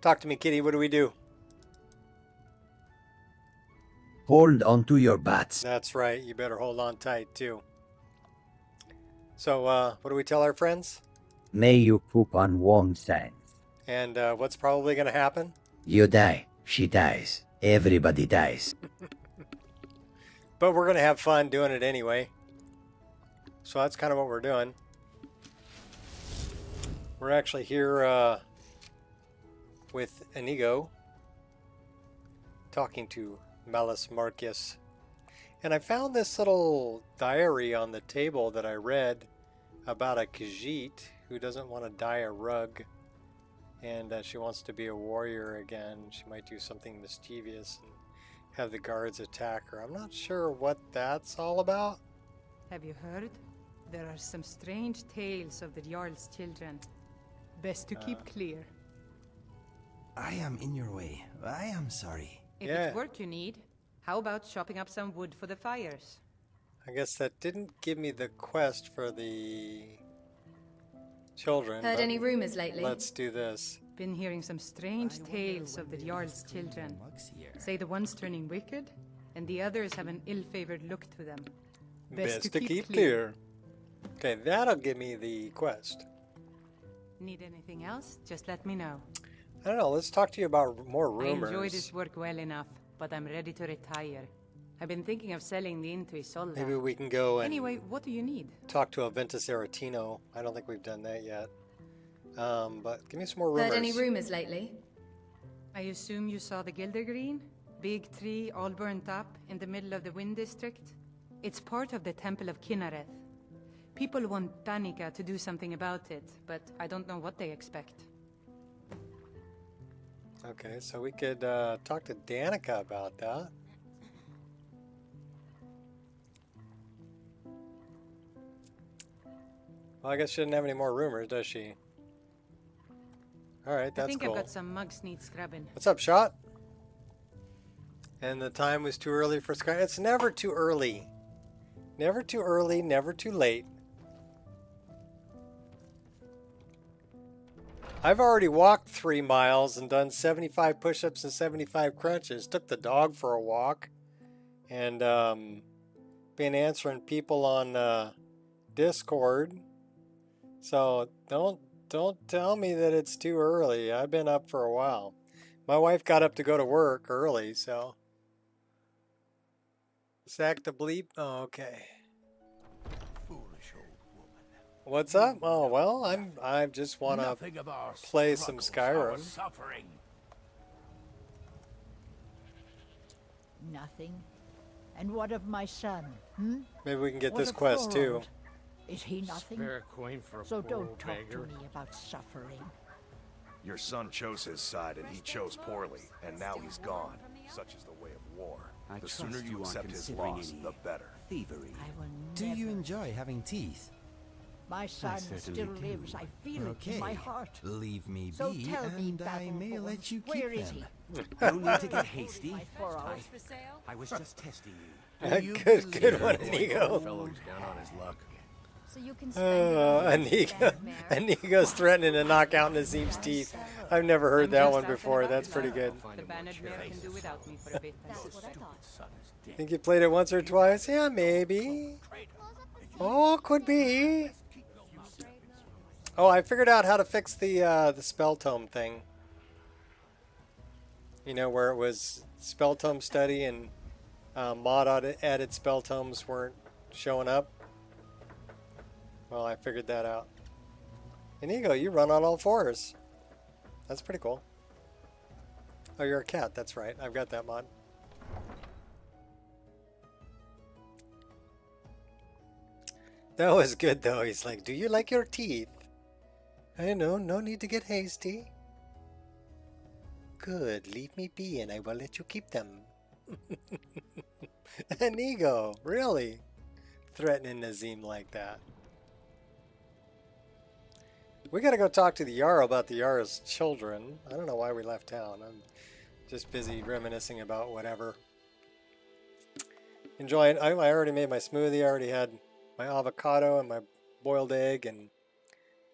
Talk to me, kitty. What do we do? Hold on to your butts. That's right. You better hold on tight, too. So, what do we tell our friends? May you poop on warm sands. And what's probably going to happen? You die. She dies. Everybody dies. But we're going to have fun doing it anyway. So that's kind of what we're doing. We're actually here with Inigo, talking to Malus Marcus. And I found this little diary on the table that I read about a Khajiit who doesn't want to dye a rug. And she wants to be a warrior again. She might do something mischievous and have the guards attack her. I'm not sure what that's all about. Have you heard? There are some strange tales of the Jarl's children. Best to keep clear. I am in your way. I am sorry. If it's work you need, how about chopping up some wood for the fires? I guess that didn't give me the quest for the children. Heard any rumors lately? Let's do this. Been hearing some strange tales of the Jarl's children. Say the one's turning wicked, and the others have an ill-favored look to them. Best to keep clear. Okay, that'll give me the quest. Need anything else? Just let me know. I don't know, let's talk to you about more rumors. I enjoy this work well enough, but I'm ready to retire. I've been thinking of selling the inn to Isolde. Maybe we can go and anyway, what do you need? Talk to Aventus Aretino. I don't think we've done that yet. But give me some more rumors. Heard any rumors lately? I assume you saw the Gildergreen? Big tree all burnt up in the middle of the Wind District? It's part of the Temple of Kinnareth. People want Danica to do something about it, but I don't know what they expect. Okay, so we could talk to Danica about that. Well, I guess she doesn't have any more rumors, does she? Alright, that's cool. I've got some mugs need scrubbing. What's up, Shot? And the time was too early for Sky. It's never too early. Never too early, never too late. I've already walked 3 miles and done 75 push-ups and 75 crunches. Took the dog for a walk. And been answering people on Discord. So don't tell me that it's too early. I've been up for a while. My wife got up to go to work early, so. Sack the bleep? Oh, okay. Foolish old woman. What's up? Oh, well, I just want to play some Skyrim. Nothing. And what of my son? Hmm? Maybe we can get What this of quest too. Thorold? Is he nothing? Spare a coin for a So poor don't old talk beggar. to me about suffering. Your son chose his side and he chose poorly, and now he's gone. Such is the way of war. The sooner you accept his loss, the better. Thievery. I will Do never. you enjoy having teeth? My son still lives. I feel it in my heart. Leave me So be, tell me, and I may Battleborn, let you where keep is them. he? No need to get hasty. My furrow. I was just testing you. Good one, Inigo. Fellow's down on his luck. So you can spend Inigo's threatening to knock out Nazim's teeth. I've never heard I'm that just one out before. and That's about pretty good. The Bannered Mare can do without me for a bit. That's what I thought. Think you played it once or twice? Yeah, maybe. Oh, could be. Oh, I figured out how to fix the spell tome thing. You know, where it was spell tome study and mod added spell tomes weren't showing up. Well, I figured that out. Inigo, you run on all fours. That's pretty cool. Oh, you're a cat. That's right. I've got that mod. That was good, though. He's like, do you like your teeth? I know. No need to get hasty. Good. Leave me be, and I will let you keep them. Inigo, really? Threatening Nazim like that. We gotta go talk to the Jarl about the Jarl's children. I don't know why we left town. I'm just busy reminiscing about whatever. Enjoying. I already made my smoothie. I already had my avocado and my boiled egg, and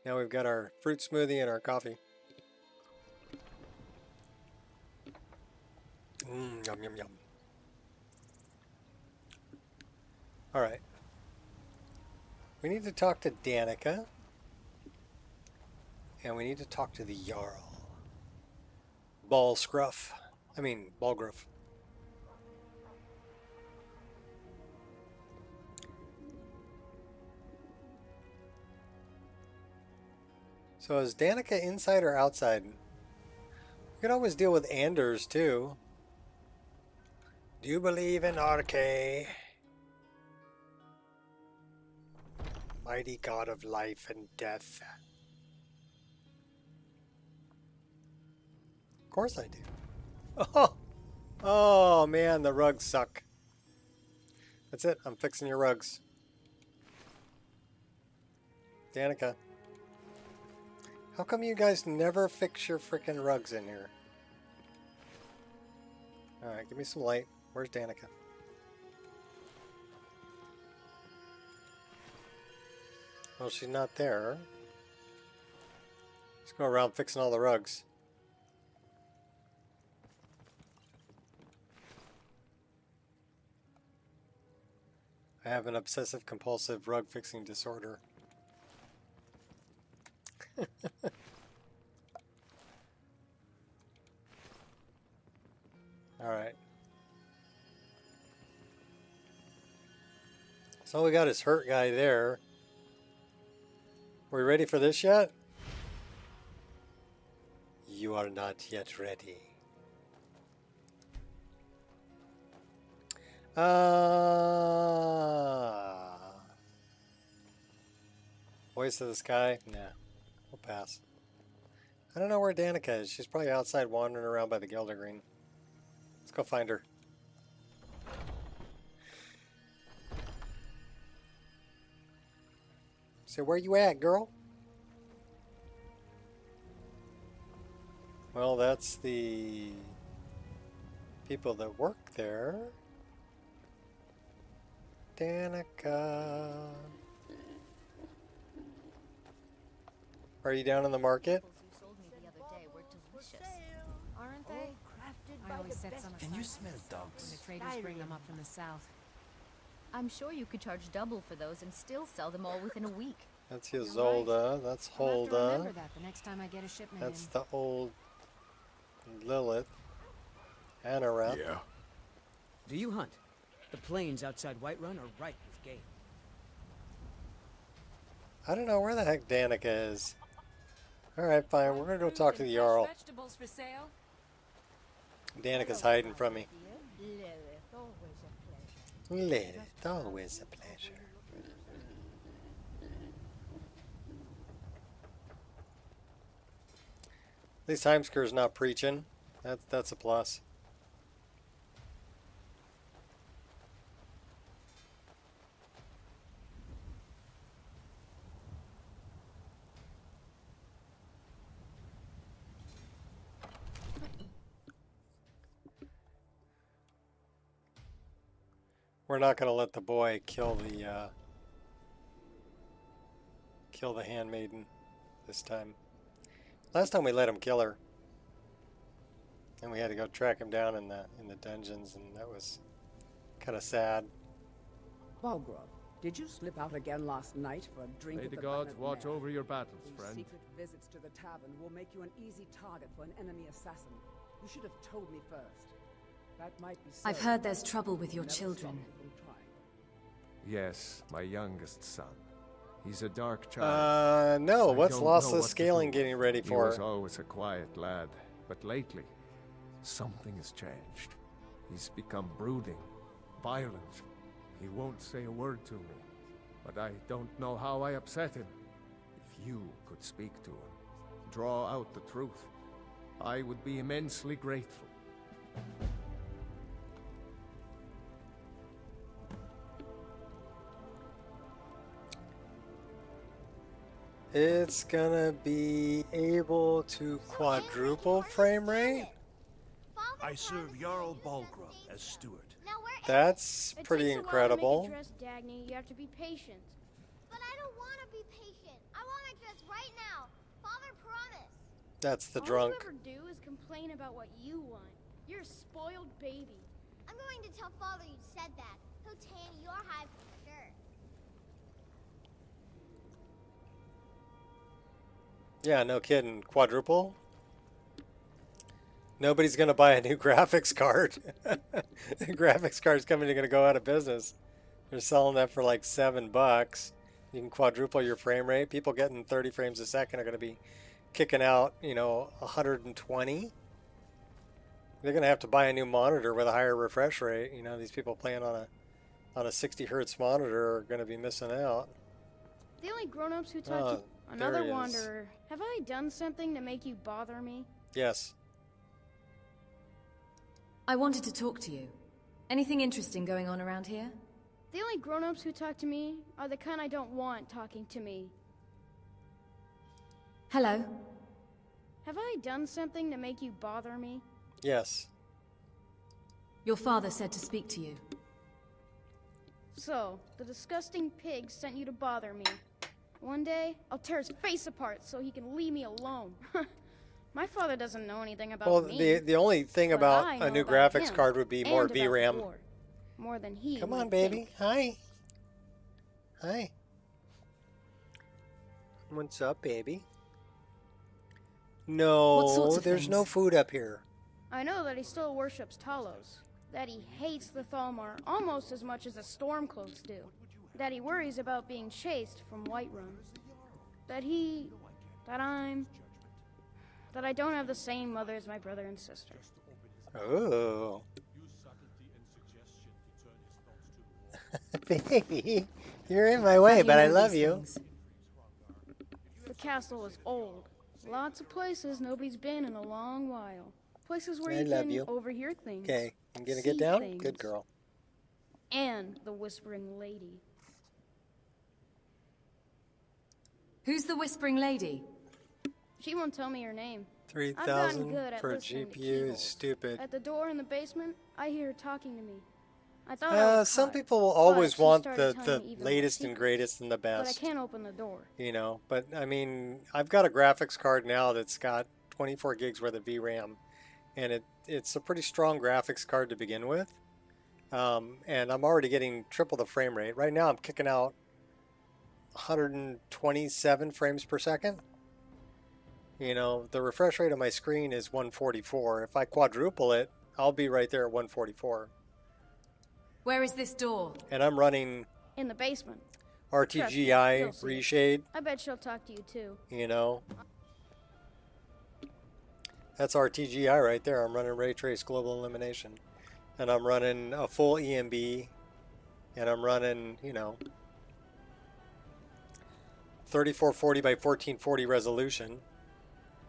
now we've got our fruit smoothie and our coffee. Yum, yum, yum. Alright. We need to talk to Danica. And we need to talk to the Jarl. Balgruuf. So is Danica inside or outside? We could always deal with Anders too. Do you believe in RK? Mighty God of life and death. Of course I do. Oh man, the rugs suck. That's it, I'm fixing your rugs. Danica. How come you guys never fix your frickin' rugs in here? Alright, give me some light. Where's Danica? Well, she's not there. Let's go around fixing all the rugs. I have an obsessive compulsive rug fixing disorder. Alright. So we got his hurt guy there. We ready for this yet? You are not yet ready. Voice of the Sky? Nah. We'll pass. I don't know where Danica is. She's probably outside wandering around by the Gildergreen. Let's go find her. So where you at, girl? Well, that's the people that work there. Danica. Are you down in the market? Aren't they? I always set some Can you smell dogs? when the traders bring them up from the south. I'm sure you could charge double for those and still sell them all within a week. That's Ysolda. That's I'll have to Holda. remember that the next time I get a shipment That's in. the old Lilith. Anareth. Yeah. Do you hunt? The plains outside Whiterun are ripe with game. I don't know where the heck Danica is. Alright, fine. We're gonna go talk to the Jarl. Vegetables for sale? Danica's hiding from me. Lilith, Always a pleasure. At least Heimskir's not preaching. That's a plus. We're not going to let the boy kill the handmaiden this time. Last time we let him kill her, and we had to go track him down in the dungeons, and that was kind of sad. Balgruuf, did you slip out again last night for a drink? May at the the gods Bannered watch Mare? over your battles, These friend. secret visits to the tavern will make you an easy target for an enemy assassin. You should have told me first. That might be so. I've heard there's trouble with your Never children. stop me from trying. Yes, my youngest son. He's a dark child. No. I What's don't Lost know the what to Scaling do. getting ready He for? was always a quiet lad, but lately, something has changed. He's become brooding, violent. He won't say a word to me, but I don't know how I upset him. If you could speak to him, draw out the truth, I would be immensely grateful. It's gonna be able to quadruple frame rate? I serve Jarl Balgruuf as steward. That's pretty incredible. Dagny, you have to be patient. But I don't want to be patient. I want my dress right now. Father promised. That's the All drunk. you ever do is complain about what you want. You're a spoiled baby. I'm going to tell Father you said that. He'll tan your hide for sure. Yeah, no kidding. Quadruple? Nobody's going to buy a new graphics card. Graphics card's coming, going to go out of business. They're selling that for like $7. You can quadruple your frame rate. People getting 30 frames a second are going to be kicking out, you know, 120. They're going to have to buy a new monitor with a higher refresh rate. You know, these people playing on a 60 hertz monitor are going to be missing out. The only grown-ups who talk to another wanderer. Have I done something to make you bother me? Yes. I wanted to talk to you. Anything interesting going on around here? The only grown-ups who talk to me are the kind I don't want talking to me. Hello. Have I done something to make you bother me? Yes. Your father said to speak to you. So, the disgusting pig sent you to bother me. One day, I'll tear his face apart so he can leave me alone. My father doesn't know anything about me. Well, the only thing about a new graphics card would be more VRAM. More than he. Come on, baby. Hi. Hi. What's up, baby? No, there's no food up here. I know that he still worships Talos. That he hates the Thalmor almost as much as the Stormcloaks do. That he worries about being chased from Whiterun. That I don't have the same mother as my brother and sister. Oh. Baby, you're in my way, but I love you. The castle is old. Lots of places nobody's been in a long while. Places where you can overhear things. Okay, I'm gonna get down. Things. Good girl. And the Whispering Lady. Who's the Whispering Lady? She won't tell me her name. 3,000 for a GPU is stupid. At the door in the basement, I hear her talking to me. I thought some people will always want the latest and greatest and the best. But I can't open the door. You know, but I mean, I've got a graphics card now that's got 24 gigs worth of VRAM, and it's a pretty strong graphics card to begin with. And I'm already getting triple the frame rate. Right now I'm kicking out 127 frames per second. You know, the refresh rate on my screen is 144. If I quadruple it, I'll be right there at 144. Where is this door? And I'm running in the basement. RTGI reshade. I bet she'll talk to you too. You know, that's RTGI right there. I'm running Ray Trace Global Illumination, and I'm running a full EMB, and I'm running, you know, 3440 by 1440 resolution.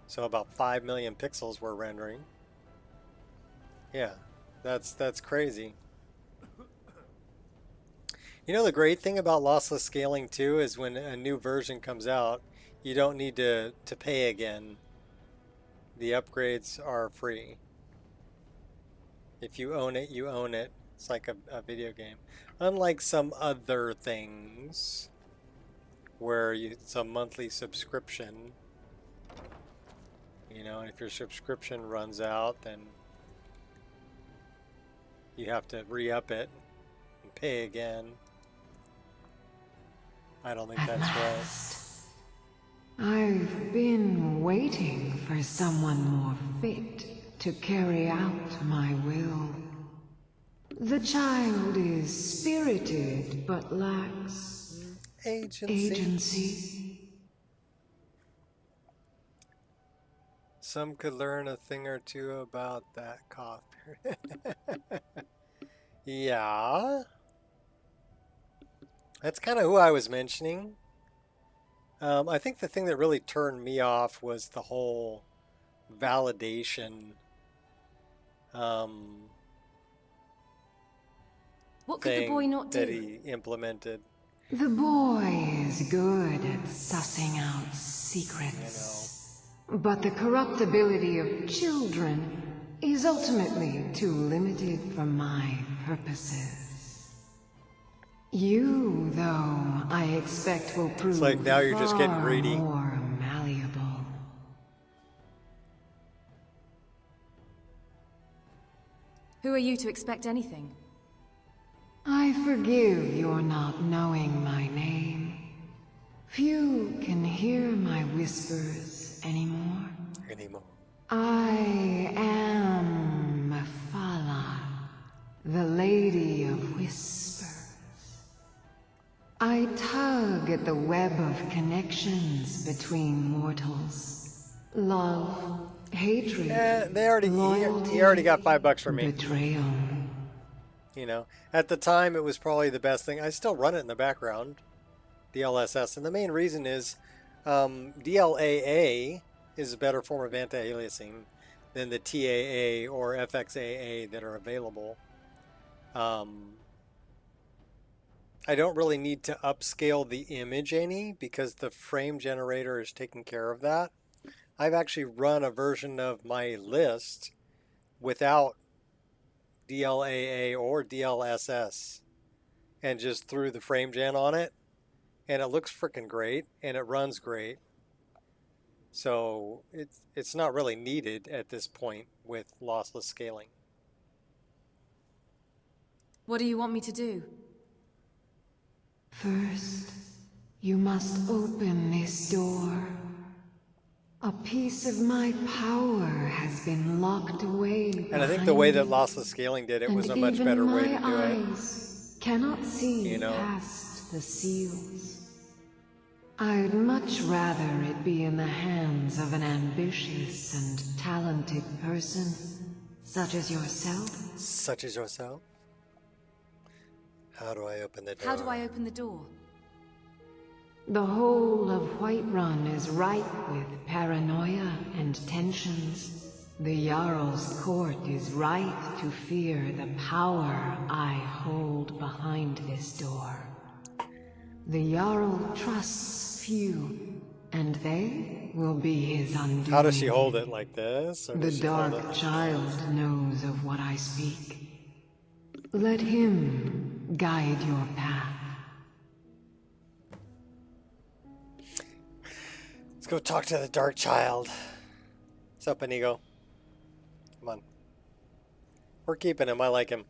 So about 5 million pixels we're rendering. Yeah, that's crazy. You know, the great thing about lossless scaling too is when a new version comes out, you don't need to pay again. The upgrades are free. If you own it, you own it. It's like a video game. Unlike some other things where it's a monthly subscription. You know, and if your subscription runs out, then you have to re-up it and pay again. I don't think that's right. I've been waiting for someone more fit to carry out my will. The child is spirited, but lacks agency. Some could learn a thing or two about that cough. Yeah. That's kind of who I was mentioning. I think the thing that really turned me off was the whole validation what could the boy not do? That he implemented. The boy is good at sussing out secrets. But the corruptibility of children is ultimately too limited for my purposes. You, though, I expect will prove it's like now you're just getting greedy. More malleable. Who are you to expect anything? I forgive your not knowing my name. Few can hear my whispers anymore. I am Mephala, the Lady of Whispers. I tug at the web of connections between mortals. Love, hatred, he already got $5 from me. Betrayal. You know, at the time it was probably the best thing. I still run it in the background, DLSS, and the main reason is DLAA is a better form of anti-aliasing than the TAA or FXAA that are available. I don't really need to upscale the image any because the frame generator is taking care of that. I've actually run a version of my list without DLAA or DLSS and just threw the frame gen on it, and it looks freaking great and it runs great. So it's not really needed at this point with lossless scaling. What do you want me to do? First, you must open this door. A piece of my power has been locked away. And I think the way that lossless scaling did it was a much better way to do it. Eyes cannot see past the seals. I'd much rather it be in the hands of an ambitious and talented person, such as yourself. Such as yourself? How do I open the door? How do I open the door? The whole of Whiterun is ripe with paranoia and tensions. The Jarl's court is right to fear the power I hold behind this door. The Jarl trusts few, and they will be his undoing. How does she hold it? Like this? Or the dark child knows of what I speak. Let him guide your path. Let's go talk to the dark child. What's up, Inigo? Come on. We're keeping him. I like him.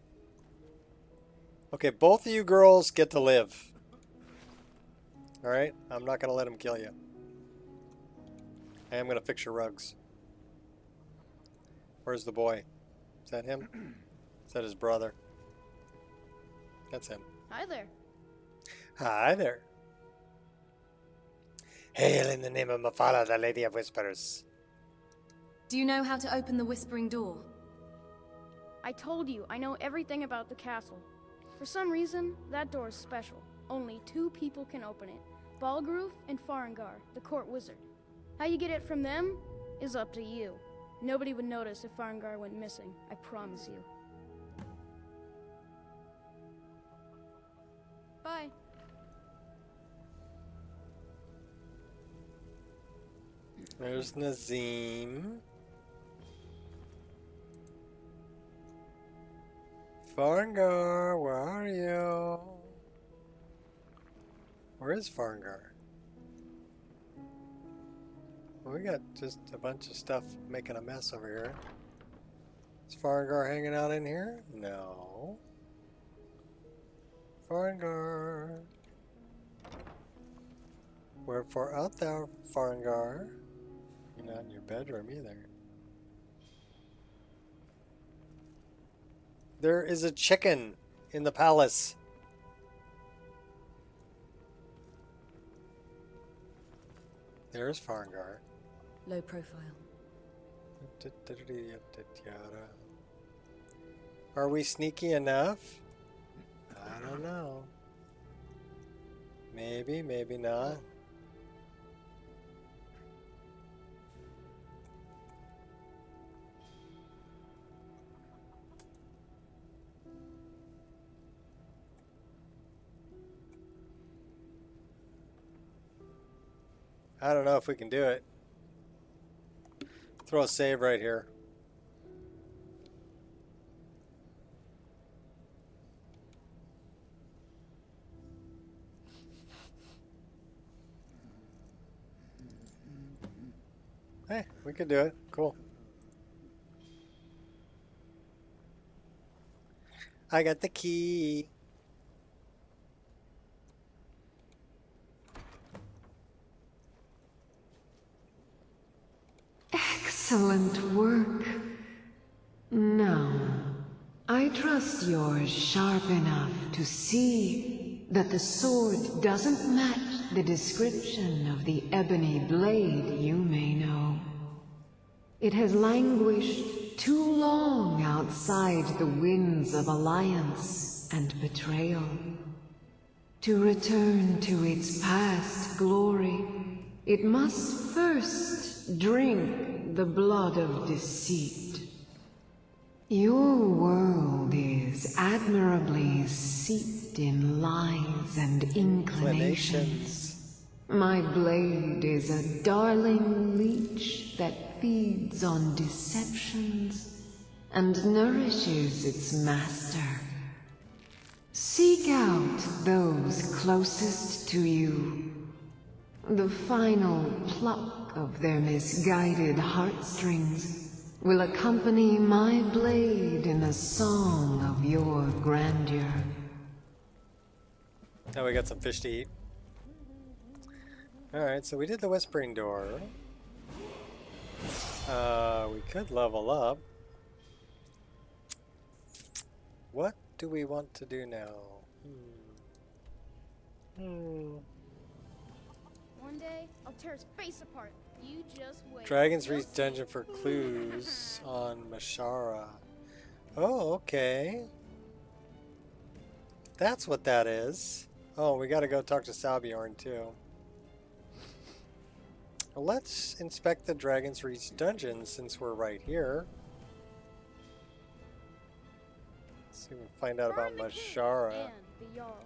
Okay, both of you girls get to live. Alright? I'm not going to let him kill you. I am going to fix your rugs. Where's the boy? Is that him? Is that his brother? That's him. Hi there. Hi there. Hail in the name of Mephala, the Lady of Whispers. Do you know how to open the whispering door? I told you, I know everything about the castle. For some reason, that door is special. Only 2 people can open it. Balgruf and Farengar, the court wizard. How you get it from them is up to you. Nobody would notice if Farengar went missing, I promise you. Bye. There's Nazim. Farengar, where are you? Where is Farengar? Well, we got just a bunch of stuff making a mess over here. Is Farengar hanging out in here? No. Farengar. Wherefore out thou, Farengar? You're not in your bedroom either. There is a chicken in the palace. There's Farengar. Low profile. Are we sneaky enough? I don't know. Maybe, maybe not. I don't know if we can do it. Throw a save right here. Hey, we could do it. Cool. I got the key. Excellent work. Now, I trust you're sharp enough to see that the sword doesn't match the description of the ebony blade you may know. It has languished too long outside the winds of alliance and betrayal. To return to its past glory, it must first drink the blood of deceit. Your world is admirably seeped in lies and inclinations. My blade is a darling leech that feeds on deceptions and nourishes its master. Seek out those closest to you. The final pluck of their misguided heartstrings will accompany my blade in a song of your grandeur. Now we got some fish to eat. Alright, so we did the whispering door. We could level up. What do we want to do now? One day, I'll tear his face apart. You just wait. Dragon's Reach dungeon for clues on Mashara. Oh, okay. That's what that is. Oh, we gotta go talk to Salbjorn too. Well, let's inspect the Dragon's Reach dungeon since we're right here. Let's see if we can find out about Mashara. And the Jarl.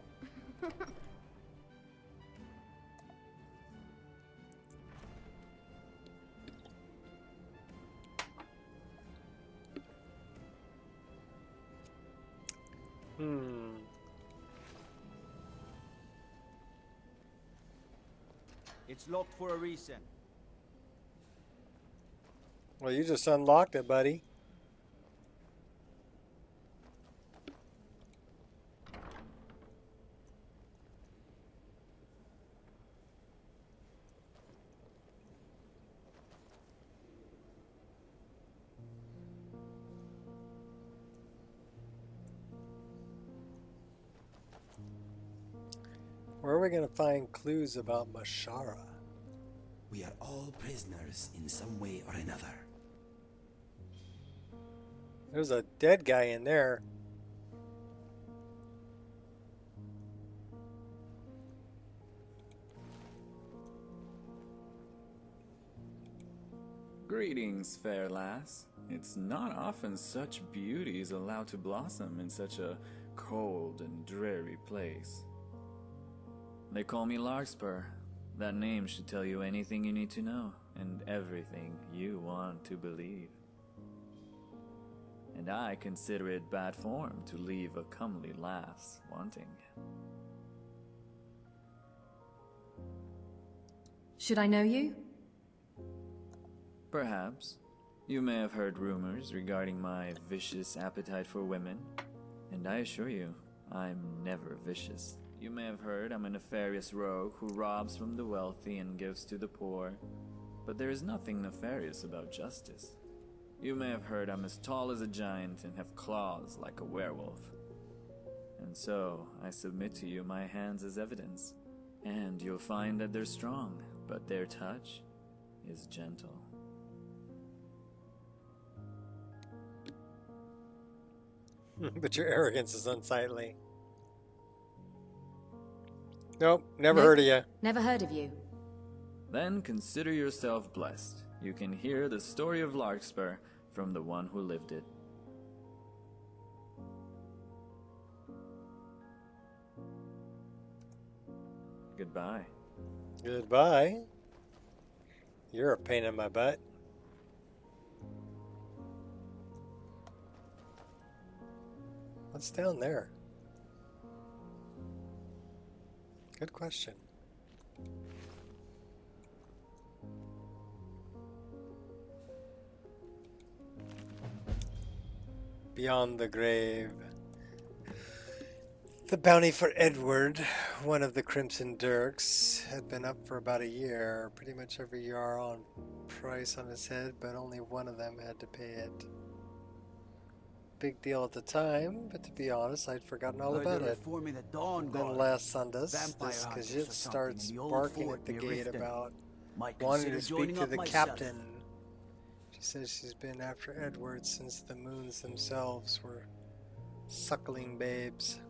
It's locked for a reason. Well, you just unlocked it, buddy. Where are we going to find clues about Mashara? We are all prisoners in some way or another. There's a dead guy in there. Greetings, fair lass. It's not often such beauty is allowed to blossom in such a cold and dreary place. They call me Larkspur. That name should tell you anything you need to know, and everything you want to believe. And I consider it bad form to leave a comely lass wanting. Should I know you? Perhaps. You may have heard rumors regarding my vicious appetite for women, and I assure you, I'm never vicious. You may have heard I'm a nefarious rogue who robs from the wealthy and gives to the poor, but there is nothing nefarious about justice. You may have heard I'm as tall as a giant and have claws like a werewolf. And so, I submit to you my hands as evidence, and you'll find that they're strong, but their touch is gentle. But your arrogance is unsightly. Nope, never heard of you. Never heard of you. Then consider yourself blessed. You can hear the story of Larkspur from the one who lived it. Goodbye. Goodbye. You're a pain in my butt. What's down there? Good question. Beyond the grave. The bounty for Edward, one of the Crimson Dirks, had been up for about a year. Pretty much every year on price on his head, but only one of them had to pay it. Big deal at the time, but to be honest, I'd forgotten all about it. Then last Sunday, this Khajiit starts barking at the gate about wanting to speak to the captain. She says she's been after Edward since the moons themselves were suckling babes.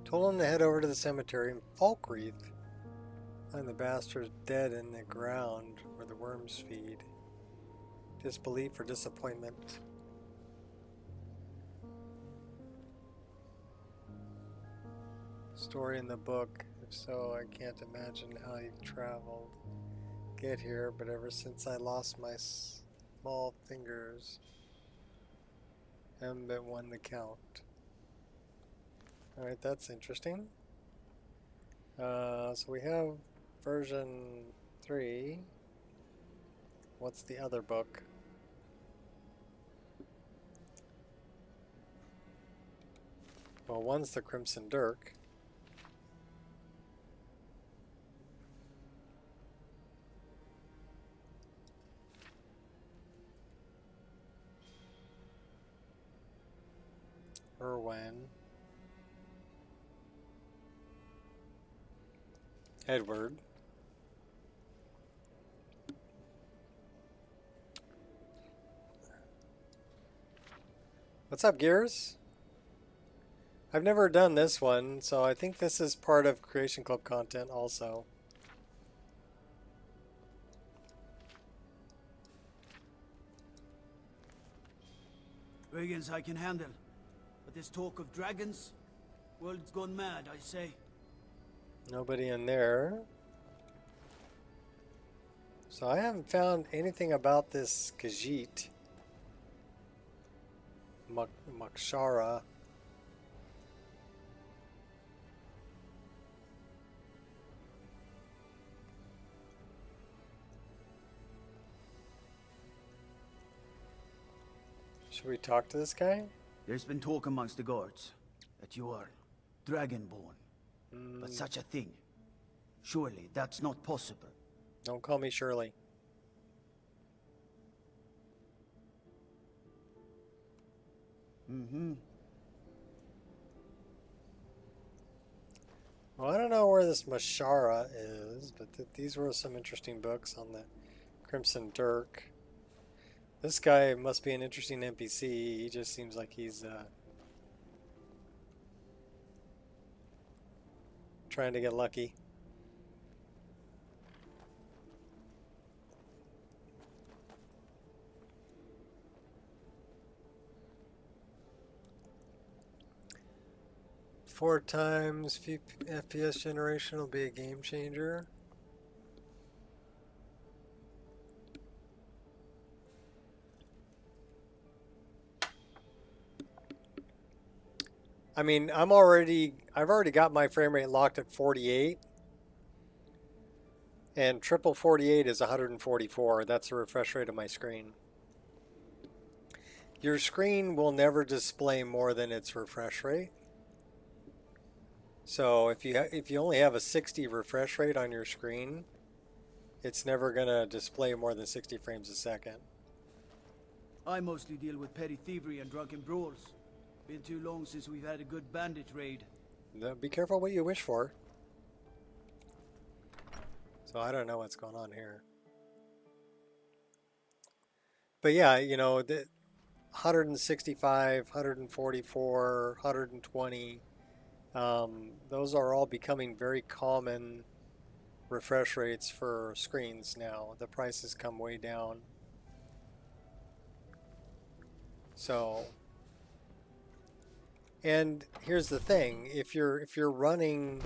Told him to head over to the cemetery in Falkreath. Find the bastard dead in the ground where the worms feed. Disbelief or disappointment. Story in the book. If so, I can't imagine how he traveled. Get here, but ever since I lost my small fingers, haven't been one to count. Alright, that's interesting. So we have version 3. What's the other book? Well, one's the Crimson Dirk. Erwin. Edward. What's up, Gears? I've never done this one, so I think this is part of Creation Club content also. Brigands I can handle, but this talk of dragons, world's gone mad, I say. Nobody in there. So I haven't found anything about this Khajiit. Makshara. Should we talk to this guy? There's been talk amongst the guards that you are dragonborn. But such a thing, surely that's not possible. Don't call me Shirley. Well, I don't know where this Mashara is, but these were some interesting books on the Crimson Dirk. This guy must be an interesting NPC. He just seems like he's trying to get lucky. Four times FPS generation will be a game changer. I mean, I've already got my frame rate locked at 48, and triple 48 is 144. That's the refresh rate of my screen. Your screen will never display more than its refresh rate. So if you only have a 60 refresh rate on your screen, it's never gonna display more than 60 frames a second. I mostly deal with petty thievery and drunken brawls. Been too long since we've had a good bandit raid. Now, be careful what you wish for. So I don't know what's going on here. But yeah, you know, the 165, 144, 120, those are all becoming very common refresh rates for screens now. The prices come way down. So, and here's the thing, if you're running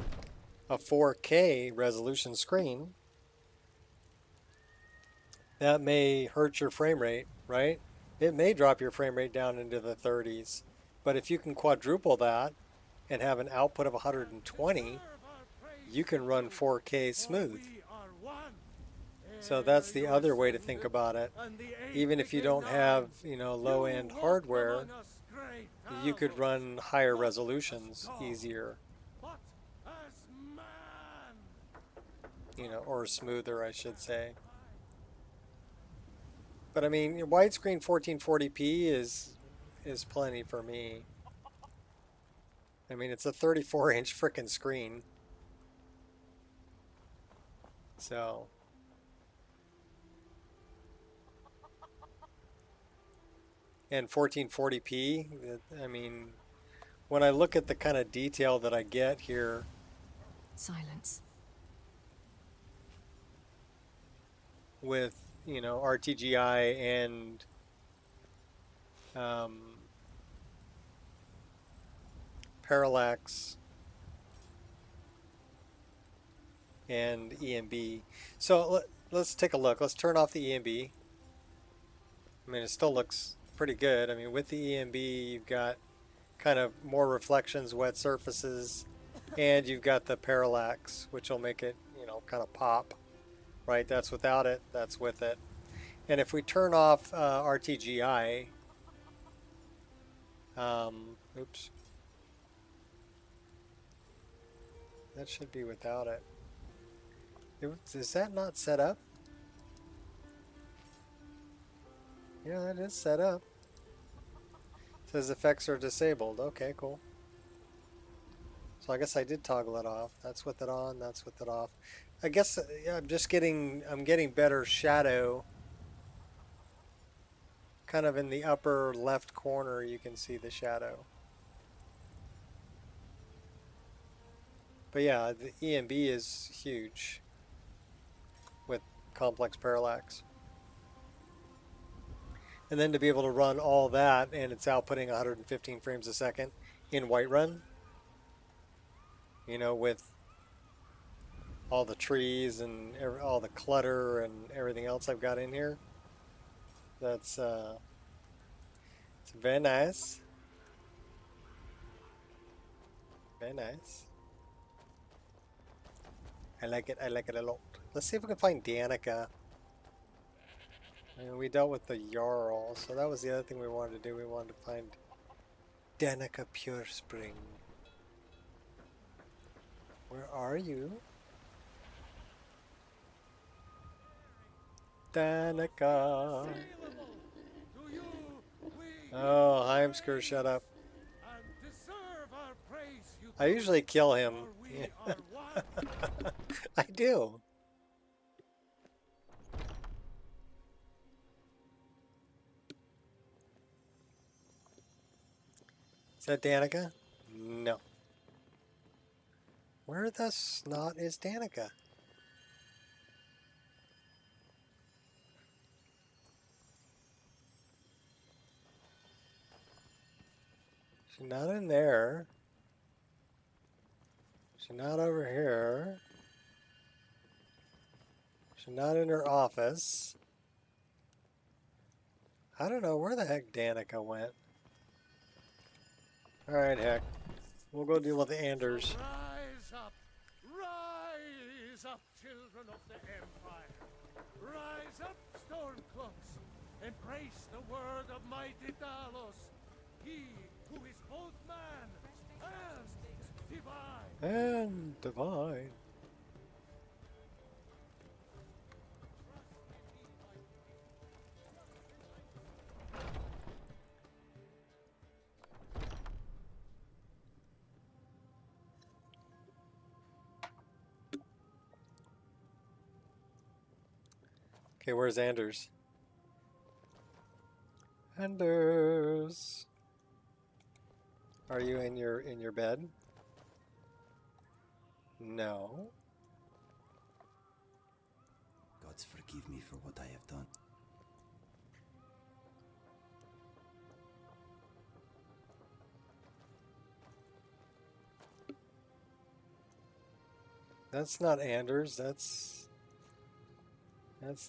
a 4K resolution screen, that may hurt your frame rate, right? It may drop your frame rate down into the 30s, but if you can quadruple that and have an output of 120, you can run 4K smooth. So that's the other way to think about it. Even if you don't have, you know, low-end hardware, you could run higher resolutions easier. You know, or smoother, I should say. But I mean, widescreen 1440p is plenty for me. I mean, it's a 34-inch frickin' screen. So, and 1440p, I mean, when I look at the kind of detail that I get here. Silence. With, you know, RTGI and parallax and EMB. So let's take a look. Let's turn off the EMB. I mean, it still looks pretty good. I mean, with the EMB, you've got kind of more reflections, wet surfaces, and you've got the parallax, which will make it, you know, kind of pop. Right, that's without it, that's with it. And if we turn off RTGI, oops, that should be without it. Is that not set up? Yeah, that is set up. It says effects are disabled. Okay, cool. So I guess I did toggle it off. That's with it on, that's with it off. I guess I'm getting better shadow. Kind of in the upper left corner, you can see the shadow. But yeah, the EMB is huge with complex parallax. And then to be able to run all that, and it's outputting 115 frames a second in Whiterun, you know, with all the trees and all the clutter and everything else I've got in here. That's it's very nice. Very nice. I like it a lot. Let's see if we can find Danica. I mean, we dealt with the Jarl, so that was the other thing we wanted to do. We wanted to find Danica Pure Spring. Where are you? Danica. Oh, Heimsker, shut up. I usually kill him. I do. Is that Danica? No. Where the snot is Danica? She's not in there. She's not over here. She's not in her office. I don't know where the heck Danica went. Alright, heck. We'll go deal with the Anders. Rise up, children of the Empire. Rise up, Stormcloaks. Embrace the word of mighty Talos. He who is both man and divine. And divine. Okay, where's Anders? Anders, are you in your bed? No. Gods forgive me for what I have done. That's not Anders. That's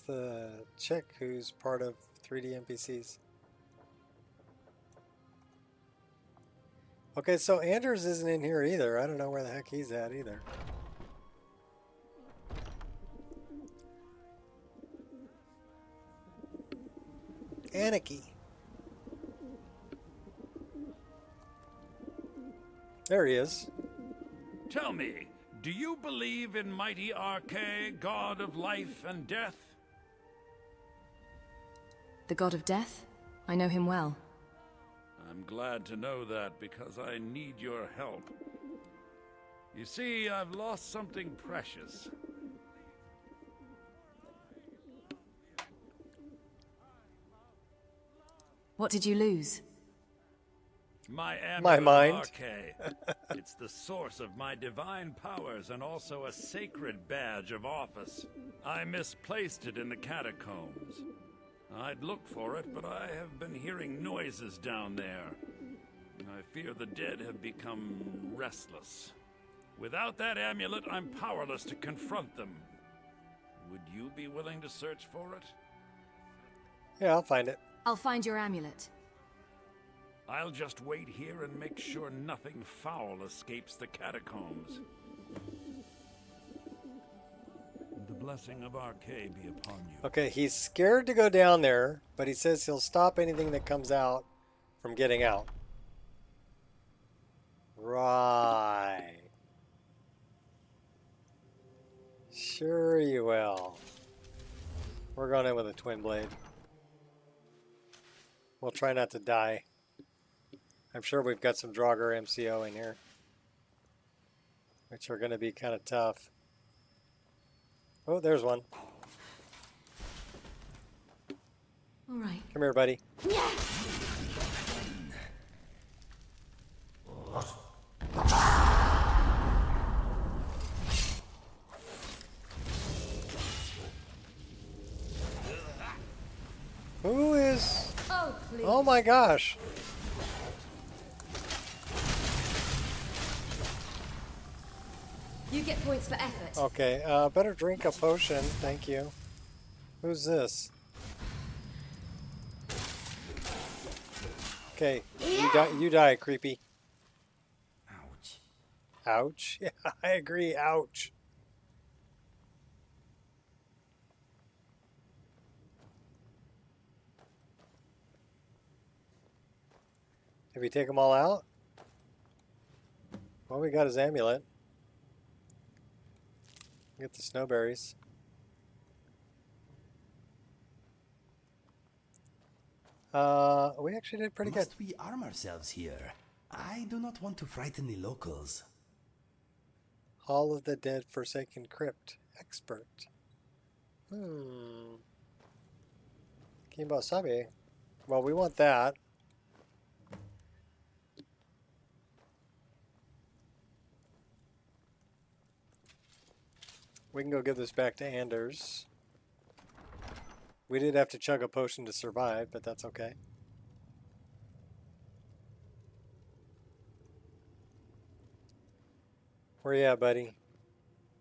the chick who's part of 3D NPCs. Okay, so Anders isn't in here either. I don't know where the heck he's at either. Anarchy. There he is. Tell me, do you believe in mighty Arche, god of life and death? The god of death? I know him well. I'm glad to know that because I need your help. You see, I've lost something precious. What did you lose? My amulet My mind. of Arche. It's the source of my divine powers and also a sacred badge of office. I misplaced it in the catacombs. I'd look for it, but I have been hearing noises down there. I fear the dead have become restless. Without that amulet, I'm powerless to confront them. Would you be willing to search for it? Yeah, I'll find it. I'll find your amulet. I'll just wait here and make sure nothing foul escapes the catacombs. The blessing of Arche be upon you. Okay, he's scared to go down there, but he says he'll stop anything that comes out from getting out. Right. Sure you will. We're going in with a twin blade. We'll try not to die. I'm sure we've got some Draugr MCO in here, which are going to be kind of tough. Oh, there's one. All right. Come here, buddy. Who is... Oh, please. Oh my gosh. You get points for effort. Okay, better drink a potion, thank you. Who's this? Okay, you die, creepy. Ouch. Ouch? Yeah, I agree, ouch. Did we take them all out? Well, we got his amulet. Get the snowberries. We actually did pretty good. Must we arm ourselves here? I do not want to frighten the locals. Hall of the Dead Forsaken Crypt. Expert. Kimbasabi. Well, we want that. We can go give this back to Anders. We did have to chug a potion to survive, but that's okay. Where you at, buddy?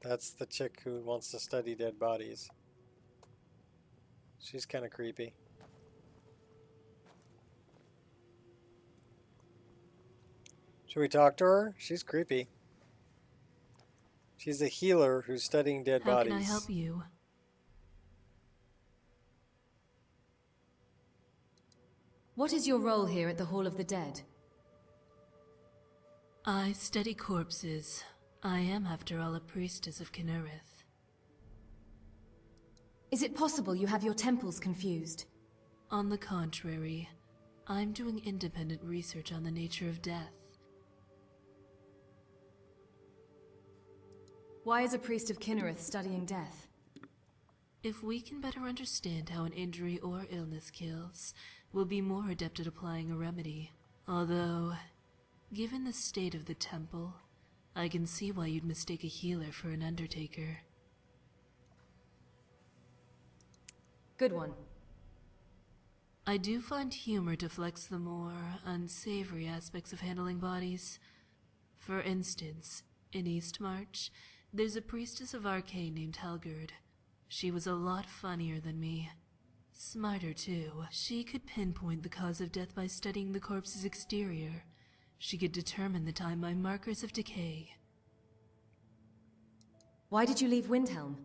That's the chick who wants to study dead bodies. She's kind of creepy. Should we talk to her? She's creepy. She's a healer who's studying dead bodies. How can I help you? What is your role here at the Hall of the Dead? I study corpses. I am, after all, a priestess of Kinnereth. Is it possible you have your temples confused? On the contrary, I'm doing independent research on the nature of death. Why is a priest of Kinnereth studying death? If we can better understand how an injury or illness kills, we'll be more adept at applying a remedy. Although, given the state of the temple, I can see why you'd mistake a healer for an undertaker. Good one. I do find humor deflects the more unsavory aspects of handling bodies. For instance, in Eastmarch, there's a priestess of Arche named Helgerd. She was a lot funnier than me. Smarter, too. She could pinpoint the cause of death by studying the corpse's exterior. She could determine the time by markers of decay. Why did you leave Windhelm?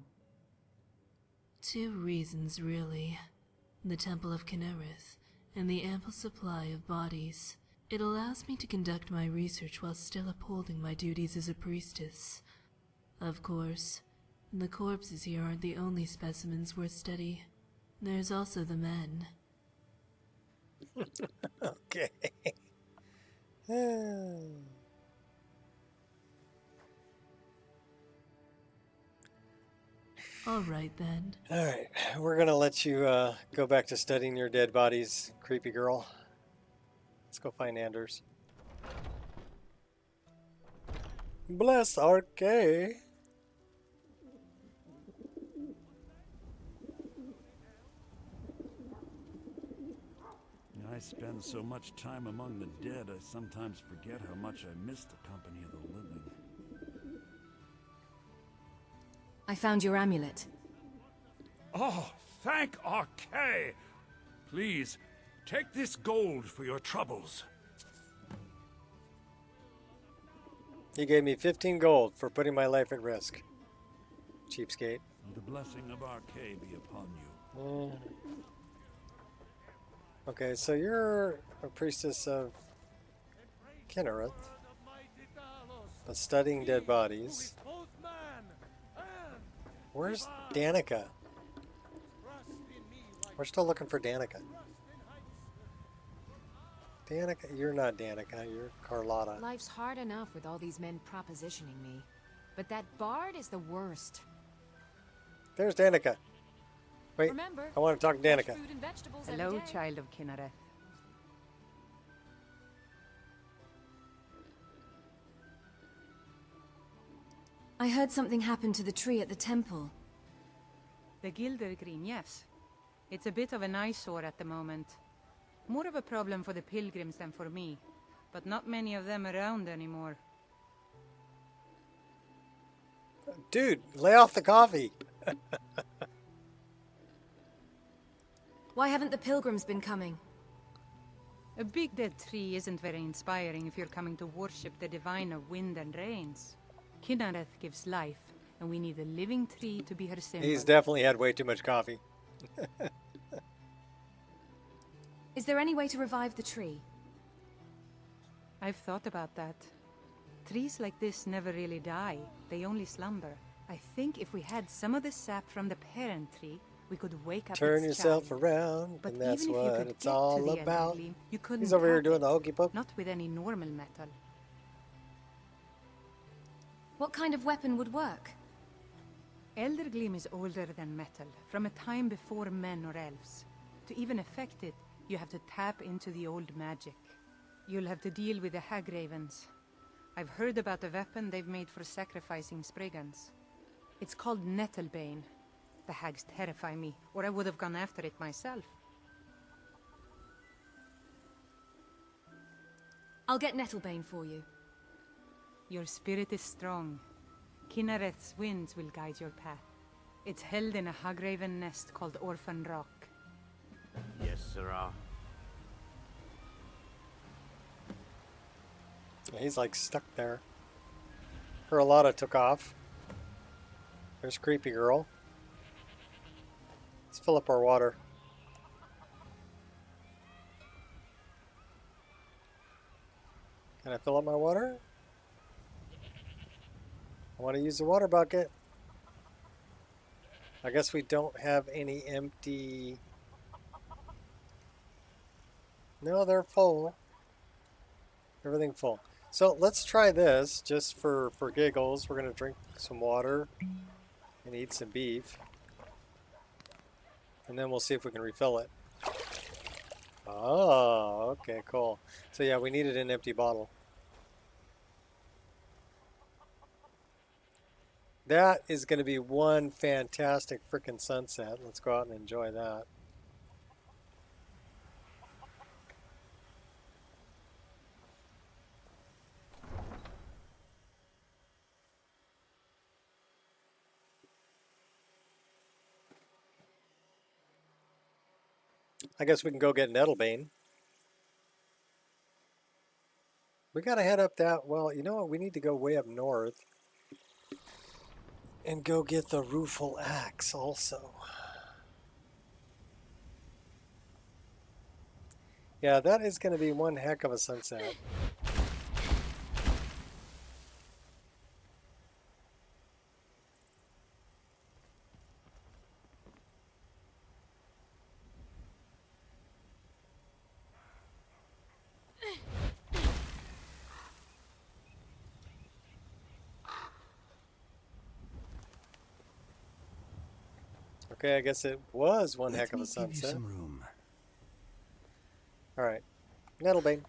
2 reasons, really. The Temple of Kinnereth, and the ample supply of bodies. It allows me to conduct my research while still upholding my duties as a priestess. Of course, the corpses here aren't the only specimens worth study. There's also the men. Okay. All right, then. All right, we're gonna let you go back to studying your dead bodies, creepy girl. Let's go find Anders. Bless Arcade. I spend so much time among the dead, I sometimes forget how much I miss the company of the living. I found your amulet. Oh, thank Arcade! Please, take this gold for your troubles. He gave me 15 gold for putting my life at risk. Cheapskate. The blessing of Arcade be upon you. Okay, so you're a priestess of Kinnereth, but studying dead bodies. Where's Danica? We're still looking for Danica. Danica, you're not Danica, you're Carlotta. Life's hard enough with all these men propositioning me, but that bard is the worst. There's Danica. Wait, Remember, I want to talk to Danica. Hello, child of Kinnereth. I heard something happened to the tree at the temple. The Gildergreen, yes. It's a bit of an eyesore at the moment. More of a problem for the pilgrims than for me, but not many of them around anymore. Dude, lay off the coffee. Why haven't the pilgrims been coming? A big dead tree isn't very inspiring if you're coming to worship the divine of wind and rains. Kinnereth gives life, and we need a living tree to be her symbol. He's definitely had way too much coffee. Is there any way to revive the tree? I've thought about that. Trees like this never really die. They only slumber. I think if we had some of the sap from the parent tree, we could wake up. Turn its yourself child. around, But and that's even if you what could it's get to all the about. Eldergleam, you couldn't He's over here tap doing it. the hokey poke. Not with any normal metal. What kind of weapon would work? Eldergleam is older than metal, from a time before men or elves. To even affect it, you have to tap into the old magic. You'll have to deal with the hag ravens. I've heard about a weapon they've made for sacrificing Spriggans. It's called Nettlebane. The hags terrify me, or I would have gone after it myself. I'll get Nettlebane for you. Your spirit is strong. Kinnereth's winds will guide your path. It's held in a hagraven nest called Orphan Rock. Yes, sirrah. He's like stuck there. Carlotta took off. There's creepy girl. Let's fill up our water. Can I fill up my water? I want to use the water bucket. I guess we don't have any empty... No, they're full. Everything full. So let's try this just for giggles. We're going to drink some water and eat some beef. And then we'll see if we can refill it. Oh, okay, cool. So yeah, we needed an empty bottle. That is going to be one fantastic frickin' sunset. Let's go out and enjoy that. I guess we can go get Nettlebane. We gotta head up that, well, you know what, we need to go way up north and go get the rueful axe also. Yeah, that is going to be one heck of a sunset. Okay, I guess it was one heck of a sunset. Give you some room. All right, Nettlebane.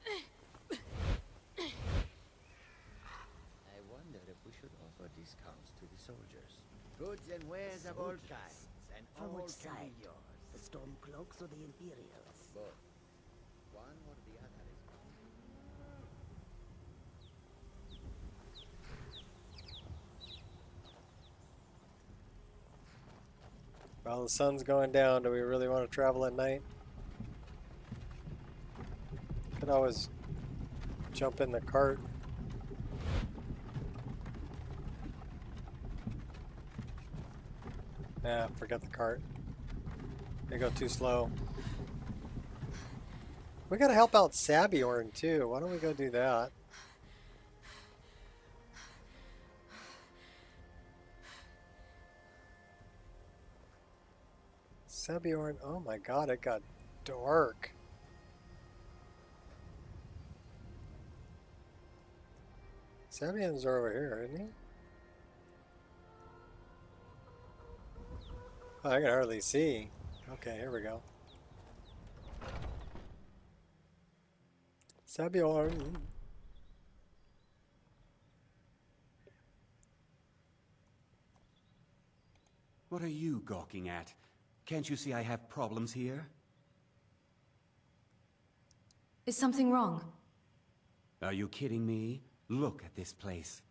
I wonder if we should offer discounts to the soldiers. Goods and wares of all kinds, and From all which can side? be yours. The Stormcloaks or the Imperials? Both. One or the other is Well, the sun's going down. Do we really want to travel at night? Could always jump in the cart. Yeah, forget the cart. They go too slow. We gotta help out Sabjorn too. Why don't we go do that? Sabjorn, oh my god, it got dark. Sabjorn's over here, isn't he? Oh, I can hardly see. Okay, here we go. Sabjorn. What are you gawking at? Can't you see I have problems here? Is something wrong? Are you kidding me? Look at this place.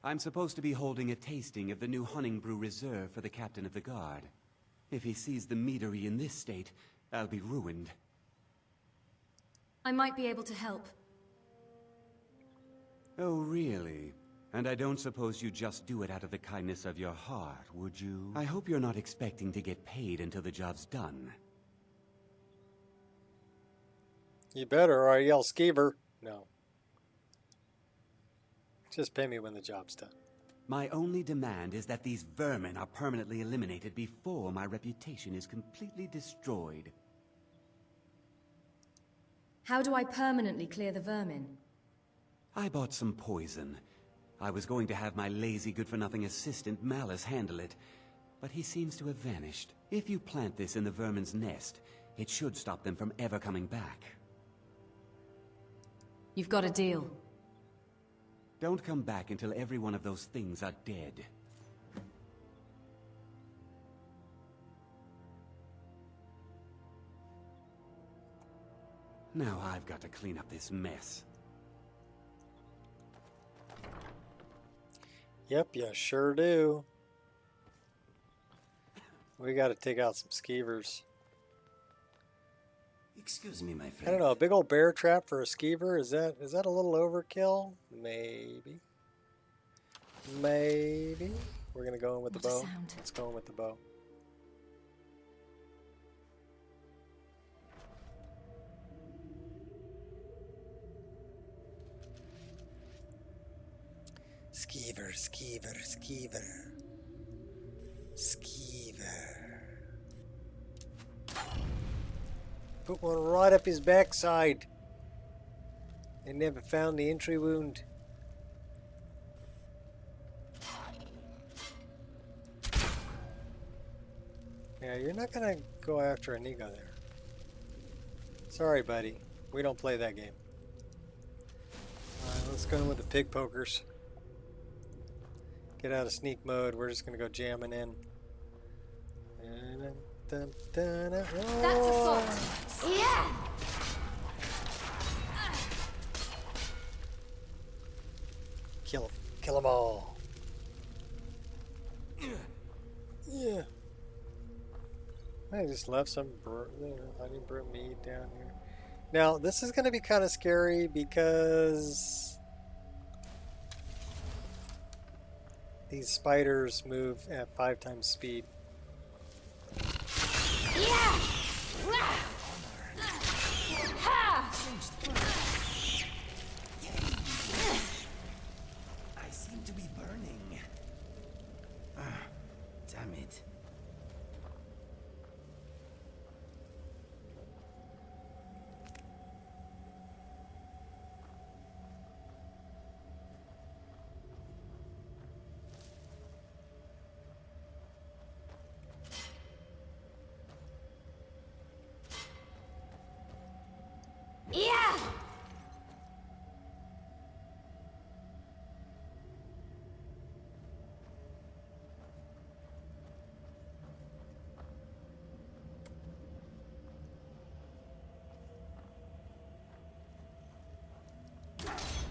I'm supposed to be holding a tasting of the new Hunting Brew Reserve for the Captain of the Guard. If he sees the meadery in this state, I'll be ruined. I might be able to help. Oh, really? And I don't suppose you just do it out of the kindness of your heart, would you? I hope you're not expecting to get paid until the job's done. You better, or I yell Skeever. No. Just pay me when the job's done. My only demand is that these vermin are permanently eliminated before my reputation is completely destroyed. How do I permanently clear the vermin? I bought some poison. I was going to have my lazy, good-for-nothing assistant Malice handle it, but he seems to have vanished. If you plant this in the vermin's nest, it should stop them from ever coming back. You've got a deal. Don't come back until every one of those things are dead. Now I've got to clean up this mess. Yep, you sure do. We got to take out some skeevers. Excuse me, my friend. I don't know, a big old bear trap for a skeever, is that a little overkill? Maybe. Maybe. We're gonna go in with the bow. Let's go in with the bow. Skeever, skeever, skeever. Skeever. Put one right up his backside. They never found the entry wound. Yeah, you're not gonna go after Inigo there. Sorry, buddy. We don't play that game. Alright, let's go in with the pig pokers. Get out of sneak mode. We're just gonna go jamming in. That's assault. Yeah. Kill them all. Yeah. I just left some honey brew meat down here. Now this is going to be kind of scary because these spiders move at 5 times speed. Yeah.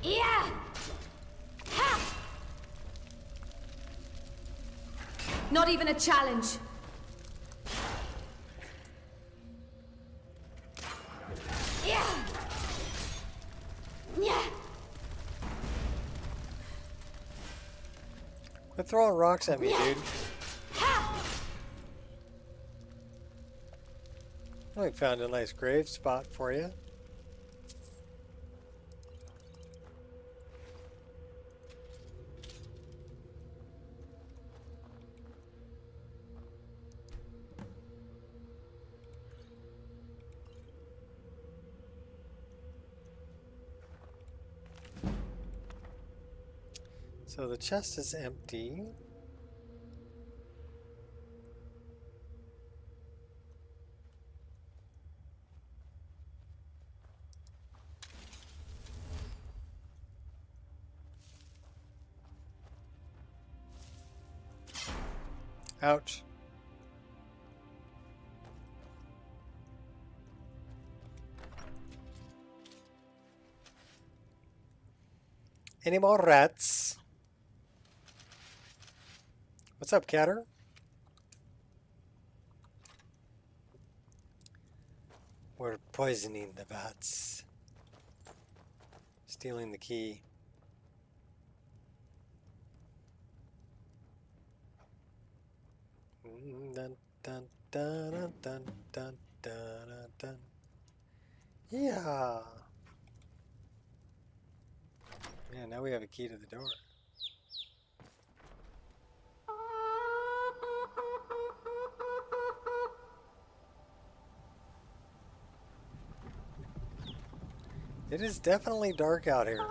Yeah! Ha! Not even a challenge. Yeah! Yeah! Quit throwing rocks at me, dude. Oh, we found a nice grave spot for you. So the chest is empty. Ouch. Any more rats? What's up, Catter? We're poisoning the vats. Stealing the key. Dun, dun, dun, dun, dun, dun, dun, dun. Yeah. Yeah, now we have a key to the door. It is definitely dark out here.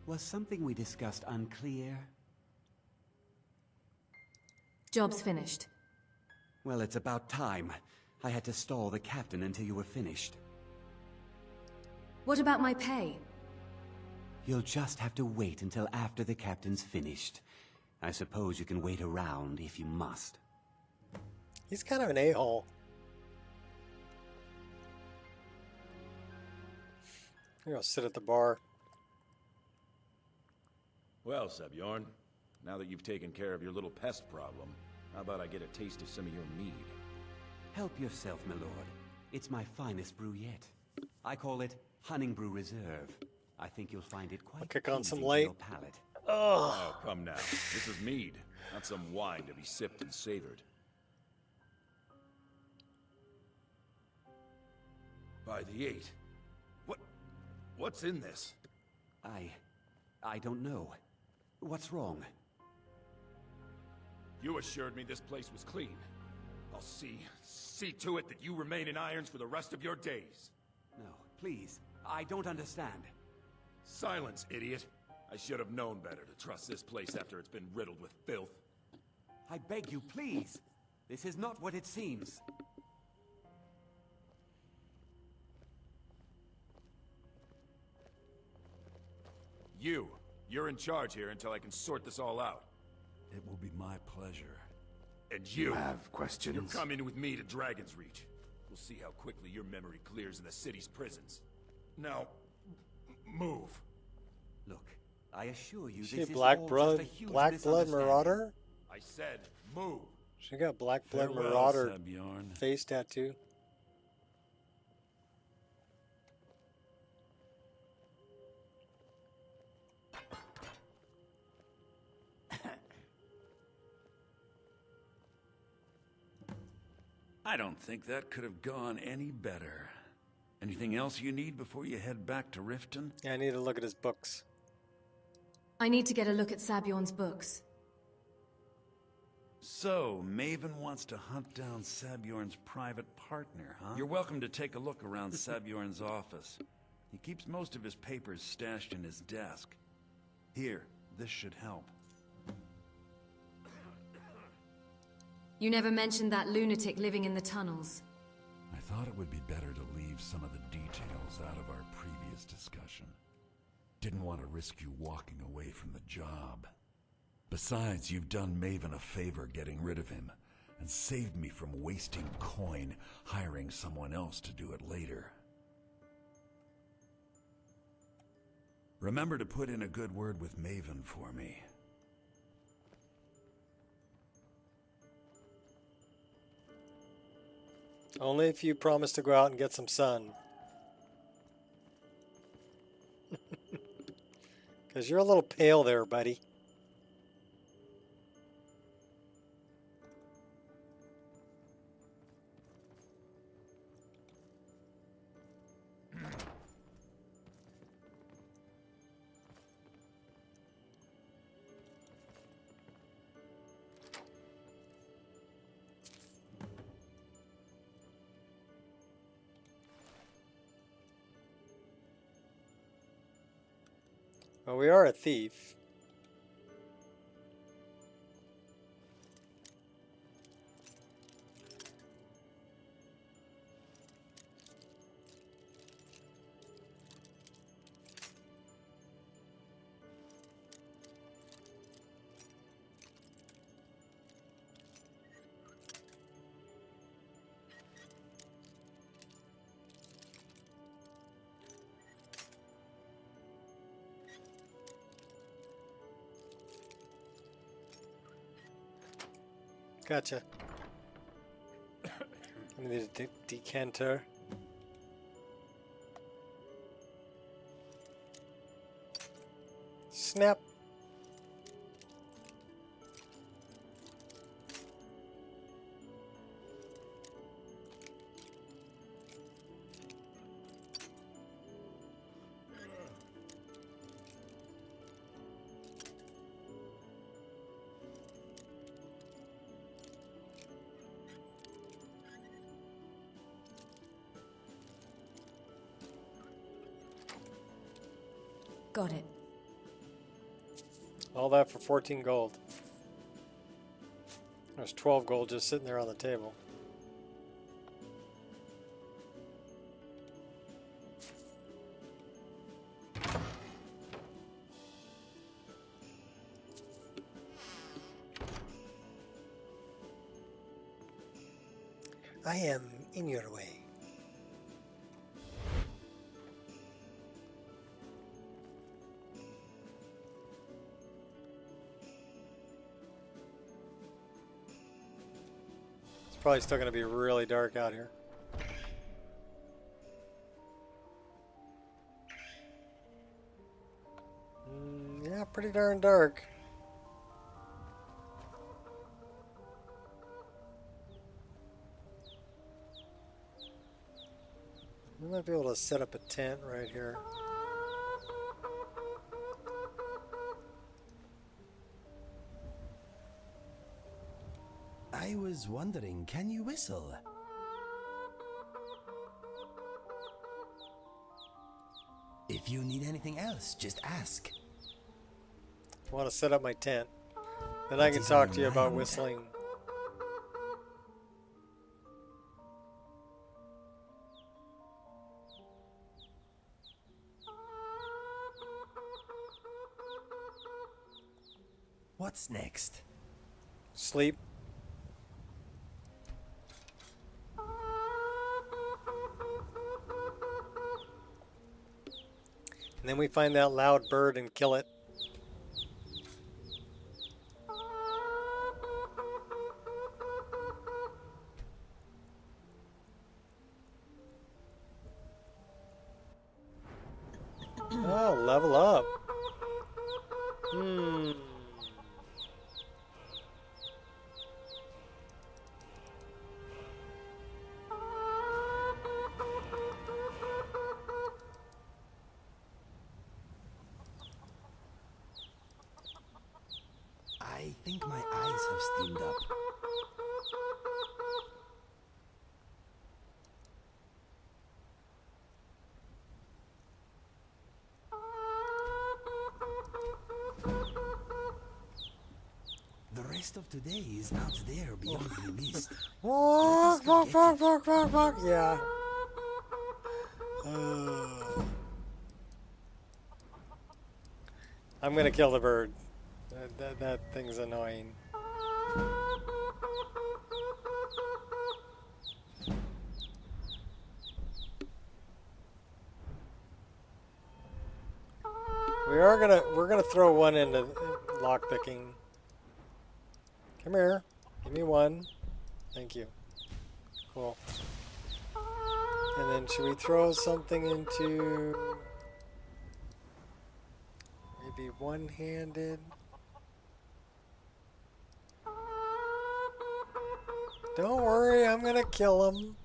Was something we discussed unclear? Job's finished. Well, it's about time. I had to stall the captain until you were finished. What about my pay? You'll just have to wait until after the captain's finished. I suppose you can wait around if you must. He's kind of an a-hole. Here, I'll sit at the bar. Well, Sebjorn, now that you've taken care of your little pest problem, how about I get a taste of some of your mead? Help yourself, my lord. It's my finest brew yet. I call it Hunning Brew Reserve. I think you'll find it quite kick on some pleasing to light. your palate. Oh, come now. This is mead, not some wine to be sipped and savored. By the 8. What's in this? I don't know. What's wrong? You assured me this place was clean. I'll see to it that you remain in irons for the rest of your days. No, please. I don't understand. Silence, idiot. I should have known better to trust this place after it's been riddled with filth. I beg you, please. This is not what it seems. You're in charge here until I can sort this all out. It will be my pleasure. And you have questions? You're coming with me to Dragon's Reach. We'll see how quickly your memory clears in the city's prisons. Now, move. Look, I assure you, She this is Black all Blood, just a huge Black Blood Marauder? I said, move. She got Black Blood Farewell, Marauder Sebjorn. face tattoo. I don't think that could have gone any better. Anything else you need before you head back to Riften? Yeah, I need to look at his books. I need to get a look at Sabjorn's books. So, Maven wants to hunt down Sabjorn's private partner, huh? You're welcome to take a look around Sabjorn's office. He keeps most of his papers stashed in his desk. Here, this should help. You never mentioned that lunatic living in the tunnels. I thought it would be better to leave some of the details out of our previous previous discussion. Didn't want to risk you walking away from the job. Besides, you've done Maven a favor getting rid of him, and saved me from wasting coin hiring someone else to do it later. Remember to put in a good word with Maven for me. Only if you promise to go out and get some sun. Because you're a little pale there, buddy. Well, we are a thief. Gotcha. I need a decanter. Snap. Got it. All that for 14 gold. There's 12 gold just sitting there on the table. I am in your way. Probably still going to be really dark out here. Yeah, pretty darn dark. We might be able to set up a tent right here. I was wondering, can you whistle? If you need anything else, just ask. I want to set up my tent. Then I can talk to you about whistling. What's next? Sleep. And then we find that loud bird and kill it. Oh, level up. I think my eyes have steamed up. The rest of today is out there beyond the mist. Walk, walk, walk, walk, walk, walk. Yeah. I'm gonna kill the bird. That thing's annoying. We're gonna throw one into lockpicking. Come here. Give me one. Thank you. Cool. And then should we throw something into maybe one-handed? Don't worry, I'm gonna kill him.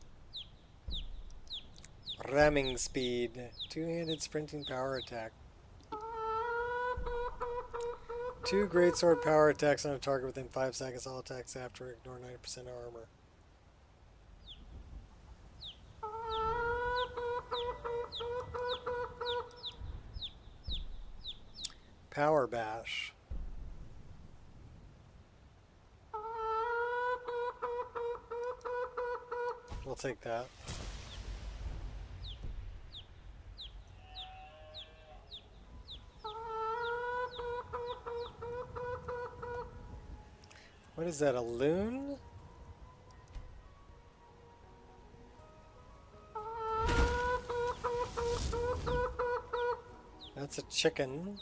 Ramming speed. Two-handed sprinting power attack. 2 greatsword power attacks on a target within 5 seconds. All attacks after ignore 90% armor. Power bash. We'll take that. What is that, a loon? That's a chicken.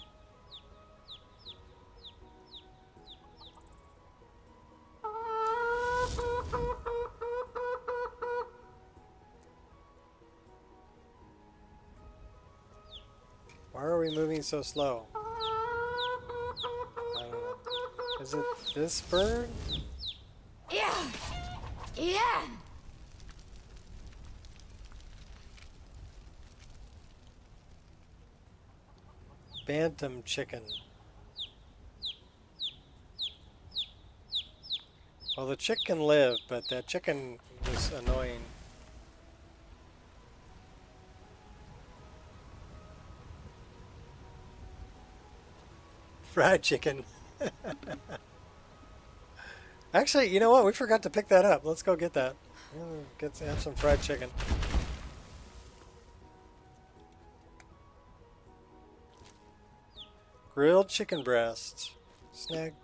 Why are we moving so slow? I don't know. Is it this bird? Yeah! Yeah! Bantam chicken. Well, the chick can live, but that chicken was annoying. Fried chicken. Actually, you know what? We forgot to pick that up. Let's go get that. Have some fried chicken. Grilled chicken breast. Snag.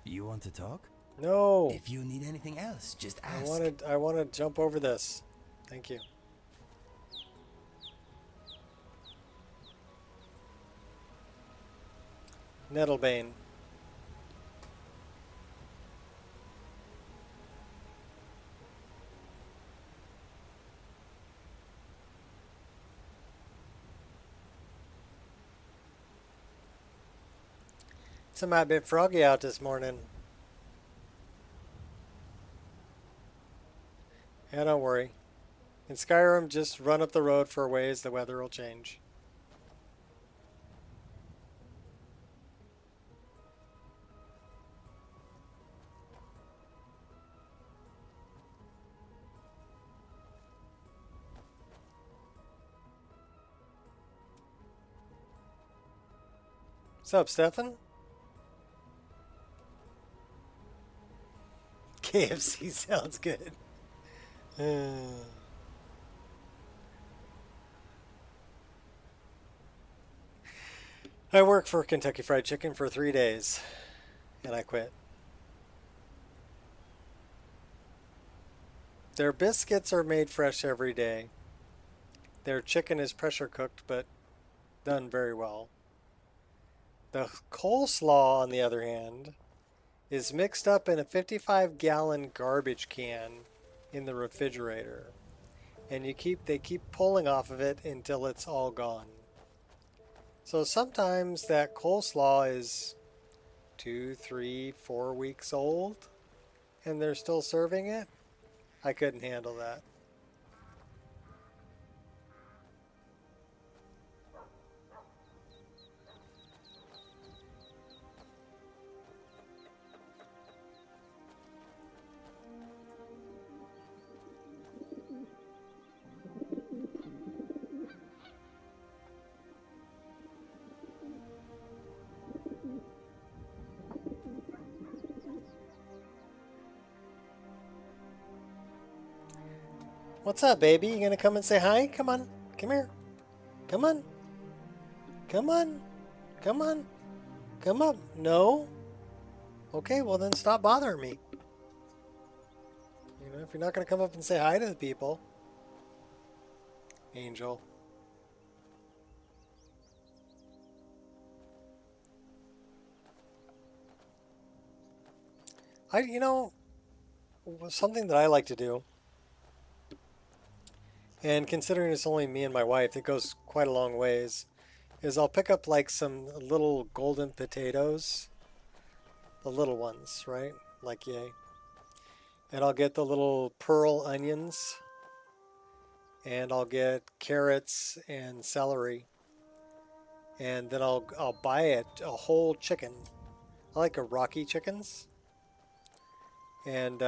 You want to talk? No. If you need anything else, just ask. I want to jump over this. Thank you. Nettlebane. It's a bit froggy out this morning. Yeah, don't worry. In Skyrim, just run up the road for a ways, the weather will change. What's up, Stefan? KFC sounds good. I worked for Kentucky Fried Chicken for 3 days, and I quit. Their biscuits are made fresh every day. Their chicken is pressure cooked, but done very well. The coleslaw, on the other hand, is mixed up in a 55-gallon garbage can in the refrigerator, and they keep pulling off of it until it's all gone. So sometimes that coleslaw is 2, 3, 4 weeks old, and they're still serving it. I couldn't handle that. What's up, baby? You gonna come and say hi? Come on. Come here. Come on. Come on. Come on. Come up. No? Okay, well then stop bothering me. You know, if you're not gonna come up and say hi to the people. Angel. You know, something that I like to do, and considering it's only me and my wife, it goes quite a long ways, is I'll pick up like some little golden potatoes, the little ones, right? Like yay. And I'll get the little pearl onions, and I'll get carrots and celery, and then I'll buy it a whole chicken. I like Iraqi chickens. And,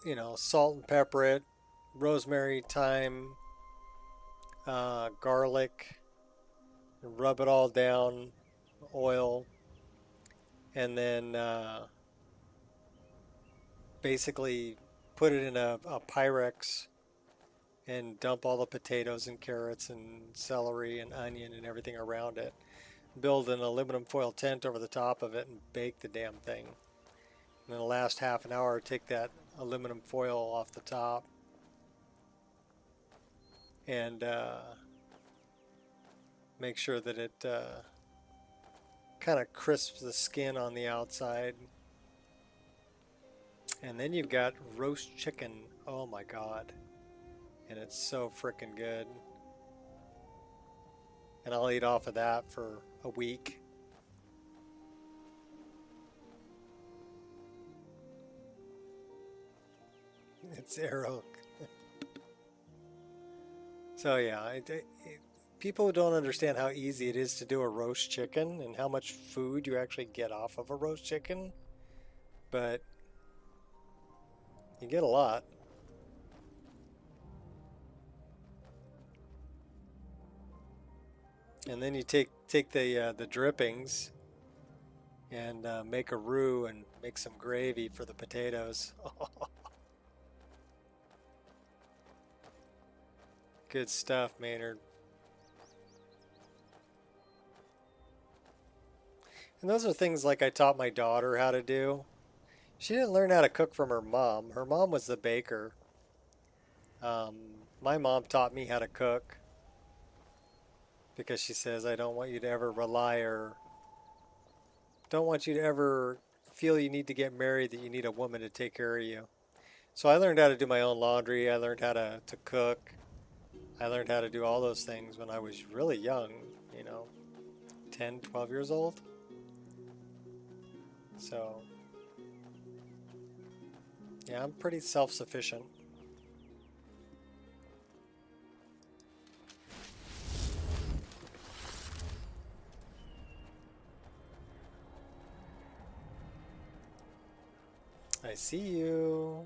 you know, salt and pepper it, rosemary, thyme, garlic, rub it all down, oil, and then basically put it in a Pyrex and dump all the potatoes and carrots and celery and onion and everything around it. Build an aluminum foil tent over the top of it and bake the damn thing. And then the last half an hour, take that aluminum foil off the top and make sure that it kind of crisps the skin on the outside. And then you've got roast chicken. Oh my God. And it's so frickin' good. And I'll eat off of that for a week. It's arrow. So yeah, people don't understand how easy it is to do a roast chicken and how much food you actually get off of a roast chicken. But you get a lot. And then you take the drippings and make a roux and make some gravy for the potatoes. Good stuff, Maynard. And those are things like I taught my daughter how to do. She didn't learn how to cook from her mom. Her mom was the baker. My mom taught me how to cook because she says, I don't want you to ever rely or don't want you to ever feel you need to get married, that you need a woman to take care of you. So I learned how to do my own laundry. I learned how to cook. I learned how to do all those things when I was really young, you know, 10, 12 years old. So, yeah, I'm pretty self-sufficient. I see you.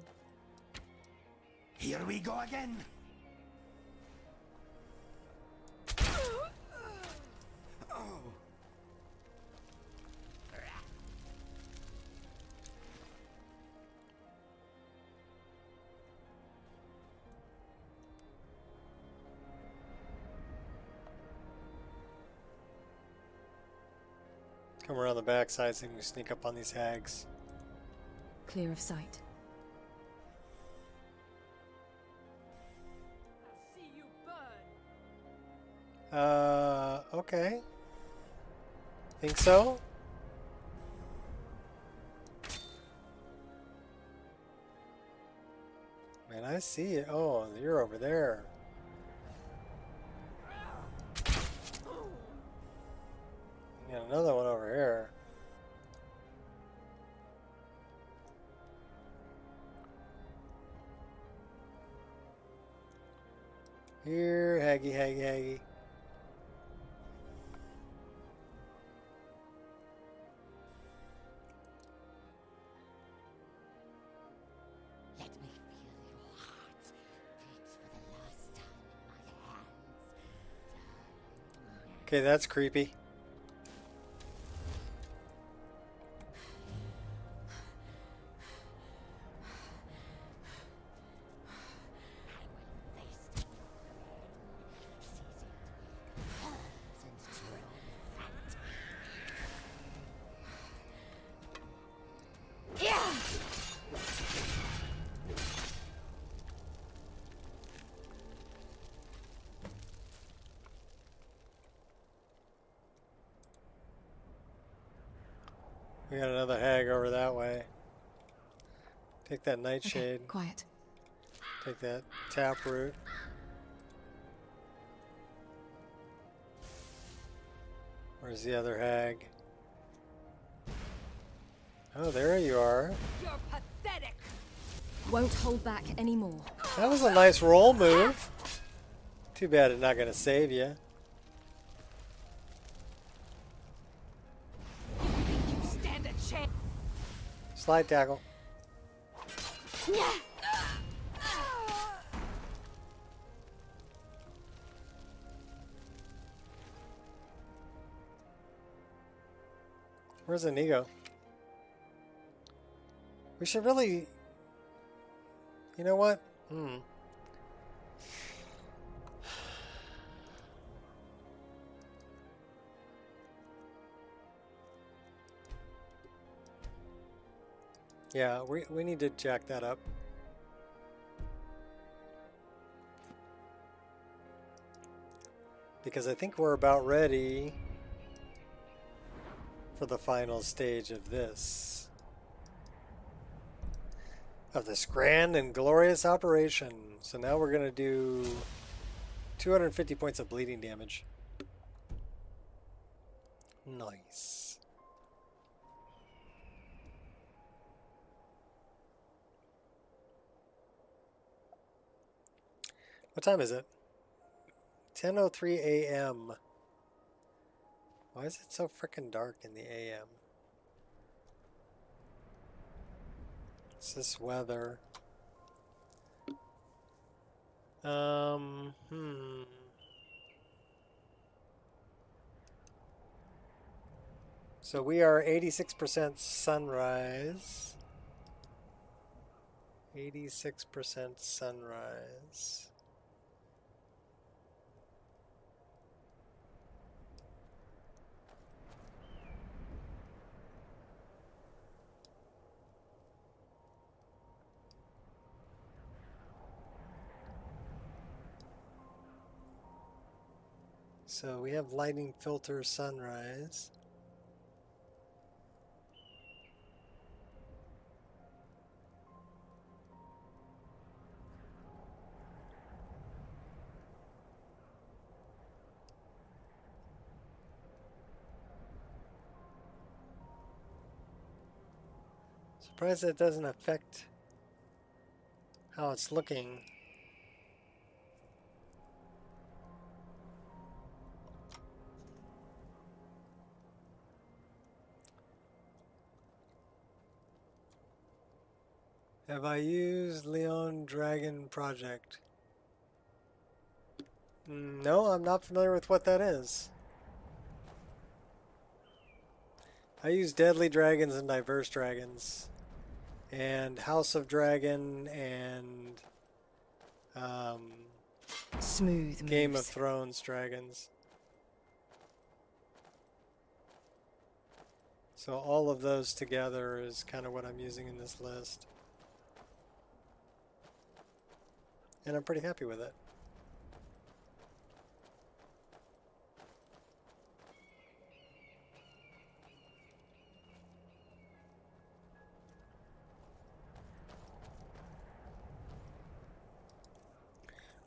Here we go again. Come around the backside so we can sneak up on these hags. Clear of sight. Okay. Think so? Man, I see it. Oh, you're over there. Got another one over here. Here, Haggy, Haggy, Haggy. Let me feel your heart beat for the last time in my hands. Okay, that's creepy. We got another hag over that way. Take that nightshade. Okay, quiet. Take that taproot. Where's the other hag? Oh, there you are. You're pathetic. Won't hold back anymore. That was a nice roll move. Too bad it's not going to save you. You stand a chance. Slide tackle. Where's Inigo? We should really... You know what? Yeah, we need to jack that up. Because I think we're about ready for the final stage of this. Of this grand and glorious operation. So now we're going to do 250 points of bleeding damage. Nice. What time is it? 10:03 a.m. Why is it so frickin' dark in the a.m.? What's this weather? So we are 86% sunrise. 86% sunrise. So we have lightning filter sunrise. Surprised that doesn't affect how it's looking. Have I used Leon Dragon Project? No, I'm not familiar with what that is. I use Deadly Dragons and Diverse Dragons. And House of Dragon and Smooth Game moves. of Thrones Dragons. So all of those together is kind of what I'm using in this list. And I'm pretty happy with it.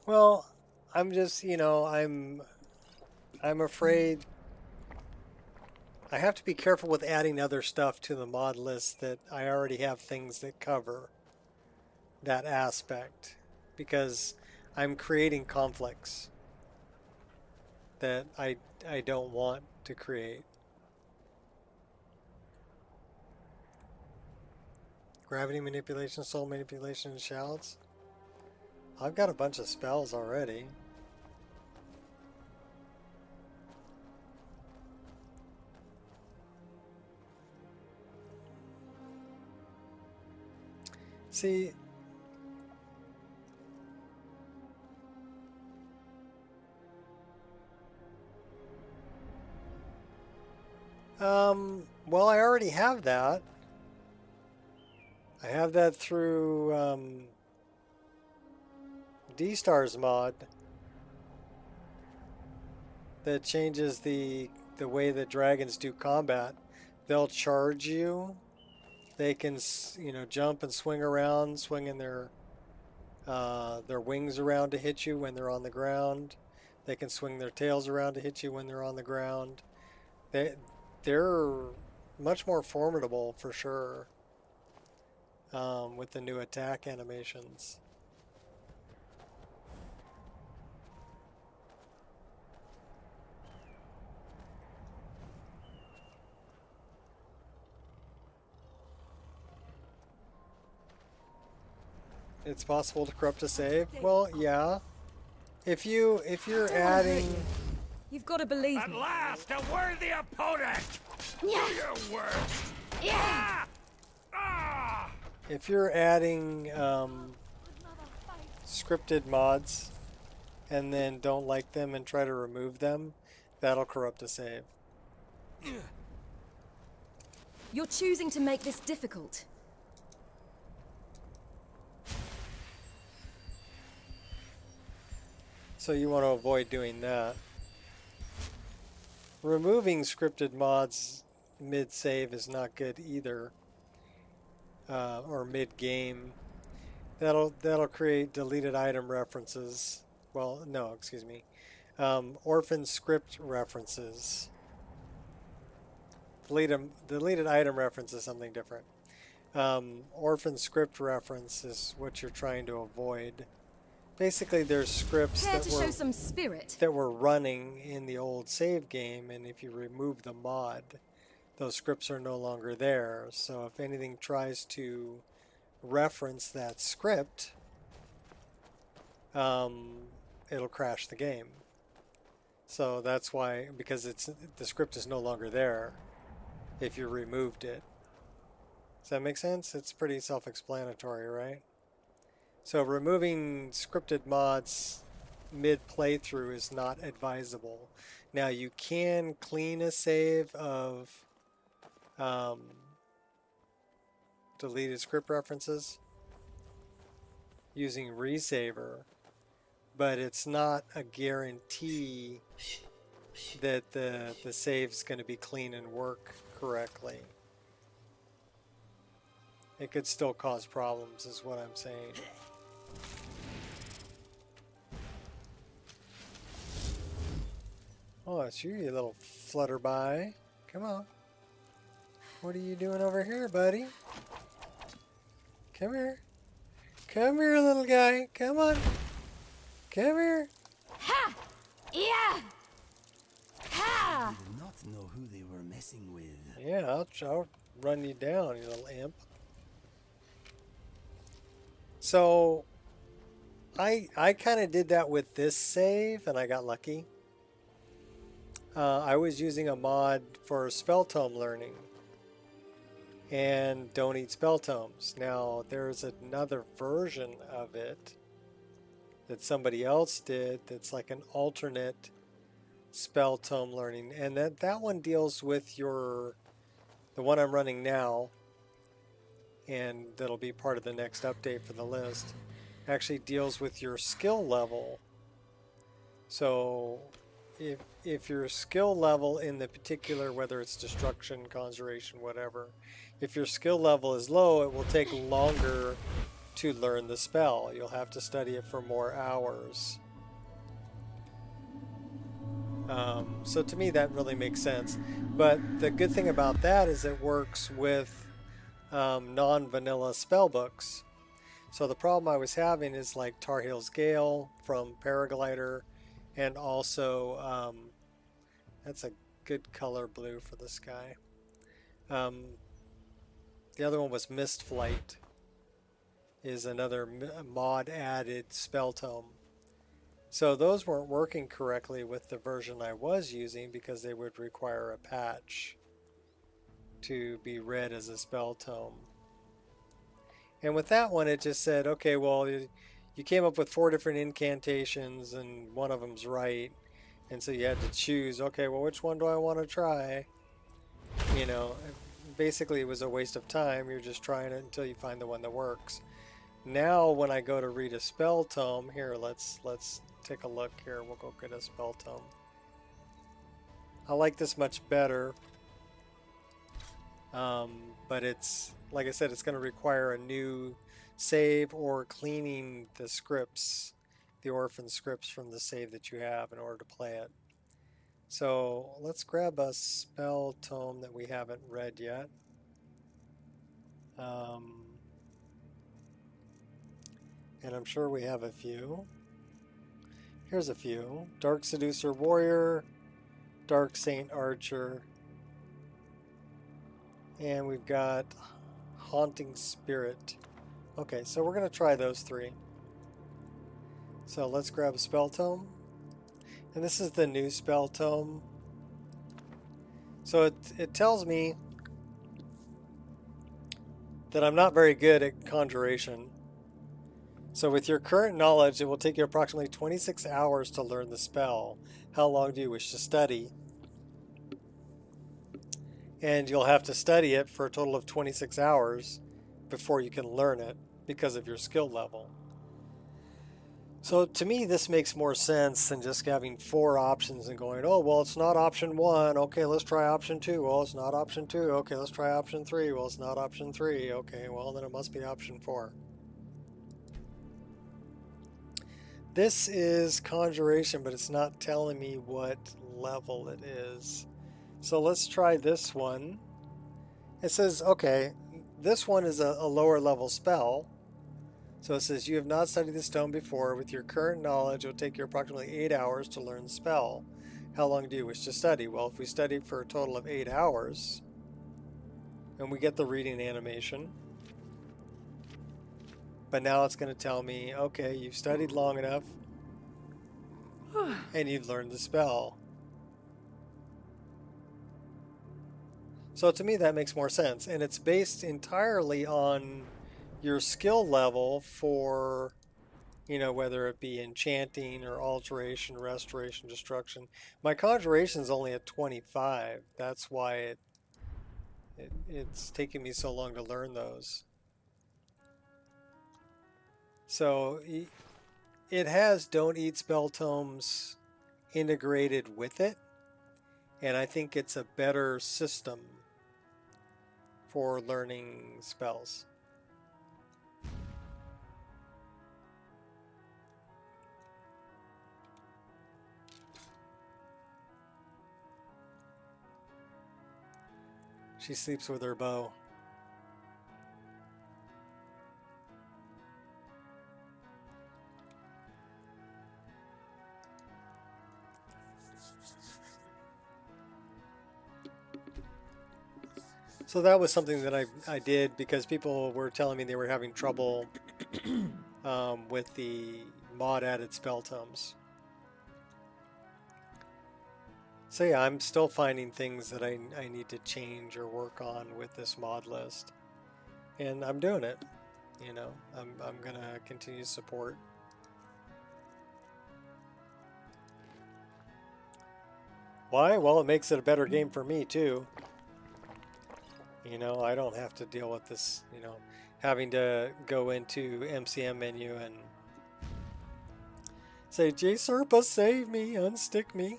Well, I'm just, you know, I'm afraid I have to be careful with adding other stuff to the mod list that I already have things that cover that aspect, because I'm creating conflicts that I don't want to create. Gravity manipulation, soul manipulation, and shouts. I've got a bunch of spells already. See, well, I already have that. I have that through D-Stars mod that changes the way that dragons do combat they'll charge you. They can, you know, jump and swing around, swinging their wings around to hit you when they're on the ground. They can swing their tails around to hit you when they're on the ground. They're much more formidable for sure with the new attack animations. It's possible to corrupt a save. Well, yeah. If you're adding, you've got to believe At me. last, a worthy opponent. Do your worst. Yeah. if you're adding scripted mods and then don't like them and try to remove them, that'll corrupt a save. You're choosing to make this difficult. So you want to avoid doing that. Removing scripted mods mid-save is not good either, or mid-game. That'll create deleted item references. Well, no, excuse me. Orphan script references. Deleted item reference is something different. Orphan script reference is what you're trying to avoid. Basically, there's scripts that were running in the old save game, and if you remove the mod, those scripts are no longer there. So if anything tries to reference that script, it'll crash the game. So that's why, because the script is no longer there if you removed it. Does that make sense? It's pretty self-explanatory, right? So removing scripted mods mid-playthrough is not advisable. Now you can clean a save of deleted script references using resaver, but it's not a guarantee that the save's going to be clean and work correctly. It could still cause problems, is what I'm saying. Oh, it's you, you little flutterby. Come on. What are you doing over here, buddy? Come here. Come here, little guy. Come on. Come here. Ha! Yeah! Ha! I did not know who they were messing with. Yeah, I'll run you down, you little imp. So, I kind of did that with this save, and I got lucky. I was using a mod for spell tome learning, and don't eat spell tomes. Now, there's another version of it that somebody else did that's like an alternate spell tome learning, and that one deals with the one I'm running now, and that'll be part of the next update for the list, actually deals with your skill level. So if your skill level in the particular, whether it's destruction, conjuration, whatever, if your skill level is low, it will take longer to learn the spell. You'll have to study it for more hours. So to me that really makes sense. But the good thing about that is it works with non-vanilla spell books. So the problem I was having is like Tar Heel's Gale from Paraglider, and also that's a good color blue for the sky. The other one was Mist Flight, is another mod added spell tome. So those weren't working correctly with the version I was using because they would require a patch to be read as a spell tome. And with that one, it just said, okay, well, you came up with 4 different incantations and one of them's right. And so you had to choose, okay, well, which one do I want to try? You know, basically it was a waste of time. You're just trying it until you find the one that works. Now, when I go to read a spell tome, here, let's take a look here. We'll go get a spell tome. I like this much better But it's, like I said, it's going to require a new save or cleaning the scripts, the orphan scripts from the save that you have in order to play it. So let's grab a spell tome that we haven't read yet. And I'm sure we have a few. Here's a few. Dark Seducer Warrior, Dark Saint Archer, and we've got Haunting Spirit. Okay, so we're going to try those three. So let's grab a spell tome. And this is the new spell tome. So it tells me that I'm not very good at conjuration. So with your current knowledge, it will take you approximately 26 hours to learn the spell. How long do you wish to study? And you'll have to study it for a total of 26 hours before you can learn it because of your skill level. So to me, this makes more sense than just having 4 options and going, oh, well, it's not option 1. Okay, let's try option 2. Well, it's not option 2. Okay, let's try option 3. Well, it's not option 3. Okay, well, then it must be option 4. This is conjuration, but it's not telling me what level it is. So let's try this one. It says, okay, this one is a lower level spell. So it says, you have not studied the stone before. With your current knowledge, it will take you approximately 8 hours to learn the spell. How long do you wish to study? Well, if we study for a total of 8 hours, and we get the reading animation, but now it's going to tell me, okay, you've studied long enough, and you've learned the spell. So to me, that makes more sense. And it's based entirely on your skill level for, you know, whether it be enchanting or alteration, restoration, destruction. My conjuration is only at 25. That's why it's taking me so long to learn those. So it has Don't Eat spell tomes integrated with it, and I think it's a better system for learning spells. She sleeps with her bow. So that was something that I did because people were telling me they were having trouble with the mod added spell tomes. So yeah, I'm still finding things that I need to change or work on with this mod list. And I'm doing it. You know, I'm going to continue to support. Why? Well, it makes it a better game for me too. You know, I don't have to deal with this, you know, having to go into MCM menu and say, J-Serpa, save me, unstick me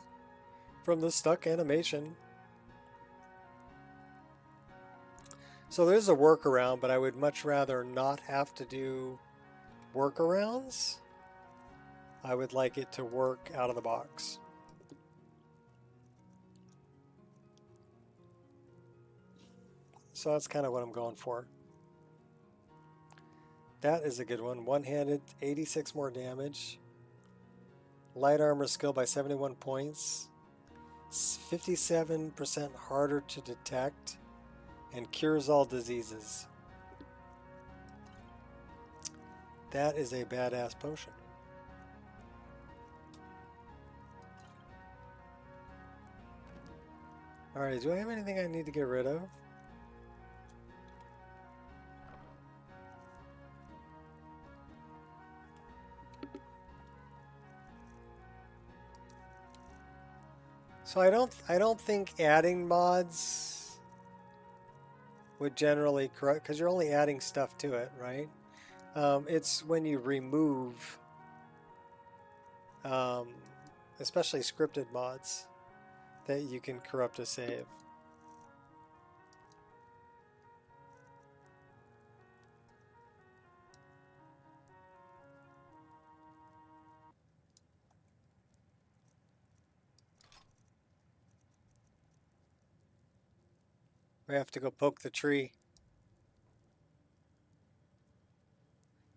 from the stuck animation. So there's a workaround, but I would much rather not have to do workarounds. I would like it to work out of the box. So that's kind of what I'm going for. That is a good one. One-handed, 86 more damage. Light armor skill by 71 points. 57% harder to detect. And cures all diseases. That is a badass potion. Alright, do I have anything I need to get rid of? So I don't think adding mods would generally correct, because you're only adding stuff to it, right? It's when you remove, especially scripted mods, that you can corrupt a save. We have to go poke the tree.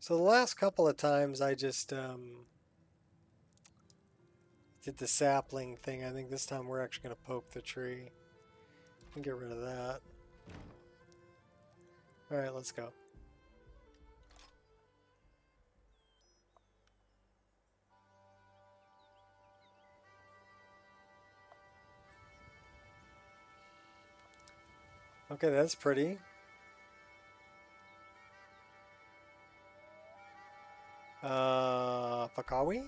So the last couple of times I just did the sapling thing. I think this time we're actually going to poke the tree and get rid of that. Alright, let's go. Okay, that's pretty. Fakawi?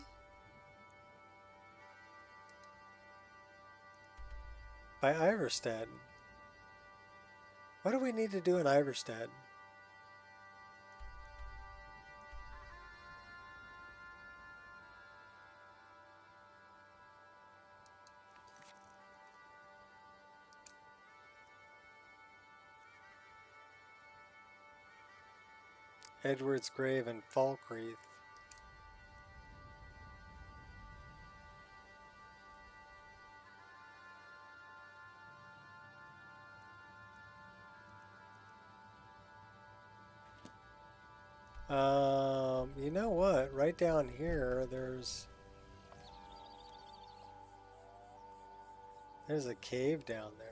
By Iverstead. What do we need to do in Iverstead? Edward's Grave and Falkreath. You know what? Right down here, there's a cave down there.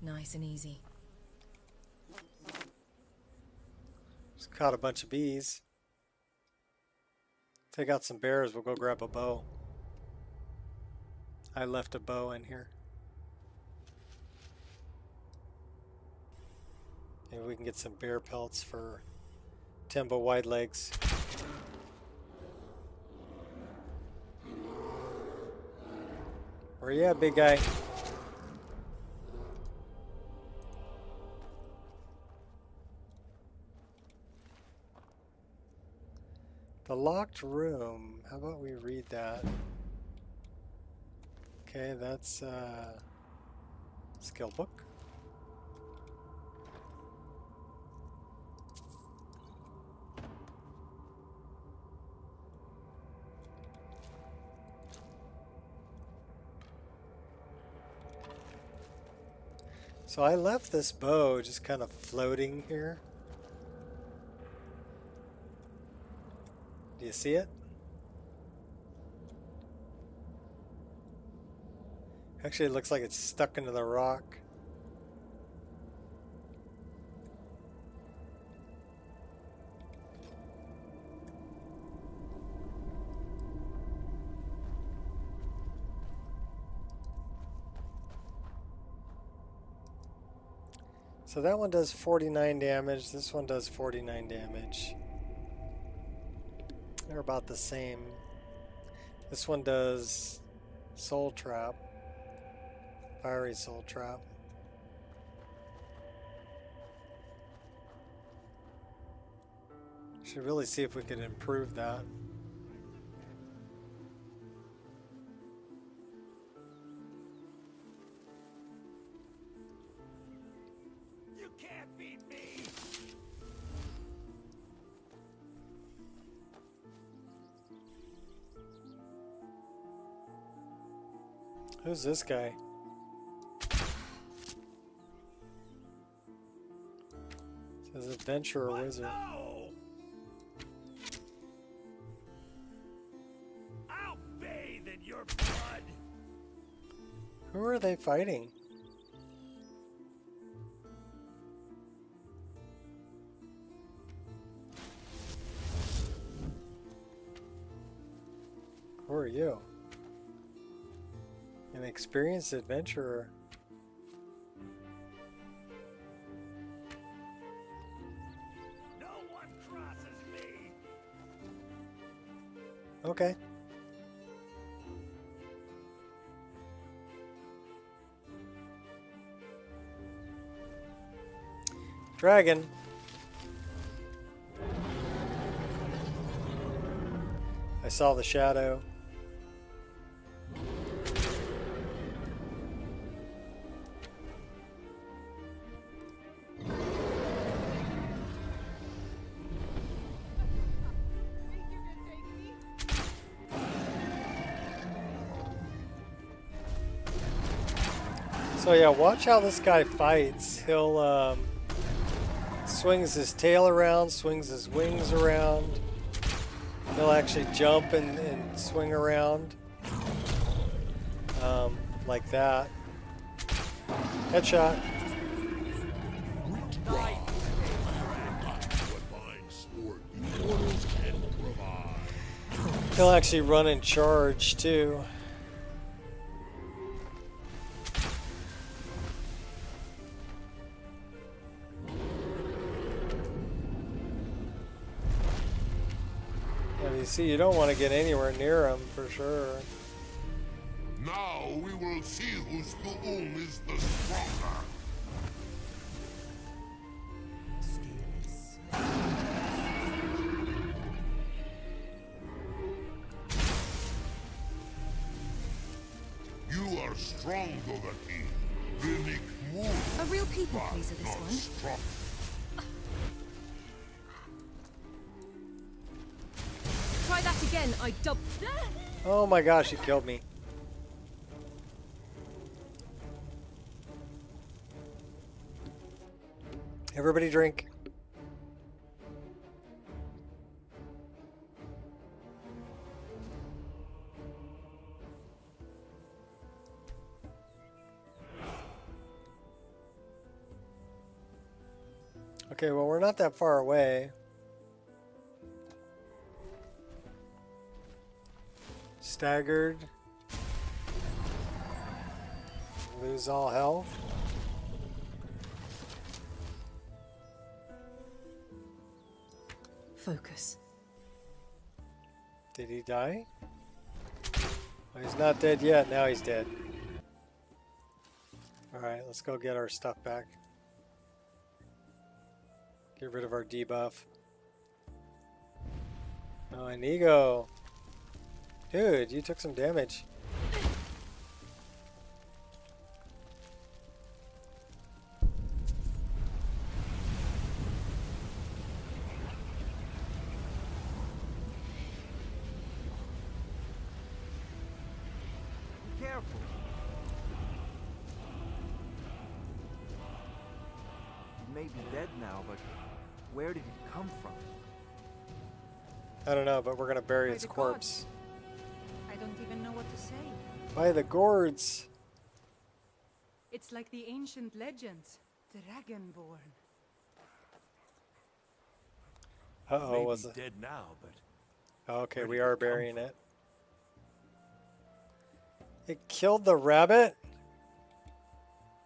Nice and easy. Just caught a bunch of bees. Take out some bears, we'll go grab a bow. I left a bow in here. Maybe we can get some bear pelts for Timbo Wide Legs. Where you at, big guy? The locked room. How about we read that? Okay, that's skill book. So I left this bow just kind of floating here. Do you see it? Actually, it looks like it's stuck into the rock. So that one does 49 damage. This one does 49 damage. They're about the same. This one does Soul Trap. Fiery Soul Trap. Should really see if we could improve that. You can't beat me. Who's this guy? Says Adventurer Wizard. No! I'll bathe in your blood. Who are they fighting? Who are you? An experienced adventurer. No one crosses me. Okay. Dragon. I saw the shadow. So yeah, watch how this guy fights. He'll swings his tail around, swings his wings around. He'll actually jump and swing around like that. Headshot. He'll actually run and charge too. You see, you don't want to get anywhere near him for sure. Now we will see whose Tu'um is the stronger. You are strong, Dovahki. A real people pleaser, this one. Strong. Try that again, I dub. Oh my gosh, he killed me. Everybody drink. Okay, well, we're not that far away. Staggered. Lose all health. Focus. Did he die? Well, he's not dead yet. Now he's dead. Alright, let's go get our stuff back. Get rid of our debuff. Oh, and Ego. Dude, you took some damage. Be careful. He may be dead now, but where did it come from? I don't know, but we're gonna bury its corpse. I don't even know what to say. By the gourds. It's like the ancient legends. Dragonborn. Uh-oh, was it? Dead now, but Oh, okay, we are burying it. It killed the rabbit?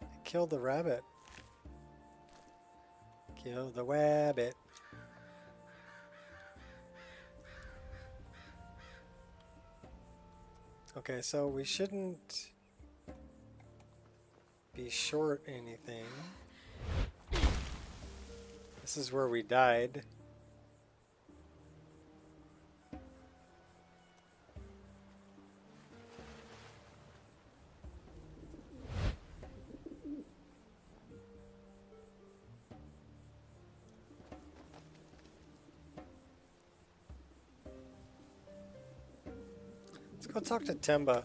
It killed the rabbit. Kill the rabbit. Okay, so we shouldn't be short anything. This is where we died. Let's go talk to Temba.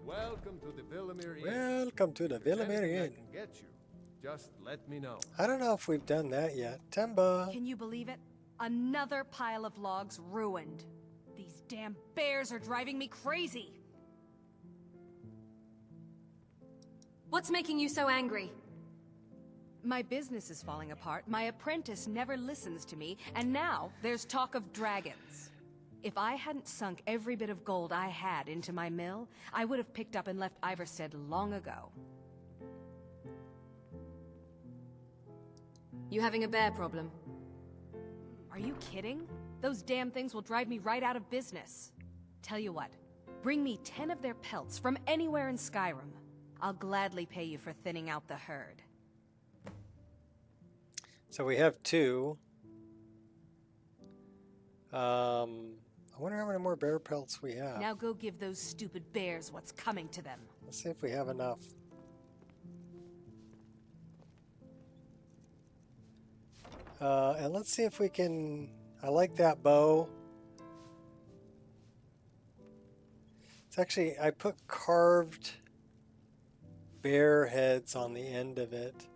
Welcome to the Villamere Inn. Welcome to the Villamere Anything I Inn. can get you. Just let me know. I don't know if we've done that yet. Temba. Can you believe it? Another pile of logs ruined. These damn bears are driving me crazy. What's making you so angry? My business is falling apart, my apprentice never listens to me, and now there's talk of dragons. If I hadn't sunk every bit of gold I had into my mill, I would have picked up and left Iverstead long ago. You having a bear problem? Are you kidding? Those damn things will drive me right out of business. Tell you what, bring me 10 of their pelts from anywhere in Skyrim. I'll gladly pay you for thinning out the herd. So we have 2. I wonder how many more bear pelts we have. Now go give those stupid bears what's coming to them. Let's see if we have enough. And let's see if we can... I like that bow. It's actually... I put carved bear heads on the end of it.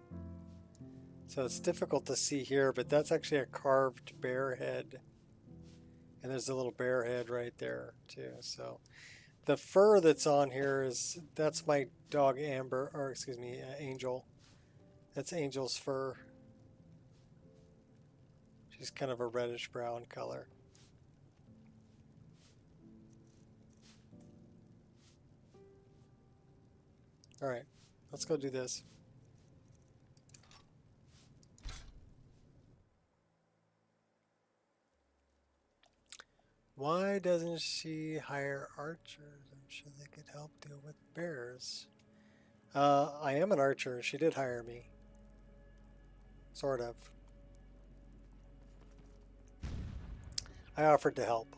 So it's difficult to see here, but that's actually a carved bear head. And there's a little bear head right there, too. So the fur that's on here is... That's my dog Amber, or excuse me, Angel. That's Angel's fur. She's kind of a reddish brown color. All right, let's go do this. Why doesn't she hire archers? I'm sure they could help deal with bears. I am an archer. She did hire me. Sort of. I offered to help.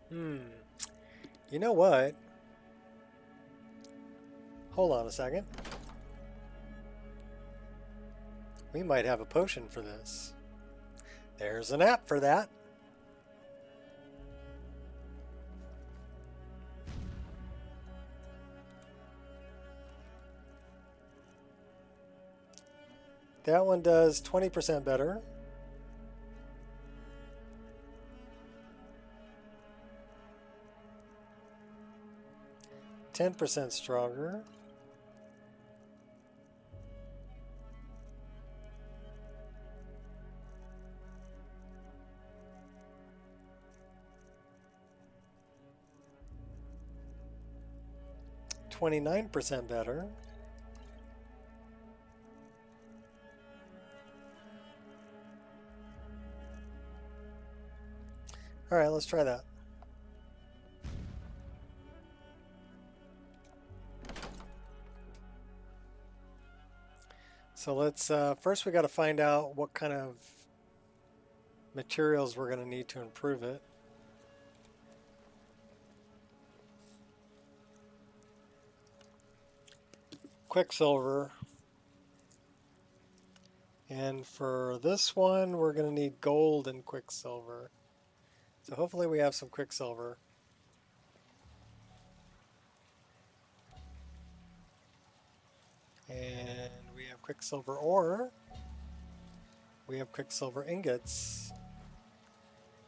You know what? Hold on a second. We might have a potion for this. There's an app for that. That one does 20% better. %10 stronger. %29 better. All right, let's try that. So let's, first we got to find out what kind of materials we're going to need to improve it. Quicksilver. And for this one, we're going to need gold and quicksilver. So hopefully we have some quicksilver. And we have quicksilver ore. We have quicksilver ingots.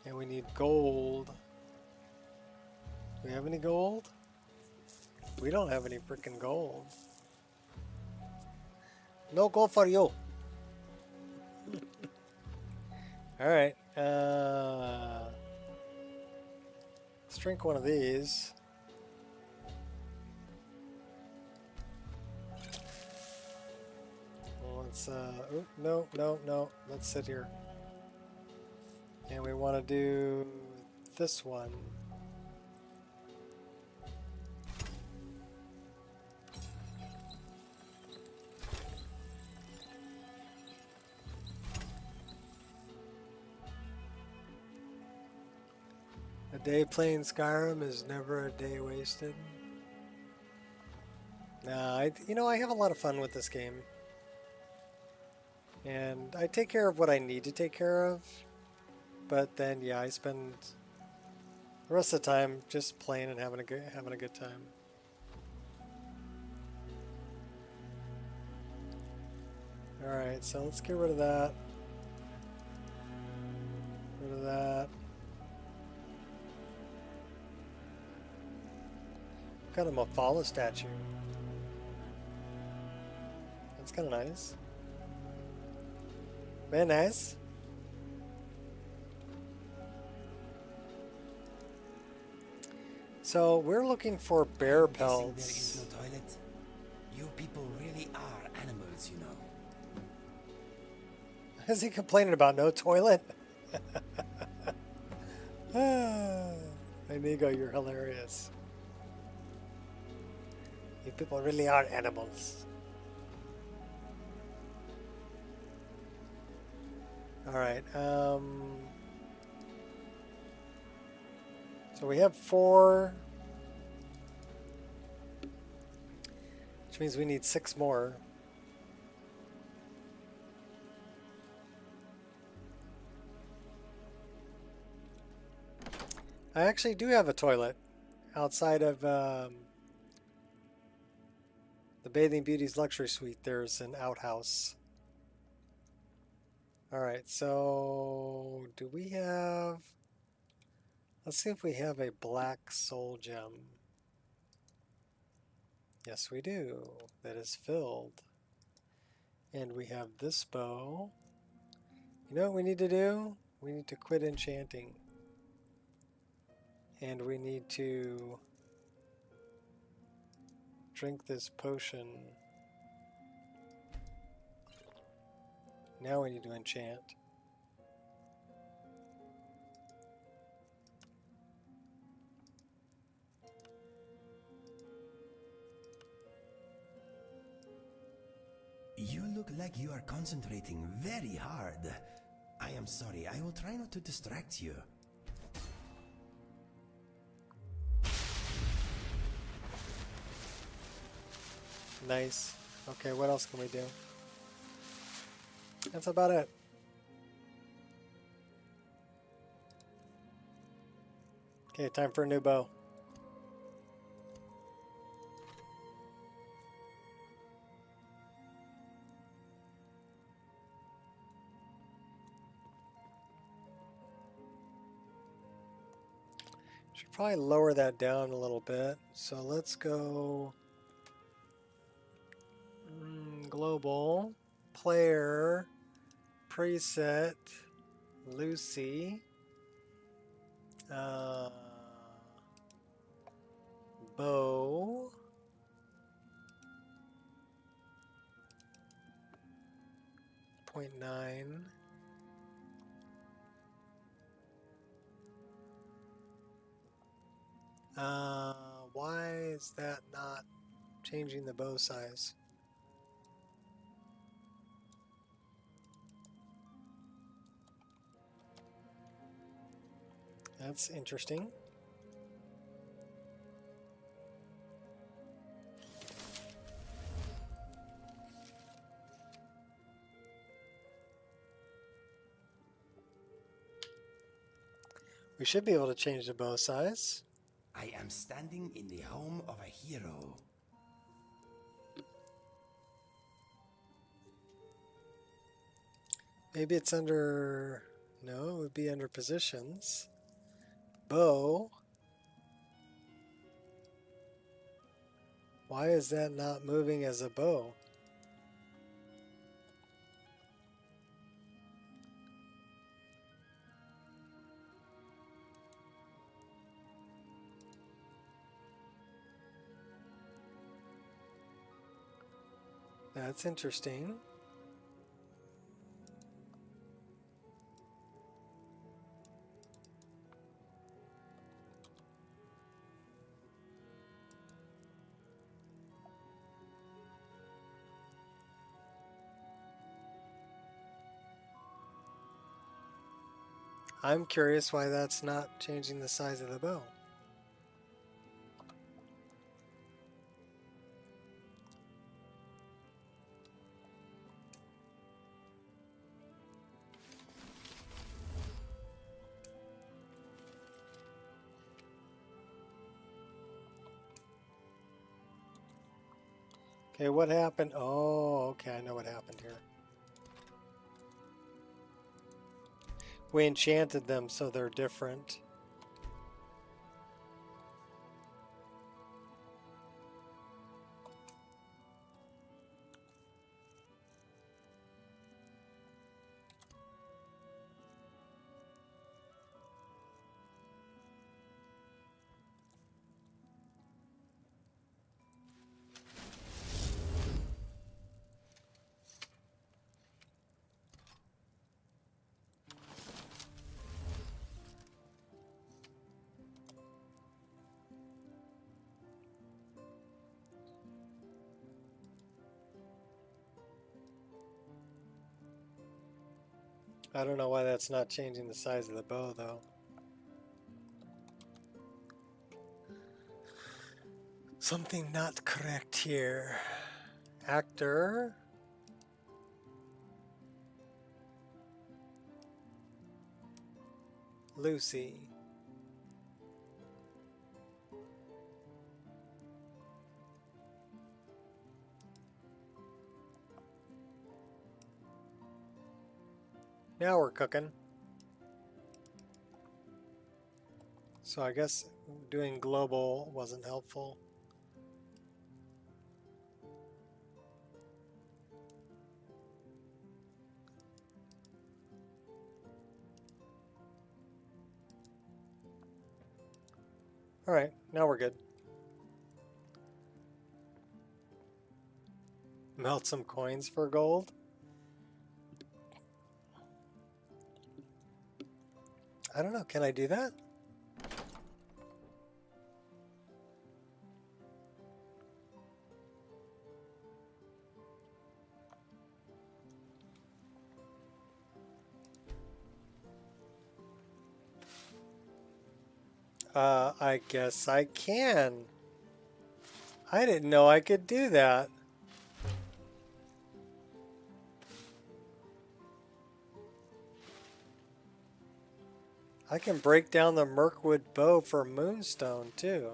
And we need gold. Do we have any gold? We don't have any freaking gold. No gold for you. Alright. Let's drink one of these. Well, let's, no. Let's sit here. And we want to do this one. A day playing Skyrim is never a day wasted. Nah, I have a lot of fun with this game. And I take care of what I need to take care of. But then, yeah, I spend the rest of the time just playing and having a good time. Alright, so let's get rid of that. Rid of that. Got a Mephala statue. That's kind of nice. Very nice. So we're looking for bear pelts. There is no toilet. You people really are animals, you know. Is he complaining about no toilet? Hey, Nico, you're hilarious. You people really are animals. Alright, so we have 4, which means we need 6 more. I actually do have a toilet outside of the Bathing Beauty's luxury suite. There's an outhouse. Alright, so do we have... Let's see if we have a black soul gem. Yes, we do. That is filled. And we have this bow. You know what we need to do? We need to quit enchanting. And we need to drink this potion. Now we need to enchant. You look like you are concentrating very hard. I am sorry, I will try not to distract you. Nice. Okay, what else can we do? That's about it. Okay, time for a new bow. Should probably lower that down a little bit. So let's go global, player, preset, Lucci, bow, .9. Why is that not changing the bow size? That's interesting. We should be able to change the bow size. I am standing in the home of a hero. Maybe it's under... No, it would be under positions. Bow. Why is that not moving as a bow? That's interesting. I'm curious why that's not changing the size of the bow. Okay, what happened? Oh, okay, I know what happened here. We enchanted them so they're different. I don't know why that's not changing the size of the bow, though. Something not correct here. Actor. Lucy. Now we're cooking. So I guess doing global wasn't helpful. All right, now we're good. Melt some coins for gold. I don't know, can I do that? I guess I can. I didn't know I could do that. I can break down the Mirkwood bow for Moonstone too.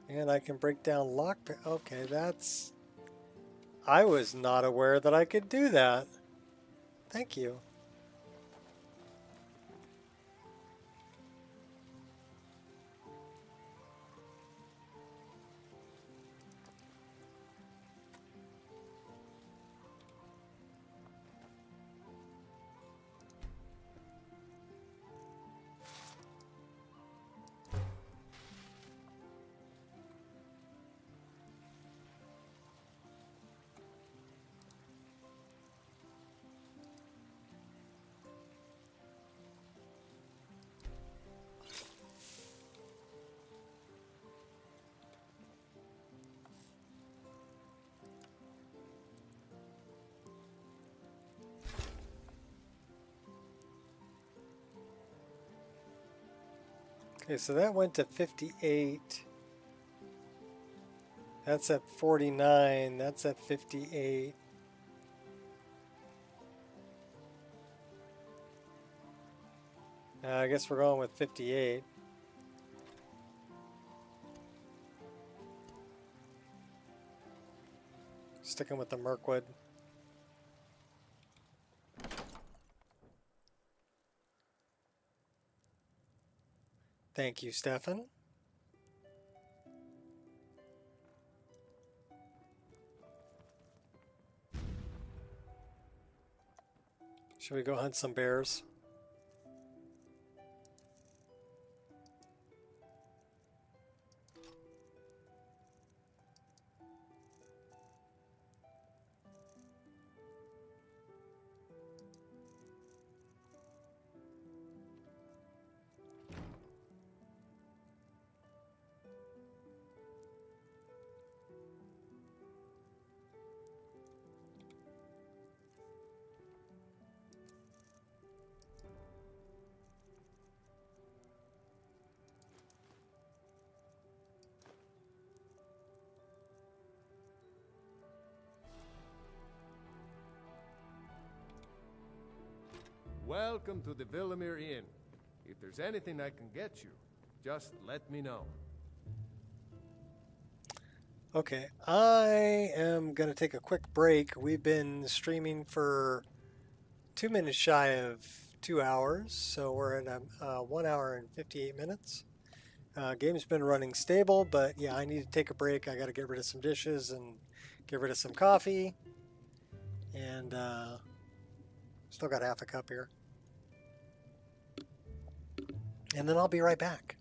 And I can break down lockpick. Okay, that's... I was not aware that I could do that. Thank you. Okay, so that went to 58. That's at 49. That's at 58. I guess we're going with 58. Sticking with the Mirkwood. Thank you, Stefan. Should we go hunt some bears? Welcome to the Villamere Inn. If there's anything I can get you, just let me know. Okay, I am going to take a quick break. We've been streaming for 2 minutes shy of 2 hours, so we're at 1 hour and 58 minutes. Game's been running stable, but yeah, I need to take a break. I got to get rid of some dishes and get rid of some coffee. And still got half a cup here. And then I'll be right back.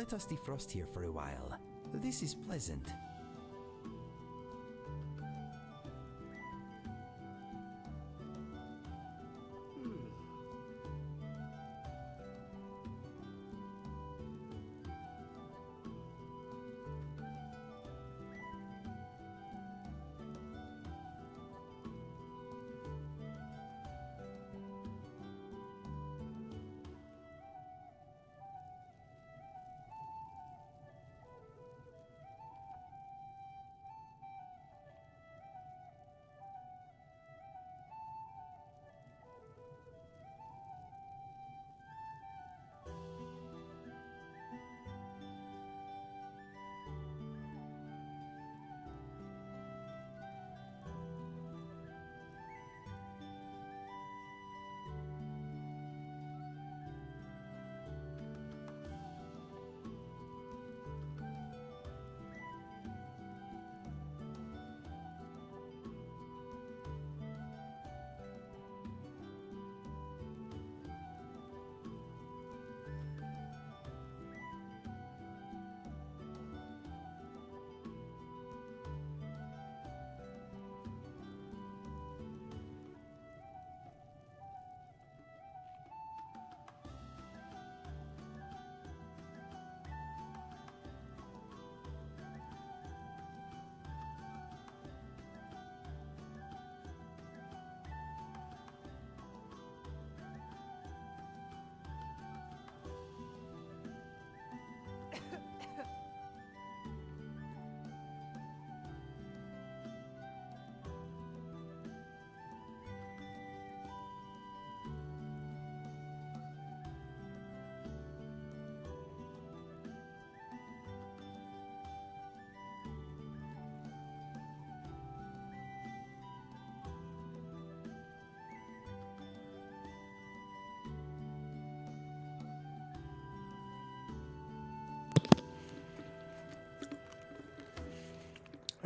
let us defrost here for a while. This is pleasant.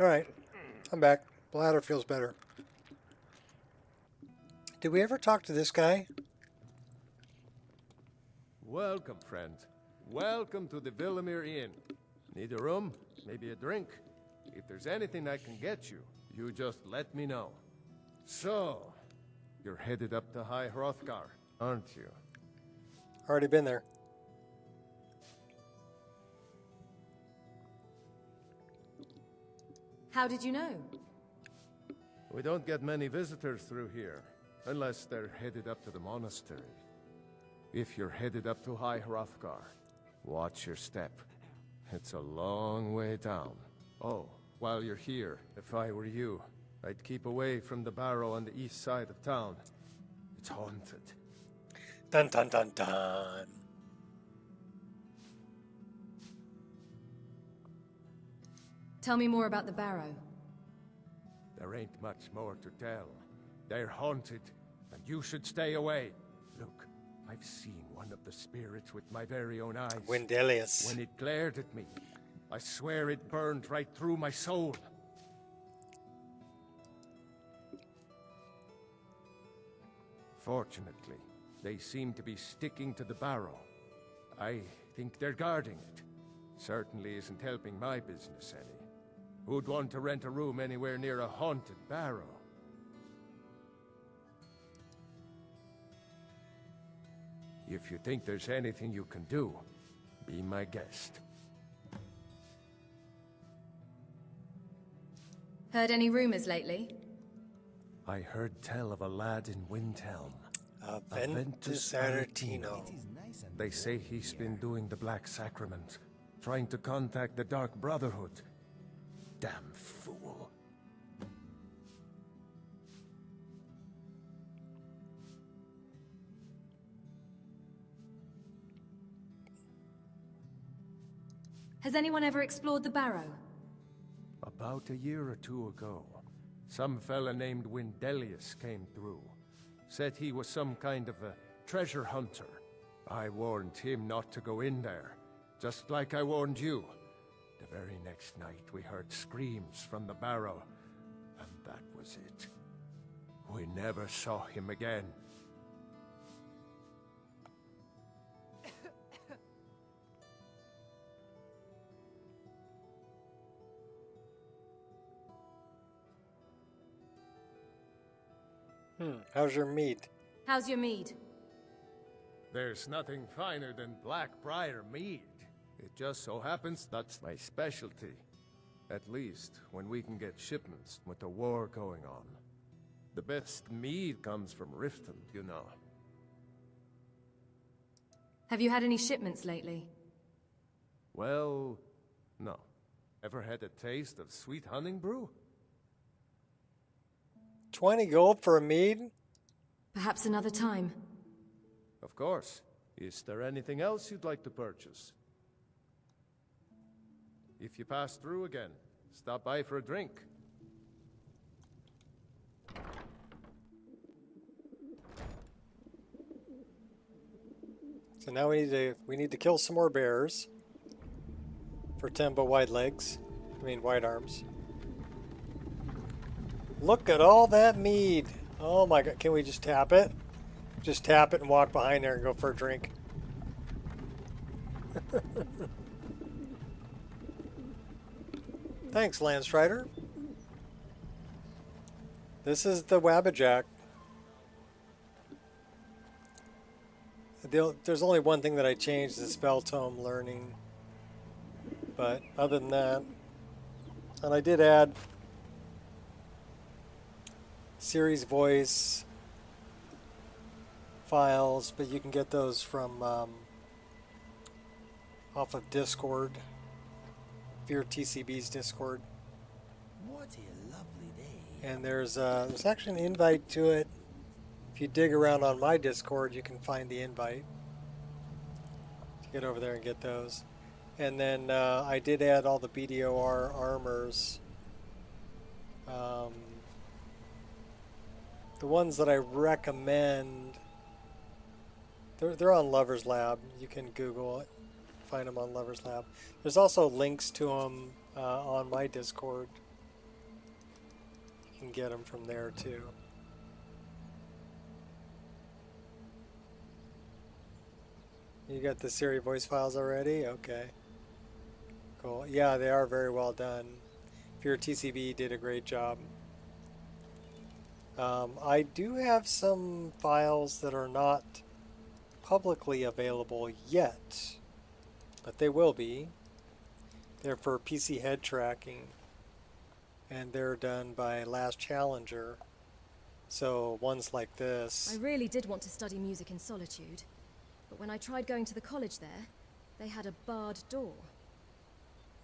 Alright, I'm back. Bladder feels better. Did we ever talk to this guy? Welcome, friend. Welcome to the Villamere Inn. Need a room? Maybe a drink? If there's anything I can get you, you just let me know. So, you're headed up to High Hrothgar, aren't you? Already been there. How did you know? We don't get many visitors through here, unless they're headed up to the monastery. If you're headed up to High Hrothgar, watch your step. It's a long way down. Oh, while you're here, if I were you, I'd keep away from the barrow on the east side of town. It's haunted. Dun dun dun dun. Tell me more about the barrow. There ain't much more to tell. They're haunted, and you should stay away. Look, I've seen one of the spirits with my very own eyes. Wendelius. When it glared at me, I swear it burned right through my soul. Fortunately, they seem to be sticking to the barrow. I think they're guarding it. Certainly isn't helping my business any. Who'd want to rent a room anywhere near a haunted barrow? If you think there's anything you can do, be my guest. Heard any rumors lately? I heard tell of a lad in Windhelm. Aventus Aretino. They say he's been doing the Black Sacrament, trying to contact the Dark Brotherhood. Damn fool. Has anyone ever explored the barrow? About a year or two ago, some fella named Wendelius came through. Said he was some kind of a treasure hunter. I warned him not to go in there, just like I warned you. The very next night we heard screams from the barrow, and that was it. We never saw him again. How's your meat? How's your mead? There's nothing finer than Blackbriar mead. It just so happens that's my specialty. At least when we can get shipments with the war going on. The best mead comes from Riften, you know. Have you had any shipments lately? Well, no. Ever had a taste of sweet hunting brew? 20 gold for a mead? Perhaps another time. Of course. Is there anything else you'd like to purchase? If you pass through again, stop by for a drink. So now we need to kill some more bears for Temba wide legs. I mean wide arms. Look at all that mead. Oh my god, can we just tap it? Just tap it and walk behind there and go for a drink. Thanks, Landstrider. This is the Wabbajack. There's only one thing that I changed, the spell tome learning. But other than that, and I did add series voice files, but you can get those from off of Discord. Fear TCB's Discord. What a lovely day. And there's actually an invite to it. If you dig around on my Discord, you can find the invite to get over there and get those. And then I did add all the BDOR armors. The ones that I recommend, they're on Lover's Lab. You can Google it, find them on Lover's Lab. There's also links to them on my Discord. You can get them from there too. You got the Siri voice files already? Okay. Cool. Yeah, they are very well done. Fear TCB did a great job. I do have some files that are not publicly available yet, but they will be. They're for PC head tracking, and they're done by Last Challenger. So ones like this. I really did want to study music in solitude, but when I tried going to the college there, they had a barred door.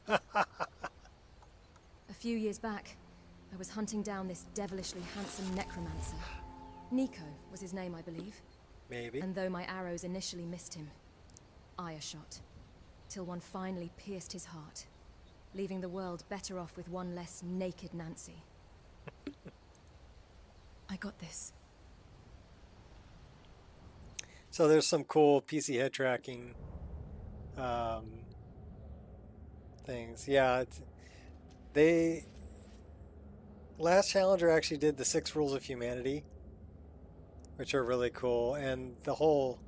A few years back, I was hunting down this devilishly handsome necromancer. Nico was his name, I believe. Maybe. And though my arrows initially missed him, I a shot, till one finally pierced his heart, leaving the world better off with one less naked Nancy. I got this. So there's some cool PC head tracking things. Yeah, Last Challenger actually did the 6 Rules of Humanity, which are really cool, and the whole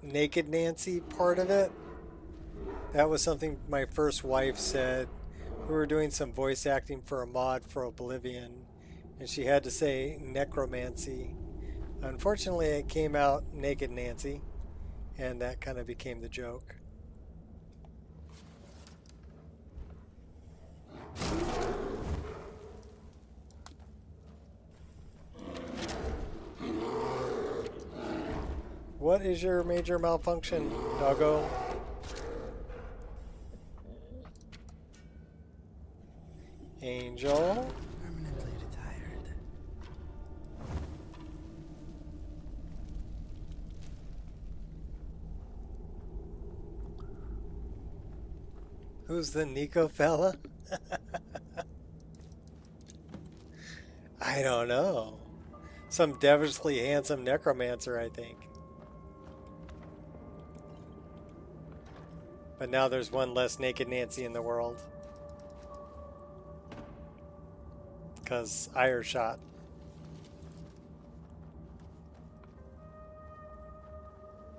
Naked Nancy part of it, that was something my first wife said. We were doing some voice acting for a mod for Oblivion, and she had to say necromancy. Unfortunately, it came out Naked Nancy, and that kind of became the joke. What is your major malfunction, doggo? Angel? Permanently retired. Who's the Nico fella? I don't know. Some devilishly handsome necromancer, I think. But now there's one less Naked Nancy in the world. Because Ire shot.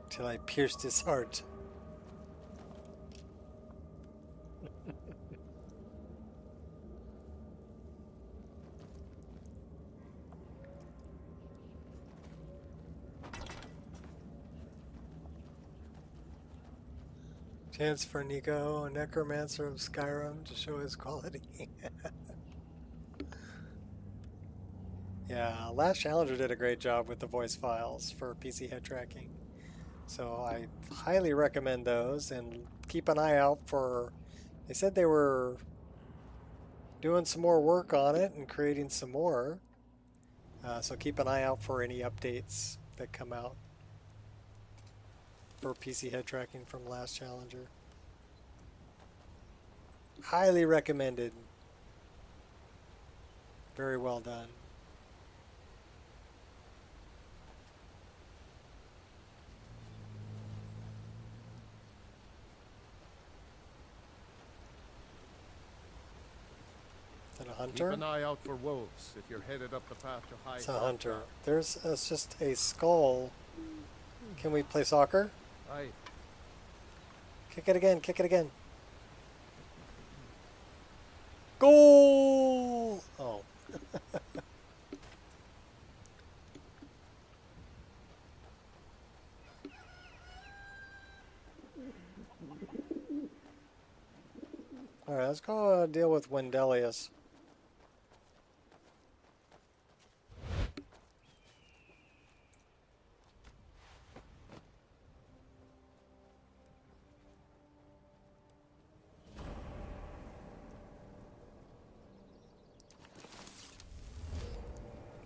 Till I pierced his heart. Chance for Nico, a necromancer of Skyrim, to show his quality. Yeah, Last Challenger did a great job with the voice files for PC head tracking. So I highly recommend those, and keep an eye out for, they said they were doing some more work on it and creating some more. So keep an eye out for any updates that come out for PC head tracking from Last Challenger. Highly recommended. Very well done. Is that a hunter? Keep an eye out for wolves if you're headed up the path to High. It's a hunter. It's just a skull. Can we play soccer? Aye. Kick it again, kick it again. Goal! Oh. Alright, let's go deal with Wendelius.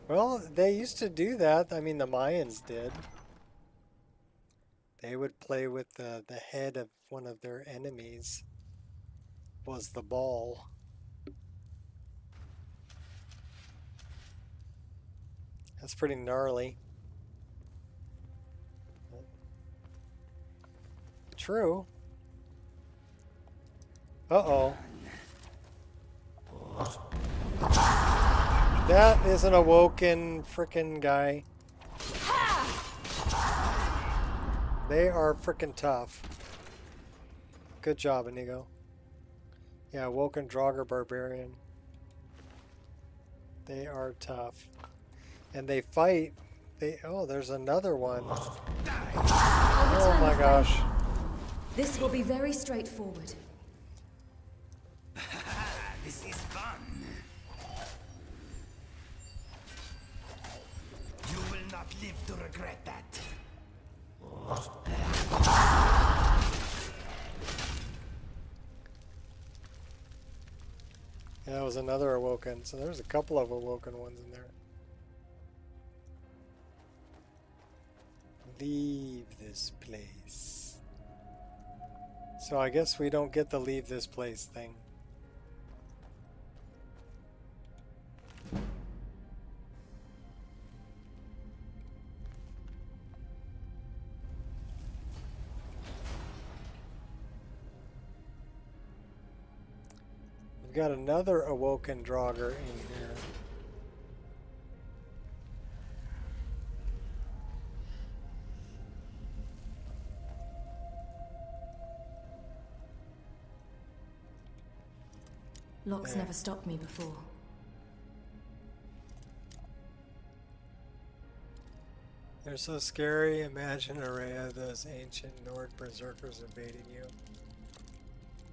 Well, they used to do that. I mean, the Mayans did. They would play with the head of one of their enemies. Was the ball. That's pretty gnarly. True. Uh-oh. That is an awoken frickin' guy. They are frickin' tough. Good job, Inigo. Yeah, awoken Draugr Barbarian. They are tough. And they fight. Oh, there's another one. Oh my gosh. This will be very straightforward. This is fun. You will not live to regret that. Yeah, that was another awoken. So there's a couple of awoken ones in there. Leave this place. So I guess we don't get the leave this place thing. We've got another awoken Draugr in here. Locks There. never stopped me before. They're so scary. Imagine an array of those ancient Nord berserkers invading you.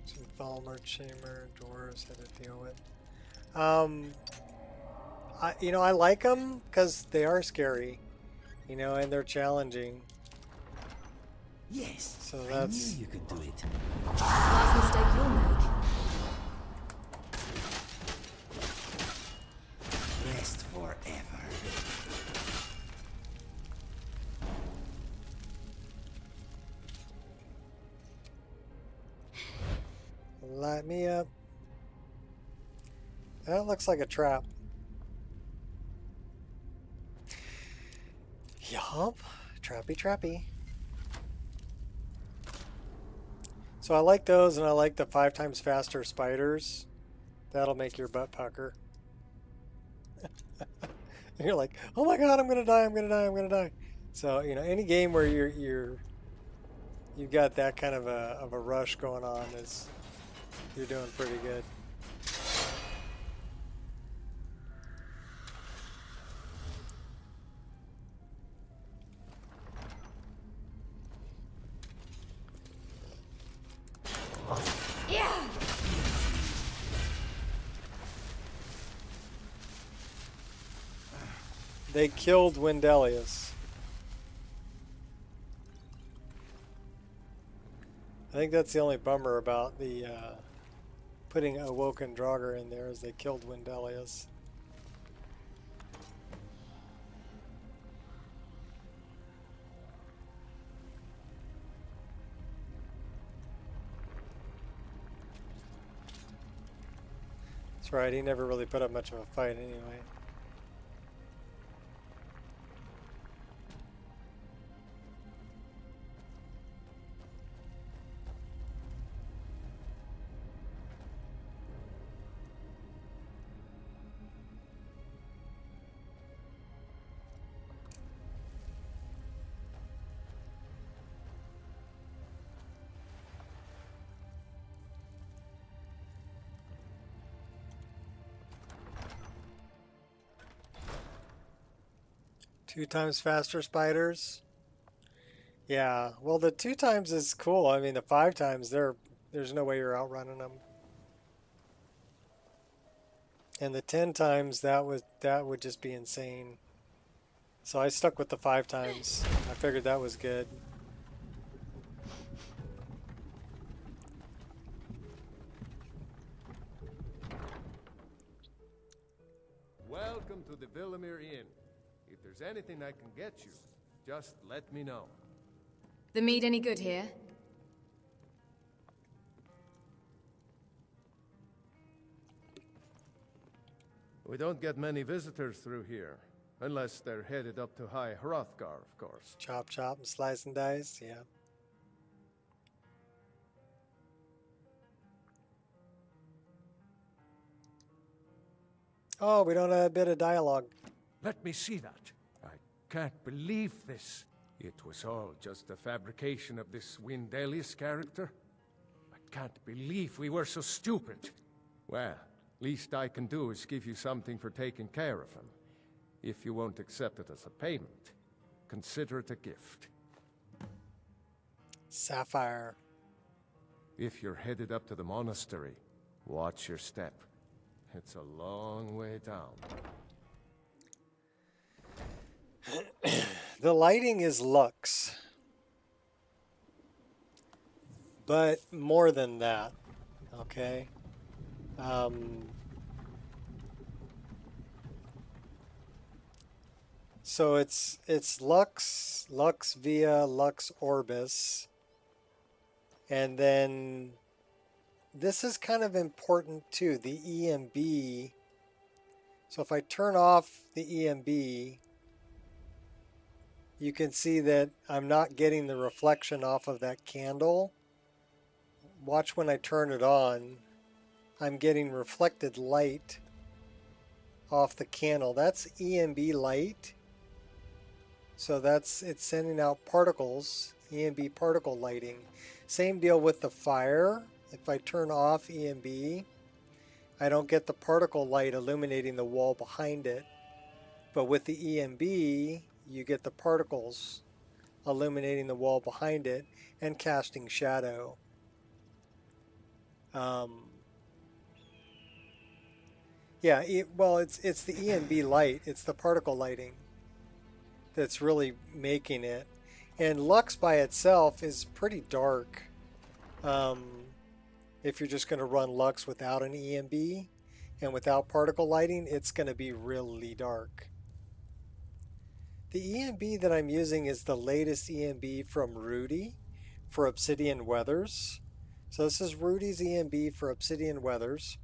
Some Falmer, Shamer, dwarves had to deal with. I like them because they are scary, and they're challenging. Yes. So that's. I knew you could do it. Last mistake you'll make. Rest forever. Light me up. That looks like a trap. Yup. Trappy, trappy. So I like those, and I like the 5 times faster spiders. That'll make your butt pucker. You're like, oh my god, I'm gonna die, I'm gonna die, I'm gonna die. So, any game where you've got that kind of a rush going on you're doing pretty good. They killed Wendelius. I think that's the only bummer about the putting Awoken Draugr in there is they killed Wendelius. That's right, he never really put up much of a fight anyway. Two times faster spiders. Yeah, well the 2 times is cool. I mean the 5 times there's no way you're outrunning them. And the 10 times that would just be insane. So I stuck with the 5 times. I figured that was good. Welcome to the Villamere Inn. If there's anything I can get you, just let me know. The meat any good here? We don't get many visitors through here, unless they're headed up to High Hrothgar, of course. Chop, chop, and slice and dice, yeah. Oh, we don't have a bit of dialogue. Let me see that. I can't believe this. It was all just a fabrication of this Wendelius character. I can't believe we were so stupid. Well, least I can do is give you something for taking care of him. If you won't accept it as a payment, consider it a gift. Sapphire. If you're headed up to the monastery, watch your step. It's a long way down. The lighting is luxe. But more than that, okay? So it's Lux, Lux Via, Lux Orbis. And then this is kind of important too, the EMB. So if I turn off the EMB, you can see that I'm not getting the reflection off of that candle. Watch when I turn it on. I'm getting reflected light off the candle. That's EMB light. So it's sending out particles, EMB particle lighting. Same deal with the fire. If I turn off EMB, I don't get the particle light illuminating the wall behind it. But with the EMB, you get the particles illuminating the wall behind it and casting shadow. Yeah, it's the EMB light. It's the particle lighting that's really making it. And Lux by itself is pretty dark. If you're just going to run Lux without an EMB and without particle lighting, it's going to be really dark. The EMB that I'm using is the latest EMB from Rudy for Obsidian Weathers. So this is Rudy's EMB for Obsidian Weathers.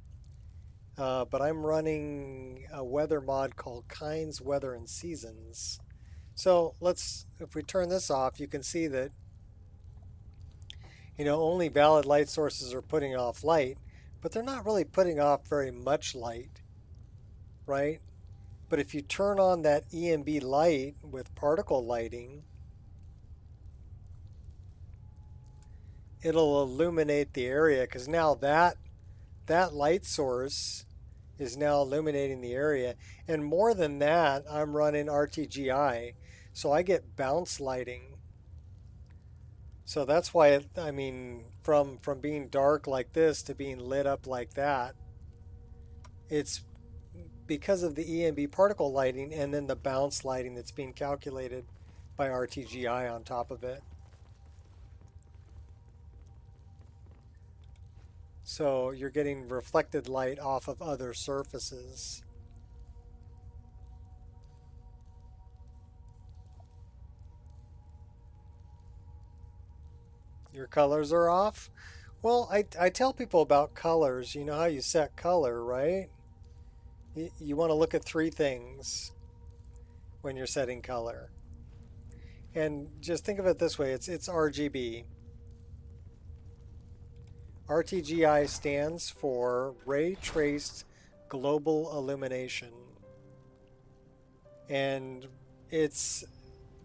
But I'm running a weather mod called Kinds, Weather, and Seasons. So if we turn this off, you can see that, only valid light sources are putting off light, but they're not really putting off very much light, right? But if you turn on that EMB light with particle lighting, it'll illuminate the area, because now that light source is now illuminating the area. And more than that, I'm running RTGI, so I get bounce lighting. So that's why, from being dark like this to being lit up like that, it's because of the EMB particle lighting and then the bounce lighting that's being calculated by RTGI on top of it. So you're getting reflected light off of other surfaces. Your colors are off? Well, I tell people about colors. You know how you set color, right? You want to look at three things when you're setting color. And just think of it this way, it's RGB. RTGI stands for Ray Traced Global Illumination. And it's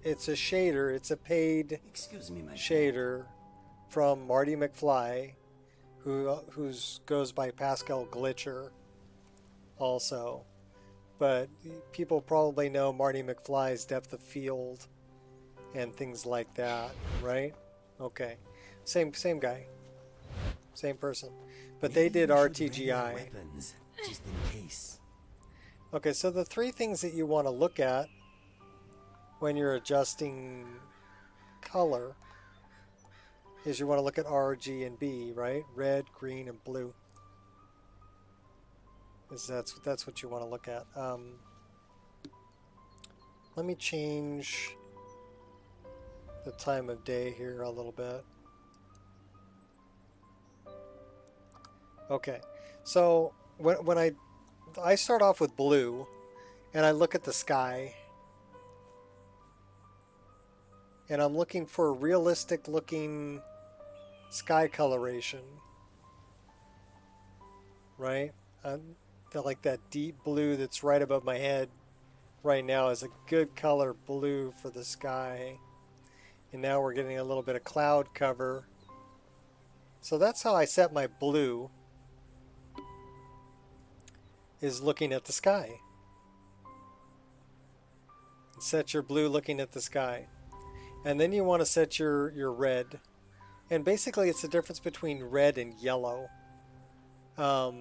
a shader, it's a paid shader from Marty McFly, who goes by Pascal Glitcher also. But people probably know Marty McFly's depth of field and things like that, right? Okay. Same guy. Same person. But they did RTGI. Weapons, just in case. Okay, so the three things that you want to look at when you're adjusting color is you want to look at R, G, and B, right? Red, green, and blue. That's what you want to look at. Let me change the time of day here a little bit. Okay, so when I start off with blue and I look at the sky and I'm looking for a realistic looking sky coloration, right? I feel like that deep blue that's right above my head right now is a good color blue for the sky. And now we're getting a little bit of cloud cover. So that's how I set my blue, is looking at the sky. Set your blue looking at the sky. And then you want to set your red. And basically it's the difference between red and yellow. How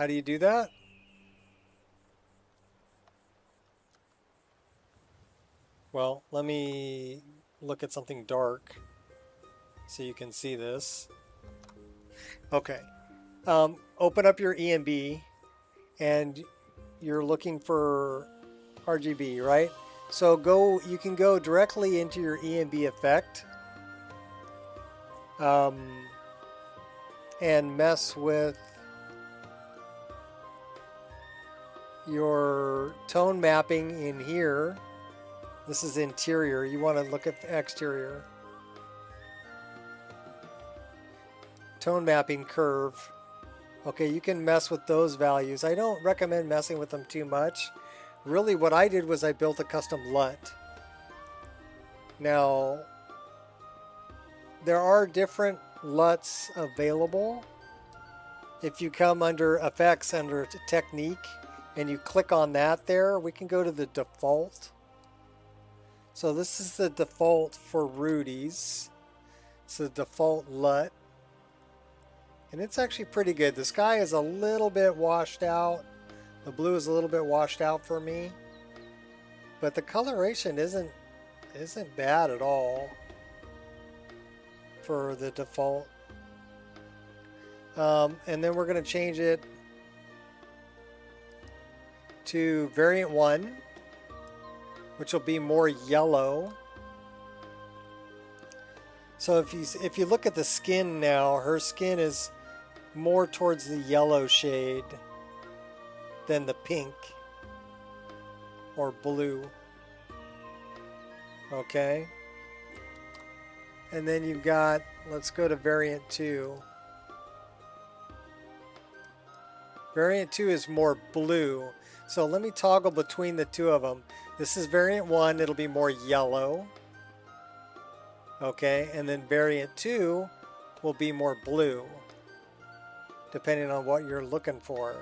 do you do that? Well, let me look at something dark so you can see this. Okay. Open up your EMB and you're looking for RGB, right? So you can go directly into your EMB effect and mess with your tone mapping in here. This is interior. You want to look at the exterior. Tone mapping curve. Okay, you can mess with those values. I don't recommend messing with them too much. Really, what I did was I built a custom LUT. Now, there are different LUTs available. If you come under Effects, under Technique, and you click on that there, we can go to the default. So this is the default for Rudy's. It's the default LUT. And it's actually pretty good. The sky is a little bit washed out. The blue is a little bit washed out for me. But the coloration isn't bad at all for the default. And then we're going to change it to variant 1, which will be more yellow. So if you look at the skin now, her skin is more towards the yellow shade than the pink or blue. Okay. And then you've got, let's go to variant 2. Variant 2 is more blue. So let me toggle between the two of them. This is variant 1, it'll be more yellow. Okay, and then variant 2 will be more blue, depending on what you're looking for.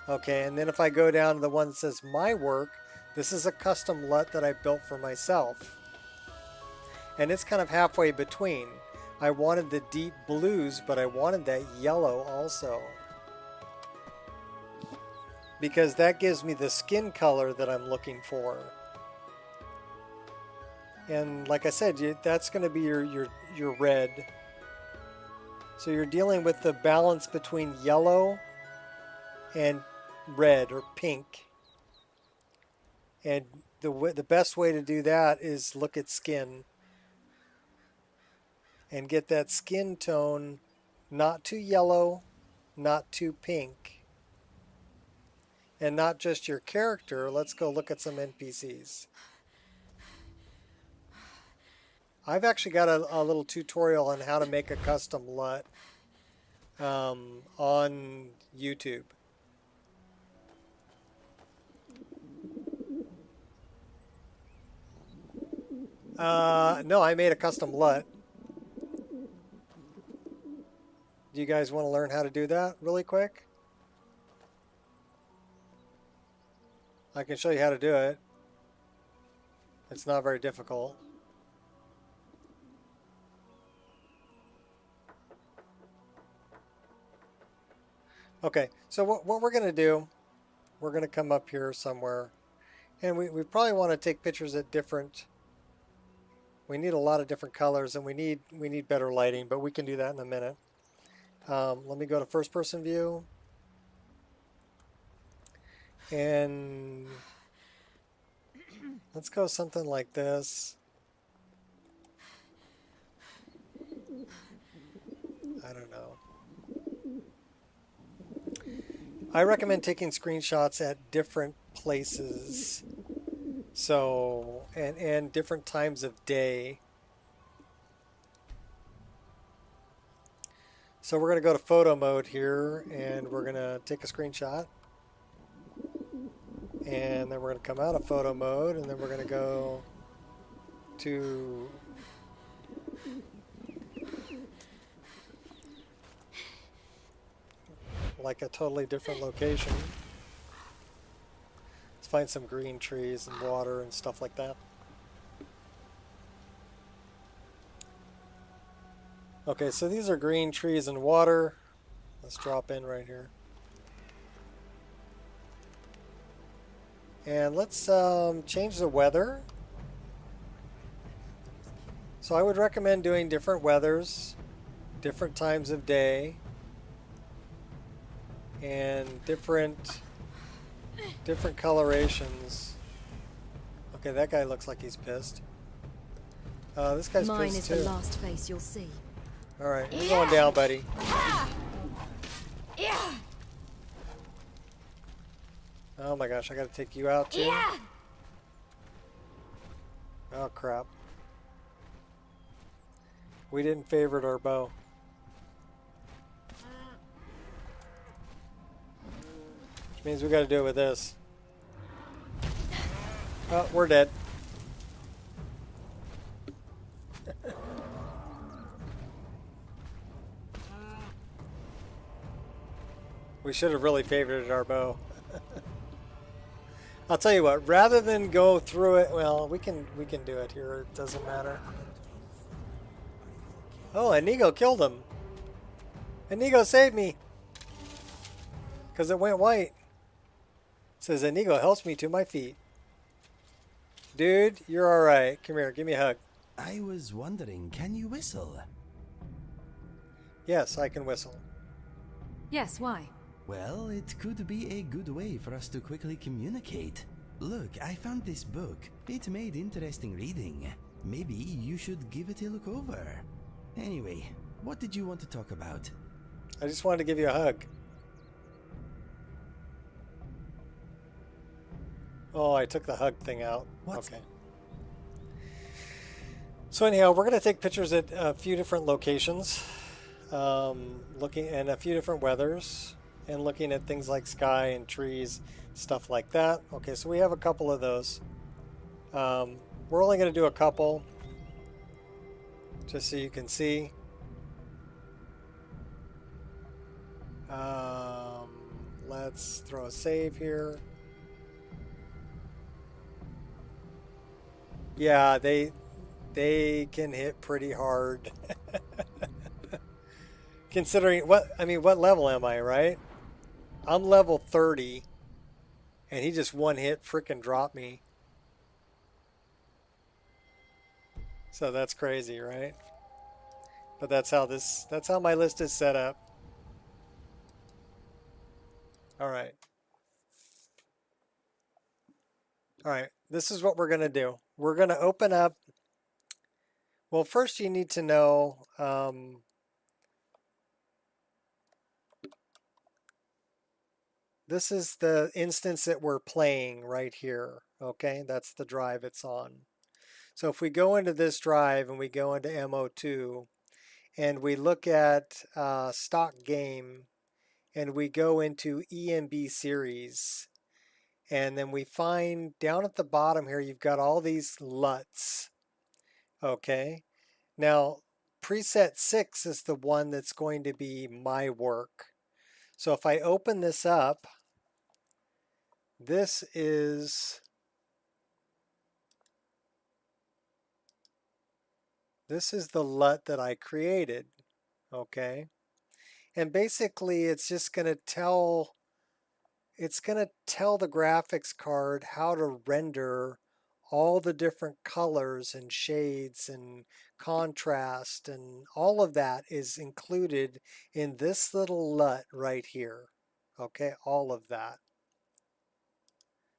Okay, and then if I go down to the one that says My Work, this is a custom LUT that I built for myself. And it's kind of halfway between. I wanted the deep blues, but I wanted that yellow also. because that gives me the skin color that I'm looking for. And like I said, that's going to be your red. So you're dealing with the balance between yellow and red or pink. And the best way to do that is look at skin and get that skin tone not too yellow, not too pink. And not just your character. Let's go look at some NPCs. I've actually got a little tutorial on how to make a custom LUT on YouTube. No, I made a custom LUT. Do you guys want to learn how to do that really quick? I can show you how to do it. It's not very difficult. Okay, so what we're going to do, we're going to come up here somewhere. And we probably want to take pictures at different... We need a lot of different colors, and we need better lighting, but we can do that in a minute. Let me go to first person view. And let's go something like this. I don't know. I recommend taking screenshots at different places. So, and different times of day. So we're going to go to photo mode here, and we're going to take a screenshot. And then we're going to come out of photo mode, and then we're going to go to like a totally different location. Let's find some green trees and water and stuff like that. Okay, so these are green trees and water. Let's drop in right here. And let's change the weather. So I would recommend doing different weathers, different times of day, and different colorations. Okay, that guy looks like he's pissed. This guy's Mine pissed is too. the last face you'll see. All right, you're going down, buddy. Yeah. Oh my gosh, I gotta take you out too? Yeah. Oh crap. We didn't favorite our bow. Which means we gotta do it with this. Oh, we're dead. We should have really favorited our bow. I'll tell you what, rather than go through it, well, we can do it here. It doesn't matter. Oh, Inigo killed him. Inigo saved me. Because it went white. It says Inigo helps me to my feet. Dude, you're alright. Come here, give me a hug. I was wondering, can you whistle? Yes, I can whistle. Yes, why? Well, it could be a good way for us to quickly communicate. Look, I found this book. It made interesting reading. Maybe you should give it a look over. Anyway, what did you want to talk about? I just wanted to give you a hug. Oh, I took the hug thing out. What? Okay. So anyhow, we're going to take pictures at a few different locations, looking at a few different weathers, and looking at things like sky and trees, stuff like that. Okay, so we have a couple of those. We're only going to do a couple, just so you can see. Let's throw a save here. Yeah, they can hit pretty hard. Considering what level am I, right? I'm level 30 And he just one hit frickin' dropped me. So that's crazy, right? But that's how my list is set up. All right. All right, this is what we're going to do. We're going to open up. Well, first you need to know this is the instance that we're playing right here. Okay, that's the drive it's on. So if we go into this drive and we go into MO2 and we look at stock game and we go into EMB series, and then we find down at the bottom here, you've got all these LUTs. Okay. Now, preset 6 is the one that's going to be my work. So if I open this up, this is the LUT that I created. Okay. And basically it's just going to tell the graphics card how to render all the different colors and shades and contrast, and all of that is included in this little LUT right here. Okay, all of that.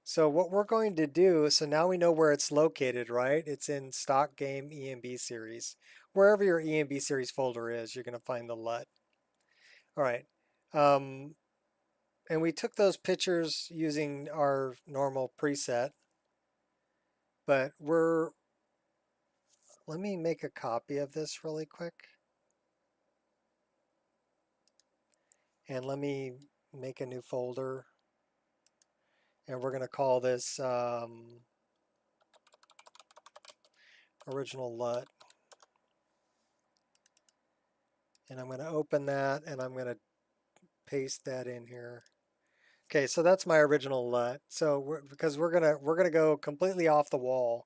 So what we're going to do, so now we know where it's located, right? It's in stock game EMB series. Wherever your EMB series folder is, you're going to find the LUT. All right. And we took those pictures using our normal preset. But let me make a copy of this really quick. And let me make a new folder. And we're going to call this original LUT. And I'm going to open that and I'm going to paste that in here. Okay, so that's my original LUT. So because we're gonna go completely off the wall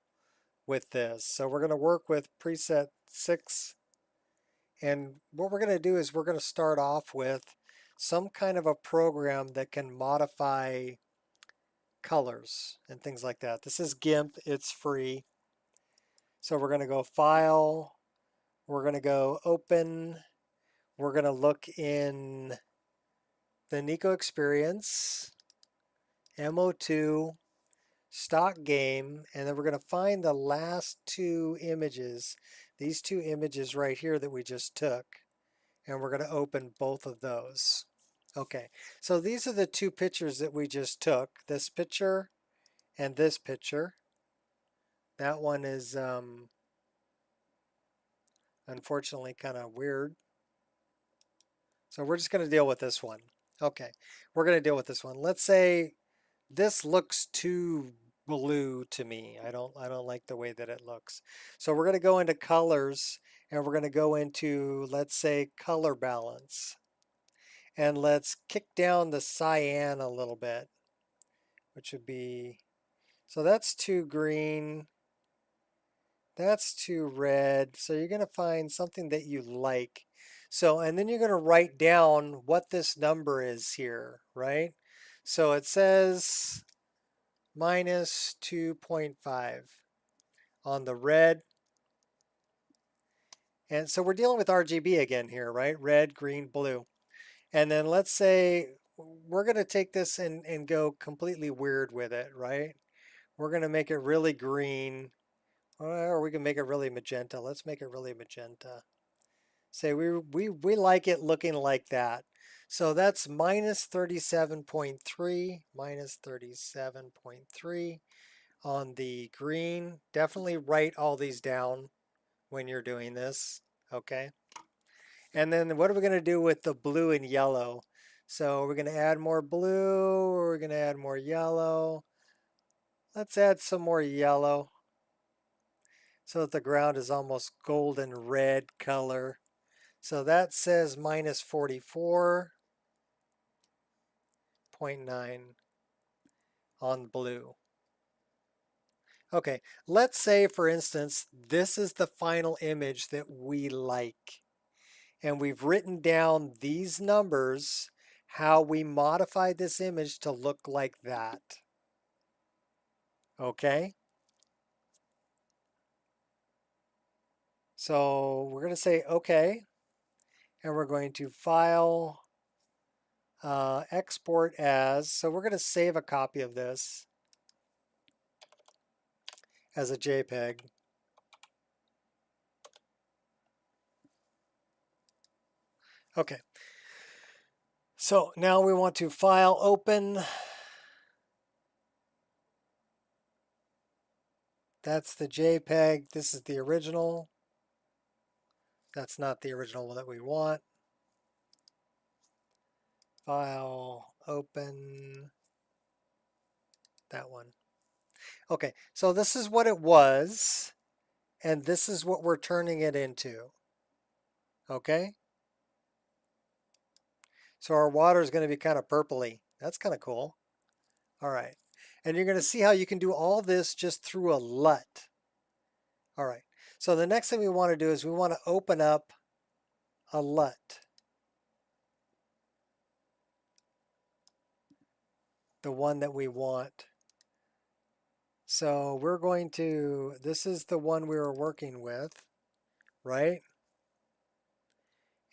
with this. So we're going to work with preset 6. And what we're going to do is we're going to start off with some kind of a program that can modify colors and things like that. This is GIMP, it's free. So we're going to go File, we're going to go Open, we're going to look in the Nico Expereince, MO2, stock game, and then we're going to find the last 2 images, these 2 images right here that we just took, and we're going to open both of those. Okay, so these are the 2 pictures that we just took, this picture and this picture. That one is unfortunately kind of weird. So we're just going to deal with this one. Okay, we're going to deal with this one. Let's say this looks too blue to me. I don't like the way that it looks. So we're going to go into colors and we're going to go into, let's say, color balance. And let's kick down the cyan a little bit, which would be, so that's too green. That's too red. So you're going to find something that you like. So, and then you're going to write down what this number is here, right? So it says minus 2.5 on the red. And so we're dealing with RGB again here, right? Red, green, blue. And then let's say we're going to take this and go completely weird with it, right? We're going to make it really green, or we can make it really magenta. Let's make it really magenta. Say we like it looking like that. So that's minus 37.3, minus 37.3 on the green. Definitely write all these down when you're doing this, okay? And then what are we going to do with the blue and yellow? So we're going to add more blue, or we're going to add more yellow. Let's add some more yellow so that the ground is almost golden red color. So that says minus 44.9 on blue. Okay, let's say, for instance, this is the final image that we like. And we've written down these numbers, how we modify this image to look like that. Okay. So we're going to say okay, and we're going to file export as, so we're going to save a copy of this as a JPEG. Okay. So now we want to file open. That's the JPEG. This is the original. That's not the original that we want. File open. That one. Okay, so this is what it was, and this is what we're turning it into. Okay? So our water is going to be kind of purpley. That's kind of cool. All right. And you're going to see how you can do all this just through a LUT. All right. So the next thing we want to do is we want to open up a LUT. The one that we want. So we're going to, this is the one we were working with, right?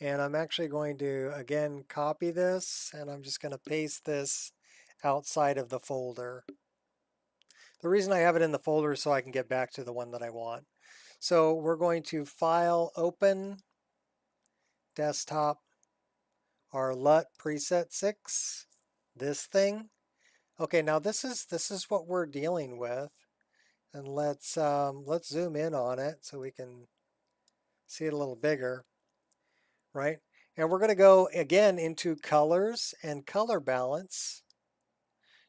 And I'm actually going to, again, copy this, and I'm just going to paste this outside of the folder. The reason I have it in the folder is so I can get back to the one that I want. So we're going to file open desktop our LUT preset 6, this thing. Okay, now this is what we're dealing with. And let's zoom in on it so we can see it a little bigger, right? And we're going to go again into colors and color balance.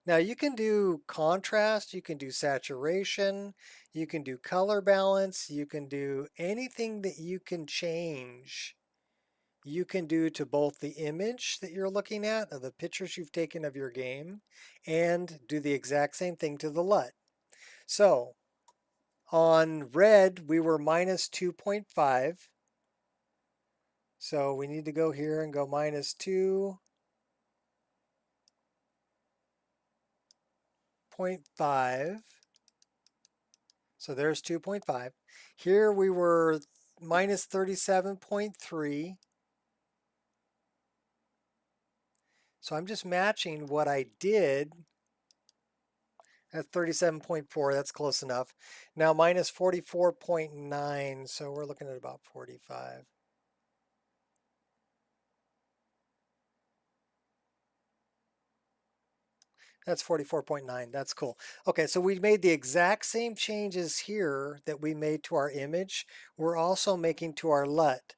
Now you can do contrast, you can do saturation, you can do color balance, you can do anything that you can change. You can do to both the image that you're looking at, or the pictures you've taken of your game, and do the exact same thing to the LUT. So on red, we were minus 2.5. So we need to go here and go minus 2.5. So there's 2.5. Here we were minus 37.3. So I'm just matching what I did. That's 37.4. That's close enough. Now minus 44.9. So we're looking at about 45. That's 44.9. That's cool. Okay, so we made the exact same changes here that we made to our image. We're also making to our LUT.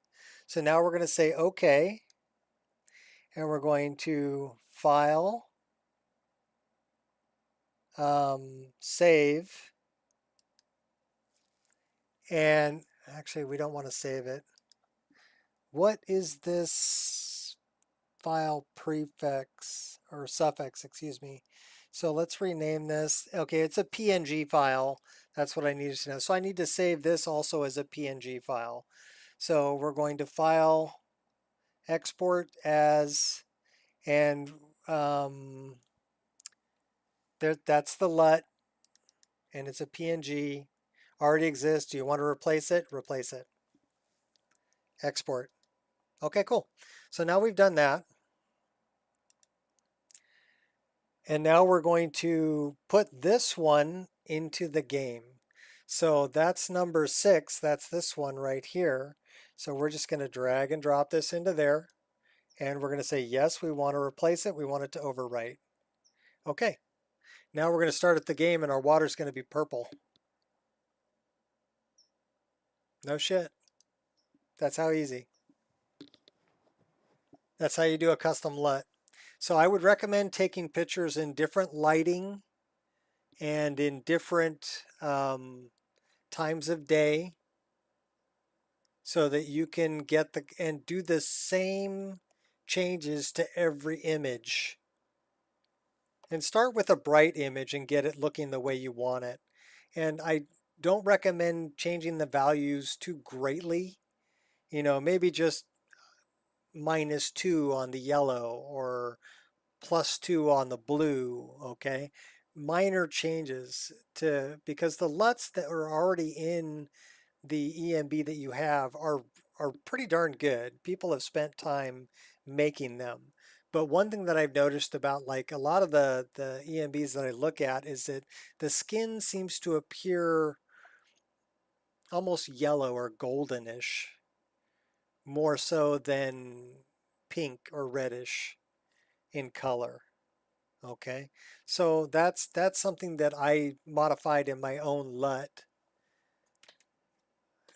So now we're going to say OK. And we're going to file, save. And actually, we don't want to save it. What is this file prefix or suffix, excuse me. So let's rename this. Okay, it's a PNG file. That's what I needed to know. So I need to save this also as a PNG file. So we're going to file, export as, and that's the LUT, and it's a PNG. Already exists. Do you want to replace it? Replace it. Export. Okay, cool. So now we've done that. And now we're going to put this one into the game. So that's number 6. That's this one right here. So we're just going to drag and drop this into there. And we're going to say, yes, we want to replace it. We want it to overwrite. Okay. Now we're going to start at the game and our water's going to be purple. No shit. That's how easy. That's how you do a custom LUT. So I would recommend taking pictures in different lighting and in different times of day so that you can get and do the same changes to every image. And start with a bright image and get it looking the way you want it. And I don't recommend changing the values too greatly. You know, maybe just -2 on the yellow or +2 on the blue, okay? minor changes because the LUTs that are already in the EMB that you have are pretty darn good. People have spent time making them. But one thing that I've noticed about like a lot of the EMBs that I look at is that the skin seems to appear almost yellow or goldenish more so than pink or reddish in color. Okay, so that's something that I modified in my own LUT.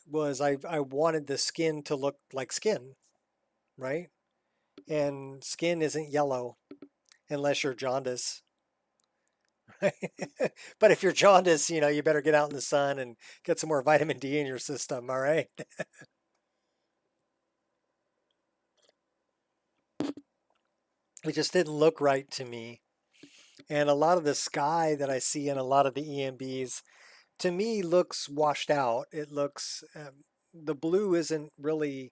Was I wanted the skin to look like skin, right? And skin isn't yellow unless you're jaundice. But if you're jaundice, you know, you better get out in the sun and get some more vitamin D in your system, all right? It just didn't look right to me. And a lot of the sky that I see in a lot of the EMBs, to me, looks washed out. It looks, the blue isn't really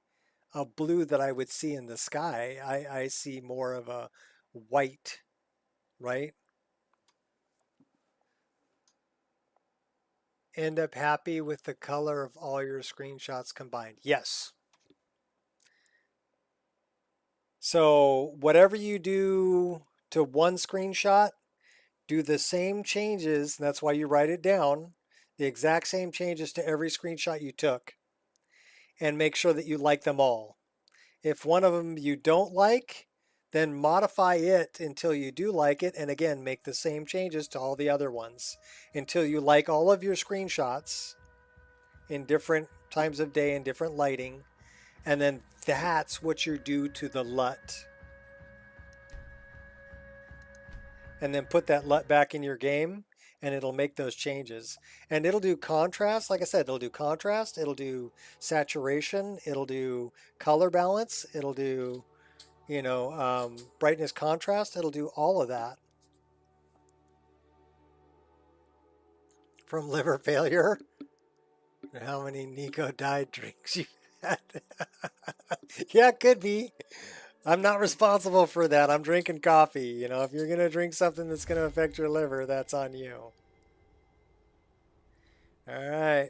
a blue that I would see in the sky. I see more of a white, right? End up happy with the color of all your screenshots combined? Yes. So whatever you do to one screenshot, do the same changes, and that's why you write it down, the exact same changes to every screenshot you took, and make sure that you like them all. If one of them you don't like, then modify it until you do like it, and again, make the same changes to all the other ones until you like all of your screenshots in different times of day and different lighting, and then that's what you do to the LUT. And then put that LUT back in your game, and it'll make those changes. And it'll do contrast, like I said, it'll do contrast, it'll do saturation, it'll do color balance, it'll do, you know, brightness contrast, it'll do all of that. From liver failure? How many Nico died drinks you had? Yeah, it could be. I'm not responsible for that. I'm drinking coffee. You know, if you're going to drink something that's going to affect your liver, that's on you. All right.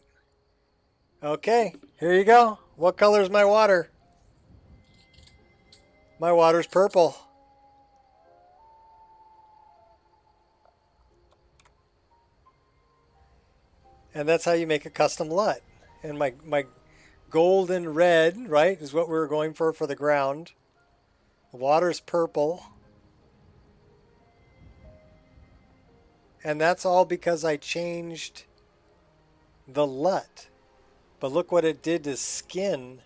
Okay, here you go. What color is my water? My water's purple. And that's how you make a custom LUT. And my golden red, right, is what we were going for the ground. The water's purple. And that's all because I changed the LUT. But look what it did to skin.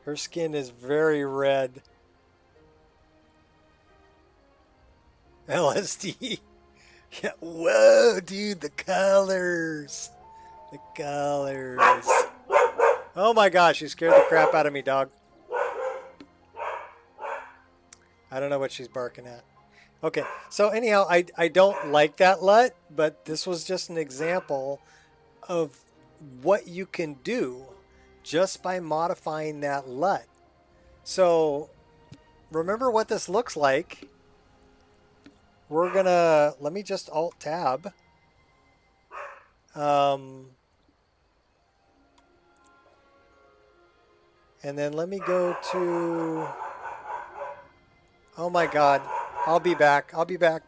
Her skin is very red. LSD. Yeah, whoa, dude, the colors. The colors. Oh my gosh, you scared the crap out of me, dog. I don't know what she's barking at. Okay, so anyhow, I don't like that LUT, but this was just an example of what you can do just by modifying that LUT. So remember what this looks like. We're gonna, let me just Alt Tab. And then let me go to, oh my God, I'll be back. I'll be back.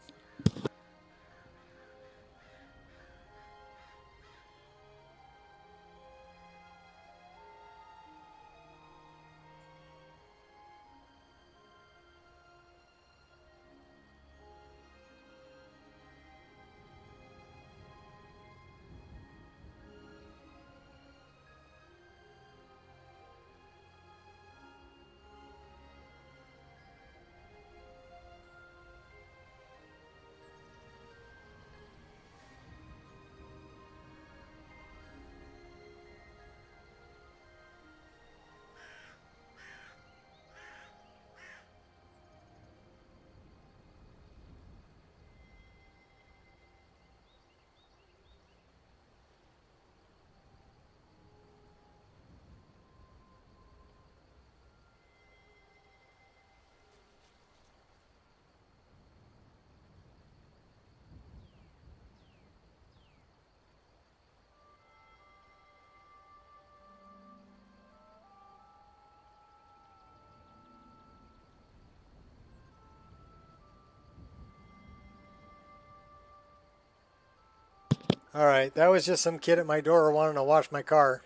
All right, that was just some kid at my door wanting to wash my car.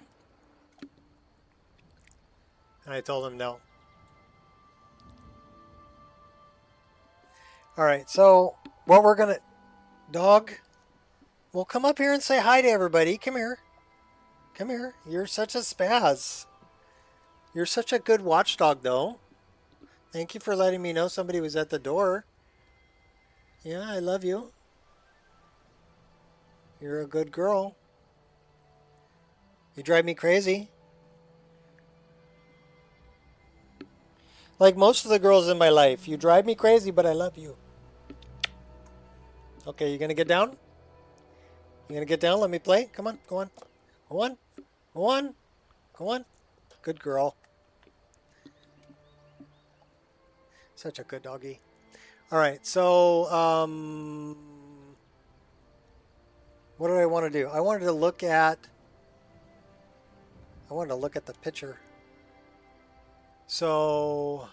And I told him no. All right, so what we're going to... Dog, well, come up here and say hi to everybody. Come here. Come here. You're such a spaz. You're such a good watchdog, though. Thank you for letting me know somebody was at the door. Yeah, I love you. You're a good girl. You drive me crazy. Like most of the girls in my life, you drive me crazy, but I love you. Okay, you gonna get down? You gonna get down? Let me play. Come on, go on. Go on. Go on. Go on. Good girl. Such a good doggy. All right, so what did I want to do? I wanted to look at the picture. So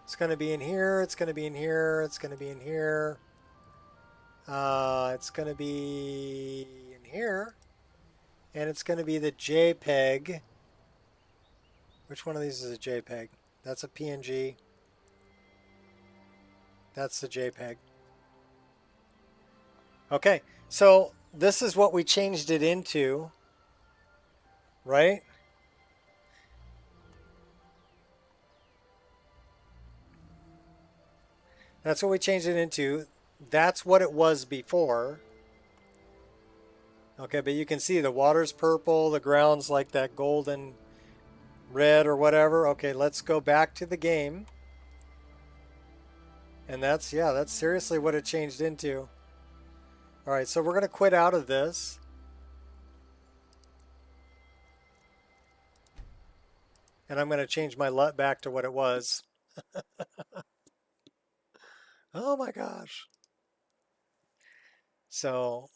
it's going to be in here. It's going to be in here. It's going to be in here. It's going to be in here. And it's going to be the JPEG. Which one of these is a JPEG? That's a PNG. That's the JPEG. Okay, so this is what we changed it into, right? That's what we changed it into. That's what it was before. Okay, but you can see the water's purple, the ground's like that golden red or whatever. Okay, let's go back to the game. And that's seriously what it changed into. All right, so we're going to quit out of this. And I'm going to change my LUT back to what it was. Oh my gosh. So,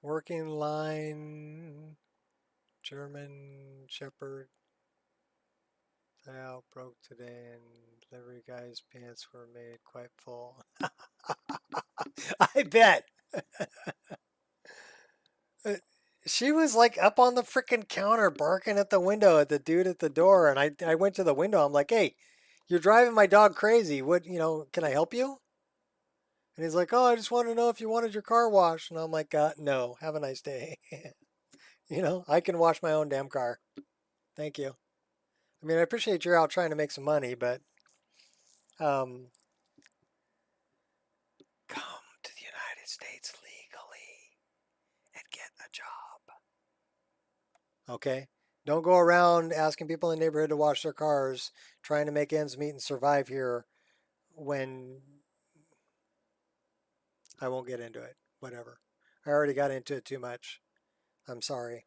working line, German Shepherd. Out broke today and delivery guy's pants were made quite full. I bet. She was like up on the freaking counter barking at the window at the dude at the door. And I went to the window. I'm like, hey, you're driving my dog crazy. What, can I help you? And he's like, oh, I just want to know if you wanted your car washed. And I'm like, no, have a nice day. I can wash my own damn car. Thank you. I mean, I appreciate you're out trying to make some money, but come to the United States legally and get a job. Okay? Don't go around asking people in the neighborhood to wash their cars, trying to make ends meet and survive here when I won't get into it. Whatever. I already got into it too much. I'm sorry.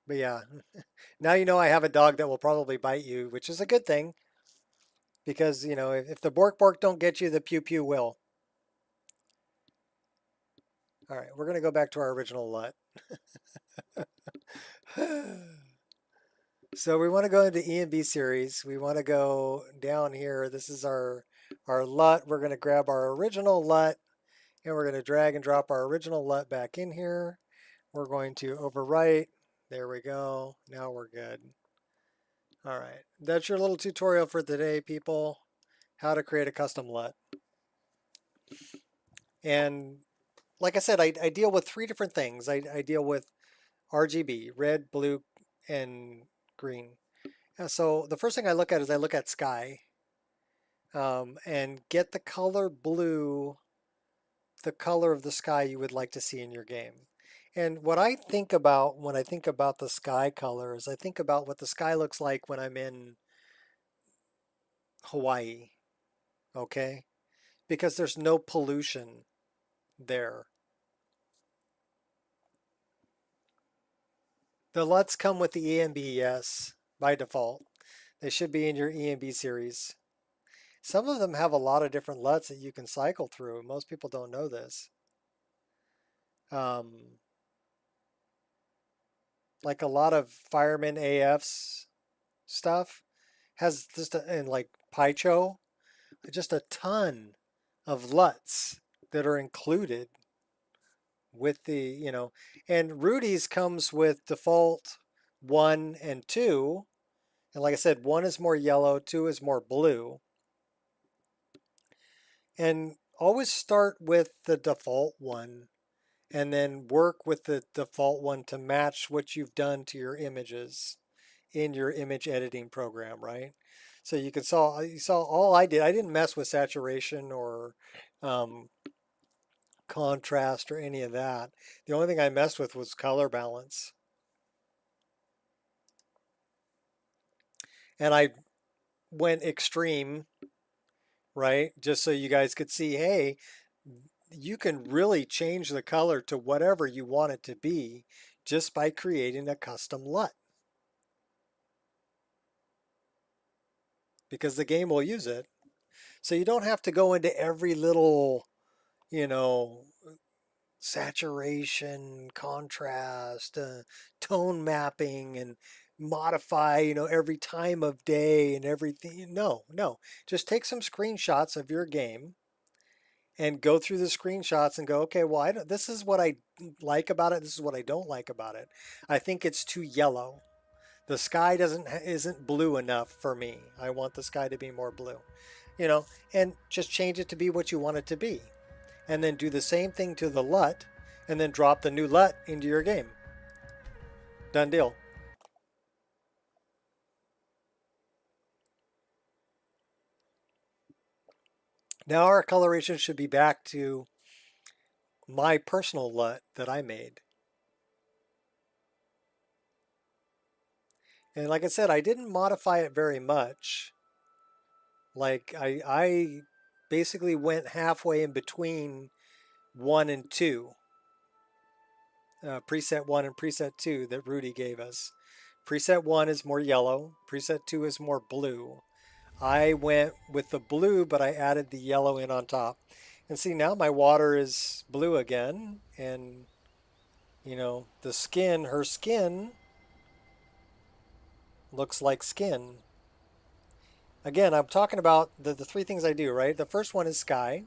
But yeah, now you know I have a dog that will probably bite you, which is a good thing. Because, if the bork bork don't get you, the pew pew will. All right, we're going to go back to our original LUT. So we want to go into E and B series. We want to go down here. This is our LUT. We're going to grab our original LUT, and we're going to drag and drop our original LUT back in here. We're going to overwrite. There we go. Now we're good. All right, that's your little tutorial for today, people. How to create a custom LUT. And like I said, I deal with 3 different things. I deal with RGB, red, blue, and green. So the first thing I look at is I look at sky and get the color blue, the color of the sky you would like to see in your game. And what I think about when I think about the sky colors, I think about what the sky looks like when I'm in Hawaii, okay? Because there's no pollution there. The LUTs come with the EMB, yes, by default. They should be in your EMB series. Some of them have a lot of different LUTs that you can cycle through. Most people don't know this. Like a lot of Fireman AF's stuff has just, and like Pycho just a ton of LUTs that are included with the, and Rudy's comes with default 1 and 2. And like I said, 1 is more yellow, 2 is more blue. And always start with the default one and then work with the default one to match what you've done to your images in your image editing program, right? So you saw all I did. I didn't mess with saturation or contrast or any of that. The only thing I messed with was color balance. And I went extreme, right? Just so you guys could see, hey, you can really change the color to whatever you want it to be just by creating a custom LUT. Because the game will use it. So you don't have to go into every little, saturation, contrast, tone mapping, and modify, every time of day and everything. No. Just take some screenshots of your game and go through the screenshots and go, okay, well, this is what I like about it. This is what I don't like about it. I think it's too yellow. The sky isn't blue enough for me. I want the sky to be more blue, and just change it to be what you want it to be. And then do the same thing to the LUT and then drop the new LUT into your game. Done deal. Now our coloration should be back to my personal LUT that I made. And like I said, I didn't modify it very much. Like I basically went halfway in between 1 and 2. Preset 1 and preset 2 that Rudy gave us. Preset 1 is more yellow. Preset 2 is more blue. I went with the blue, but I added the yellow in on top. And see, now my water is blue again. And, the skin, her skin looks like skin. Again, I'm talking about the 3 things I do, right? The first one is sky.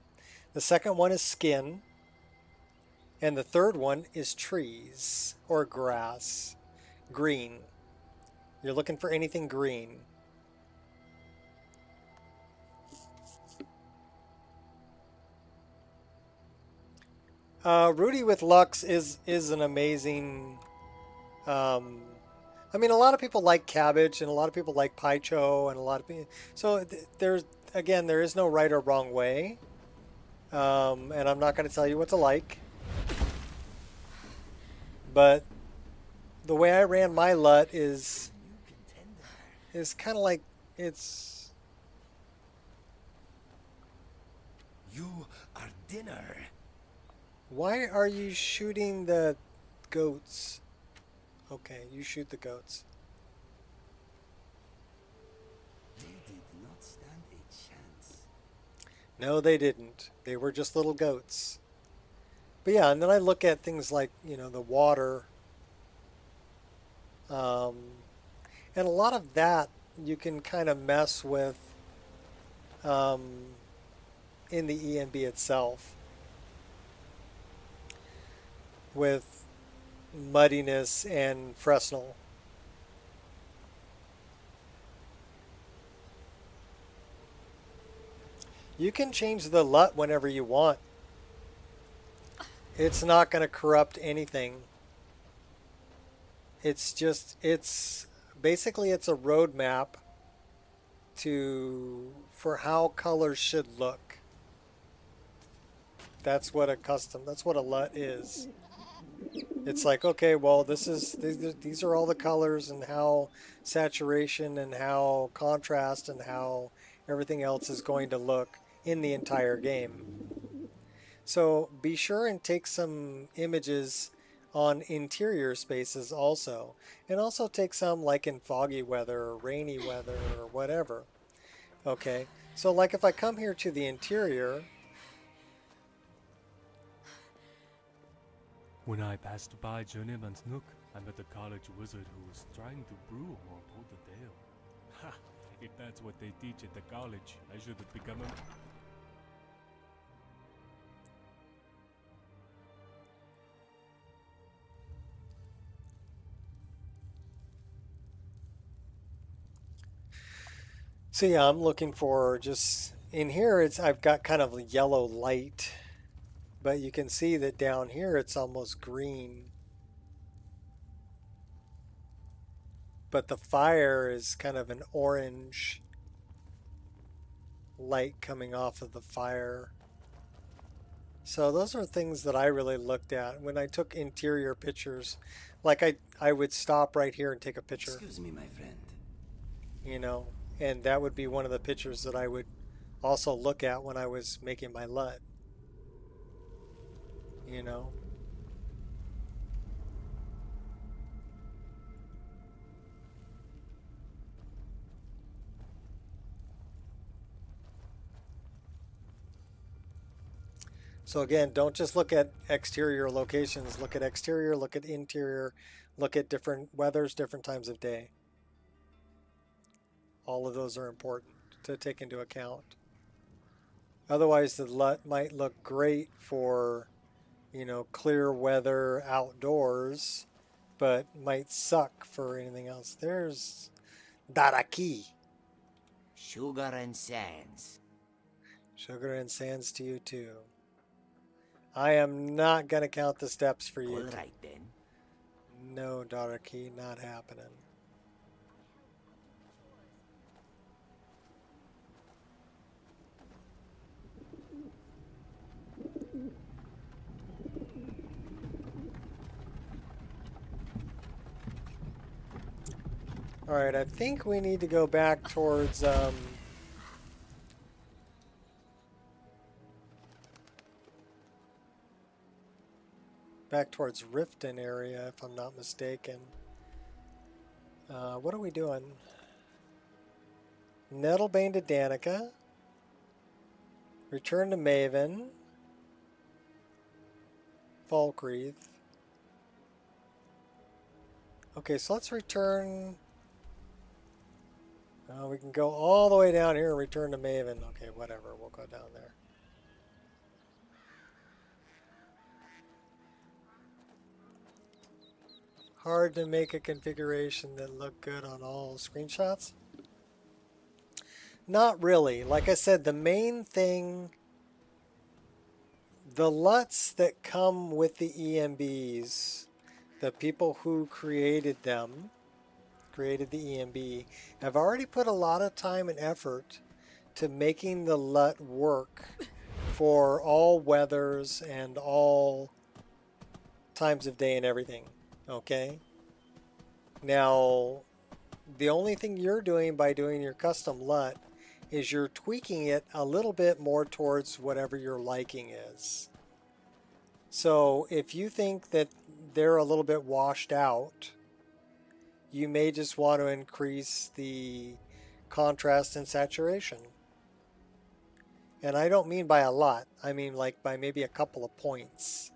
The second one is skin. And the third one is trees or grass. Green. You're looking for anything green. Rudy with Lux is an amazing. I mean, a lot of people like cabbage, and a lot of people like paicho, and a lot of people. So there is no right or wrong way, and I'm not going to tell you what to like. But the way I ran my LUT is kind of like it's. You are dinner. Why are you shooting the goats? Okay, you shoot the goats. They did not stand a chance. No, they didn't. They were just little goats. But yeah, and then I look at things like, the water. And a lot of that you can kind of mess with in the ENB itself. With muddiness and Fresnel. You can change the LUT whenever you want. It's not going to corrupt anything. It's basically it's a roadmap for how colors should look. That's what a LUT is. It's like, okay, well, these are all the colors and how saturation and how contrast and how everything else is going to look in the entire game. So be sure and take some images on interior spaces also. And also take some like in foggy weather or rainy weather or whatever. Okay, so like if I come here to the interior. When I passed by Journeyman's Nook, I met a college wizard who was trying to brew or hold a tale. Ha! If that's what they teach at the college, I should have become a... So yeah, I'm looking for just in here. I've got kind of a yellow light, but you can see that down here it's almost green. But the fire is kind of an orange light coming off of the fire. So those are things that I really looked at when I took interior pictures. Like I would stop right here and take a picture. Excuse me, my friend. You know, and that would be one of the pictures that I would also look at when I was making my LUT. You know. So again, don't just look at exterior locations. Look at exterior, look at interior, look at different weathers, different times of day. All of those are important to take into account. Otherwise, the LUT might look great for, you know, clear weather outdoors, but might suck for anything else. There's Daraki. Sugar and sands. Sugar and sands to you too. I am not going to count the steps for you. All right then. No, Daraki, not happening. All right, I think we need to go back towards Riften area, if I'm not mistaken. What are we doing? Nettlebane to Danica. Return to Maven. Falkreath. Okay, so let's return. We can go all the way down here and return to Maven. Okay, whatever. We'll go down there. Hard to make a configuration that looked good on all screenshots? Not really. Like I said, the main thing, the LUTs that come with the EMBs, the people who created them, created the EMB, have already put a lot of time and effort to making the LUT work for all weathers and all times of day and everything. Okay? Now, the only thing you're doing by doing your custom LUT is you're tweaking it a little bit more towards whatever your liking is. So if you think that they're a little bit washed out, you may just want to increase the contrast and saturation. And I don't mean by a lot. I mean like by maybe a couple of points.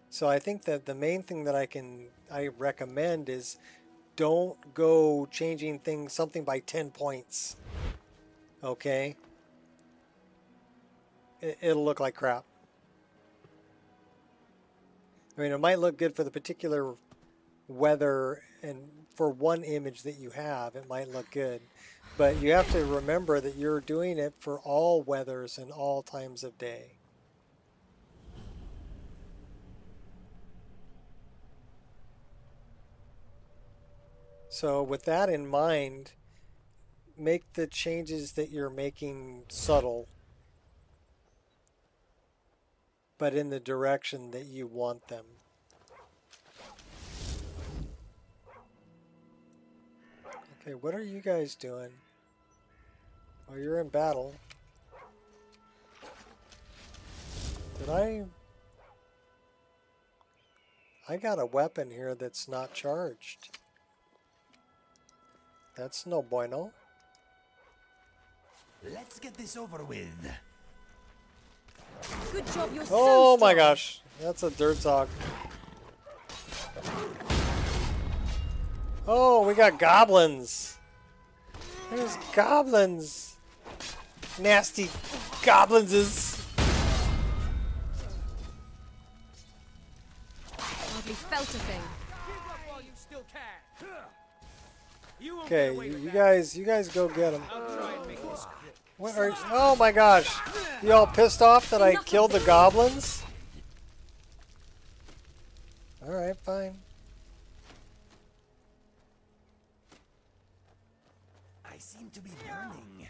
So I think that the main thing that I recommend is don't go changing something by 10 points. Okay? It'll look like crap. I mean, it might look good for the particular weather and for one image that you have, it might look good. But you have to remember that you're doing it for all weathers and all times of day. So with that in mind, make the changes that you're making subtle, but in the direction that you want them. Okay, what are you guys doing? Oh, you're in battle. Did I got a weapon here that's not charged. That's no bueno. Let's get this over with. Good job, you're Oh so my strong. gosh, that's a dirt dog. Oh, we got goblins. There's goblins. Nasty goblinses. Hardly felt a thing. Okay, you guys go get them. What are? Oh my gosh! You all pissed off that I killed the goblins? All right, fine. I seem to be burning.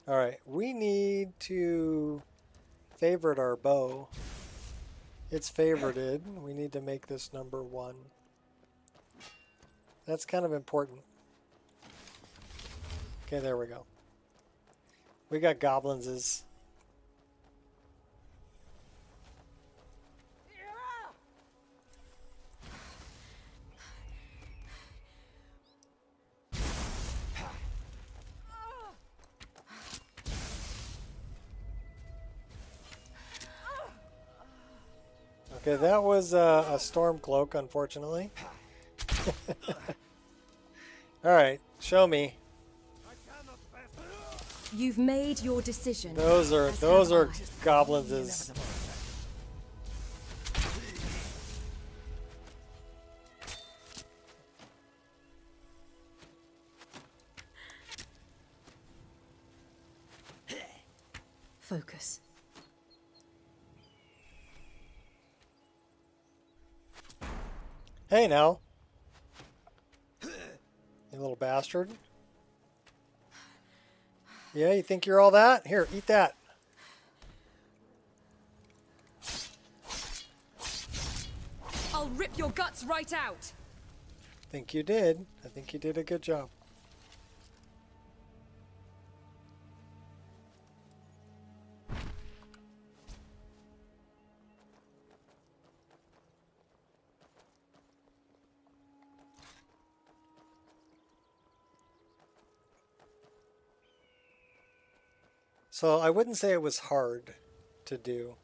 All right, we need to favorite our bow. It's favorited. We need to make this number 1. That's kind of important. Okay, there we go. We got goblinses. Okay, that was a storm cloak, unfortunately. All right, show me. You've made your decision. Those are goblinses. Focus. Hey now. You little bastard. Yeah, you think you're all that? Here, eat that. I'll rip your guts right out. I think you did. I think you did a good job. So I wouldn't say it was hard to do.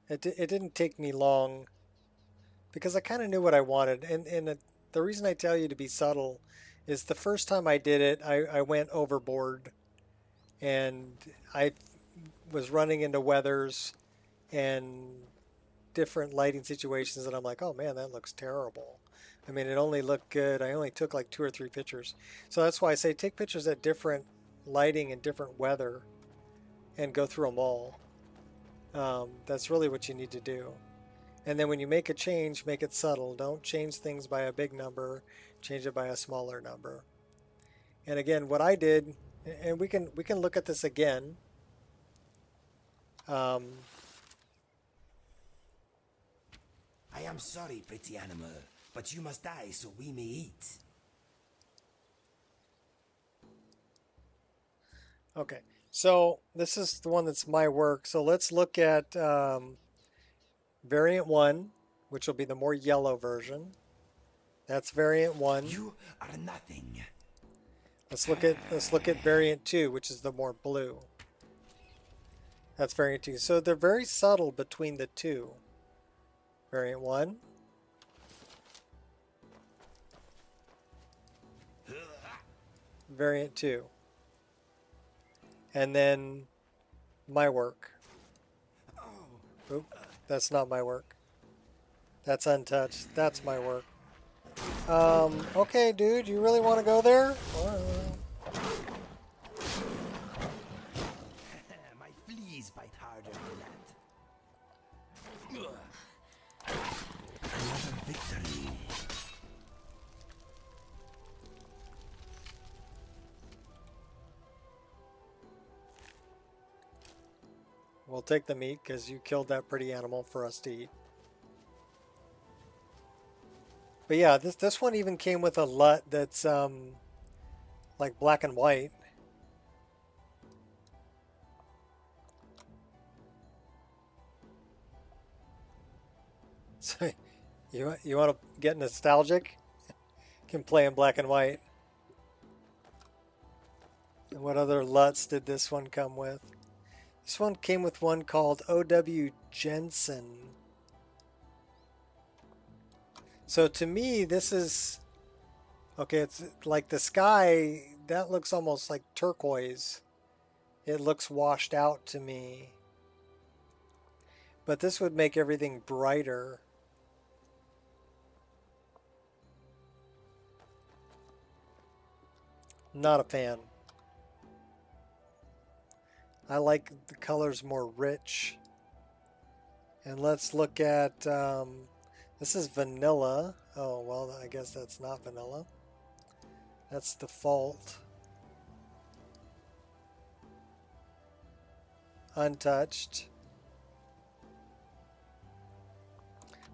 It didn't take me long because I kind of knew what I wanted. And the reason I tell you to be subtle is the first time I did it, I went overboard and I was running into weathers and different lighting situations and I'm like, oh man, that looks terrible. I mean, it only looked good. I only took like 2 or 3 pictures. So that's why I say take pictures at different lighting and different weather and go through them all. That's really what you need to do. And then when you make a change, make it subtle. Don't change things by a big number. Change it by a smaller number. And again, what I did, and we can look at this again. I am sorry, pretty animal, but you must die so we may eat. Okay, so this is the one that's my work. So let's look at variant 1, which will be the more yellow version. That's variant 1. You are nothing. Let's look at variant 2, which is the more blue. That's variant 2. So they're very subtle between the two. Variant 1. Variant 2. And then my work. Oop, that's not my work. That's untouched. That's my work. Okay, dude, you really want to go there? My fleas bite harder than that. Another victory. We'll take the meat because you killed that pretty animal for us to eat. But yeah, this one even came with a LUT that's like black and white. So you want to get nostalgic? Can play in black and white. And what other LUTs did this one come with? This one came with one called OW Jensen. So to me, this is okay. It's like the sky that looks almost like turquoise. It looks washed out to me. But this would make everything brighter. Not a fan. I like the colors more rich. And let's look at, this is vanilla. Oh, well, I guess that's not vanilla. That's default. Untouched.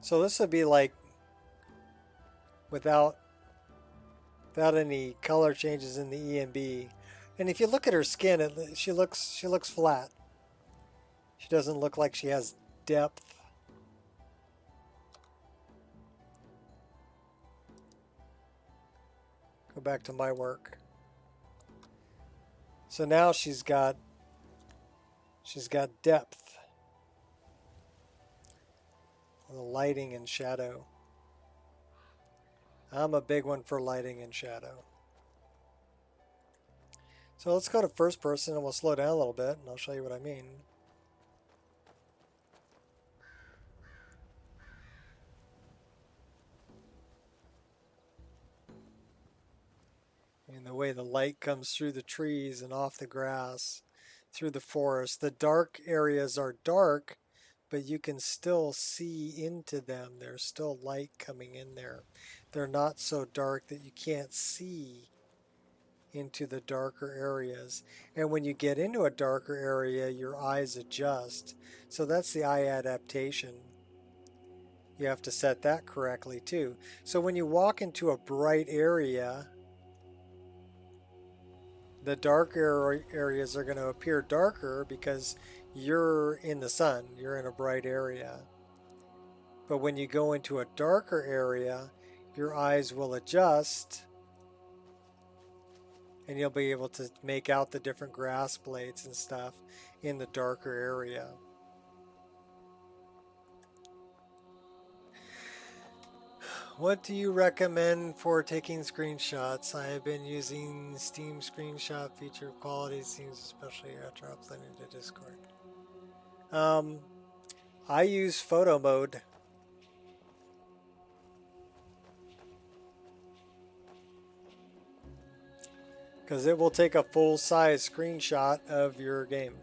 So this would be like without any color changes in the EMB. And if you look at her skin, she looks flat. She doesn't look like she has depth. Go back to my work. So now she's got depth. The lighting and shadow. I'm a big one for lighting and shadow. So let's go to first person and we'll slow down a little bit and I'll show you what I mean. And the way the light comes through the trees and off the grass, through the forest. The dark areas are dark, but you can still see into them. There's still light coming in there. They're not so dark that you can't see into the darker areas. And when you get into a darker area, your eyes adjust. So that's the eye adaptation. You have to set that correctly too. So when you walk into a bright area, the darker areas are going to appear darker because you're in the sun, you're in a bright area. But when you go into a darker area, your eyes will adjust and you'll be able to make out the different grass blades and stuff in the darker area. What do you recommend for taking screenshots? I have been using Steam screenshot feature. Quality seems especially after uploading to Discord. I use photo mode. Because it will take a full-size screenshot of your game.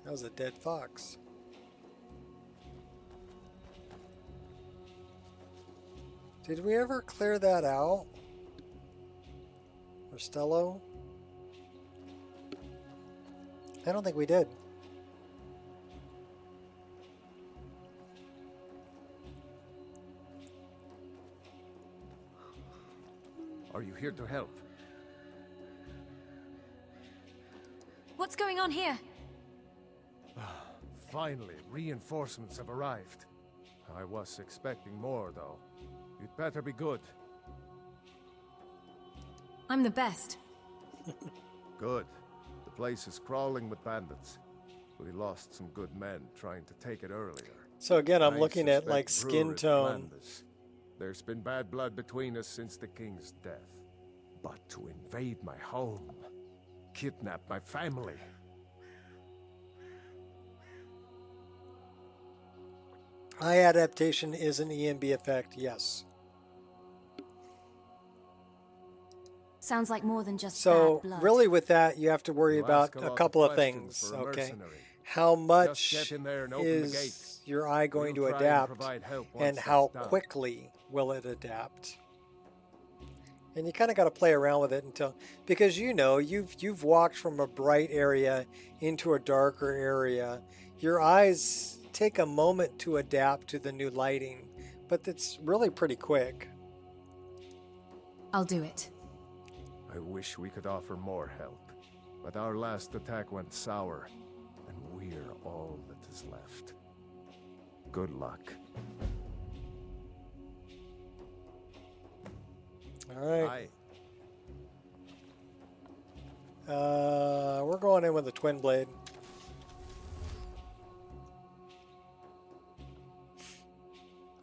That was a dead fox. Did we ever clear that out? Rostello? I don't think we did. Are you here to help? What's going on here? Finally, reinforcements have arrived. I was expecting more, though. You'd better be good. I'm the best. Good. The place is crawling with bandits. We lost some good men trying to take it earlier. So again, I'm I looking at suspect like skin Brewer's tone. planned this. There's been bad blood between us since the king's death. But to invade my home, kidnap my family. Eye adaptation is an EMB effect, yes. Sounds like more than just So bad blood. really with that, you have to worry You about ask a a lot of couple of questions things, for a okay? mercenary. How much Just get in there and open the is gates. your eye going We'll to try and adapt, provide help and once how that's done. quickly will it adapt? And you kind of got to play around with it until, because you know, you've walked from a bright area into a darker area. Your eyes take a moment to adapt to the new lighting, but it's really pretty quick. I'll do it. I wish we could offer more help, but our last attack went sour, and we're all that is left. Good luck. All right. We're going in with a twin blade.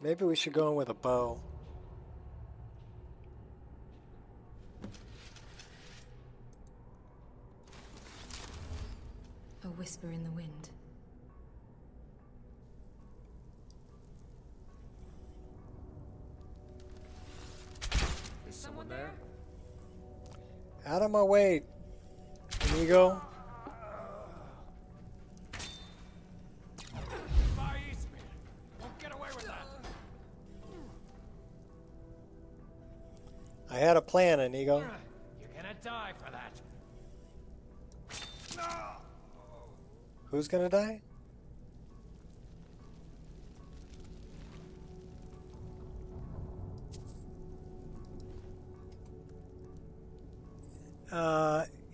Maybe we should go in with a bow. A whisper in the wind. Is someone there? Out of my way, Inigo. I had a plan, Inigo. You're gonna die for that. Who's gonna die?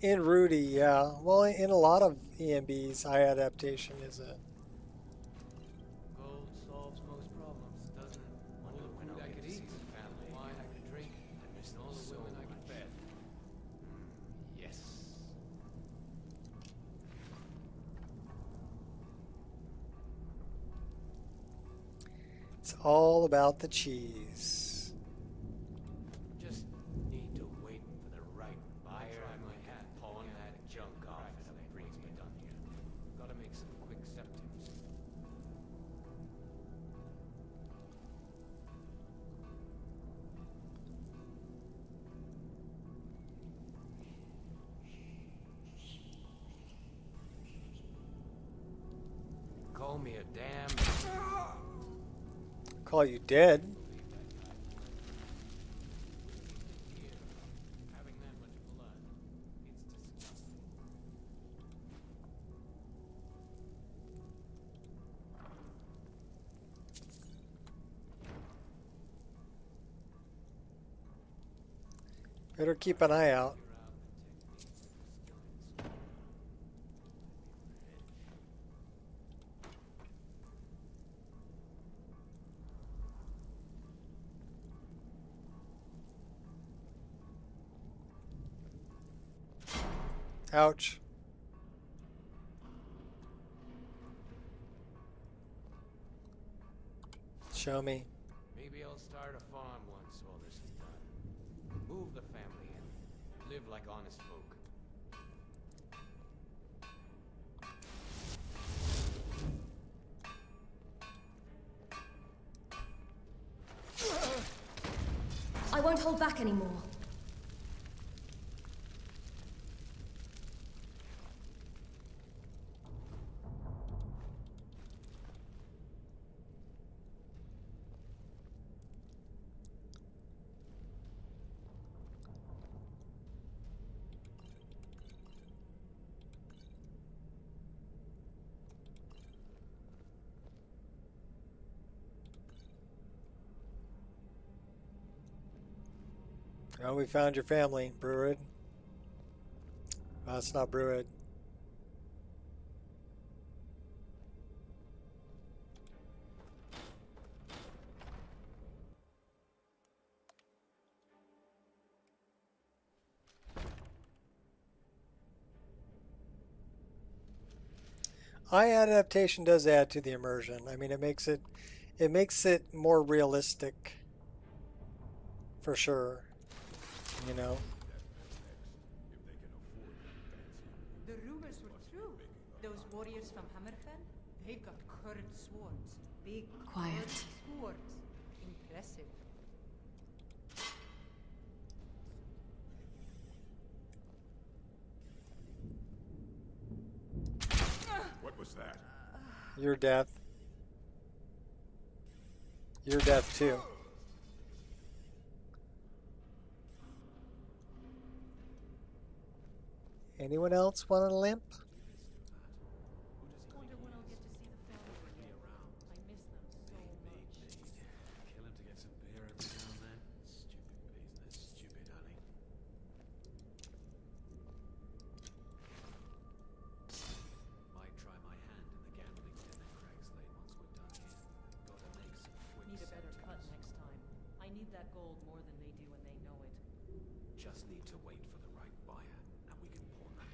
In Rudy, yeah. Well, in a lot of EMBs, eye adaptation is a... Gold solves most problems, doesn't it? All the food I could eat, the wine I could drink, and all the women I could bed. Yes. It's all about the cheese. Just need to wait for the right buyer. I might pawn that junk off as it brings me down here. Gotta make some quick septims. Call me a damn... Call you dead. Better keep an eye out. Ouch. Show me. Maybe I'll start a farm once all this is done. Move the family in. Live like honest folk. I won't hold back anymore. Oh, we found your family, Bruid. Oh, it's not Bruid. Eye adaptation does add to the immersion. I mean, it makes it more realistic, for sure. You know. The rumors were true. Those warriors from Hammerfell, they've got curved swords. Big, Quiet. curved swords. Impressive. What was that? Your death. Your death too. Anyone else want a limp? Wonder when I'll get to see the family again. I miss them so much. Kill him to get some beer every now and then. Stupid business, stupid honey. Might try my hand in the gambling den at Craig's Lane once we're done here. Gotta make some quick Need a better cut septims. next time. I need that gold more than they do and they know it. Just need to wait for the right buyer, and we can pawn that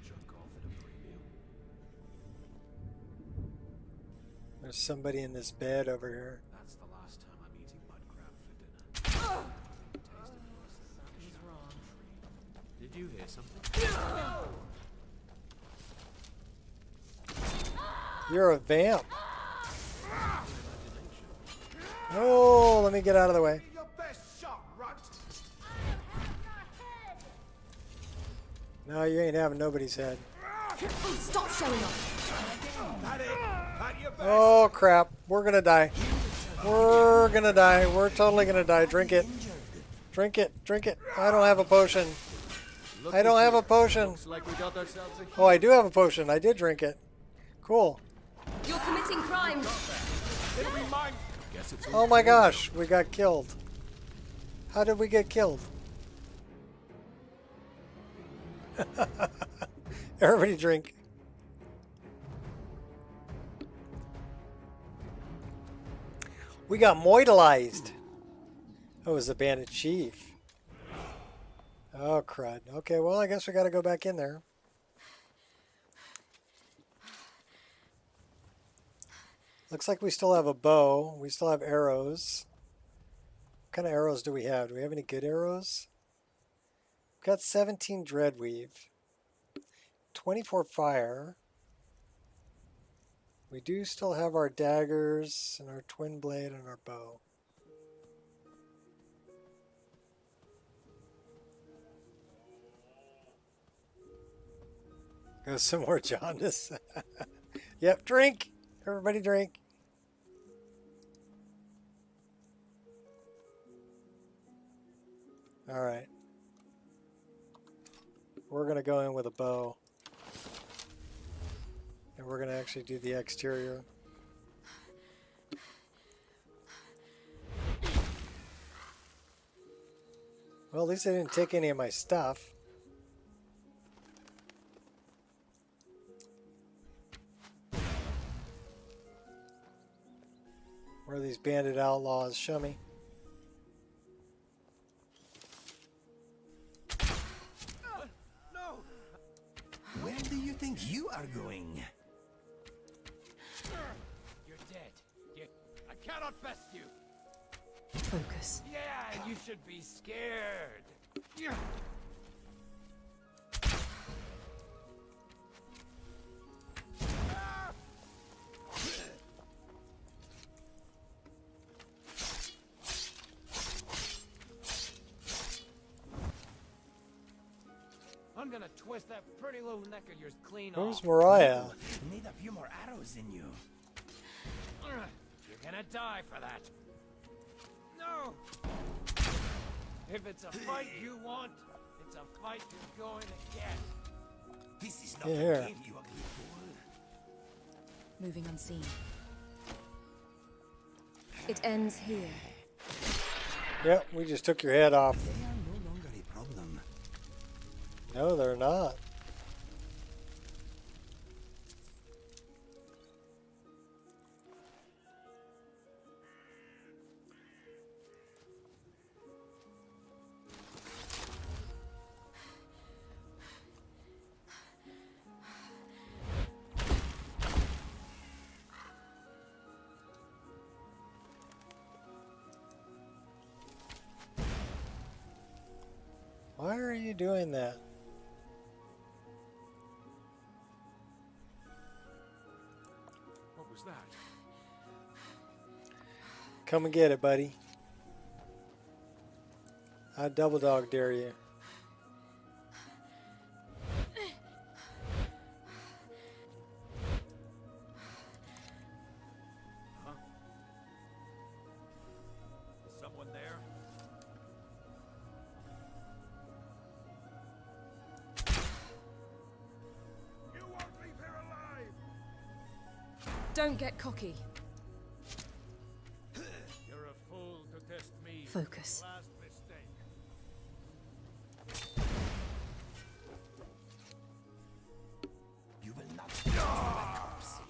There's somebody in this bed over here. That's the last time I'm eating mud crab for dinner. Something's wrong. Did you hear something? You're a vamp. Oh, let me get out of the way. Your best shot, runt. No, you ain't having nobody's head. Stop showing off. Oh crap, we're gonna die. We're gonna die. We're totally gonna die. Drink it. Drink it. Drink it. I don't have a potion. I don't have a potion. Oh, I do have a potion. I did drink it. Cool. You're committing crimes. Oh my gosh, we got killed. How did we get killed? Everybody drink. We got moitalized. Oh, it was the bandit chief. Oh, crud. Okay, well, I guess we got to go back in there. Looks like we still have a bow. We still have arrows. What kind of arrows do we have? Do we have any good arrows? We've got 17 Dreadweave. 24 fire. We do still have our daggers and our twin blade and our bow. Go some more jaundice. Yep, drink. Everybody drink. All right. We're going to go in with a bow. And we're going to actually do the exterior. Well, at least I didn't take any of my stuff. Where are these bandit outlaws? Show me. Where do you think you are going? You're dead. I cannot best you. Focus. Yeah, you should be scared. I'm gonna twist that pretty little neck of yours clean Where's off. Mariah? You need a few more arrows in you. You're gonna die for that. No! If it's a fight you want, it's a fight you're going to get. This is not Get a here. game, you ugly fool. Moving unseen. It ends here. Yep, we just took your head off. They are no longer a problem. No, they're not. Why are you doing that? What was that? Come and get it, buddy. I double dog dare you. Huh? Is someone there? You won't leave here alive. Don't get cocky. You're a fool to test me. Focus. Last mistake. You will not get to my corpse.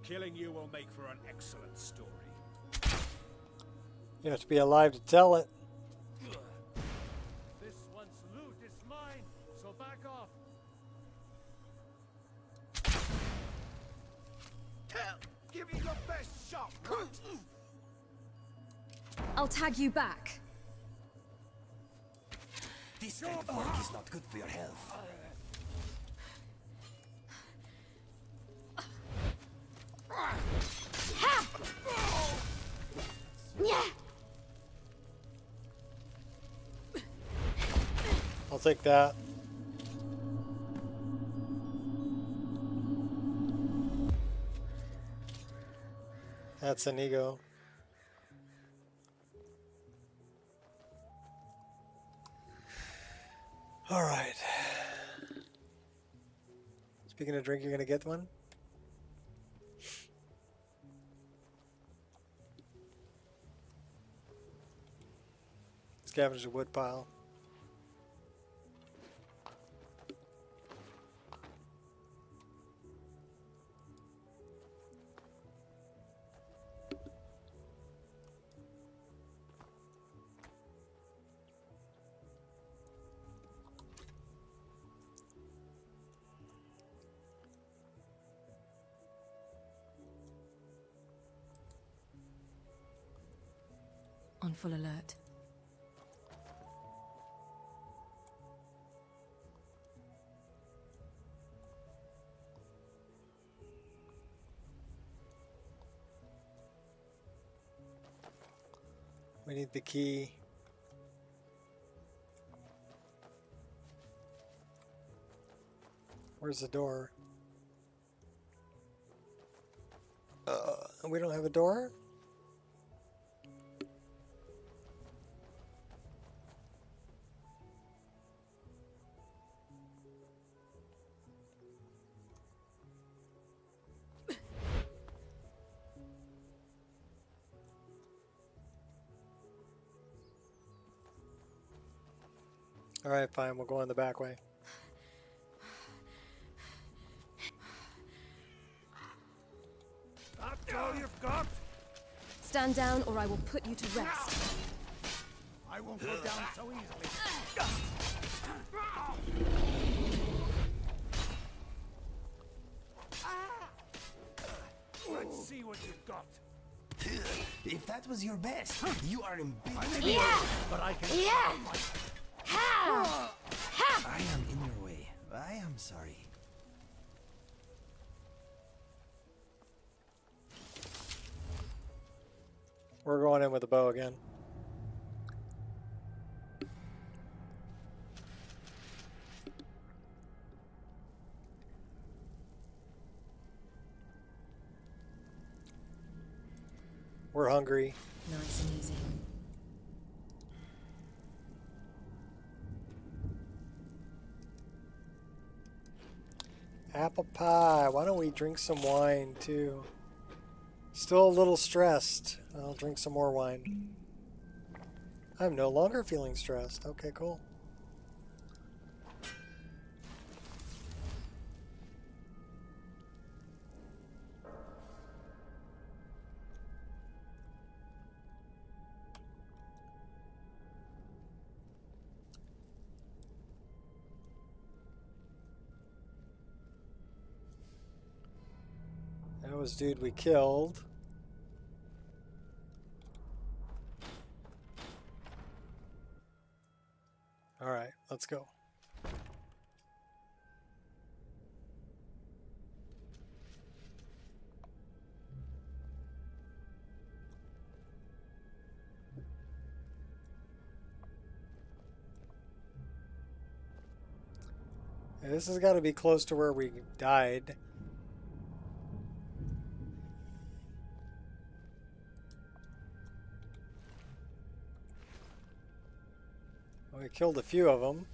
Killing you will make for an excellent story. You have to be alive to tell it. This one's I'll tag you back. This kind of work is not good for your health. I'll take that. That's an ego. All right. Speaking of drink, you're gonna get one? Scavenge the wood pile. On full alert. We need the key. Where's the door? We don't have a door? All right, fine. We'll go on the back way. That's all you've got? Stand down or I will put you to rest. I won't go down so easily. Let's see what you've got. If that was your best, you are in big trouble. Yeah! But I can... Yeah! I am in your way. I am sorry. We're going in with a bow again. We're hungry. Nice and easy. Apple pie. Why don't we drink some wine too? Still a little stressed. I'll drink some more wine. I'm no longer feeling stressed. Okay, cool. That was dude we killed. All right, let's go. Yeah, this has got to be close to where we died. We killed a few of them.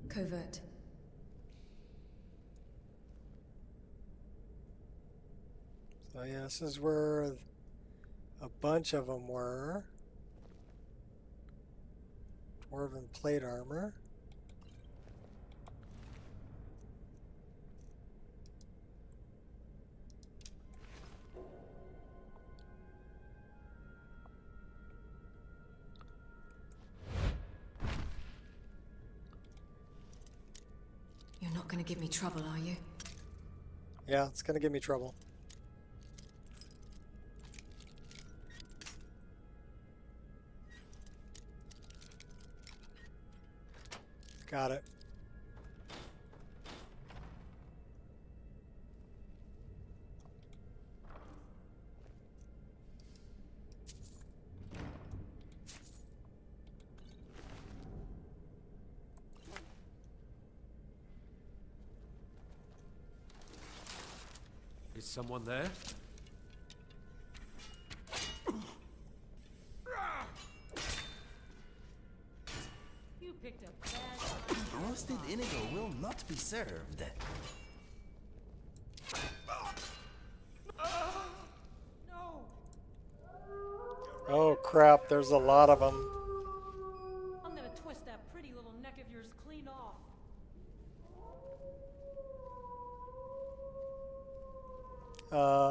Covert. So yeah, this is where a bunch of them were. Dwarven plate armor. You're not gonna give me trouble, are you? Yeah, it's gonna give me trouble. Got it. Is someone there? You picked a bad time. Roasted inigo will not be served. No. Oh crap, there's a lot of them. I'm gonna twist that pretty little neck of yours clean off.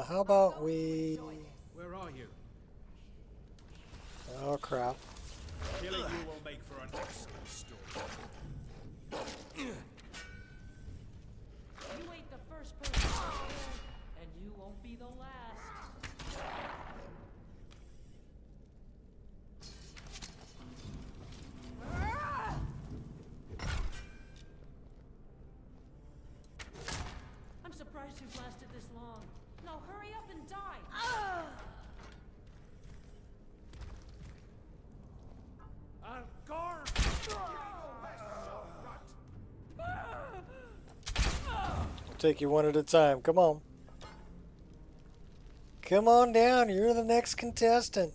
How about we... Where are you? Oh crap. Killing you will make for an excellent story. You ain't the first person to kill, and you won't be the last. I'm surprised you've lasted this long. Now hurry up and die. I'll take you one at a time. Come on. Come on down. You're the next contestant.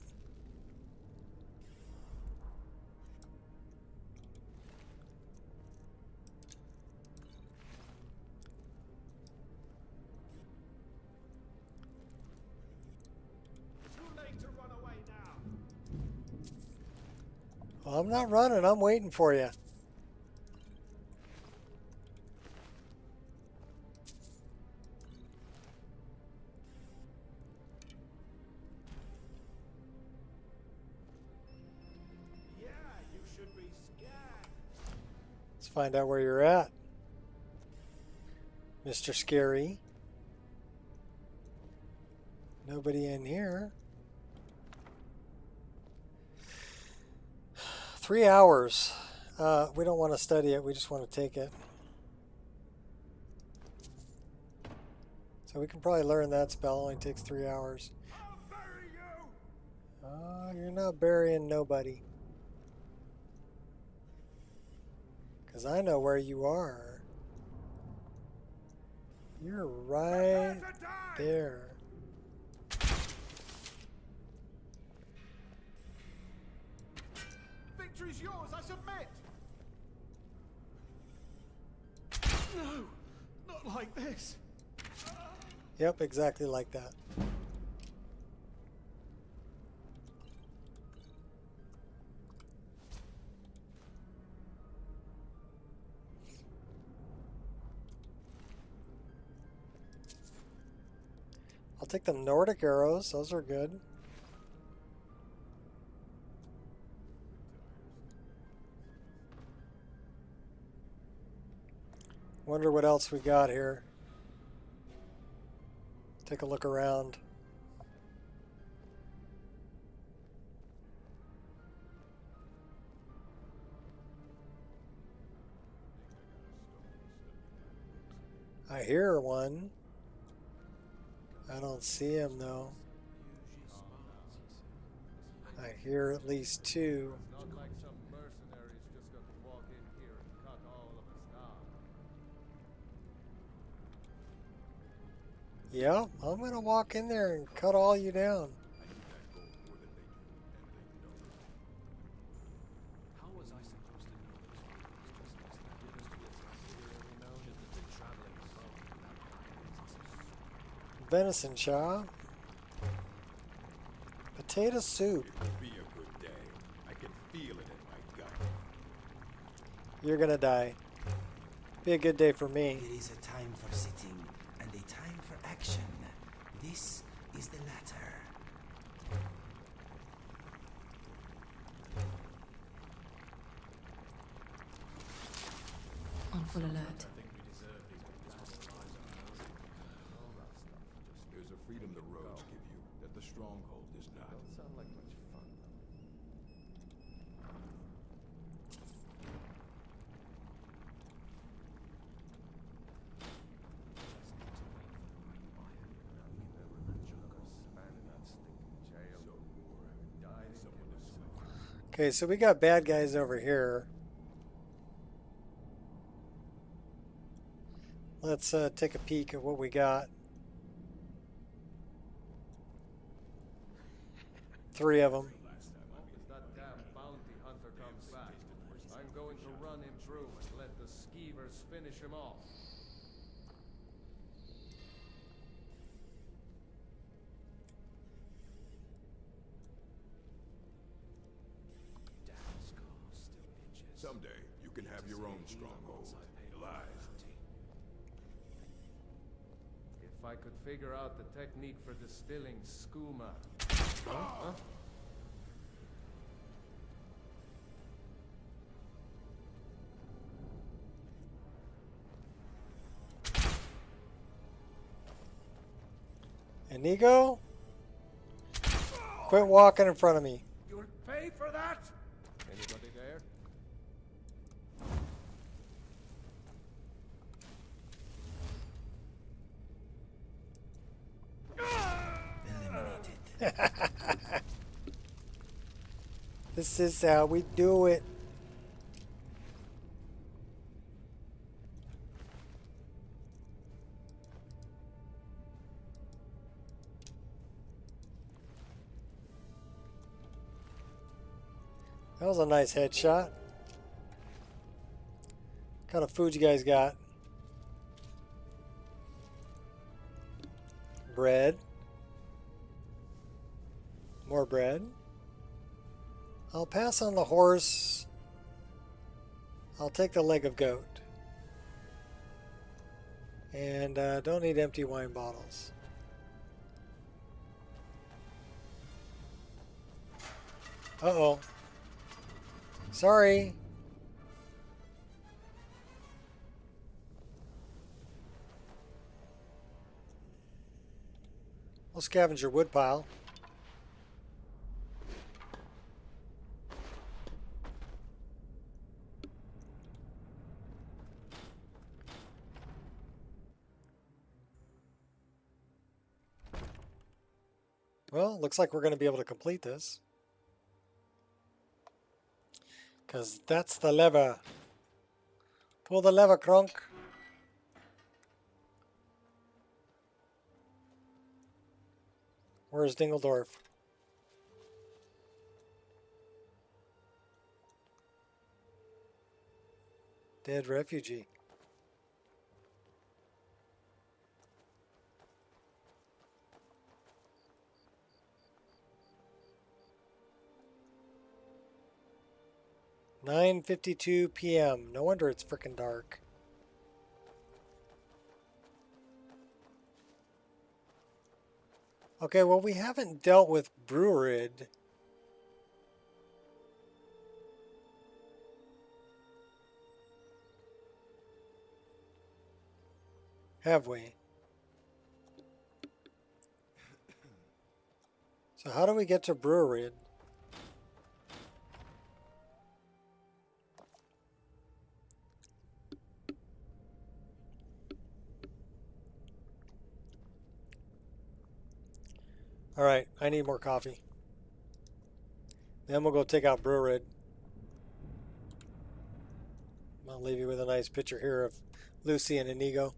Too late to run away now. Well, I'm not running. I'm waiting for you. Yeah, you should be scared. Let's find out where you're at, Mr. Scary. Nobody in here. 3 hours. We don't want to study it. We just want to take it. So we can probably learn that spell. It only takes 3 hours. I'll bury you. Oh, you're not burying nobody. Because I know where you are. You're right there. Victory's yours, I submit. No, not like this. Yep, exactly like that. I'll take the Nordic arrows. Those are good. Wonder what else we got here. Take a look around. I hear one. I don't see him though. I hear at least two. Not like some mercenaries just gonna walk in here and cut all of us down. Yeah, I'm gonna walk in there and cut all you down. How was I supposed to know those things? Just known that they've been traveling alone without Venison chow. Potato soup. It could be a good day. I can feel it in my gut. You're gonna die. Be a good day for me. There is a time for sitting and a time for action. This is the latter. On full alert. stronghold is not. Don't sound like much fun. Okay, so we got bad guys over here. Let's take a peek at what we got. 3 of them. If that damn bounty hunter comes back, I'm going to run him through and let the skeevers finish him off. Someday, you can have your own stronghold. Lies. If I could figure out the technique for distilling skooma. Huh? And Nico, quit walking in front of me. You'll pay for that? Anybody there? This is how we do it. That was a nice headshot. What kind of food you guys got? Bread. More bread. I'll pass on the horse. I'll take the leg of goat. And don't need empty wine bottles. Uh-oh. Sorry. We'll scavenge your wood pile. Well, looks like we're going to be able to complete this. Because that's the lever. Pull the lever, Kronk. Where's Dingledorf? Dead refugee. (9:52 p.m.) No wonder it's frickin' dark. Okay, well, we haven't dealt with Brewerid. Have we? So how do we get to Brewerid? Alright, I need more coffee. Then we'll go take out Brewerid. I'll leave you with a nice picture here of Lucci and Inigo.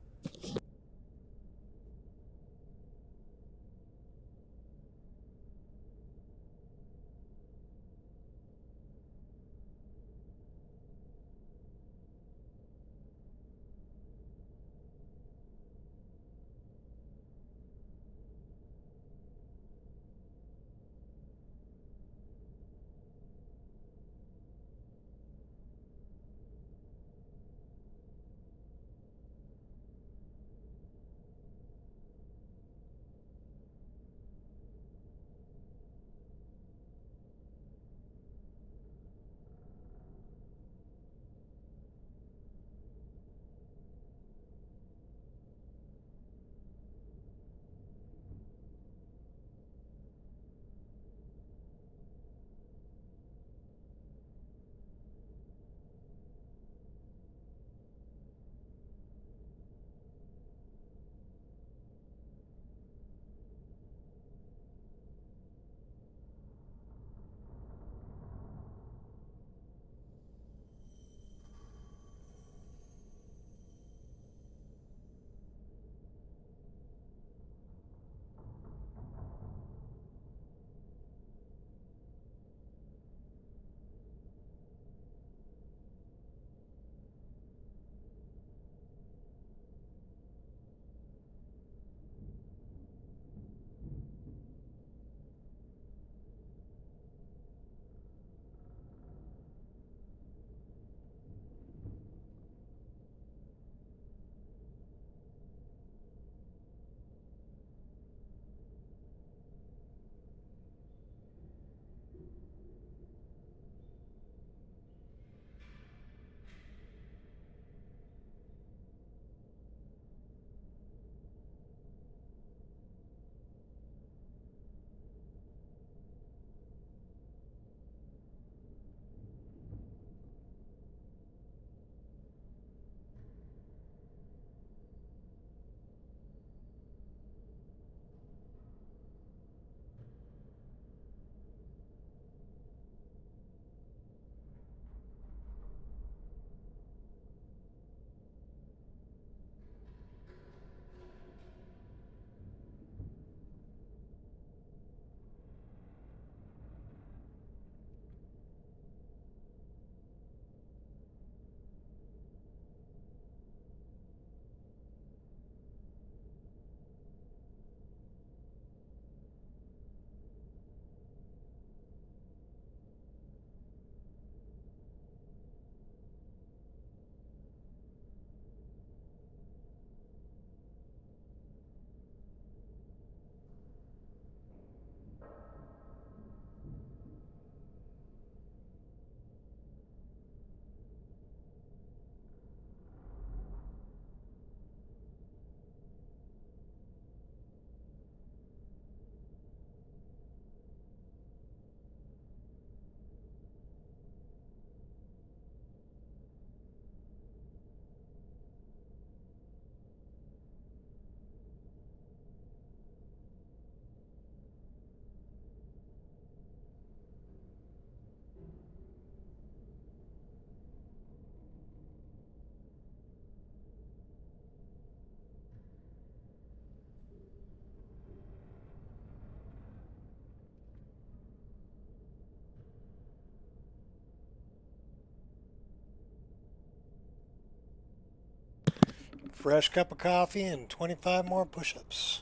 Fresh cup of coffee and 25 more push-ups.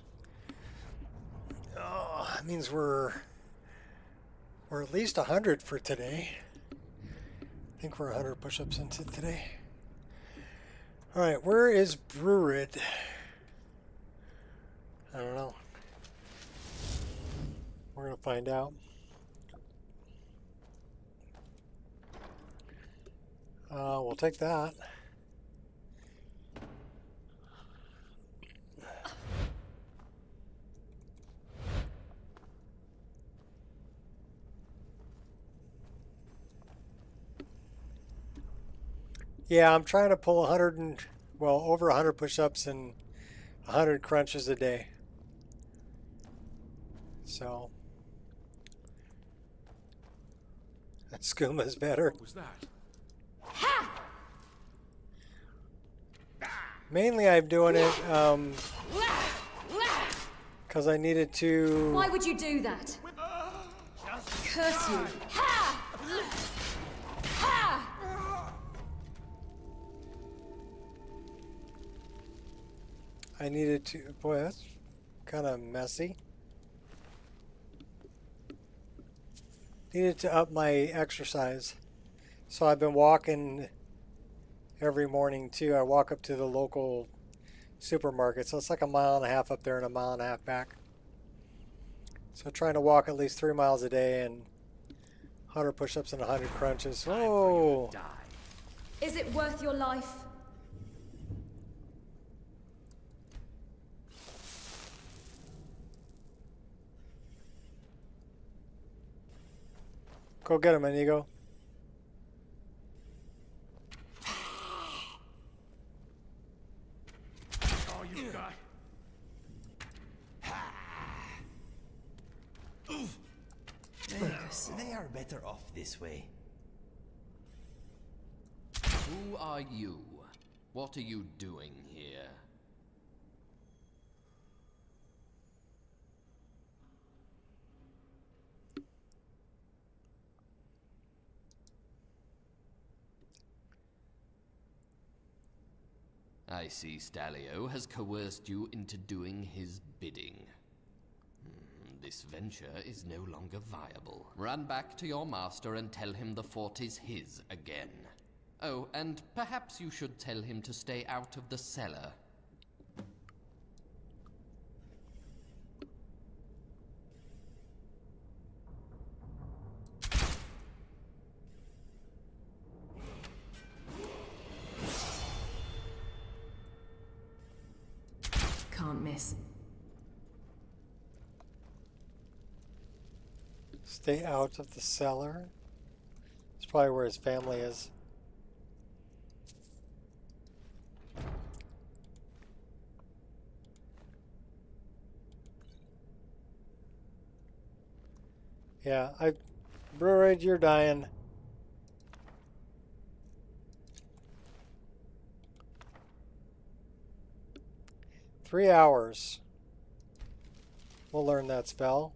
Oh, that means we're at least 100 for today. I think we're 100 push-ups into today. All right, where is Brewrid? I don't know. We're gonna find out. We'll take that. Yeah, I'm trying to pull over 100 push-ups and 100 crunches a day. So that skooma is better. What was that? Mainly I'm doing it because I needed to... Why would you do that? Curse you! Ha! Ha! I needed to... Boy, that's kind of messy. Needed to up my exercise. So I've been walking every morning too. I walk up to the local supermarket. So it's like a mile and a half up there and a mile and a half back. So trying to walk at least 3 miles a day and 100 push-ups and 100 crunches. Whoa! Is it worth your life? Go get him, Inigo. Oh, you got. They are better off this way. Who are you? What are you doing here? I see Stalio has coerced you into doing his bidding. This venture is no longer viable. Run back to your master and tell him the fort is his again. Oh, and perhaps you should tell him to stay out of the cellar. Can't miss. Stay out of the cellar. It's probably where his family is. Yeah, Brewrid, you're dying. Three hours. We'll learn that spell.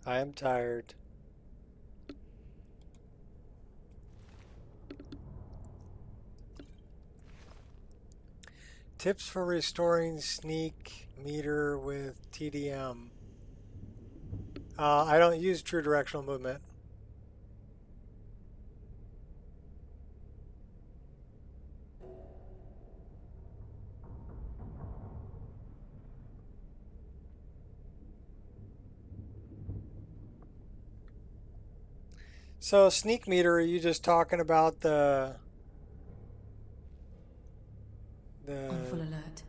I am tired. Tips for restoring sneak meter with TDM. I don't use true directional movement. So sneak meter, are you just talking about the On full alert.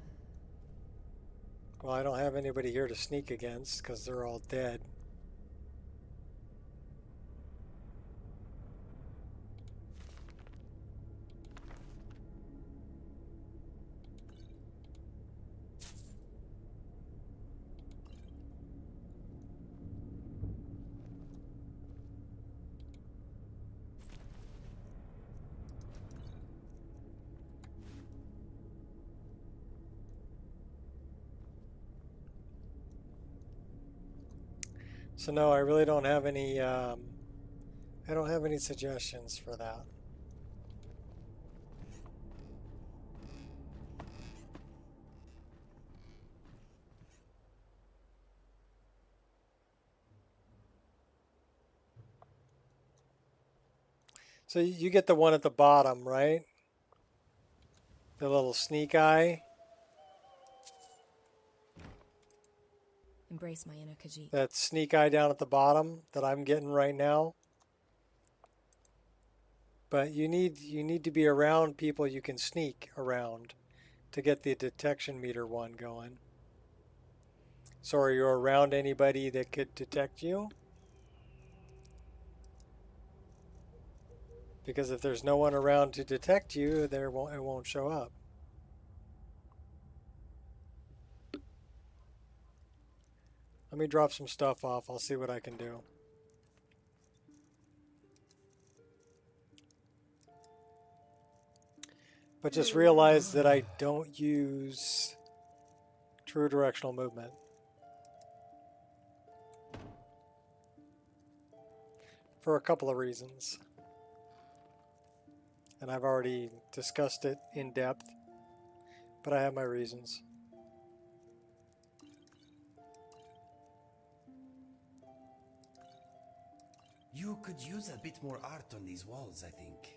Well, I don't have anybody here to sneak against because they're all dead. So no, I really don't have any. I don't have any suggestions for that. So you get the one at the bottom, right? The little sneak eye. Embrace my inner Khajiit. That sneak eye down at the bottom that I'm getting right now. But you need to be around people you can sneak around to get the detection meter one going. So are you around anybody that could detect you? Because if there's no one around to detect you, it won't show up. Let me drop some stuff off. I'll see what I can do. But just realize that I don't use true directional movement. For a couple of reasons. And I've already discussed it in depth, but I have my reasons. You could use a bit more art on these walls, I think.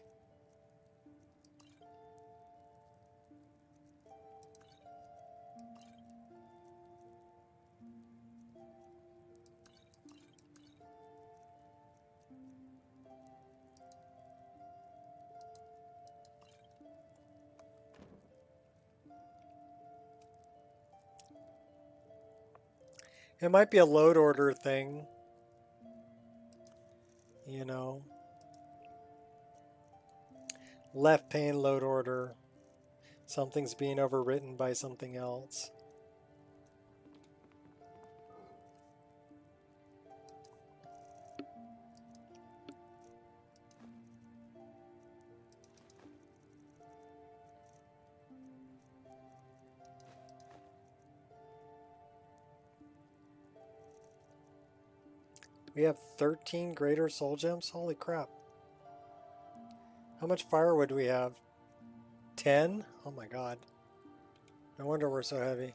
It might be a load order thing, you know. Left pane load order. Something's being overwritten by something else. We have 13 greater soul gems? Holy crap. How much firewood do we have? 10? Oh my god. No wonder we're so heavy.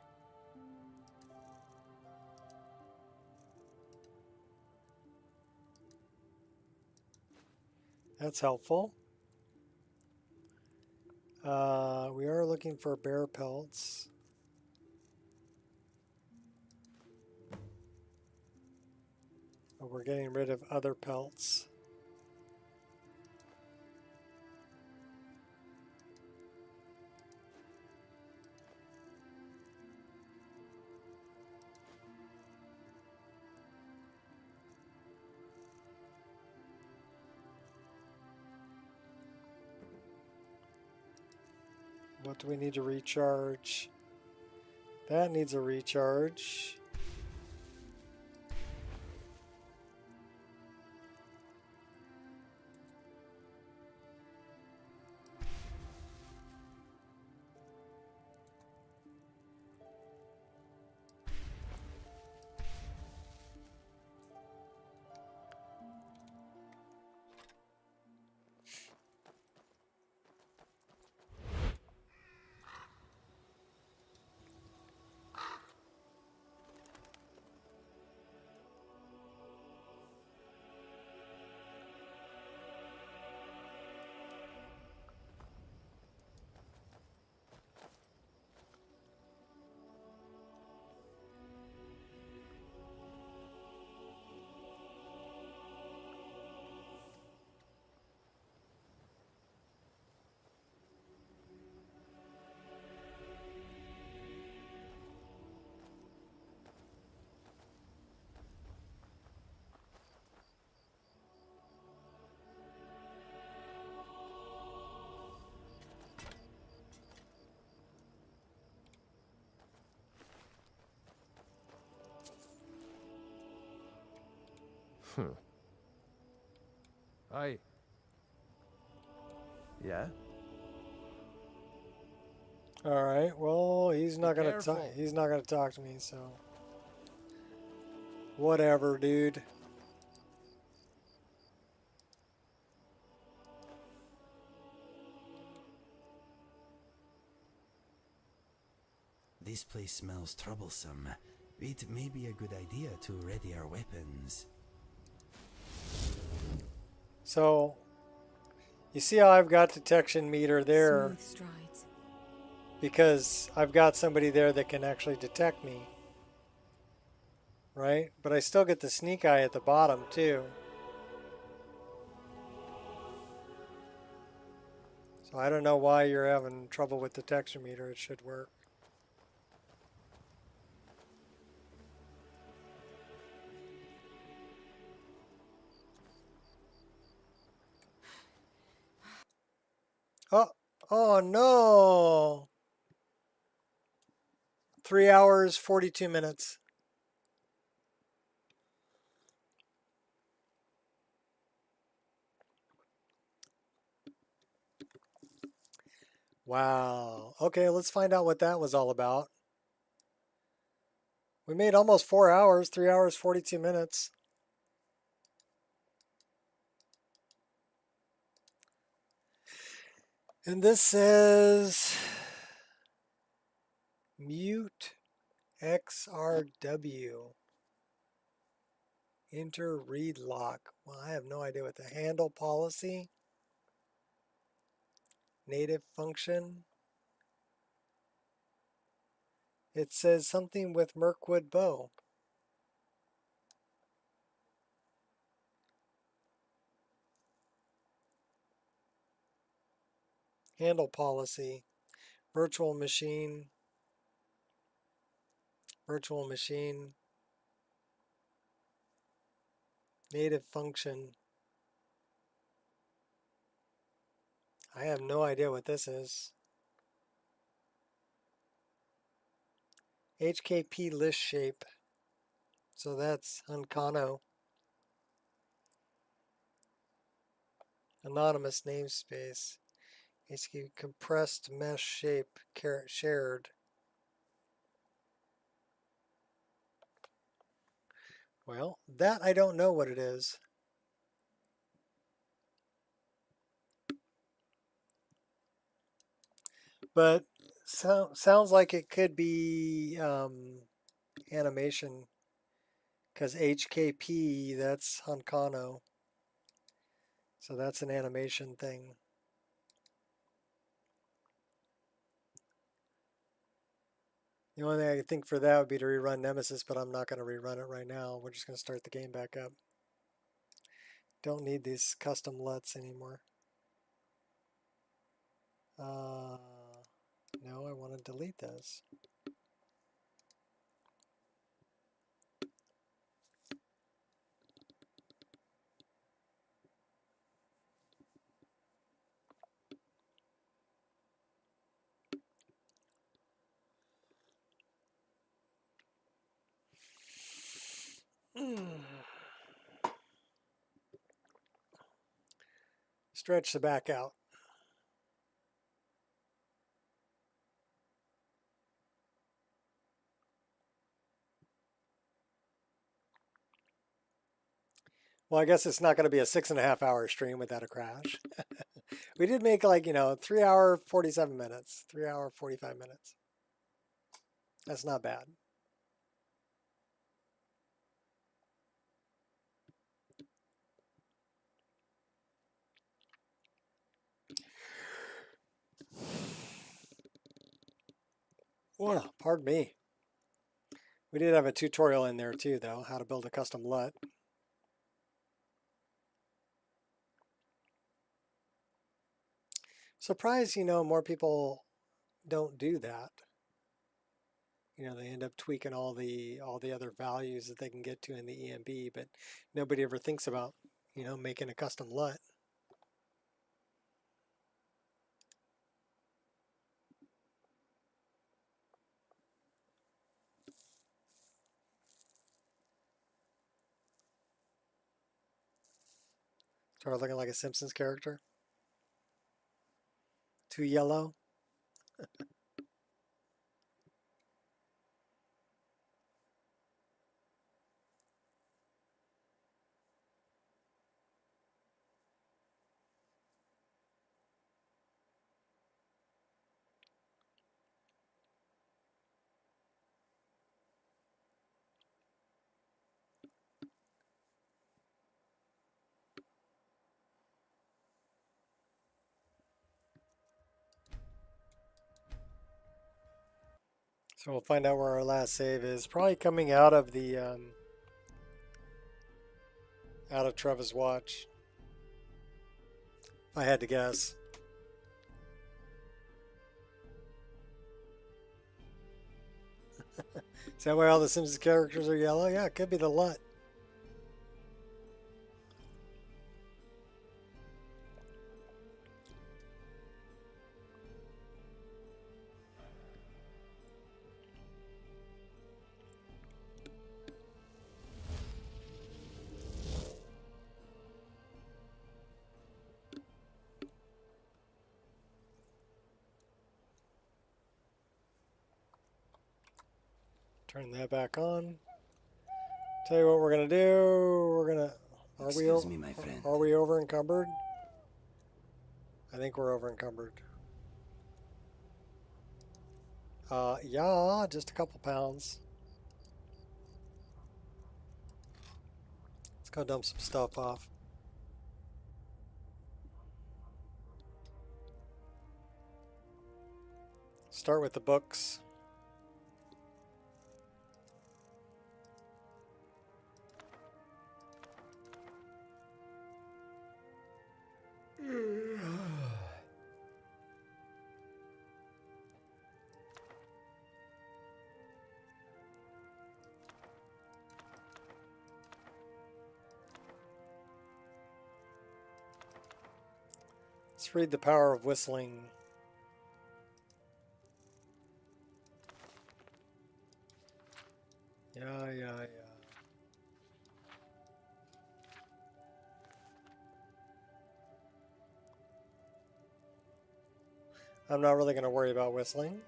That's helpful. We are looking for bear pelts. But we're getting rid of other pelts. What do we need to recharge? That needs a recharge. Hi. Yeah? All right. Well, he's not gonna talk. Careful. He's not gonna talk to me. So Whatever, dude. This place smells troublesome. It may be a good idea to ready our weapons. So, you see how I've got detection meter there? Smooth strides. Because I've got somebody there that can actually detect me. Right? But I still get the sneak eye at the bottom, too. So I don't know why you're having trouble with detection meter. It should work. Oh no! 3 hours, 42 minutes. Wow. Okay, let's find out what that was all about. We made almost 4 hours, 3 hours, 42 minutes. And this says mute XRW. Enter read lock. Well, I have no idea what the handle policy. Native function. It says something with Mirkwood bow. Handle policy. Virtual machine. Virtual machine. Native function. I have no idea what this is. HKP list shape. So that's Uncano. Anonymous namespace. HKP compressed mesh shape shared. Well, that I don't know what it is. But sounds like it could be animation. Because HKP, that's Hankano. So that's an animation thing. The only thing I could think for that would be to rerun Nemesis, but I'm not going to rerun it right now. We're just going to start the game back up. Don't need these custom LUTs anymore. No, I want to delete those. Stretch the back out. Well, I guess it's not going to be a 6.5 hour stream without a crash. We did make 3 hour 47 minutes, 3 hour 45 minutes. That's not bad. Well, pardon me. We did have a tutorial in there too, though, how to build a custom LUT. Surprised, more people don't do that. They end up tweaking all the other values that they can get to in the EMB, but nobody ever thinks about, making a custom LUT. Start looking like a Simpsons character. Too yellow. So we'll find out where our last save is. Probably coming out of the out of Trevor's watch. If I had to guess. Is that why all the Simpsons characters are yellow? Yeah, it could be the LUT. Turn that back on. Tell you what we're gonna do. We're gonna. Excuse me, my friend. Are we over encumbered? I think we're over encumbered. Yeah, just a couple pounds. Let's go dump some stuff off. Start with the books. Let's read The Power of Whistling. Yeah. I'm not really going to worry about whistling.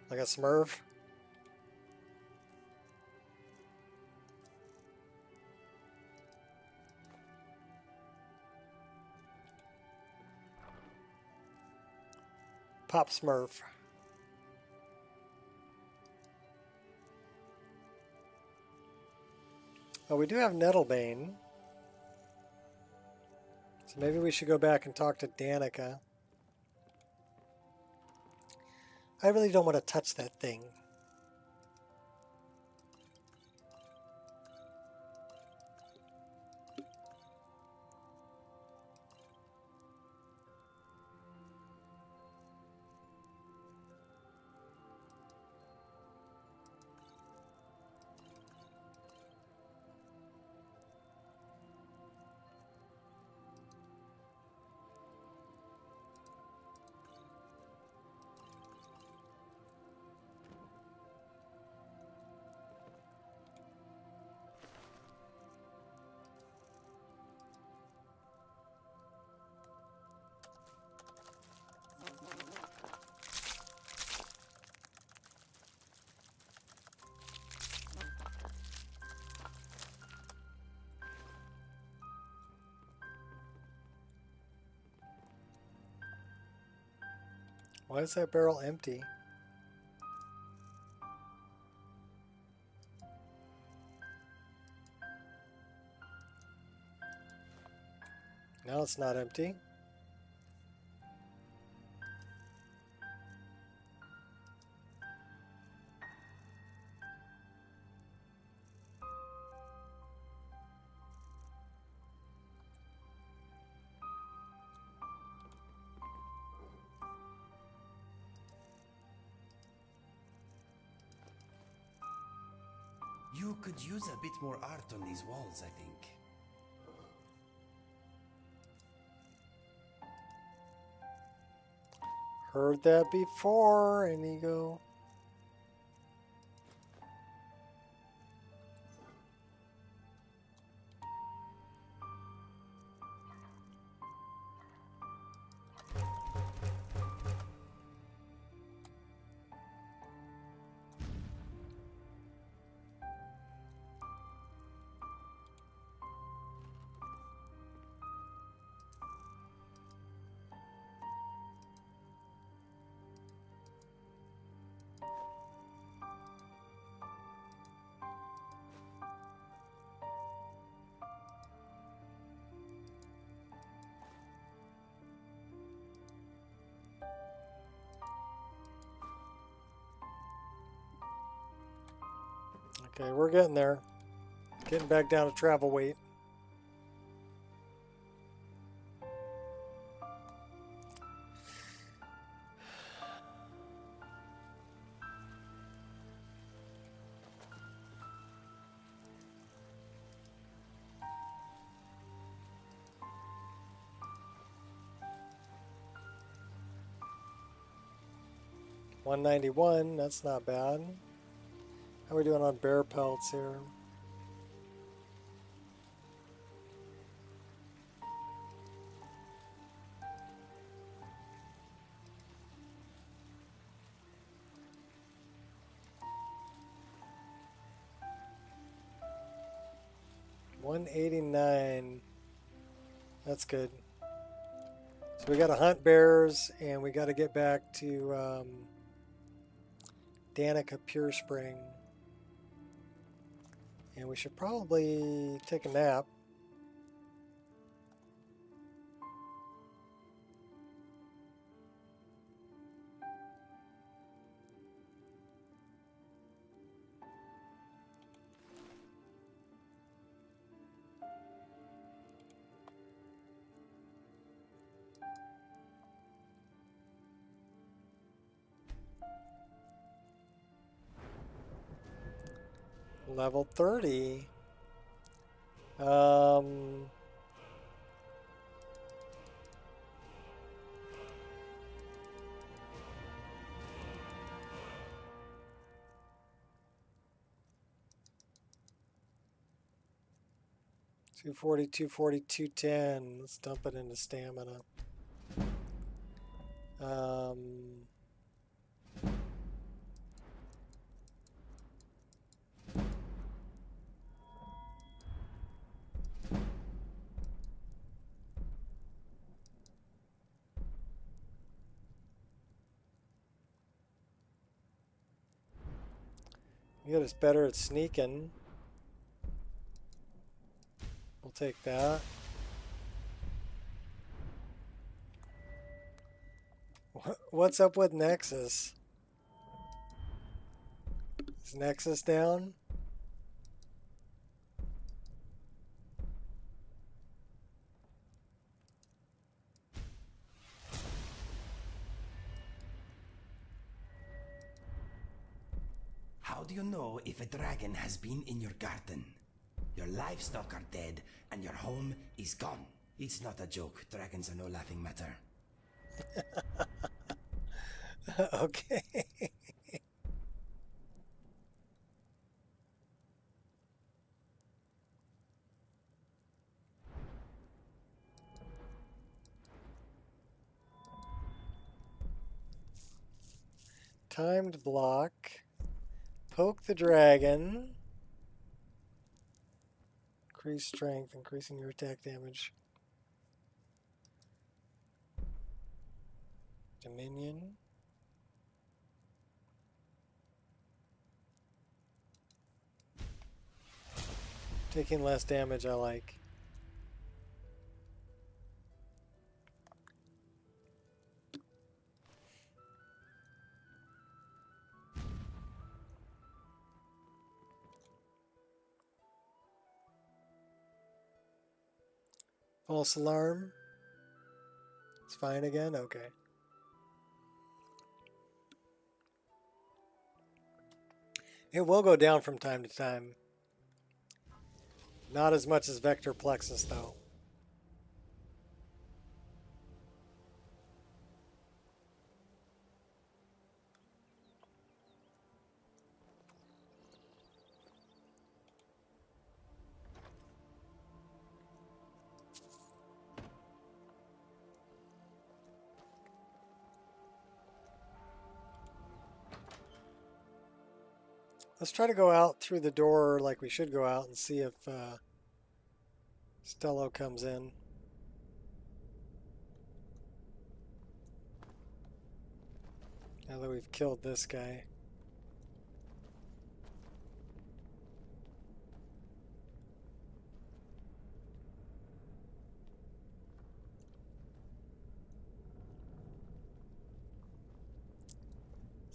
Like a Smurf. Pop Smurf. Oh, we do have Nettlebane. So maybe we should go back and talk to Danica. I really don't want to touch that thing. Why is that barrel empty? Now it's not empty. You could use a bit more art on these walls, I think. Heard that before, Inigo. Okay, we're getting there. Getting back down to travel weight. $191, that's not bad. How are we doing on bear pelts here? $189. That's good. So we got to hunt bears, and we got to get back to Danica Pure Spring. And we should probably take a nap. Level 30. 240, 240, 210. Let's dump it into stamina. Get us better at sneaking. We'll take that. What's up with Nexus? Is Nexus down? How do you know if a dragon has been in your garden? Your livestock are dead and your home is gone. It's not a joke. Dragons are no laughing matter. Okay. Timed block. Poke the dragon. Increase strength, increasing your attack damage. Dominion. Taking less damage, I like. False alarm. It's fine again? Okay. It will go down from time to time. Not as much as Vector Plexus, though. Let's try to go out through the door like we should go out and see if Stello comes in. Now that we've killed this guy.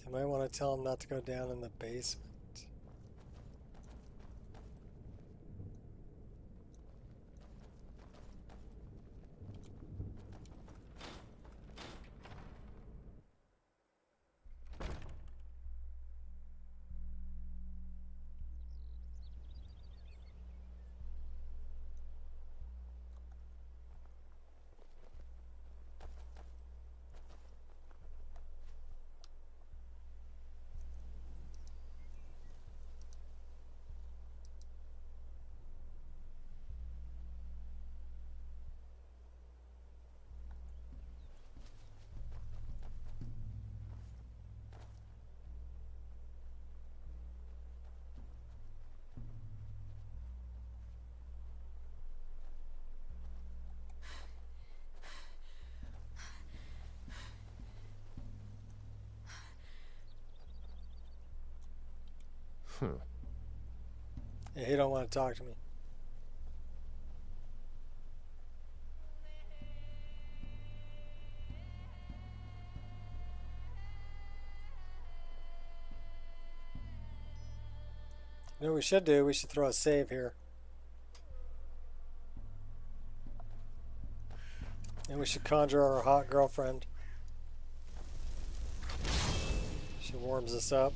So I might want to tell him not to go down in the basement. Yeah, he don't want to talk to me. You know what we should do? We should throw a save here. And we should conjure our hot girlfriend. She warms us up.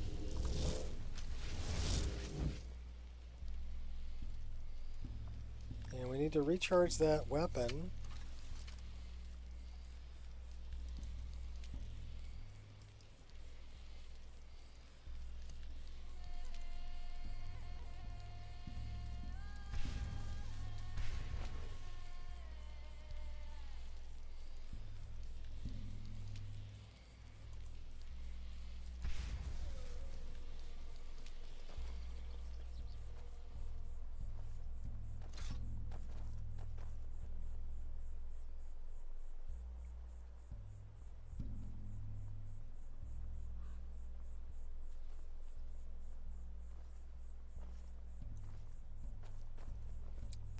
And we need to recharge that weapon.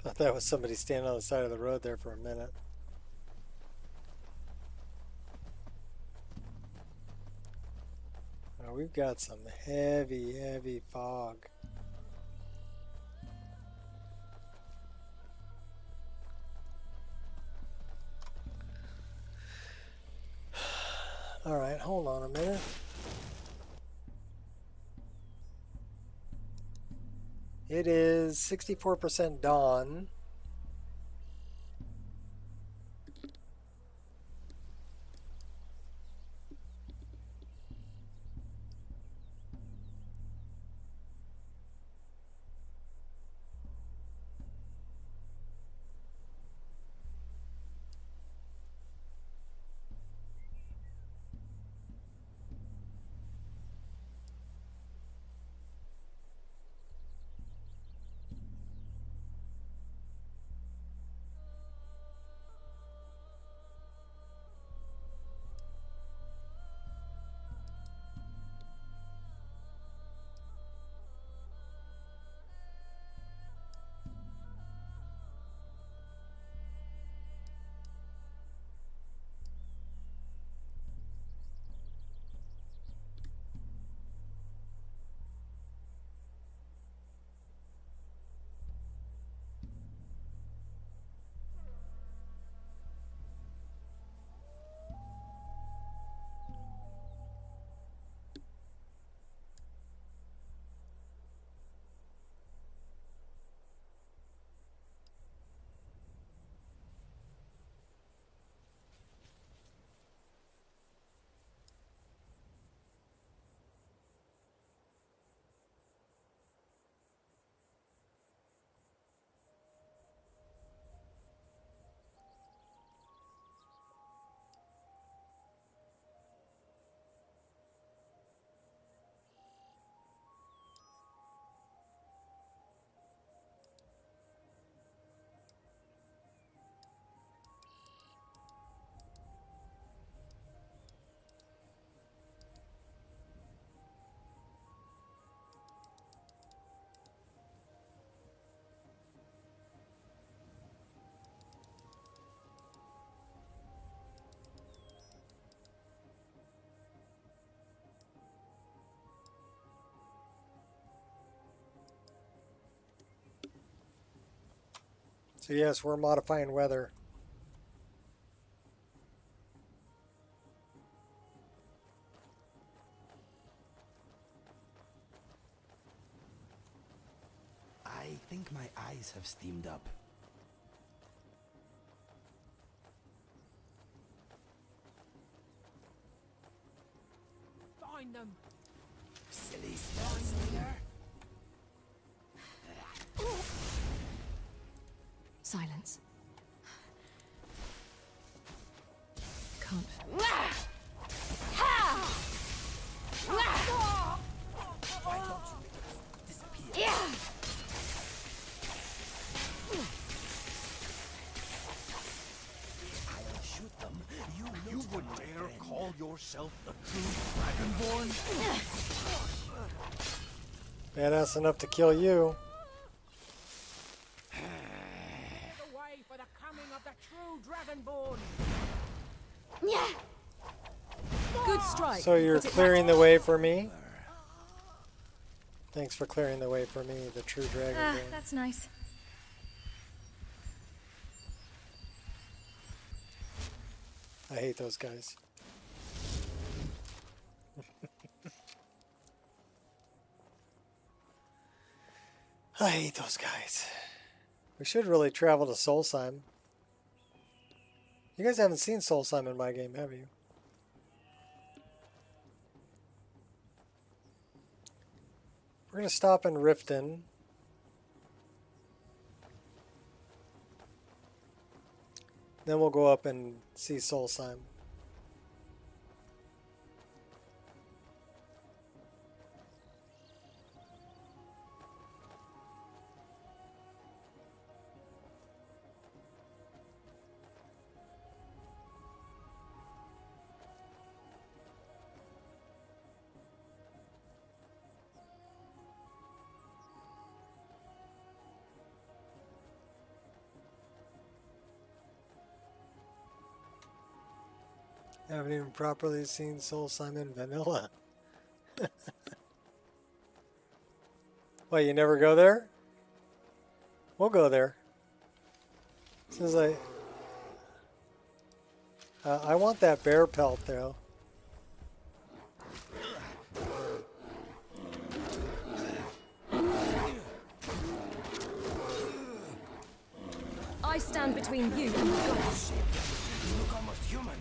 Thought that was somebody standing on the side of the road there for a minute. Oh, we've got some heavy, heavy fog. All right, hold on a minute. It is 64% dawn. So yes, we're modifying weather. I think my eyes have steamed up. Find them. Silly slinger. Silence. Can't. Why don't you disappear? I'll shoot them. You would dare call yourself the true Dragonborn? Badass enough to kill you. The way for the coming of the true Dragonborn. Good strike. So you're clearing the way for me? Thanks for clearing the way for me, the true dragon. That's nice. I hate those guys. I hate those guys. We should really travel to Solstheim. You guys haven't seen Solstheim in my game, have you? We're going to stop in Riften. Then we'll go up and see Solstheim. I haven't even properly seen Solstheim in vanilla. What, you never go there? We'll go there. As soon as I want that bear pelt though. I stand between you and the gods. You look almost human.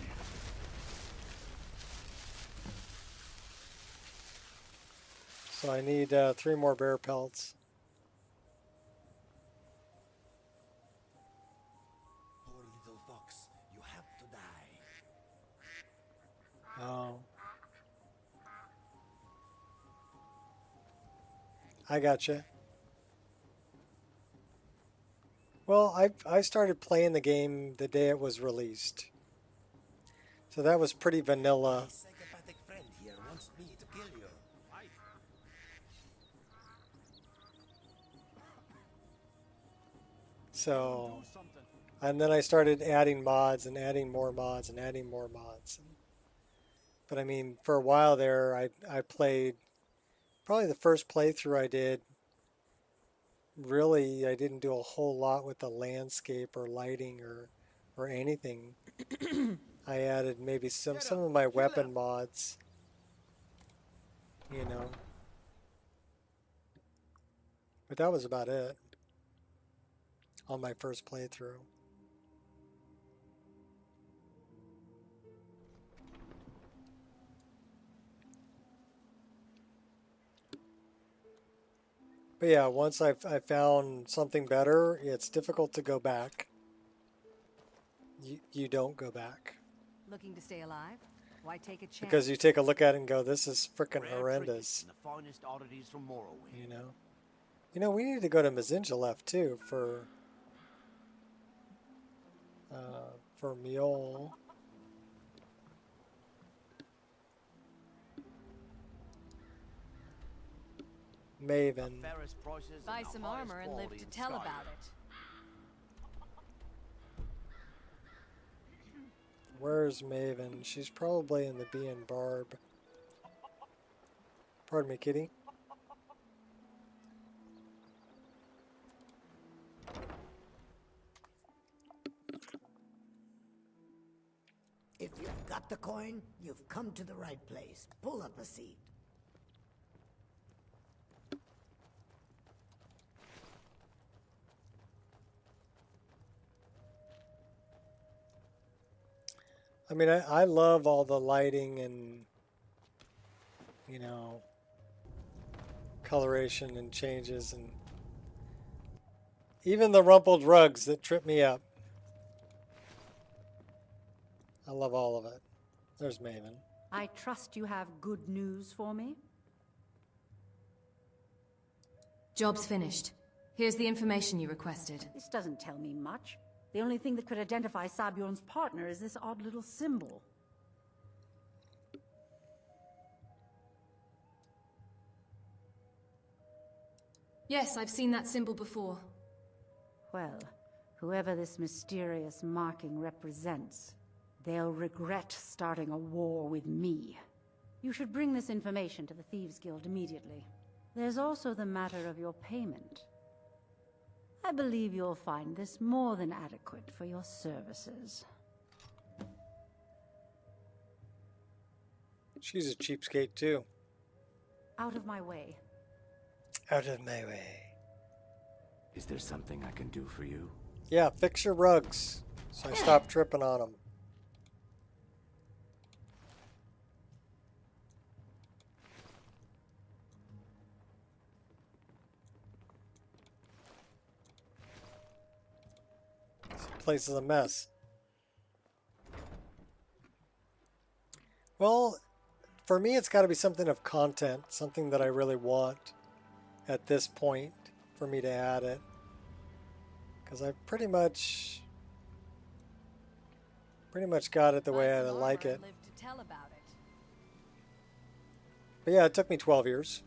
So I need 3 more bear pelts. Poor little fox, you have to die. Oh. I gotcha. Well, I started playing the game the day it was released. So that was pretty vanilla. My psychopathic friend here wants me to kill you. So, and then I started adding mods and adding more mods and adding more mods. But I mean, for a while there, I played, probably the first playthrough I did, really, I didn't do a whole lot with the landscape or lighting or anything. I added maybe some of my weapon mods, you know. But that was about it on my first playthrough. But yeah, once I found something better, it's difficult to go back. You don't go back. Looking to stay alive? Why take a chance? Because you take a look at it and go, this is freaking horrendous. The finest oddities from Morrowind. You know, we need to go to Mazinjalef too for Mule. Maven. Buy some armor and live to tell about it. Where's Maven? She's probably in the Bee and Barb. Pardon me, kitty. If you've got the coin, you've come to the right place. Pull up a seat. I mean, I love all the lighting and, you know, coloration and changes and even the rumpled rugs that trip me up. I love all of it. There's Maven. I trust you have good news for me? Job's finished. Here's the information you requested. This doesn't tell me much. The only thing that could identify Sabjorn's partner is this odd little symbol. Yes, I've seen that symbol before. Well, whoever this mysterious marking represents, they'll regret starting a war with me. You should bring this information to the Thieves Guild immediately. There's also the matter of your payment. I believe you'll find this more than adequate for your services. She's a cheapskate too. Out of my way. Out of my way. Is there something I can do for you? Yeah, fix your rugs, so I stop tripping on them. This place is a mess. Well, for me, it's got to be something of content, something that I really want at this point for me to add it. Because I've pretty much got it the way I like it. But yeah, it took me 12 years.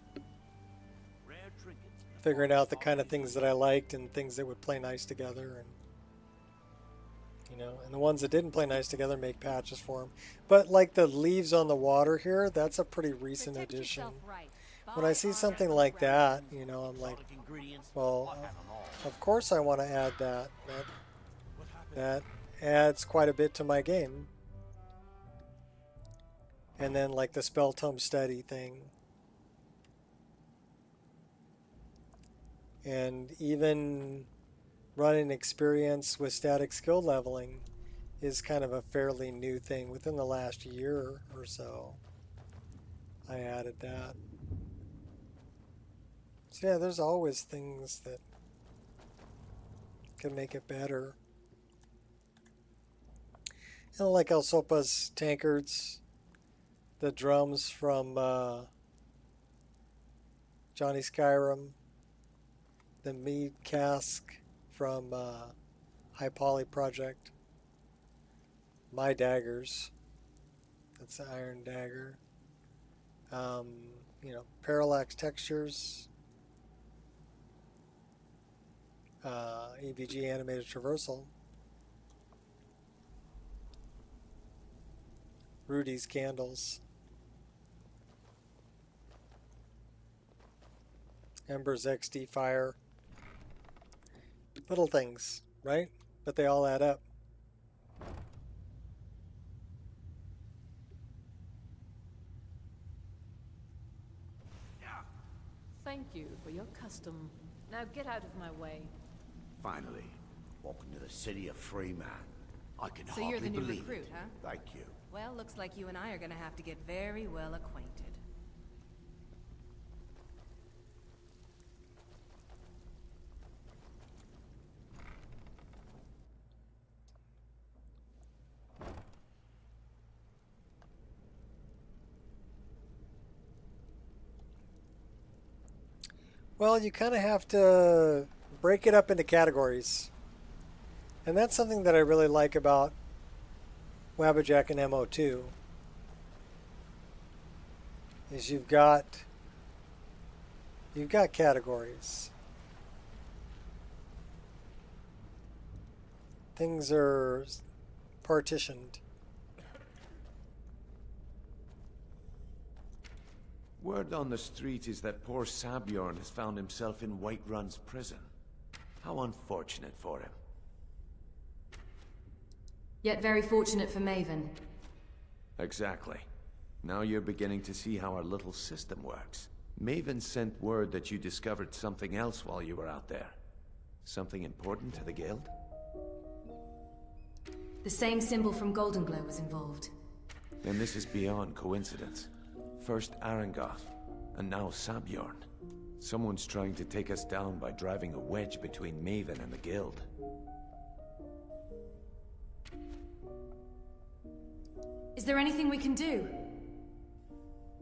Figuring out the kind of things that I liked and things that would play nice together. And and the ones that didn't play nice together, make patches for them. But like the leaves on the water here, that's a pretty recent addition. When I see something like that, I'm like, well, of course I want to add that. That adds quite a bit to my game. And then like the spell tome study thing. And even running experience with static skill leveling is kind of a fairly new thing. Within the last year or so, I added that. So yeah, there's always things that can make it better. Like Elsopa's tankards, the drums from Johnny Skyrim, the mead cask from High Poly Project, my daggers, that's the iron dagger, parallax textures, EVG animated traversal, Rudy's candles, Ember's XD fire. Little things, right? But they all add up. Thank you for your custom. Now get out of my way. Finally, welcome to the city of free man. I can So hardly you're the new believe recruit, it. huh? Thank you. Well, looks like you and I are gonna have to get very well acquainted. Well, you kind of have to break it up into categories. And that's something that I really like about Wabbajack and MO2. Is you've got categories. Things are partitioned. Word on the street is that poor Sabjorn has found himself in Whiterun's prison. How unfortunate for him. Yet very fortunate for Maven. Exactly. Now you're beginning to see how our little system works. Maven sent word that you discovered something else while you were out there. Something important to the guild? The same symbol from Golden Glow was involved. Then this is beyond coincidence. First Arangoth, and now Sabjorn. Someone's trying to take us down by driving a wedge between Maven and the guild. Is there anything we can do?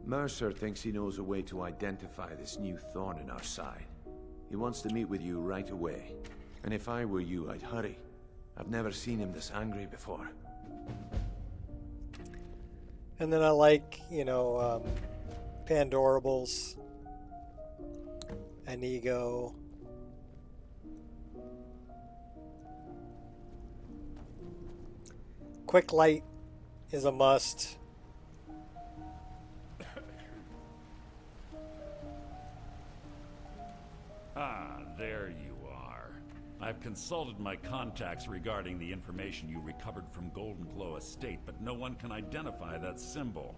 Mercer thinks he knows a way to identify this new thorn in our side. He wants to meet with you right away. And if I were you, I'd hurry. I've never seen him this angry before. And then I like, Pandorables an ego. Quick light is a must. Ah, there you are. I've consulted my contacts regarding the information you recovered from Golden Glow Estate, but no one can identify that symbol.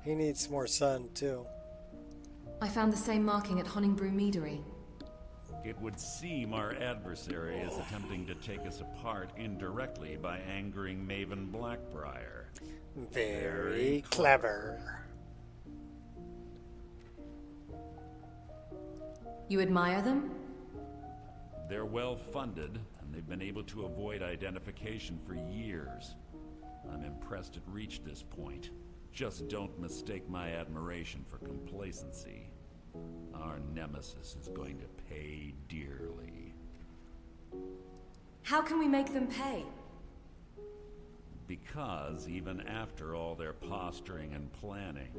He needs more sun, too. I found the same marking at Honningbrew Meadery. It would seem our adversary is attempting to take us apart indirectly by angering Maven Blackbriar. Very clever. You admire them? They're well funded, and they've been able to avoid identification for years. I'm impressed it reached this point. Just don't mistake my admiration for complacency. Our nemesis is going to pay dearly. How can we make them pay? Because even after all their posturing and planning,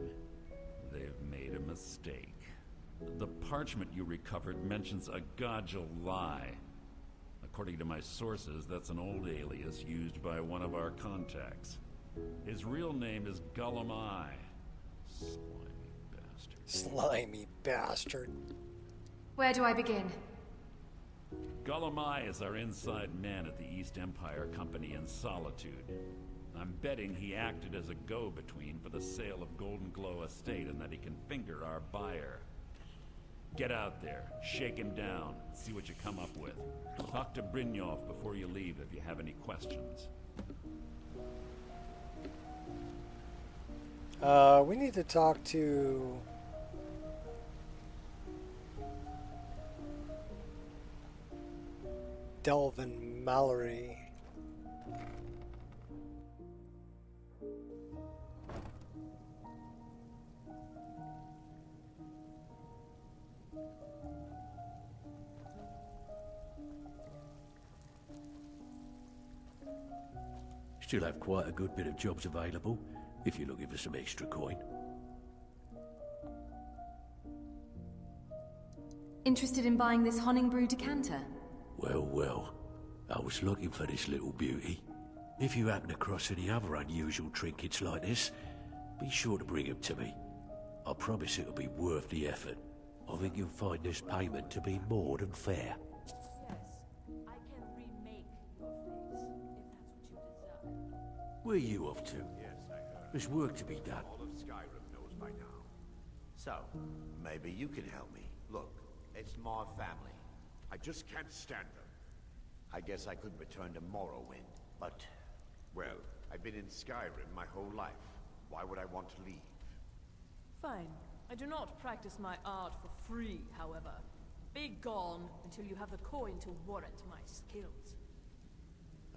they've made a mistake. The parchment you recovered mentions a Godjal lie. According to my sources, that's an old alias used by one of our contacts. His real name is Gullum-Eye. Slimy bastard. Where do I begin? Gullum-Eye is our inside man at the East Empire Company in Solitude. I'm betting he acted as a go-between for the sale of Golden Glow Estate and that he can finger our buyer. Get out there, shake him down, see what you come up with. Talk to Brynjolf before you leave if you have any questions. We need to talk to... Delvin Mallory. Still have quite a good bit of jobs available, if you're looking for some extra coin. Interested in buying this Honningbrew decanter? Well, I was looking for this little beauty. If you happen across any other unusual trinkets like this, be sure to bring them to me. I promise it'll be worth the effort. I think you'll find this payment to be more than fair. Where are you off to? Yes, I heard. There's work to be done. All of Skyrim knows by now. So, maybe you can help me. Look, it's my family. I just can't stand them. I guess I could return to Morrowind, but... Well, I've been in Skyrim my whole life. Why would I want to leave? Fine. I do not practice my art for free, however. Be gone until you have the coin to warrant my skills.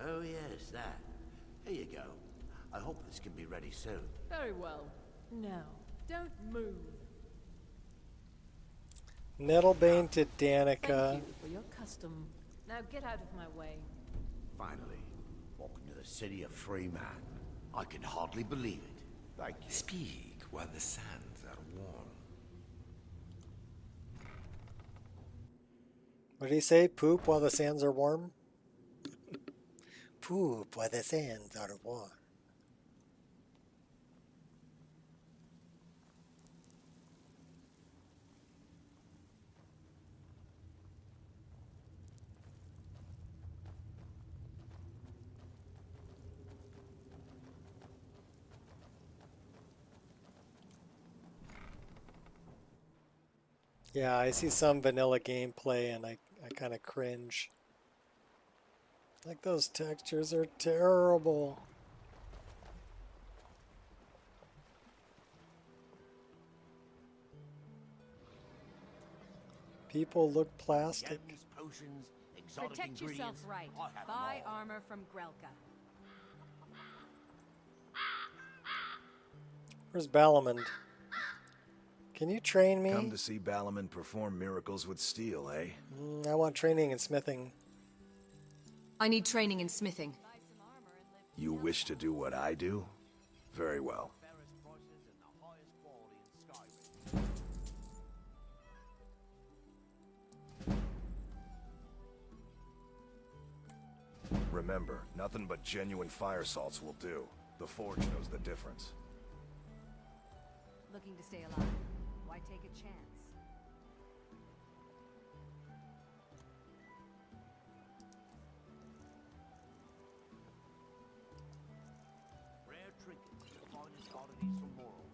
Oh yes, that. Here you go. I hope this can be ready soon. Very well. Now, don't move. Nettlebane to Danica. Thank you for your custom. Now get out of my way. Finally, walking to the city of free man. I can hardly believe it. Thank you. Speak while the sands are warm. What did he say? Poop while the sands are warm? Poop while the sands are warm. Yeah, I see some vanilla gameplay and I kind of cringe. Like, those textures are terrible. People look plastic. Potions, exotic Protect yourself ingredients. right. I have Buy them all. armor from Grelka. Where's Balamond? Can you train me? Come to see Balamond perform miracles with steel, eh? I want training in smithing. I need training in smithing. You wish to do what I do? Very well. Remember, nothing but genuine fire salts will do. The Forge knows the difference. Looking to stay alive? Why take a chance? Rare trinkets, the finest oddities from Morrowind.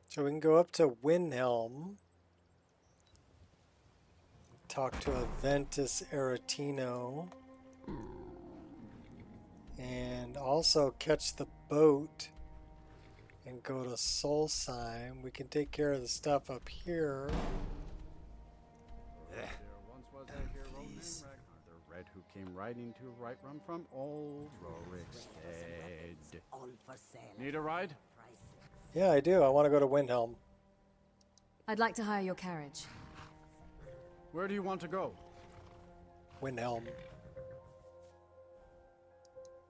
So we can go up to Windhelm, talk to Aventus Aretino, and also catch the boat and go to Solstheim. We can take care of the stuff up here. There once was a hero named Ragnar the Red who came riding to Whiterun from old Rorik's head. Need a ride? Yeah, I do. I want to go to Windhelm. I'd like to hire your carriage. Where do you want to go? Windhelm.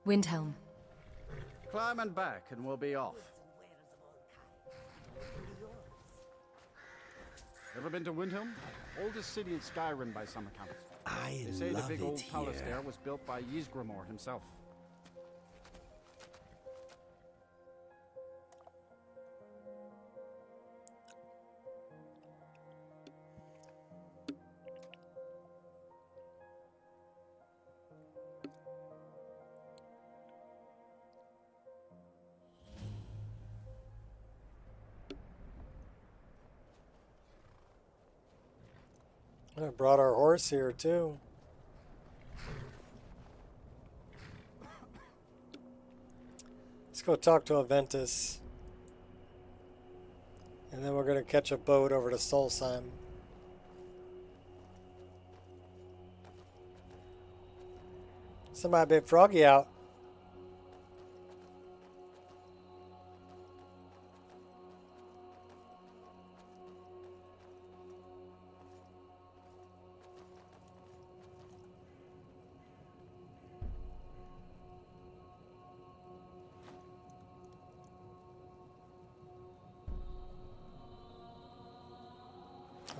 Windhelm. Climb and back and we'll be off. Ever been to Windhelm? Oldest city in Skyrim by some accounts. They say the big old palace there was built by Ysgramor himself. I brought our horse here too. Let's go talk to Aventus. And then we're going to catch a boat over to Solstheim. Somebody a bit froggy out.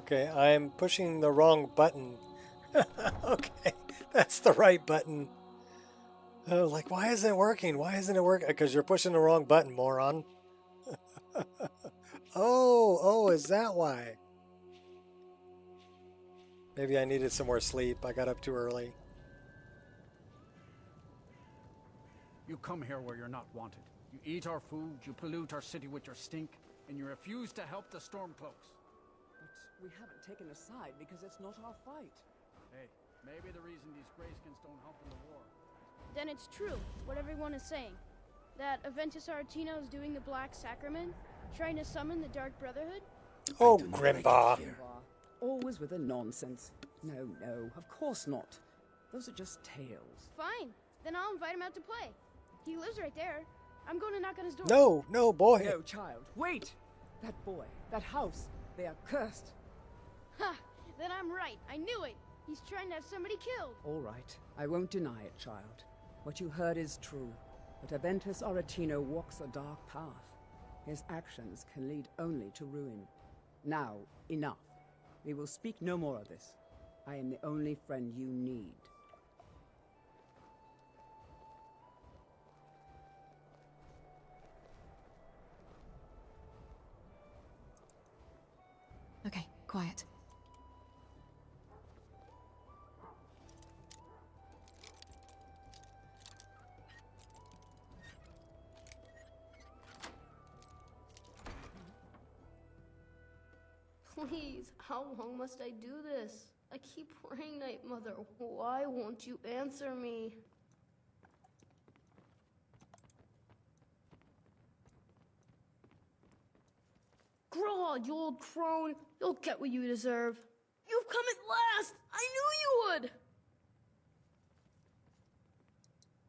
Okay, I'm pushing the wrong button. Okay, that's the right button. Oh, like, why isn't it working? Why isn't it working? Because you're pushing the wrong button, moron. Oh, is that why? Maybe I needed some more sleep. I got up too early. You come here where you're not wanted. You eat our food, you pollute our city with your stink, and you refuse to help the Stormcloaks. But we haven't taken a side because it's not our fight. Hey, maybe the reason these Greyskins don't help in the war. Then it's true, what everyone is saying. That Aventus Aretino is doing the Black Sacrament, trying to summon the Dark Brotherhood? Oh, Grimbar. Always with the nonsense. No, of course not. Those are just tales. Fine, then I'll invite him out to play. He lives right there. I'm going to knock on his door. No, boy. No, child, wait! That boy, that house, they are cursed. Ha! Then I'm right. I knew it. He's trying to have somebody killed. All right, I won't deny it, child. What you heard is true. But Aventus Aretino walks a dark path. His actions can lead only to ruin. Now, enough. We will speak no more of this. I am the only friend you need. Okay, quiet. Please, how long must I do this? I keep praying, Night Mother. Why won't you answer me? Grod, you old crone. You'll get what you deserve. You've come at last! I knew you would!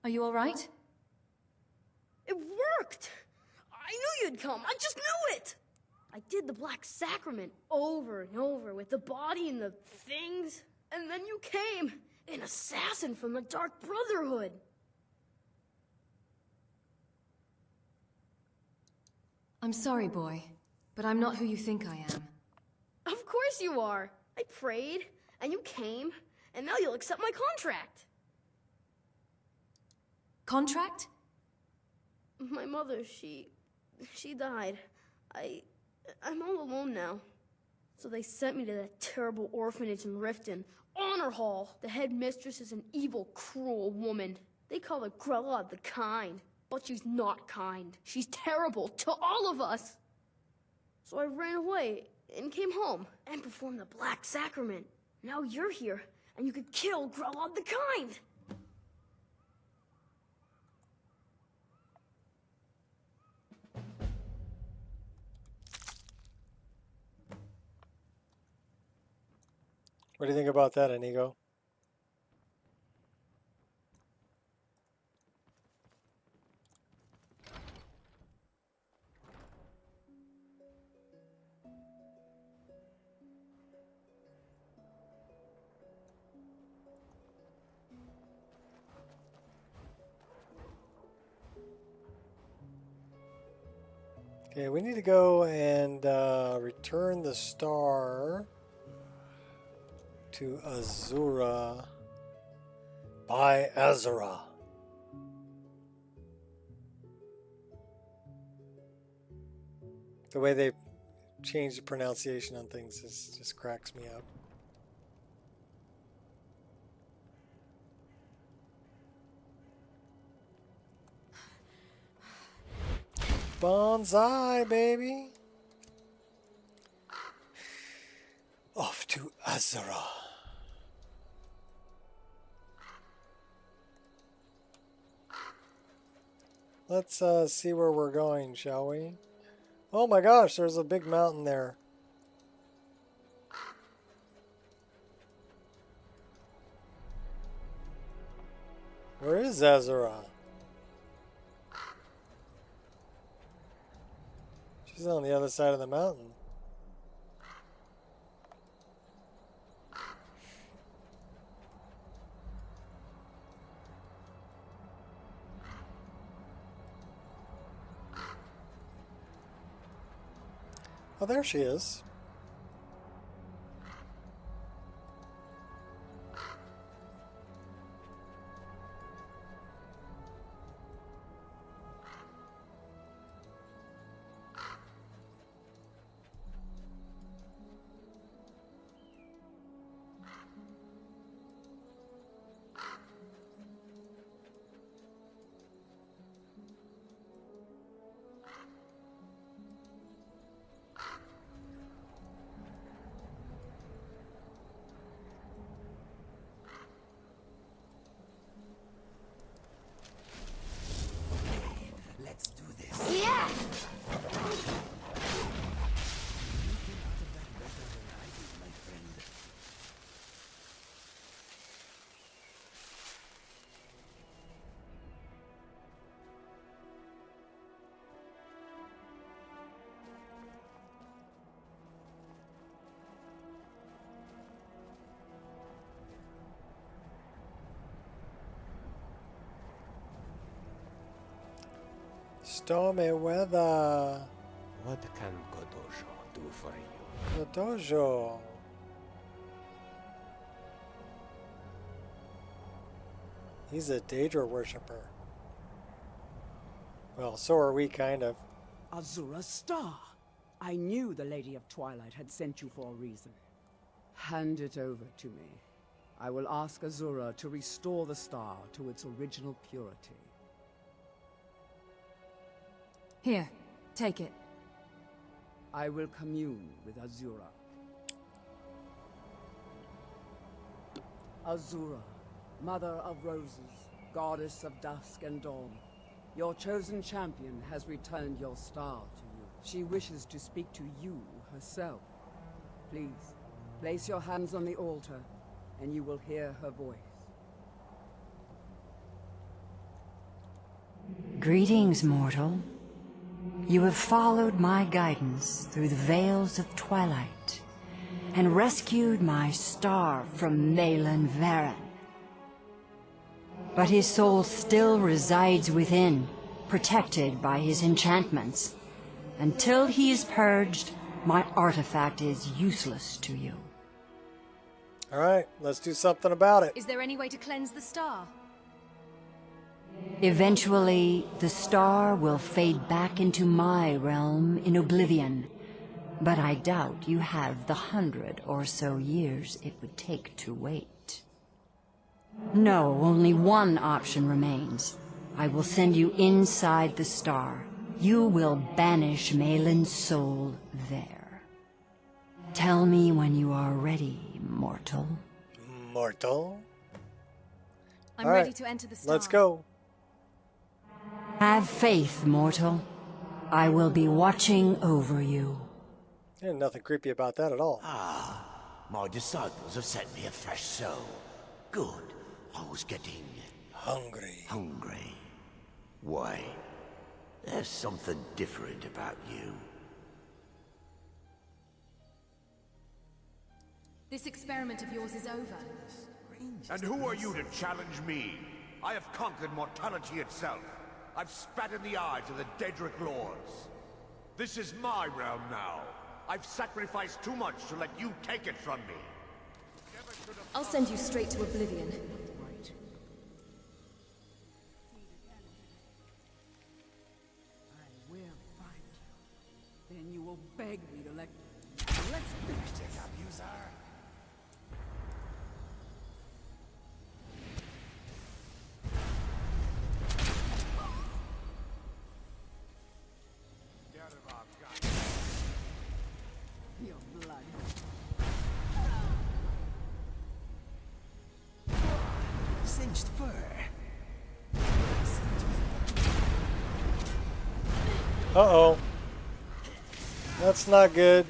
Are you all right? It worked! I knew you'd come! I just knew it! I did the Black Sacrament over and over with the body and the things, and then you came, an assassin from the Dark Brotherhood. I'm sorry, boy, but I'm not who you think I am. Of course you are. I prayed, and you came, and now you'll accept my contract. Contract? My mother, she died. I'm all alone now. So they sent me to that terrible orphanage in Riften. Honor Hall. The headmistress is an evil, cruel woman. They call her Grella the Kind. But she's not kind. She's terrible to all of us. So I ran away and came home and performed the Black Sacrament. Now you're here, and you could kill Grella the Kind. What do you think about that, Inigo? Okay, we need to go and return the star to Azura by Azura. The way they change the pronunciation on things just cracks me up. Bonsai, baby. Off to Azura. Let's see where we're going, shall we? Oh my gosh, there's a big mountain there. Where is Azura? She's on the other side of the mountain. Oh, there she is. Yeah! Stormy weather. What can Kodojo do for you? Kodojo. He's a Daedra worshipper. Well, so are we, kind of. Azura's star. I knew the Lady of Twilight had sent you for a reason. Hand it over to me. I will ask Azura to restore the star to its original purity. Here, take it. I will commune with Azura. Azura, Mother of Roses, Goddess of Dusk and Dawn, your chosen champion has returned your star to you. She wishes to speak to you herself. Please, Place your hands on the altar, and you will hear her voice. Greetings, mortal. You have followed my guidance through the veils of twilight, and rescued my star from Malin Varen. But his soul still resides within, protected by his enchantments. Until he is purged, my artifact is useless to you. Alright, let's do something about it. Is there any way to cleanse the star? Eventually, the star will fade back into my realm in oblivion. But I doubt you have the 100 or so years it would take to wait. No, only one option remains. I will send you inside the star. You will banish Malin's soul there. Tell me when you are ready, mortal. Mortal? I'm ready to enter the star. Let's go. Have faith, mortal. I will be watching over you. There's nothing creepy about that at all. My disciples have sent me a fresh soul. Good. I was getting... hungry. Why? There's something different about you. This experiment of yours is over. And who are you to challenge me? I have conquered mortality itself. I've spat in the eyes of the Daedric Lords. This is my realm now. I've sacrificed too much to let you take it from me. I'll send you straight to oblivion. I will find you. Then you will beg me to let... Let's finish this up, user. Your blood. Singed fur. Uh-oh. That's not good.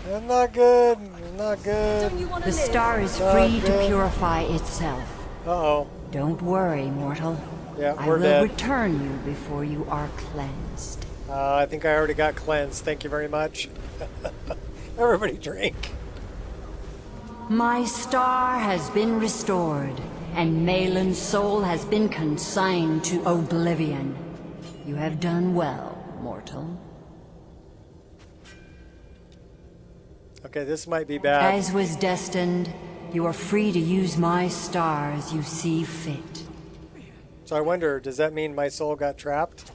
That's not good. Not good. The star is free to purify itself. Uh-oh. Don't worry, mortal. Yeah, I we're will dead. return you before you are cleansed. I think I already got cleansed. Thank you very much. Everybody drink. My star has been restored, and Malin's soul has been consigned to oblivion. You have done well, mortal. Okay, this might be bad. As was destined, you are free to use my star as you see fit. So I wonder, does that mean my soul got trapped?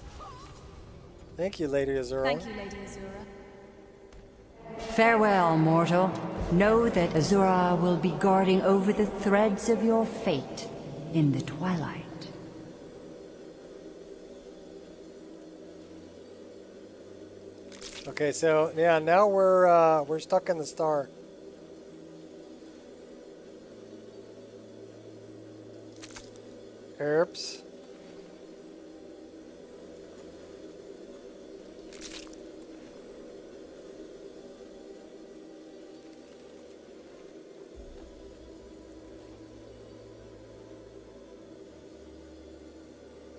Thank you, Lady Azura. Thank you, Lady Azura. Farewell, mortal. Know that Azura will be guarding over the threads of your fate in the twilight. Okay, so yeah, now we're stuck in the star. Herbs.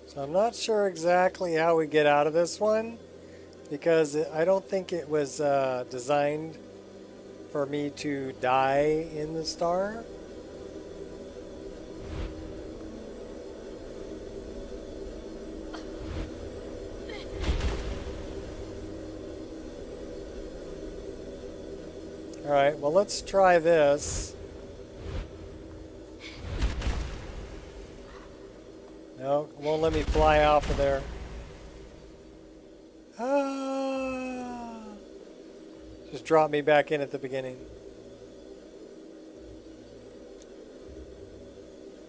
So I'm not sure exactly how we get out of this one, because I don't think it was designed for me to die in the star. Alright, well, let's try this. No, it won't let me fly off of there. Just drop me back in at the beginning.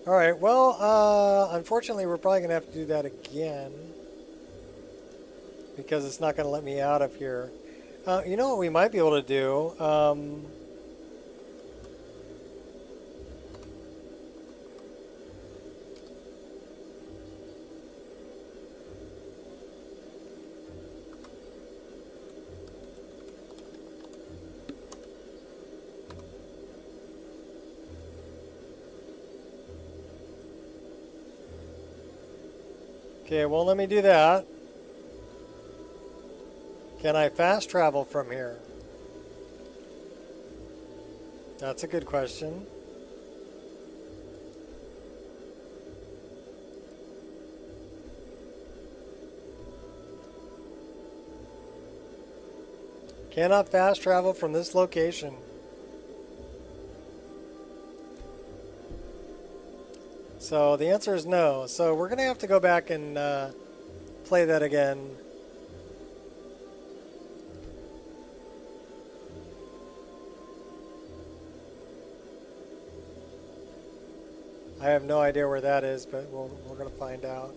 Alright, well, unfortunately we're probably going to have to do that again, because it's not going to let me out of here. You know what we might be able to do? Okay, it won't let me do that. Can I fast travel from here? That's a good question. Cannot fast travel from this location. So the answer is no. So we're going to have to go back and play that again. I have no idea where that is, but we're going to find out.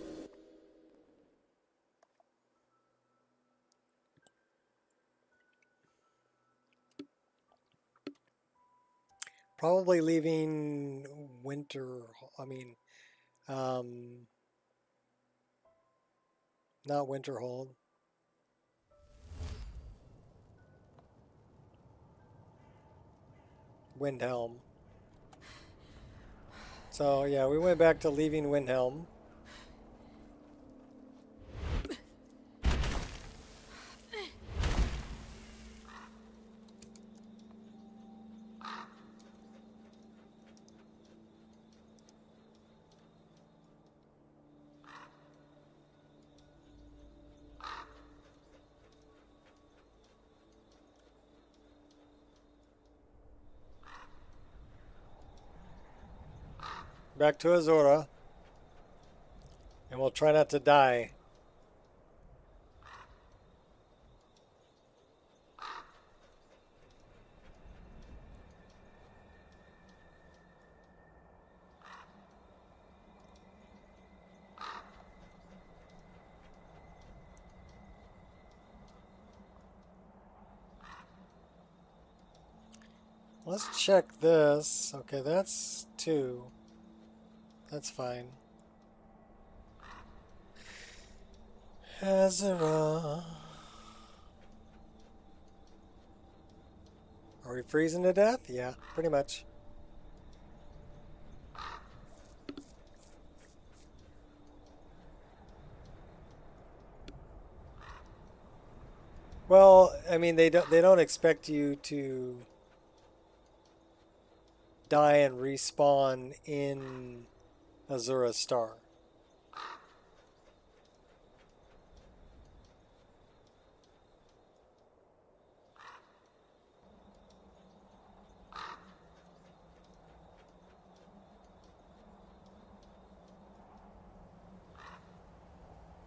Probably leaving not Winterhold. Windhelm. So yeah, we went back to leaving Windhelm. Back to Azura. And we'll try not to die. Let's check this. Okay, that's 2. That's fine. Azura. Are we freezing to death? Yeah, pretty much. Well, I mean, they don't expect you to die and respawn in Azura's star.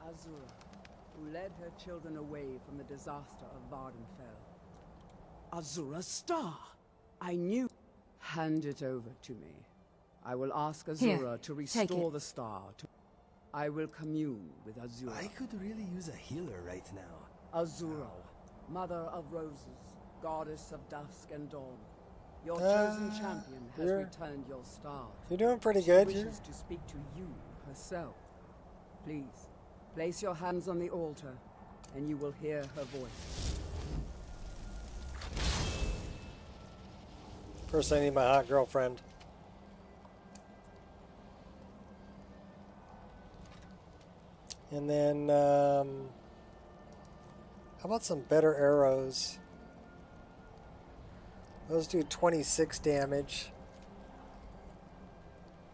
Azura, who led her children away from the disaster of Vardenfell. Azura's star! I knew... Hand it over to me. I will ask Azura to restore the star to... I will commune with Azura. I could really use a healer right now. Azura, Mother of Roses, Goddess of Dusk and Dawn. Your chosen champion has returned your star. You're doing pretty good. She wishes to speak to you herself. Please, place your hands on the altar, and you will hear her voice. First, I need my hot girlfriend. And then, how about some better arrows? Those do 26 damage.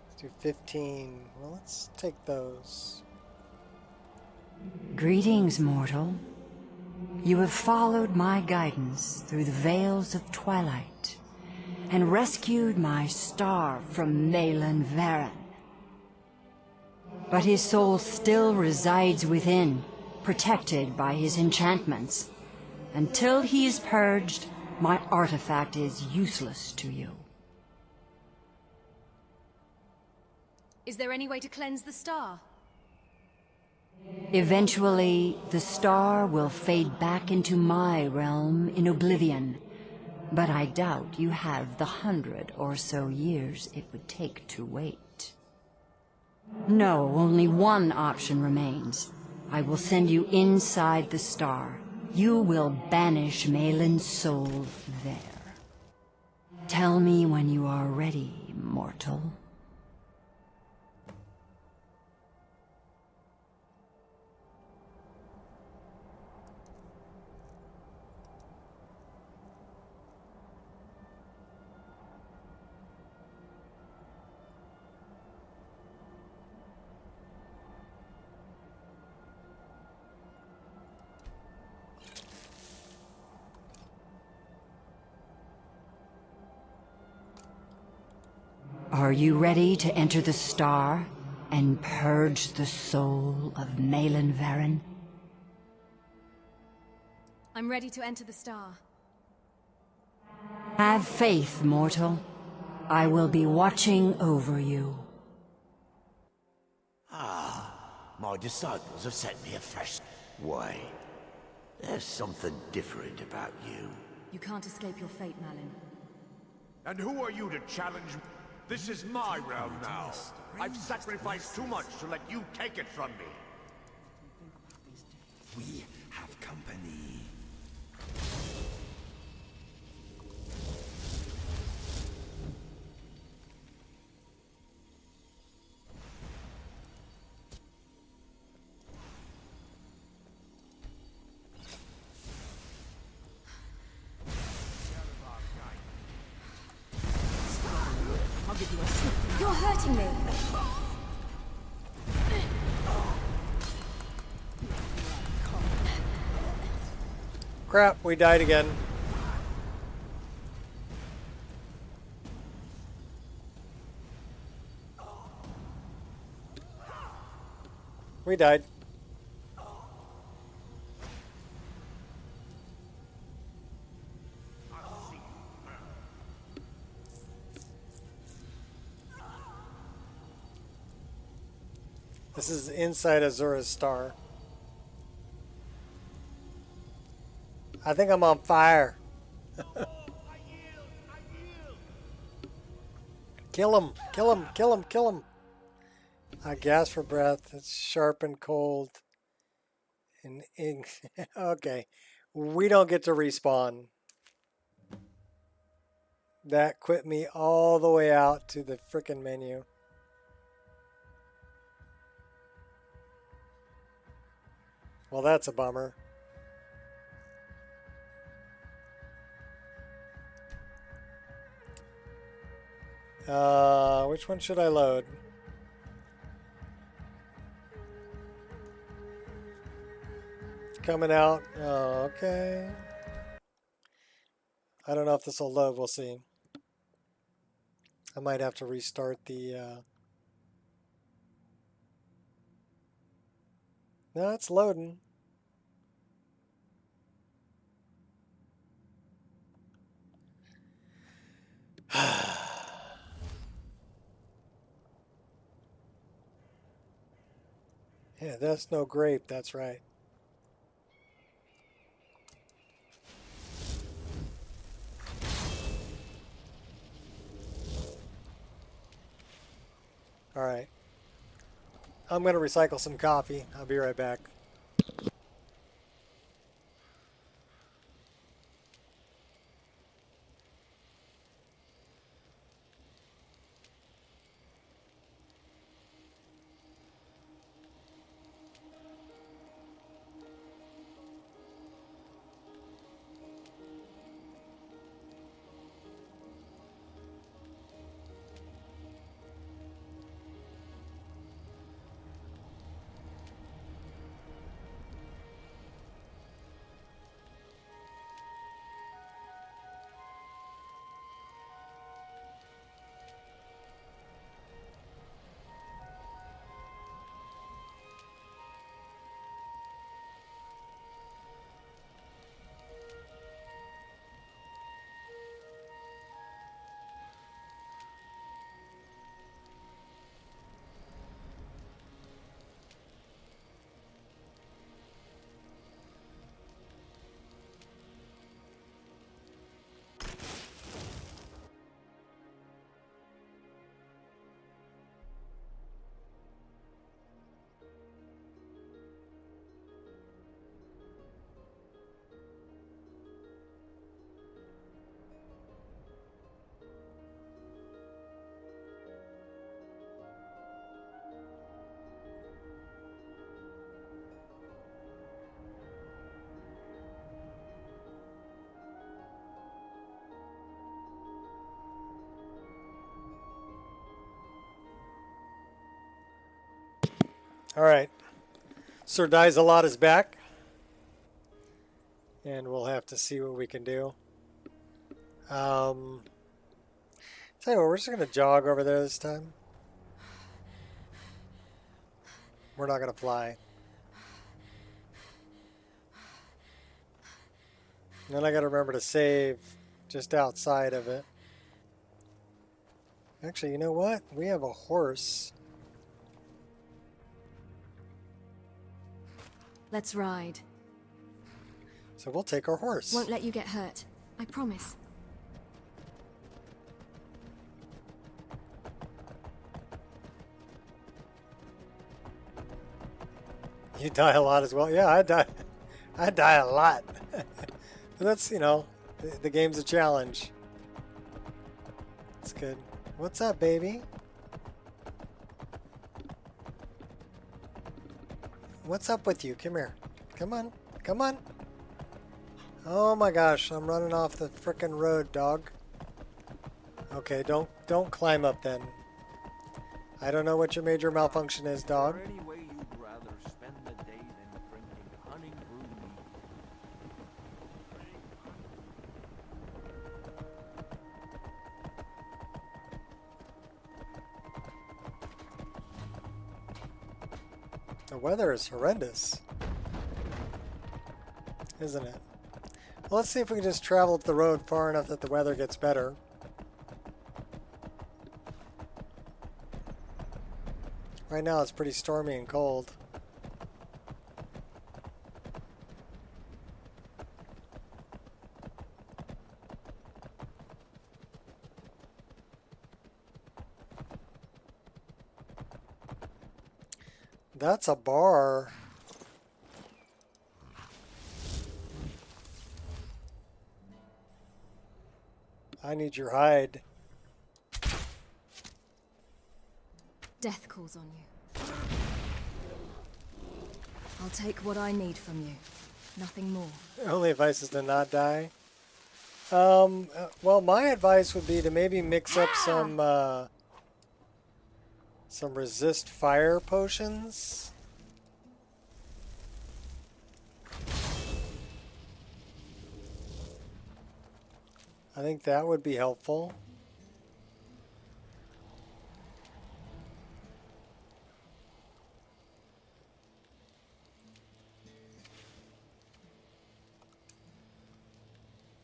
Let's do 15. Well, let's take those. Greetings, mortal. You have followed my guidance through the veils of twilight and rescued my star from Malin Varen. But his soul still resides within, protected by his enchantments. Until he is purged, my artifact is useless to you. Is there any way to cleanse the star? Eventually, the star will fade back into my realm in oblivion. But I doubt you have the 100 or so years it would take to wait. No, only one option remains. I will send you inside the star. You will banish Malin's soul there. Tell me when you are ready, mortal. Are you ready to enter the star and purge the soul of Malin Varen? I'm ready to enter the star. Have faith, mortal. I will be watching over you. My disciples have sent me a fresh... Why? There's something different about you. You can't escape your fate, Malin. And who are you to challenge me? This is my realm now. I've sacrificed too much to let you take it from me. We have company. You're hurting me! Crap, we died again. We died. This is inside Azura's star. I think I'm on fire. Kill him! Kill him! Kill him! Kill him! I gasp for breath. It's sharp and cold. And okay. We don't get to respawn. That quit me all the way out to the frickin' menu. Well, that's a bummer. Which one should I load? Coming out. Oh, okay. I don't know if this will load. We'll see. I might have to restart the... No, it's loading. Yeah, that's no grape. That's right. All right. I'm going to recycle some coffee. I'll be right back. All right. Sir Dies-a-Lot is back. And we'll have to see what we can do. Tell Tell you what, we're just gonna jog over there this time. We're not gonna fly. And then I gotta remember to save just outside of it. Actually, you know what? We have a horse. Let's ride. So we'll take our horse. Won't let you get hurt. I promise. You die a lot as well. Yeah, I die. I die a lot. But that's, you know, the game's a challenge. It's good. What's up, baby? What's up with you? Come here. Come on. Come on. Oh my gosh, I'm running off the frickin' road, dog. Okay, don't climb up then. I don't know what your major malfunction is, dog. The weather is horrendous, isn't it? Well, let's see if we can just travel up the road far enough that the weather gets better. Right now it's pretty stormy and cold. That's a bar. I need your hide. Death calls on you. I'll take what I need from you. Nothing more. Only advice is to not die. Well, my advice would be to maybe mix up some resist fire potions. I think that would be helpful.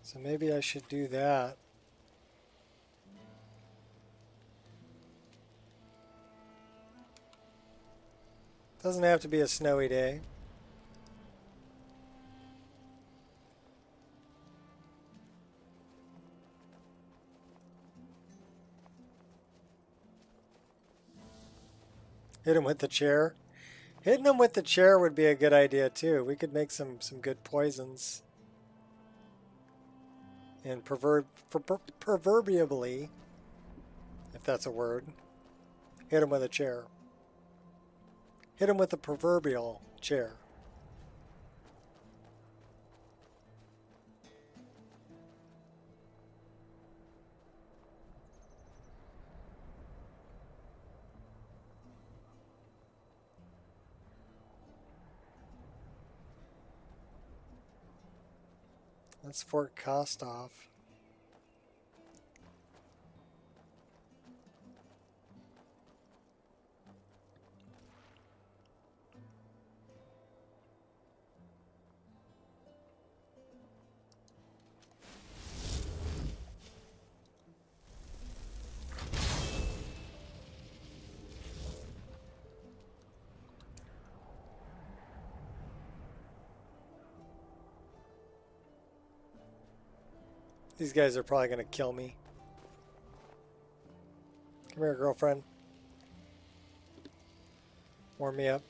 So maybe I should do that. Doesn't have to be a snowy day. Hit him with the chair. Hitting him with the chair would be a good idea too. We could make some good poisons. And proverbially, if that's a word, hit him with a chair. Hit him with the proverbial chair. That's Fort Kostoff. These guys are probably going to kill me. Come here, girlfriend. Warm me up.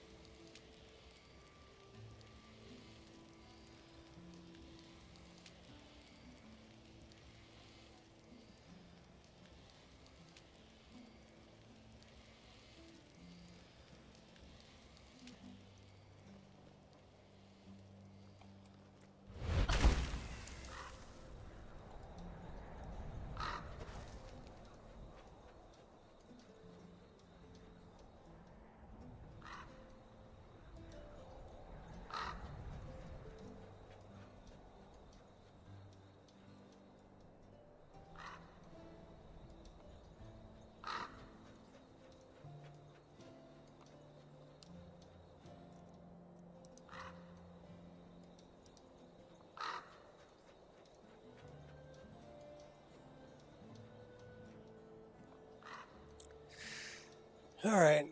All right.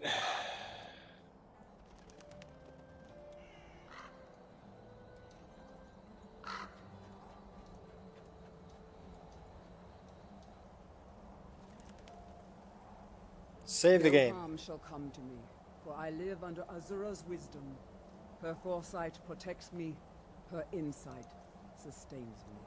Save the game. No harm shall come to me, for I live under Azura's wisdom. Her foresight protects me, her insight sustains me.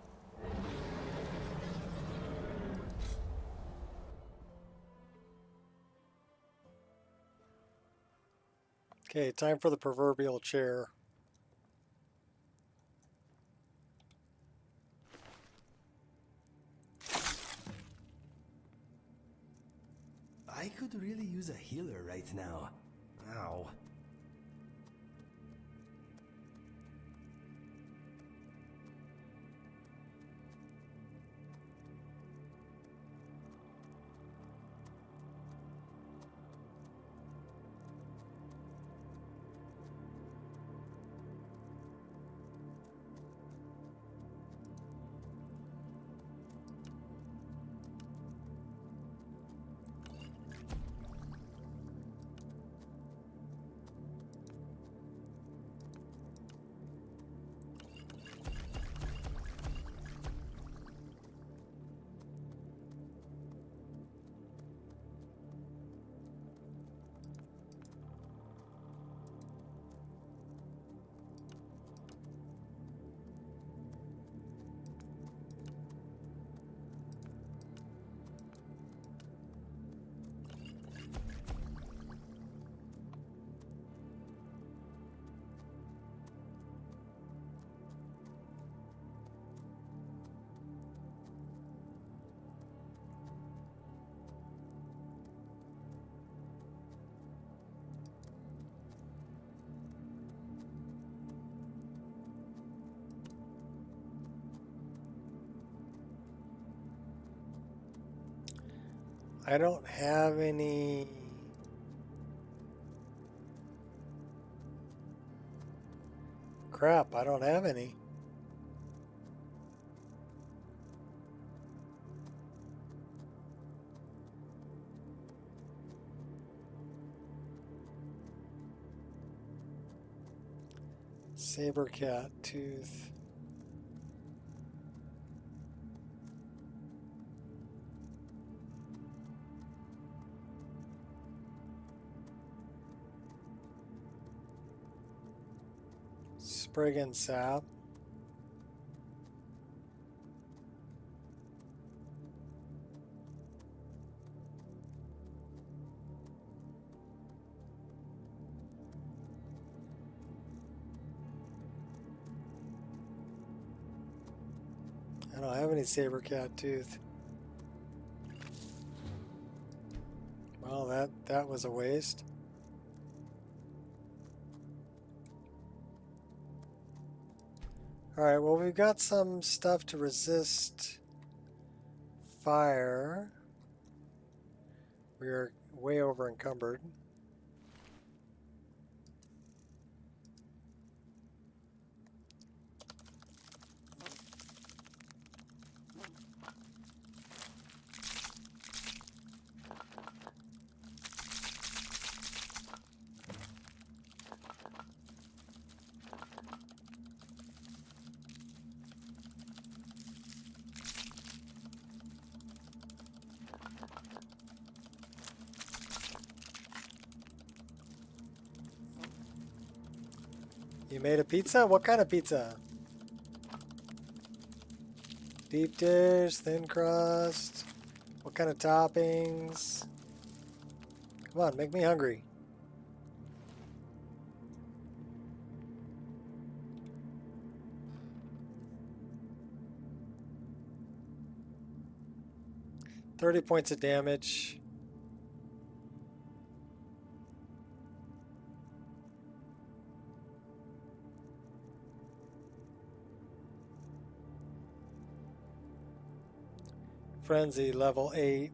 Okay, time for the proverbial chair. I could really use a healer right now. Ow. I don't have any... Crap, I don't have any. Saber cat tooth. Spriggan sap. I don't have any saber cat tooth. Well, that was a waste. Alright, well, we've got some stuff to resist fire. We are way over encumbered. You made a pizza? What kind of pizza? Deep dish, thin crust. What kind of toppings? Come on, make me hungry. $30 points of damage. Frenzy, level 8.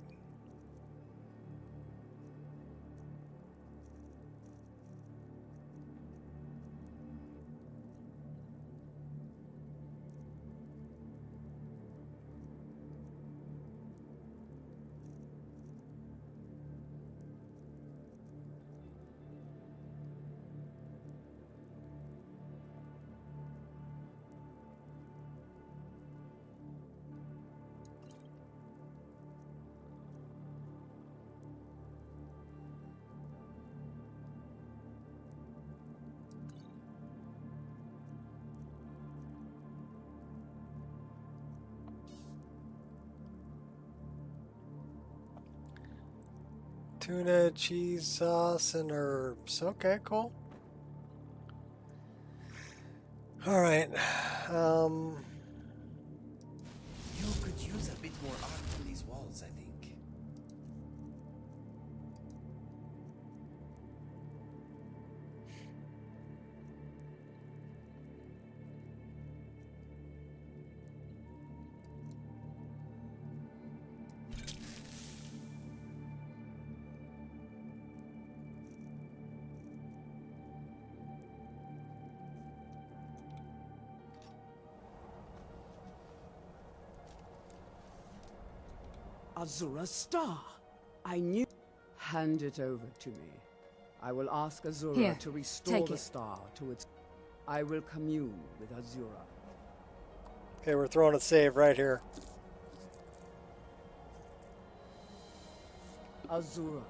Tuna, cheese sauce, and herbs. Okay, cool. Alright. You could use a bit more art on these walls, I think. Azura's star. I knew. Hand it over to me. I will ask Azura Here, to restore take the it. star to its. I will commune with Azura. Okay, we're throwing a save right here. Azura,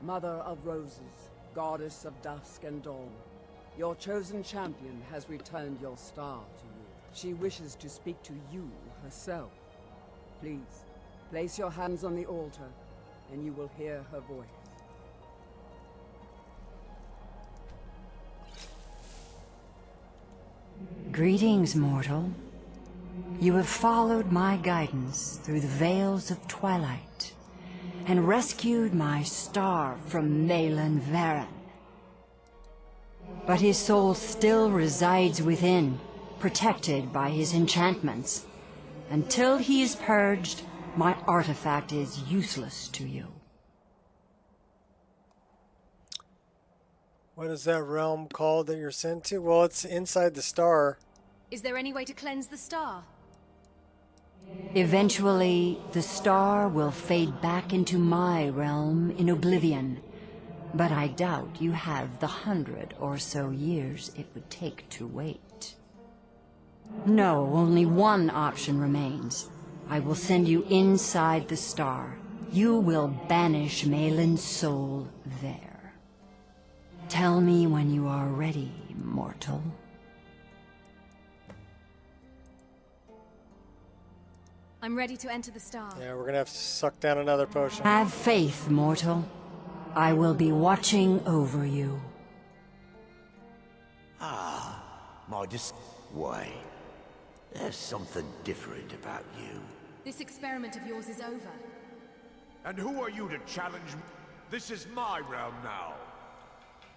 Mother of Roses, Goddess of Dusk and Dawn, your chosen champion has returned your star to you. She wishes to speak to you herself. Please, place your hands on the altar, and you will hear her voice. Greetings, mortal. You have followed my guidance through the veils of twilight and rescued my star from Malin Varen. But his soul still resides within, protected by his enchantments. Until he is purged, my artifact is useless to you. What is that realm called that you're sent to? Well, it's inside the star. Is there any way to cleanse the star? Eventually, the star will fade back into my realm in oblivion. But I doubt you have the 100 or so years it would take to wait. No, only one option remains. I will send you inside the star. You will banish Malin's soul there. Tell me when you are ready, mortal. I'm ready to enter the star. Yeah, we're gonna have to suck down another potion. Have faith, mortal. I will be watching over you. Ah, why? There's something different about you. This experiment of yours is over. And who are you to challenge me? This is my realm now.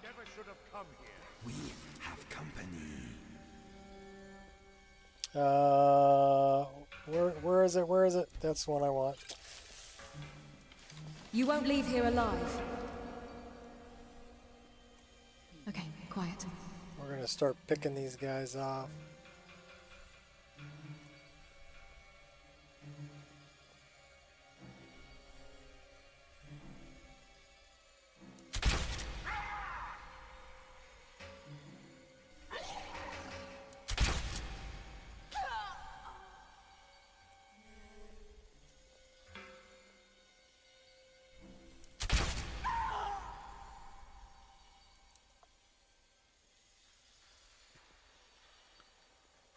Never should have come here. We have company. Where is it? Where is it? That's the one I want. You won't leave here alive. Okay, quiet. We're gonna start picking these guys off.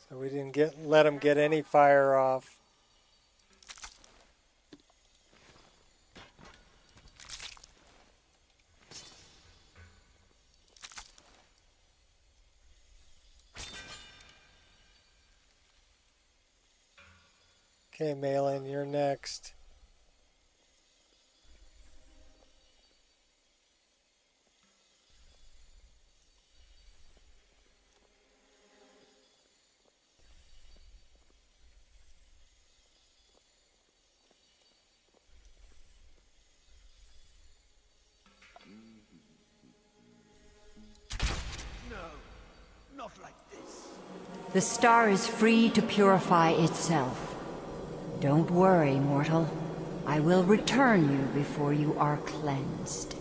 So we didn't let him get any fire off. Okay, Malin, you're next. Not like this. The star is free to purify itself. Don't worry, mortal. I will return you before you are cleansed.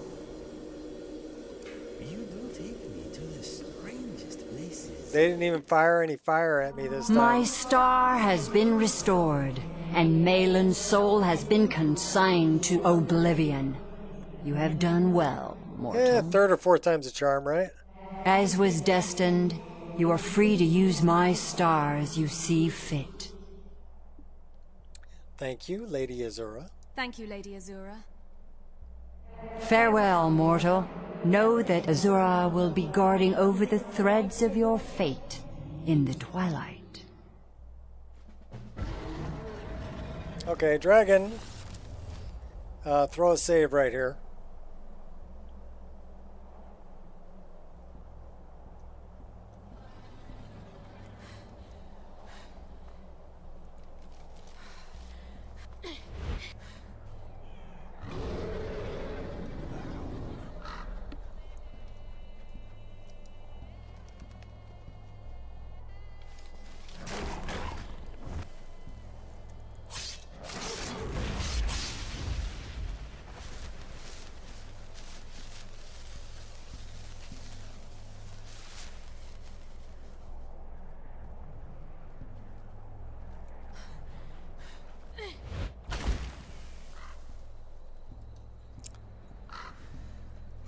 You will take me to the strangest places. They didn't even fire any fire at me this time. My star has been restored, and Malin's soul has been consigned to oblivion. You have done well, mortal. Yeah, third or fourth time's a charm, right? As was destined, you are free to use my star as you see fit. Thank you, Lady Azura. Thank you, Lady Azura. Farewell, mortal. Know that Azura will be guarding over the threads of your fate in the twilight. Okay, dragon. Throw a save right here.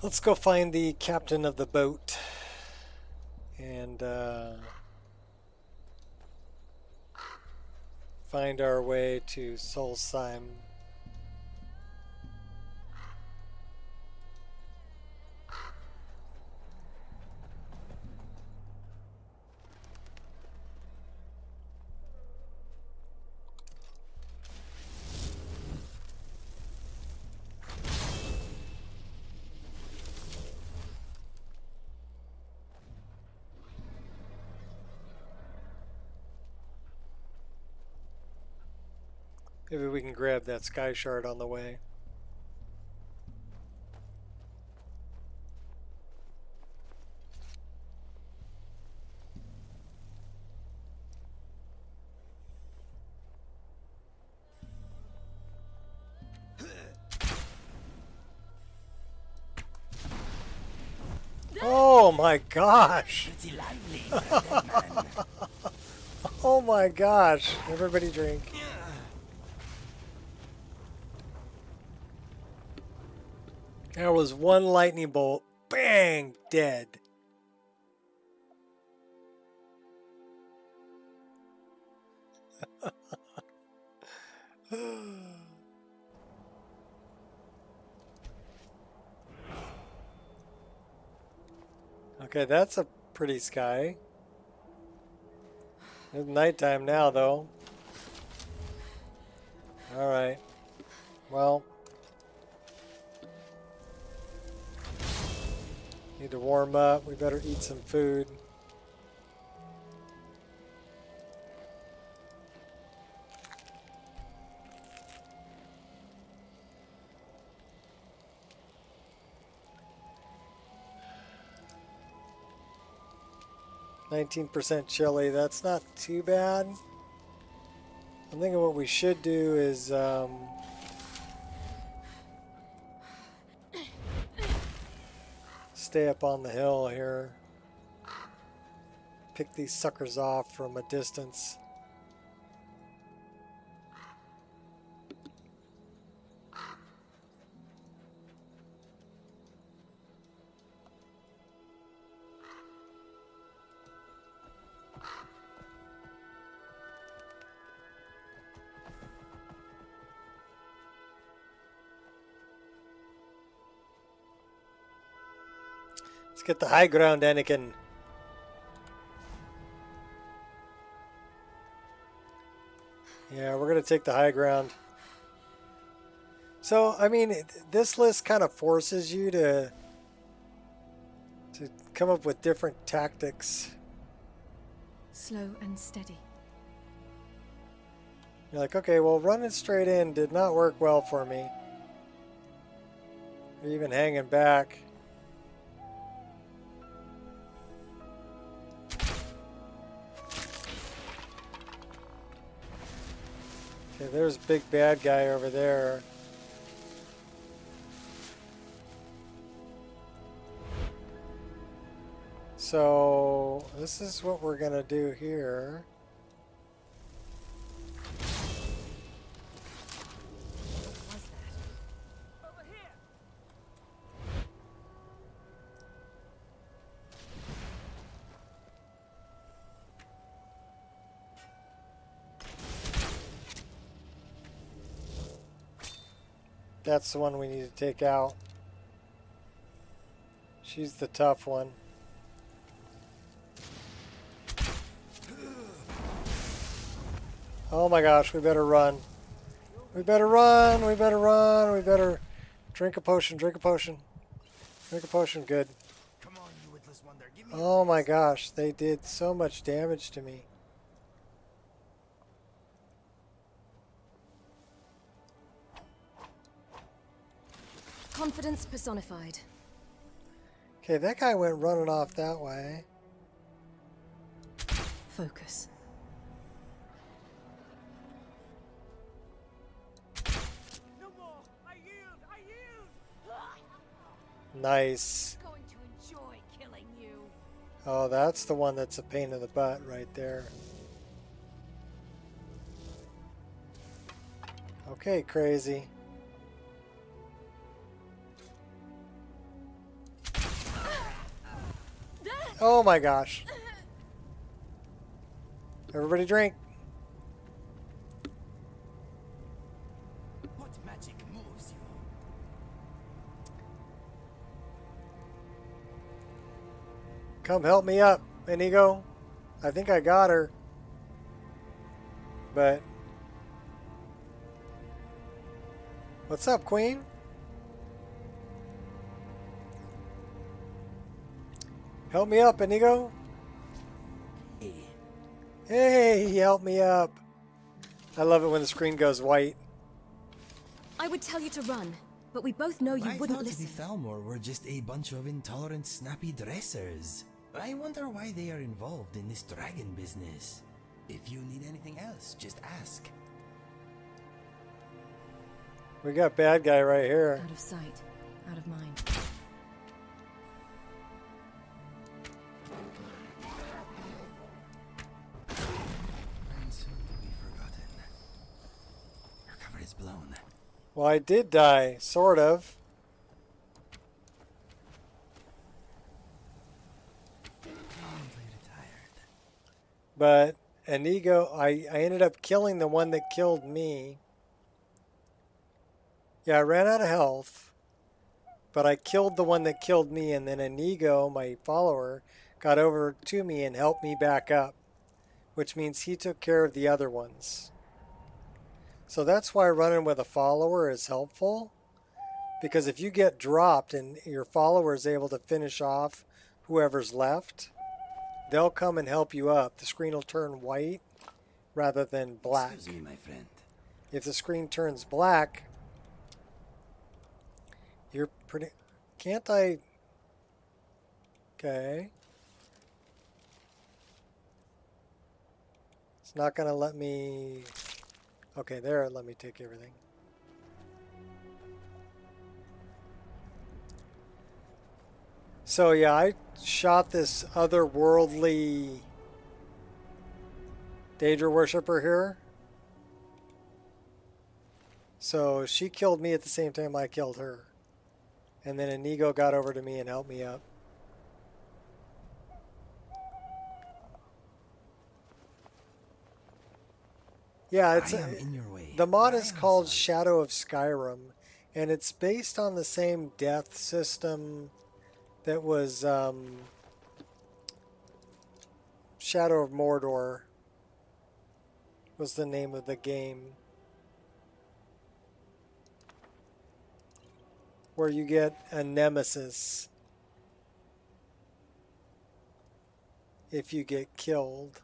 Let's go find the captain of the boat and find our way to Solstheim. Maybe we can grab that sky shard on the way. Oh my gosh! Oh my gosh! Everybody drink. There was one lightning bolt. Bang! Dead. Okay, that's a pretty sky. It's nighttime now, though. Alright. Well. Need to warm up. We better eat some food. %, chili. That's not too bad. I'm thinking what we should do is stay up on the hill here. Pick these suckers off from a distance. Let's get the high ground, Anakin. Yeah, we're going to take the high ground. So, I mean, this list kind of forces you to come up with different tactics. Slow and steady. You're like, okay, well, running straight in did not work well for me. Or even hanging back. Okay, there's a big bad guy over there. So this is what we're gonna do here. That's the one we need to take out. She's the tough one. Oh my gosh, we better run. We better run, we better run, we better drink a potion, drink a potion. Drink a potion, good. Oh my gosh, they did so much damage to me. Confidence personified. Okay, that guy went running off that way. Focus. No more. I yield. I yield. Nice. I'm going to enjoy killing you. Oh, that's the one that's a pain in the butt right there. Okay, crazy. Oh my gosh. Everybody drink. What magic moves you? Come help me up, Inigo. I think I got her. But what's up, Queen? Help me up, Inigo. Hey, help me up. I love it when the screen goes white. I would tell you to run, but we both know you wouldn't listen. I thought the Thalmor were just a bunch of intolerant, snappy dressers. I wonder why they are involved in this dragon business. If you need anything else, just ask. We got bad guy right here. Out of sight, out of mind. Blown. Well, I did die, sort of. But Inigo, I ended up killing the one that killed me. Yeah, I ran out of health, but I killed the one that killed me, and then Inigo, my follower, got over to me and helped me back up, which means he took care of the other ones. So that's why running with a follower is helpful, because if you get dropped and your follower is able to finish off whoever's left, they'll come and help you up. The screen will turn white rather than black. Excuse me, my friend. If the screen turns black, you're pretty... Can't I... Okay. It's not going to let me... Okay, there, let me take everything. So yeah, I shot this otherworldly Daedra worshipper here. So she killed me at the same time I killed her. And then Inigo got over to me and helped me up. Yeah, it's in your way. The mod is called Shadow of Skyrim, and it's based on the same death system that was Shadow of Mordor was the name of the game, where you get a nemesis if you get killed.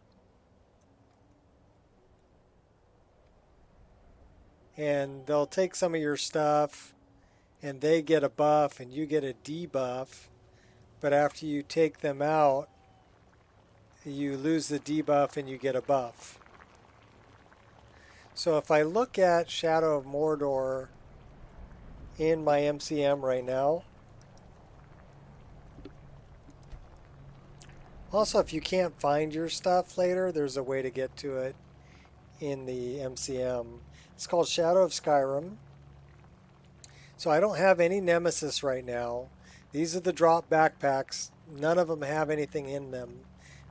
And they'll take some of your stuff and they get a buff and you get a debuff. But after you take them out, you lose the debuff and you get a buff. So if I look at Shadow of Mordor in my MCM right now, also if you can't find your stuff later, there's a way to get to it in the MCM. It's called Shadow of Skyrim. So I don't have any nemesis right now. These are the drop backpacks. None of them have anything in them.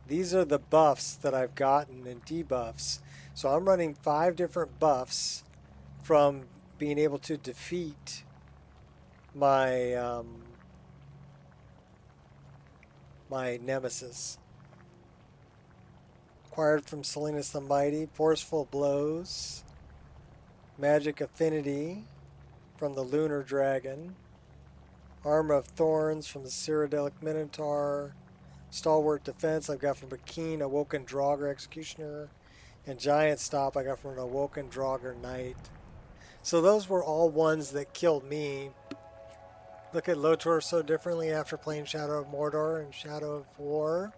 These are the buffs that I've gotten and debuffs. So I'm running 5 different buffs from being able to defeat my my nemesis. Acquired from Salinas the Mighty, Forceful Blows, Magic Affinity from the Lunar Dragon, Armor of Thorns from the Cyrodiilic Minotaur, Stalwart Defense I've got from Bakeen, Awoken Draugr Executioner, and Giant Stop I got from an Awoken Draugr Knight. So those were all ones that killed me. Look at Lotor so differently after playing Shadow of Mordor and Shadow of War.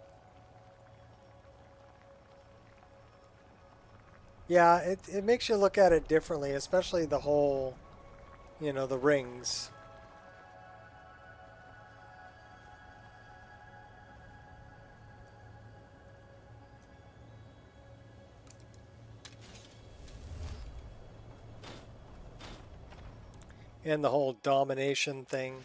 Yeah, it makes you look at it differently, especially the whole, you know, the rings. And the whole domination thing.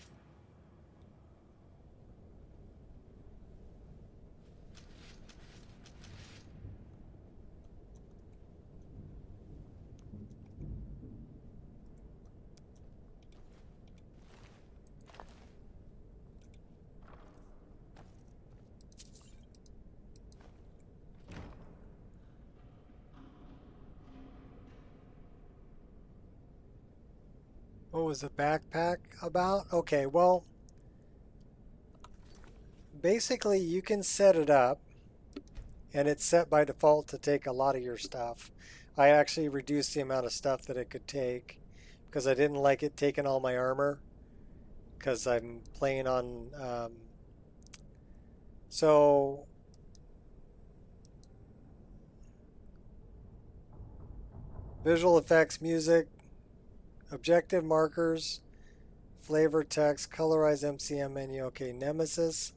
What was the backpack about? Okay, well, basically you can set it up and it's set by default to take a lot of your stuff. I actually reduced the amount of stuff that it could take because I didn't like it taking all my armor because I'm playing on so visual effects, music, objective markers, flavor text, colorize MCM menu. Okay, Nemesis.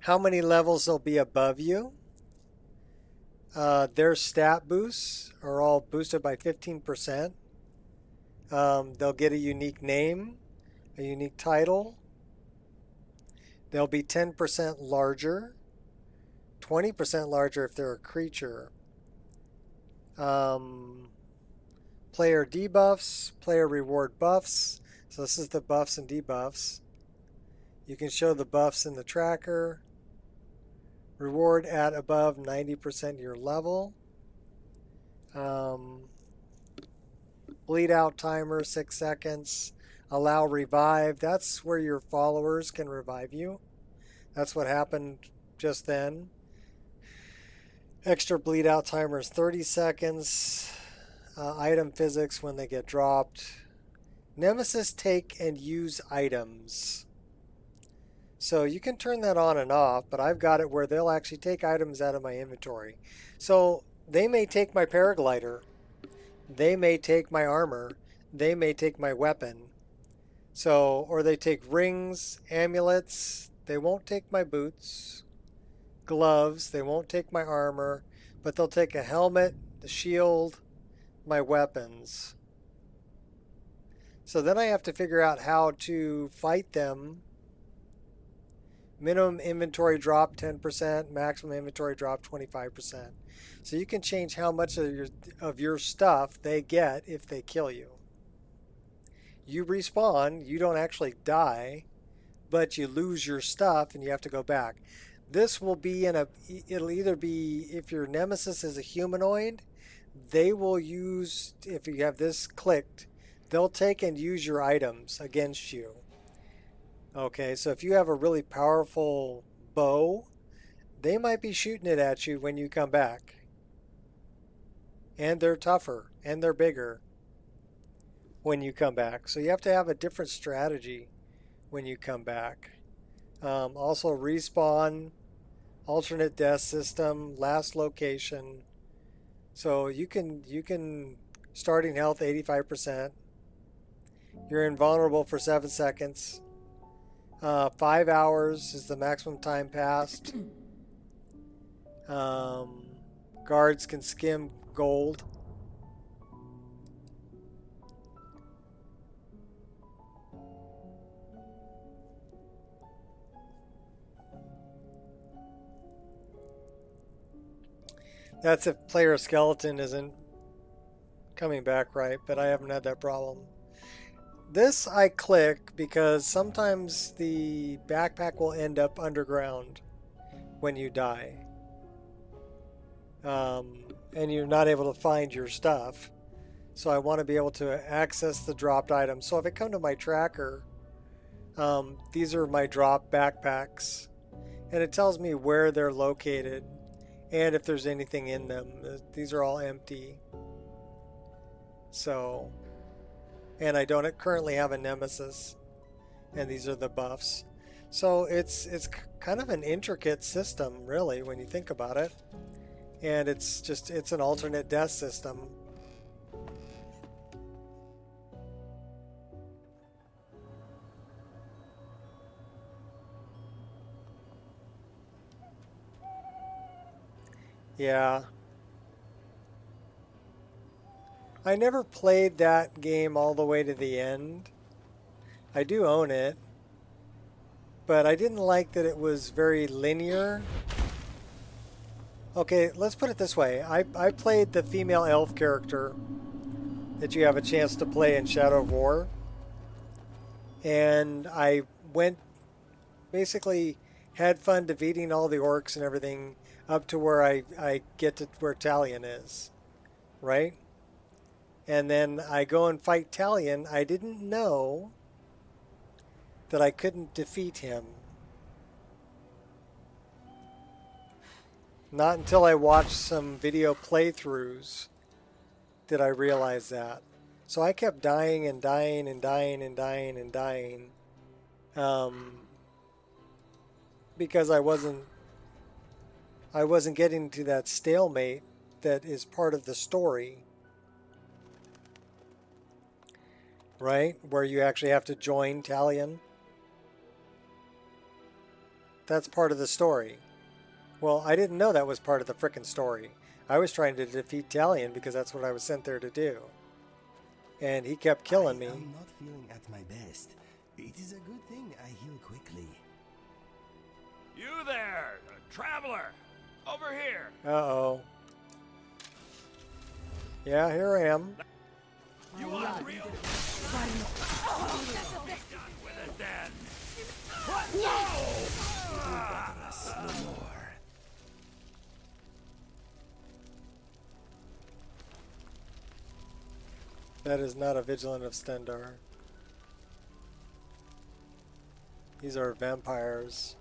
How many levels will be above you? Their stat boosts are all boosted by 15%. They'll get a unique name, a unique title. They'll be 10% larger, 20% larger if they're a creature. Player debuffs, player reward buffs. So this is the buffs and debuffs. You can show the buffs in the tracker. Reward at above 90% your level. Bleed out timer 6 seconds. Allow revive. That's where your followers can revive you. That's what happened just then. Extra bleed out timer is 30 seconds. Item physics when they get dropped. Nemesis take and use items. So you can turn that on and off, but I've got it where they'll actually take items out of my inventory. So they may take my paraglider. They may take my armor. They may take my weapon. So, or they take rings, amulets. They won't take my boots. Gloves. They won't take my armor, but they'll take a helmet, the shield, my weapons. So then I have to figure out how to fight them. Minimum inventory drop 10%, maximum inventory drop 25%. So you can change how much of your stuff they get if they kill you. You respawn, you don't actually die, but you lose your stuff and you have to go back. This will be it'll either be, if your nemesis is a humanoid, they will use, if you have this clicked, they'll take and use your items against you. Okay, so if you have a really powerful bow, they might be shooting it at you when you come back. And they're tougher, and they're bigger when you come back. So you have to have a different strategy when you come back. Also respawn, alternate death system, last location. So you can starting health 85%. You're invulnerable for 7 seconds. 5 hours is the maximum time passed. Guards can skim gold. That's if player skeleton isn't coming back right, but I haven't had that problem. this I click because sometimes the backpack will end up underground when you die. And you're not able to find your stuff. So I want to be able to access the dropped items. So if I come to my tracker, these are my drop backpacks. And it tells me where they're located and if there's anything in them. These are all empty. So, and I don't currently have a nemesis. And these are the buffs. So it's kind of an intricate system, really, when you think about it. And it's an alternate death system. Yeah. I never played that game all the way to the end. I do own it. But I didn't like that it was very linear. Okay, let's put it this way. I played the female elf character that you have a chance to play in Shadow of War. And I basically had fun defeating all the orcs and everything up to where I get to where Talion is. Right? And then I go and fight Talion. I didn't know that I couldn't defeat him. Not until I watched some video playthroughs did I realize that. So I kept dying and dying and dying and dying and dying. Because I wasn't getting to that stalemate that is part of the story. Right? Where you actually have to join Talion. That's part of the story. Well, I didn't know that was part of the frickin' story. I was trying to defeat Talion because that's what I was sent there to do. And he kept killing me. I'm not feeling at my best. It is a good thing I heal quickly. You there, traveler! Over here! Uh-oh. Yeah, here I am. You want real? Be done with it then. No more. That is not a Vigilant of Stendarr. These are vampires.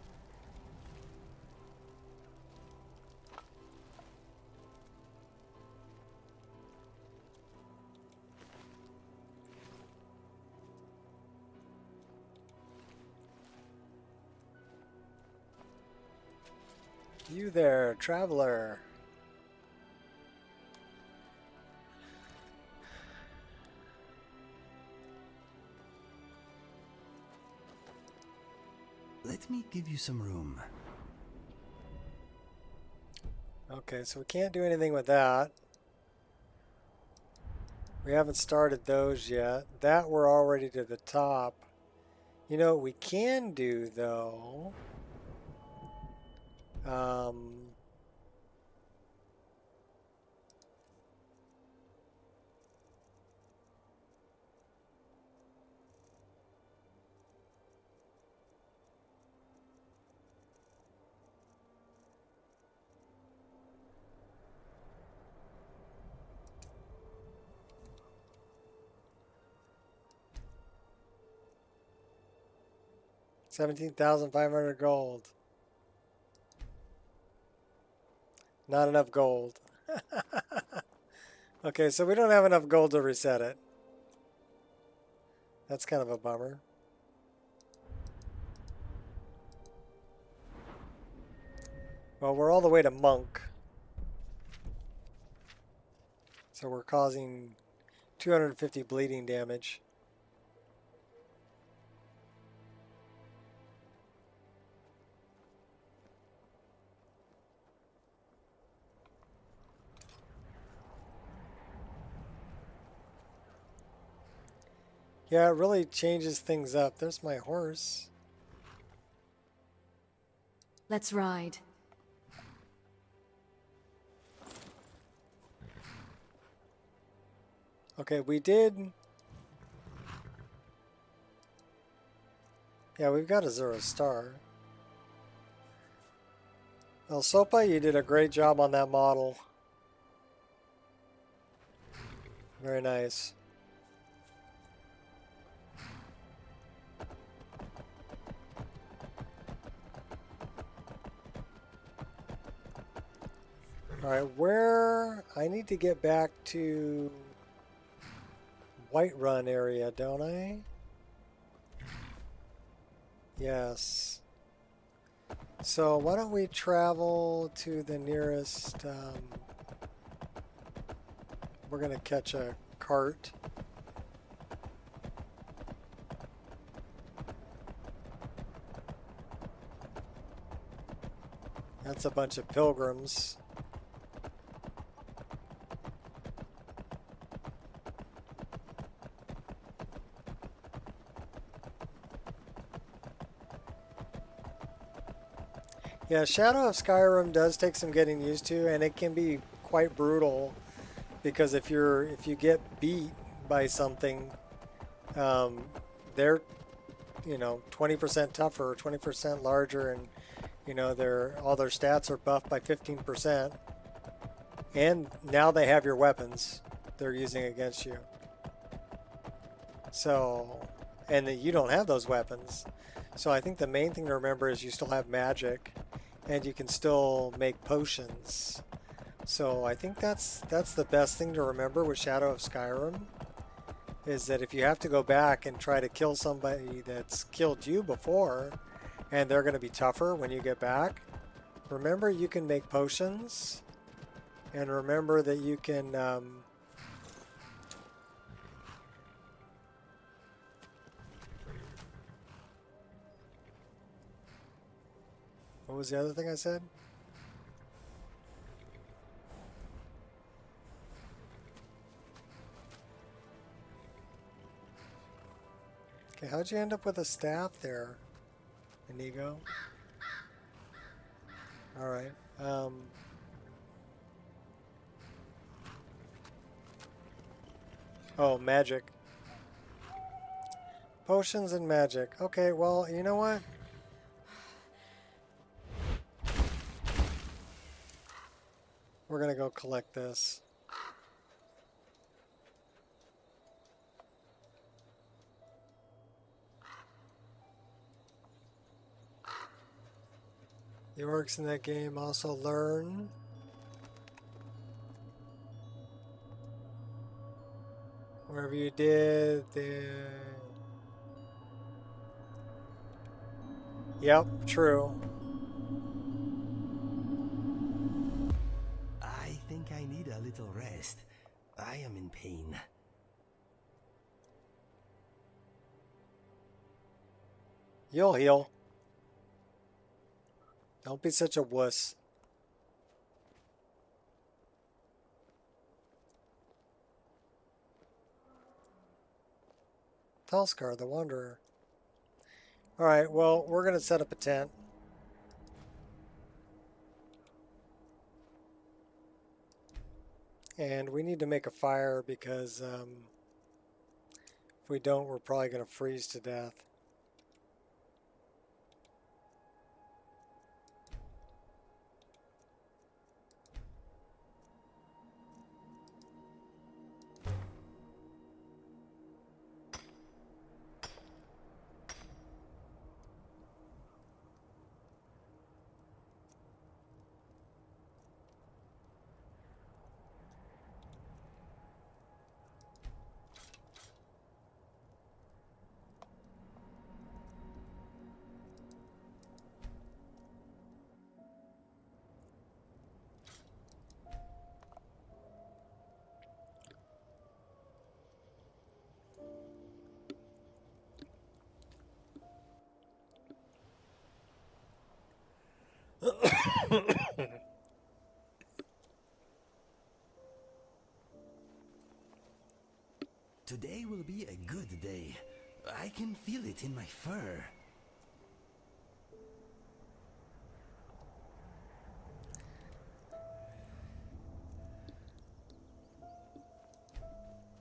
You there, traveler. Let me give you some room. Okay, so we can't do anything with that. We haven't started those yet. That we're already to the top. You know what we can do, though? 17,500 gold. Not enough gold. Okay, so we don't have enough gold to reset it. That's kind of a bummer. Well, we're all the way to monk. So we're causing 250 bleeding damage. Yeah, it really changes things up. There's my horse. Let's ride. Okay, we did Yeah, we've got a 0-star. Well, Sopa, you did a great job on that model. Very nice. Alright, where... I need to get back to Whiterun area, don't I? Yes. So why don't we travel to the nearest... we're going to catch a cart. That's a bunch of pilgrims. Yeah, Shadow of Skyrim does take some getting used to, and it can be quite brutal because if you get beat by something, they're 20% tougher, 20% larger, and all their stats are buffed by 15%. And now they have your weapons they're using against you. So, and you don't have those weapons. So I think the main thing to remember is you still have magic. And you can still make potions. So I think that's the best thing to remember with Shadow of Skyrim. Is that if you have to go back and try to kill somebody that's killed you before, and they're going to be tougher when you get back, remember you can make potions. And remember that you can... what was the other thing I said? Okay, how'd you end up with a staff there, Inigo? Alright. Oh, magic. Potions and magic. Okay, well, you know what? We're gonna go collect this. The orcs in that game also learn. Wherever you did, Yep, true. I think I need a little rest. I am in pain. You'll heal. Don't be such a wuss. Telscar, the Wanderer. Alright, well, we're going to set up a tent. And we need to make a fire because if we don't, we're probably going to freeze to death. Today will be a good day. I can feel it in my fur.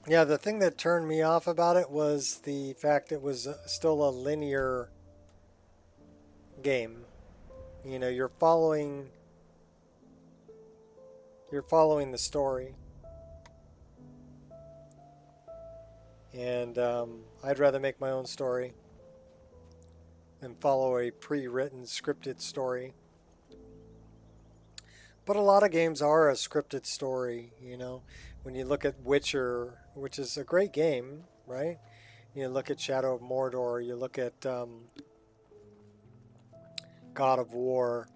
Yeah, the thing that turned me off about it was the fact it was still a linear game. You know, you're following the story. And I'd rather make my own story than follow a pre-written scripted story. But a lot of games are a scripted story, you know. When you look at Witcher, which is a great game, right? You look at Shadow of Mordor, you look at God of War.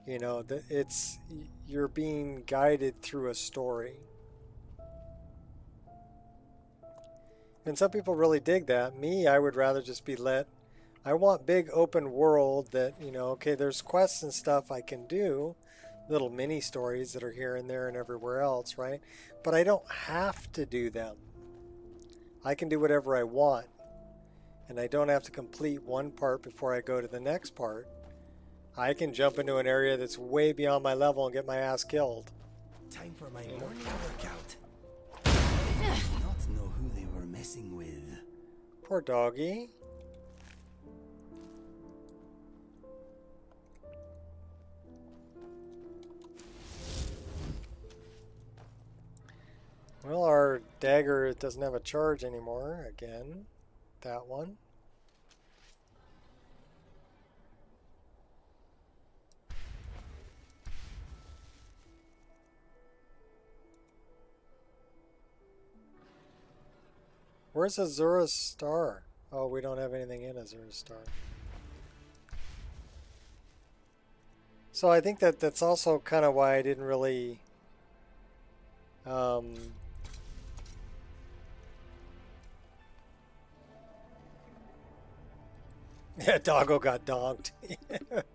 You know, you're being guided through a story. And some people really dig that. Me, I would rather just be I want big open world that, you know, okay, there's quests and stuff I can do, little mini stories that are here and there and everywhere else, right? But I don't have to do them. I can do whatever I want. And I don't have to complete one part before I go to the next part. I can jump into an area that's way beyond my level and get my ass killed. Time for my morning workout. They did not know who they were messing with. Poor doggy. Well, our dagger doesn't have a charge anymore. Again, that one. Where's Azura's star? Oh, we don't have anything in Azura's star. So I think that's also kind of why I didn't really yeah, doggo got donked. Yeah.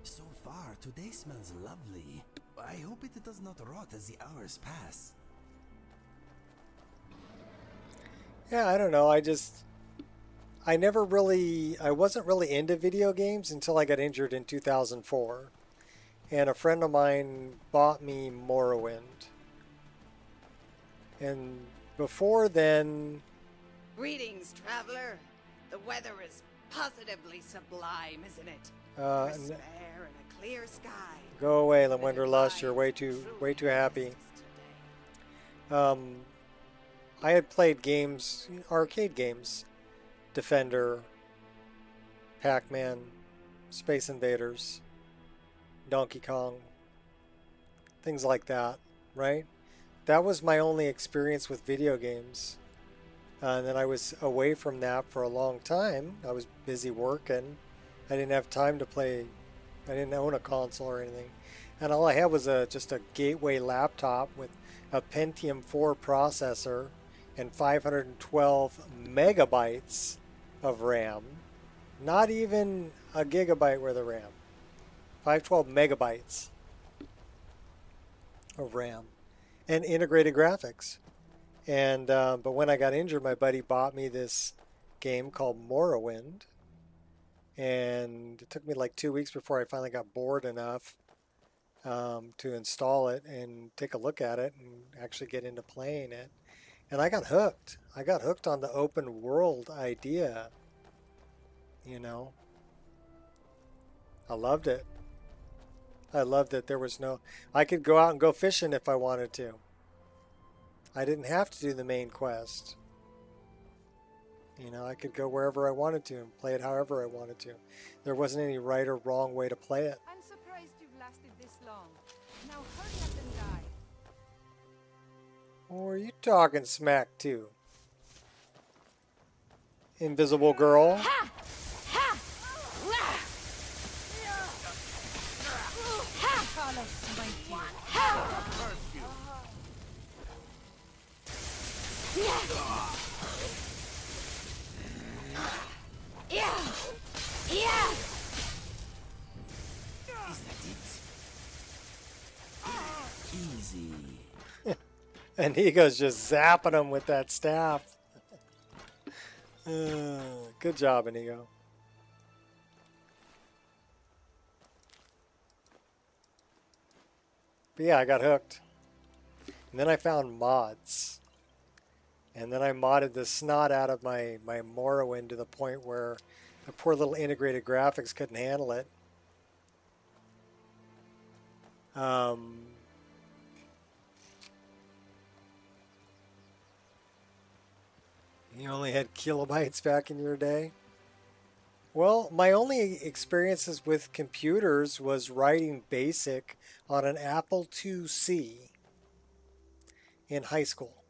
So far, today smells lovely. I hope it does not rot as the hours pass. Yeah, I don't know. I wasn't really into video games until I got injured in 2004. And a friend of mine bought me Morrowind. And before then... Greetings, traveler. The weather is positively sublime, isn't it? Crisp air and a clear sky. Go away, Wanderlust. You're way too happy. I had played games, arcade games, Defender, Pac-Man, Space Invaders, Donkey Kong, things like that, right? That was my only experience with video games. And then I was away from that for a long time. I was busy working. I didn't have time to play. I didn't own a console or anything. And all I had was just a gateway laptop with a Pentium 4 processor and 512 megabytes of RAM. Not even a gigabyte worth of RAM. 512 megabytes of RAM. And integrated graphics. And but when I got injured, my buddy bought me this game called Morrowind. And it took me like 2 weeks before I finally got bored enough to install it and take a look at it and actually get into playing it. And I got hooked. I got hooked on the open world idea. You know. I loved it. I loved that there was no... I could go out and go fishing if I wanted to. I didn't have to do the main quest. You know, I could go wherever I wanted to and play it however I wanted to. There wasn't any right or wrong way to play it. I'm surprised you've lasted this long. Now hurry up and die. Who are you talking smack to? Invisible girl? Ha! Ha! Yeah! Yeah! Is that it? Easy. And Nico's just zapping him with that staff. Good job, Inigo. But yeah, I got hooked. And then I found mods. And then I modded the snot out of my Morrowind to the point where the poor little integrated graphics couldn't handle it. You only had kilobytes back in your day? Well, my only experiences with computers was writing BASIC on an Apple IIc in high school.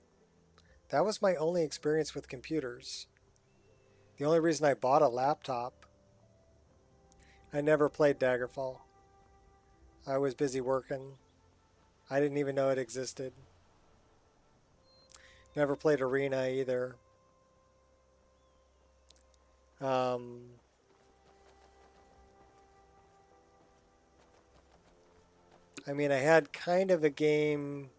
That was my only experience with computers. The only reason I bought a laptop. I never played Daggerfall. I was busy working. I didn't even know it existed. Never played Arena either. I mean, I had kind of a game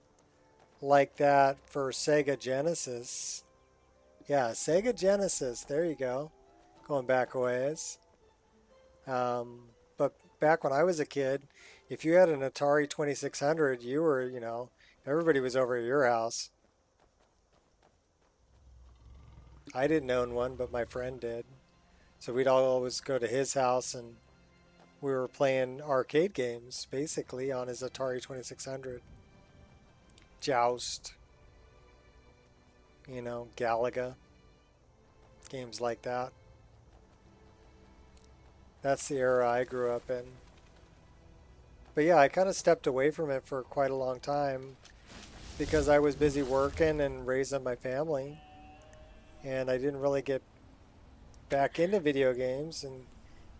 like that for Sega Genesis. Yeah, Sega Genesis. There you go. Going back a ways. But back when I was a kid, if you had an Atari 2600, you were, you know, everybody was over at your house. I didn't own one, but my friend did. So we'd always go to his house and we were playing arcade games, basically, on his Atari 2600. Joust. You know, Galaga. Games like that. That's the era I grew up in. But yeah, I kind of stepped away from it for quite a long time because I was busy working and raising my family. And I didn't really get back into video games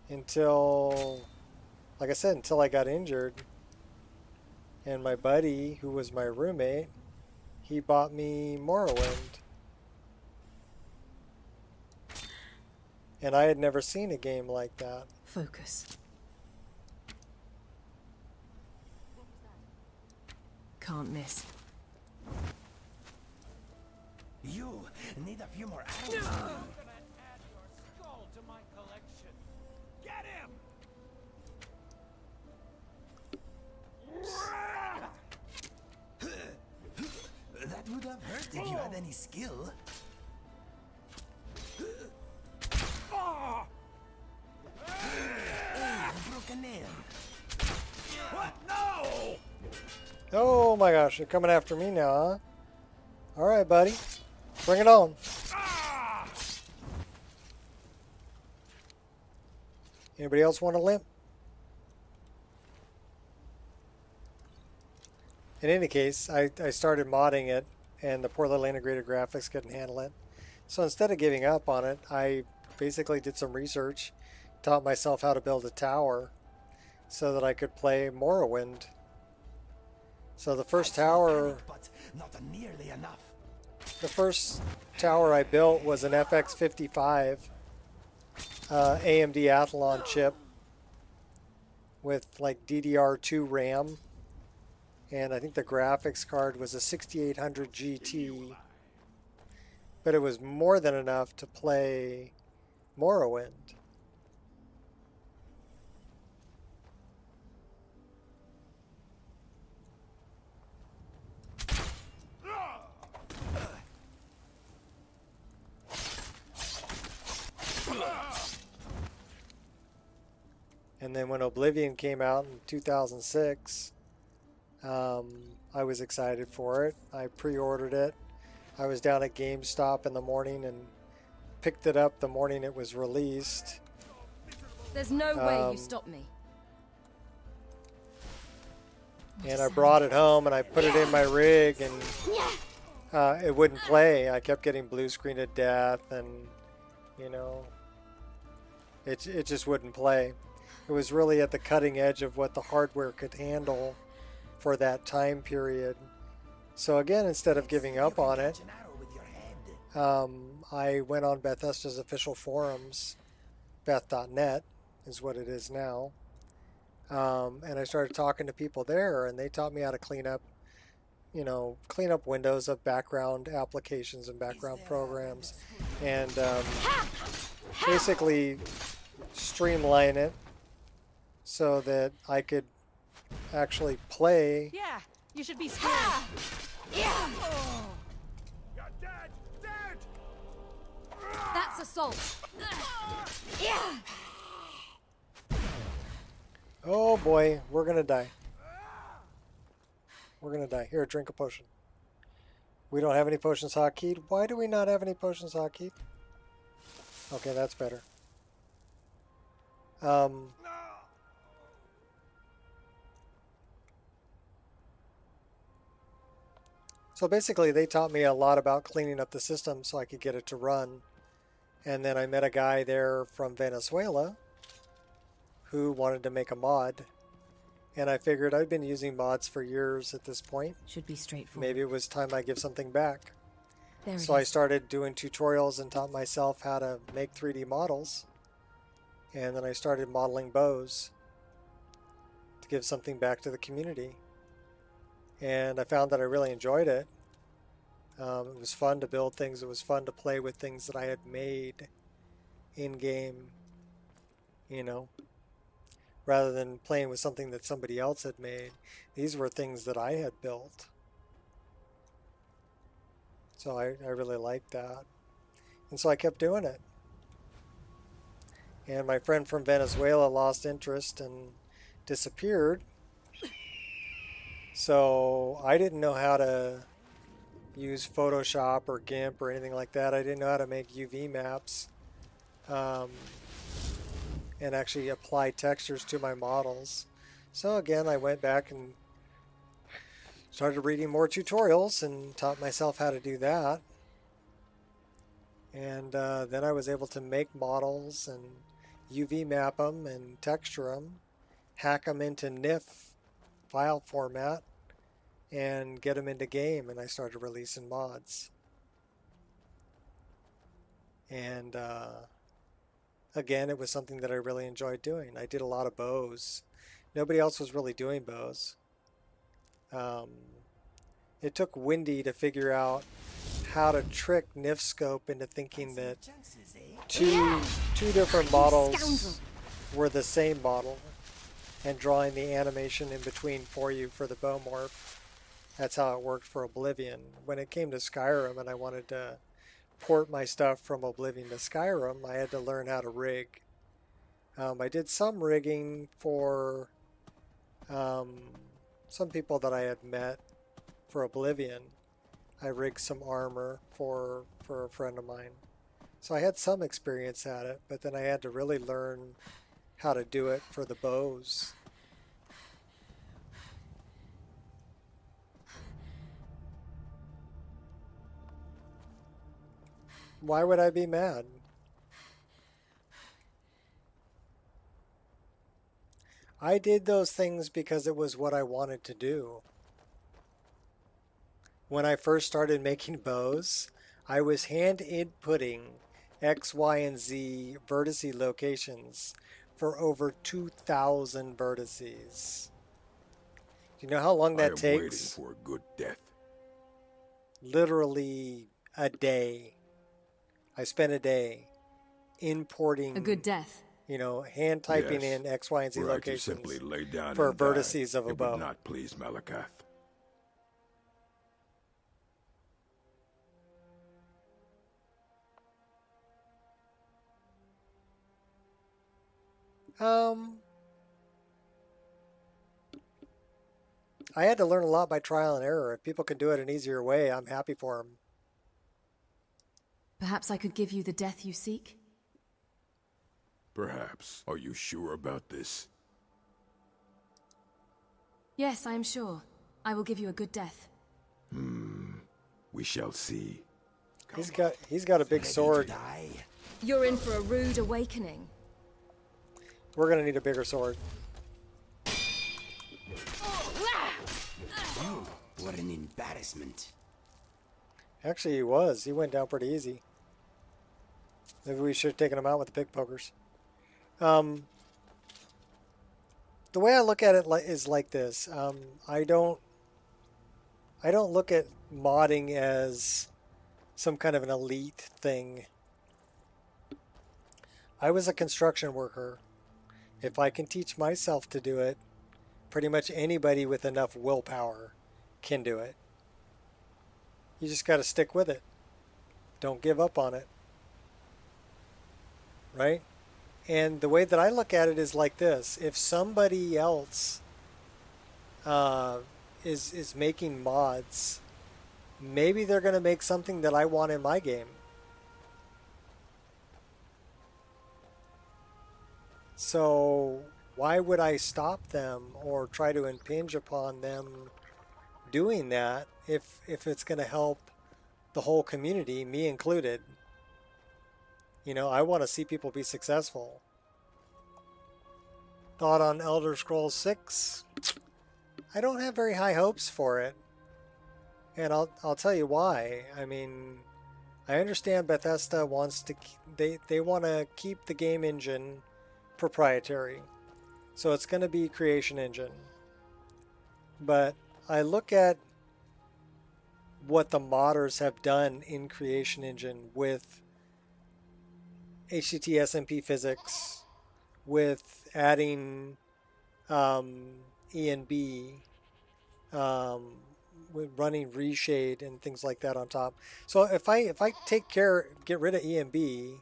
until, like I said, until I got injured. And my buddy, who was my roommate, he bought me Morrowind. And I had never seen a game like that. Focus. Can't miss. You need a few more arrows. I'm gonna add your skull to my collection. Get him! That would have hurt if you had any skill. Hey, broke a nail. What? No! Oh my gosh, they're coming after me now, huh? Alright, buddy. Bring it on. Anybody else want a limp? In any case, I started modding it, and the poor little integrated graphics couldn't handle it. So instead of giving up on it, I basically did some research, taught myself how to build a tower so that I could play Morrowind. So the first tower... But not nearly enough. The first tower I built was an FX55 AMD Athlon chip with like DDR2 RAM, and I think the graphics card was a 6800 GT, but it was more than enough to play Morrowind. And then when Oblivion came out in 2006, I was excited for it. I pre-ordered it. I was down at GameStop in the morning and picked it up the morning it was released. There's no way you stop me. And I brought it home and I put it in my rig and it wouldn't play. I kept getting blue screen of death and, you know, it just wouldn't play. It was really at the cutting edge of what the hardware could handle for that time period. So again, instead of giving up on it, I went on Bethesda's official forums, beth.net is what it is now, and I started talking to people there, and they taught me how to clean up windows of background applications and background programs, and basically streamline it so that I could actually play Yeah, you should be scared. Yeah. You're dead! Dead! That's assault. Yeah. Oh boy, we're gonna die. We're gonna die. Here, drink a potion. We don't have any potions hotkeyed. Why do we not have any potions hotkeyed? Okay, that's better. So basically, they taught me a lot about cleaning up the system so I could get it to run. And then I met a guy there from Venezuela who wanted to make a mod. And I figured I'd been using mods for years at this point. Should be straightforward. Maybe it was time I give something back. There So I started doing tutorials and taught myself how to make 3D models. And then I started modeling bows to give something back to the community. And I found that I really enjoyed it. It was fun to build things. It was fun to play with things that I had made in-game, you know, rather than playing with something that somebody else had made. These were things that I had built. So I really liked that. And so I kept doing it. And my friend from Venezuela lost interest and disappeared. So I didn't know how to use Photoshop or GIMP or anything like that. I didn't know how to make UV maps and actually apply textures to my models. So again, I went back and started reading more tutorials and taught myself how to do that. And then I was able to make models and UV map them and texture them, hack them into NIF file format, and get them into game. And I started releasing mods. And again, it was something that I really enjoyed doing. I did a lot of bows. Nobody else was really doing bows. It took Wendy to figure out how to trick NIF Scope into thinking that two different models were the same model, and drawing the animation in between for you for the bow morph. That's how it worked for Oblivion. When it came to Skyrim and I wanted to port my stuff from Oblivion to Skyrim, I had to learn how to rig. I did some rigging for some people that I had met for Oblivion. I rigged some armor for a friend of mine. So I had some experience at it, but then I had to really learn how to do it for the bows. Why would I be mad? I did those things because it was what I wanted to do. When I first started making bows, I was hand inputting X, Y, and Z vertice locations for over 2,000 vertices. Do you know how long that takes? Waiting for a good death. Literally a day. I spent a day importing a good death. You know, hand typing in X, Y, and Z locations simply lay down for and vertices die. of a It bow. would not please Malakath. I had to learn a lot by trial and error. If people can do it an easier way, I'm happy for them. Perhaps I could give you the death you seek? Perhaps. Are you sure about this? Yes, I am sure. I will give you a good death. We shall see. He's got a big sword. You're in for a rude awakening. We're gonna need a bigger sword. What an embarrassment. Actually, he was. He went down pretty easy. Maybe we should have taken him out with the pick pokers. The way I look at it is like this. I don't look at modding as some kind of an elite thing. I was a construction worker. If I can teach myself to do it, pretty much anybody with enough willpower can do it. You just got to stick with it. Don't give up on it. Right? And the way that I look at it is like this. If somebody else is making mods, maybe they're going to make something that I want in my game. So why would I stop them or try to impinge upon them doing that if it's going to help the whole community, me included? You know, I want to see people be successful. Thought on Elder Scrolls 6? I don't have very high hopes for it. And I'll tell you why. I mean, I understand Bethesda wants to they want to keep the game engine proprietary. So it's going to be Creation Engine. But I look at what the modders have done in Creation Engine with HTT SMP physics, with adding ENB, with running reshade and things like that on top. So if I get rid of ENB,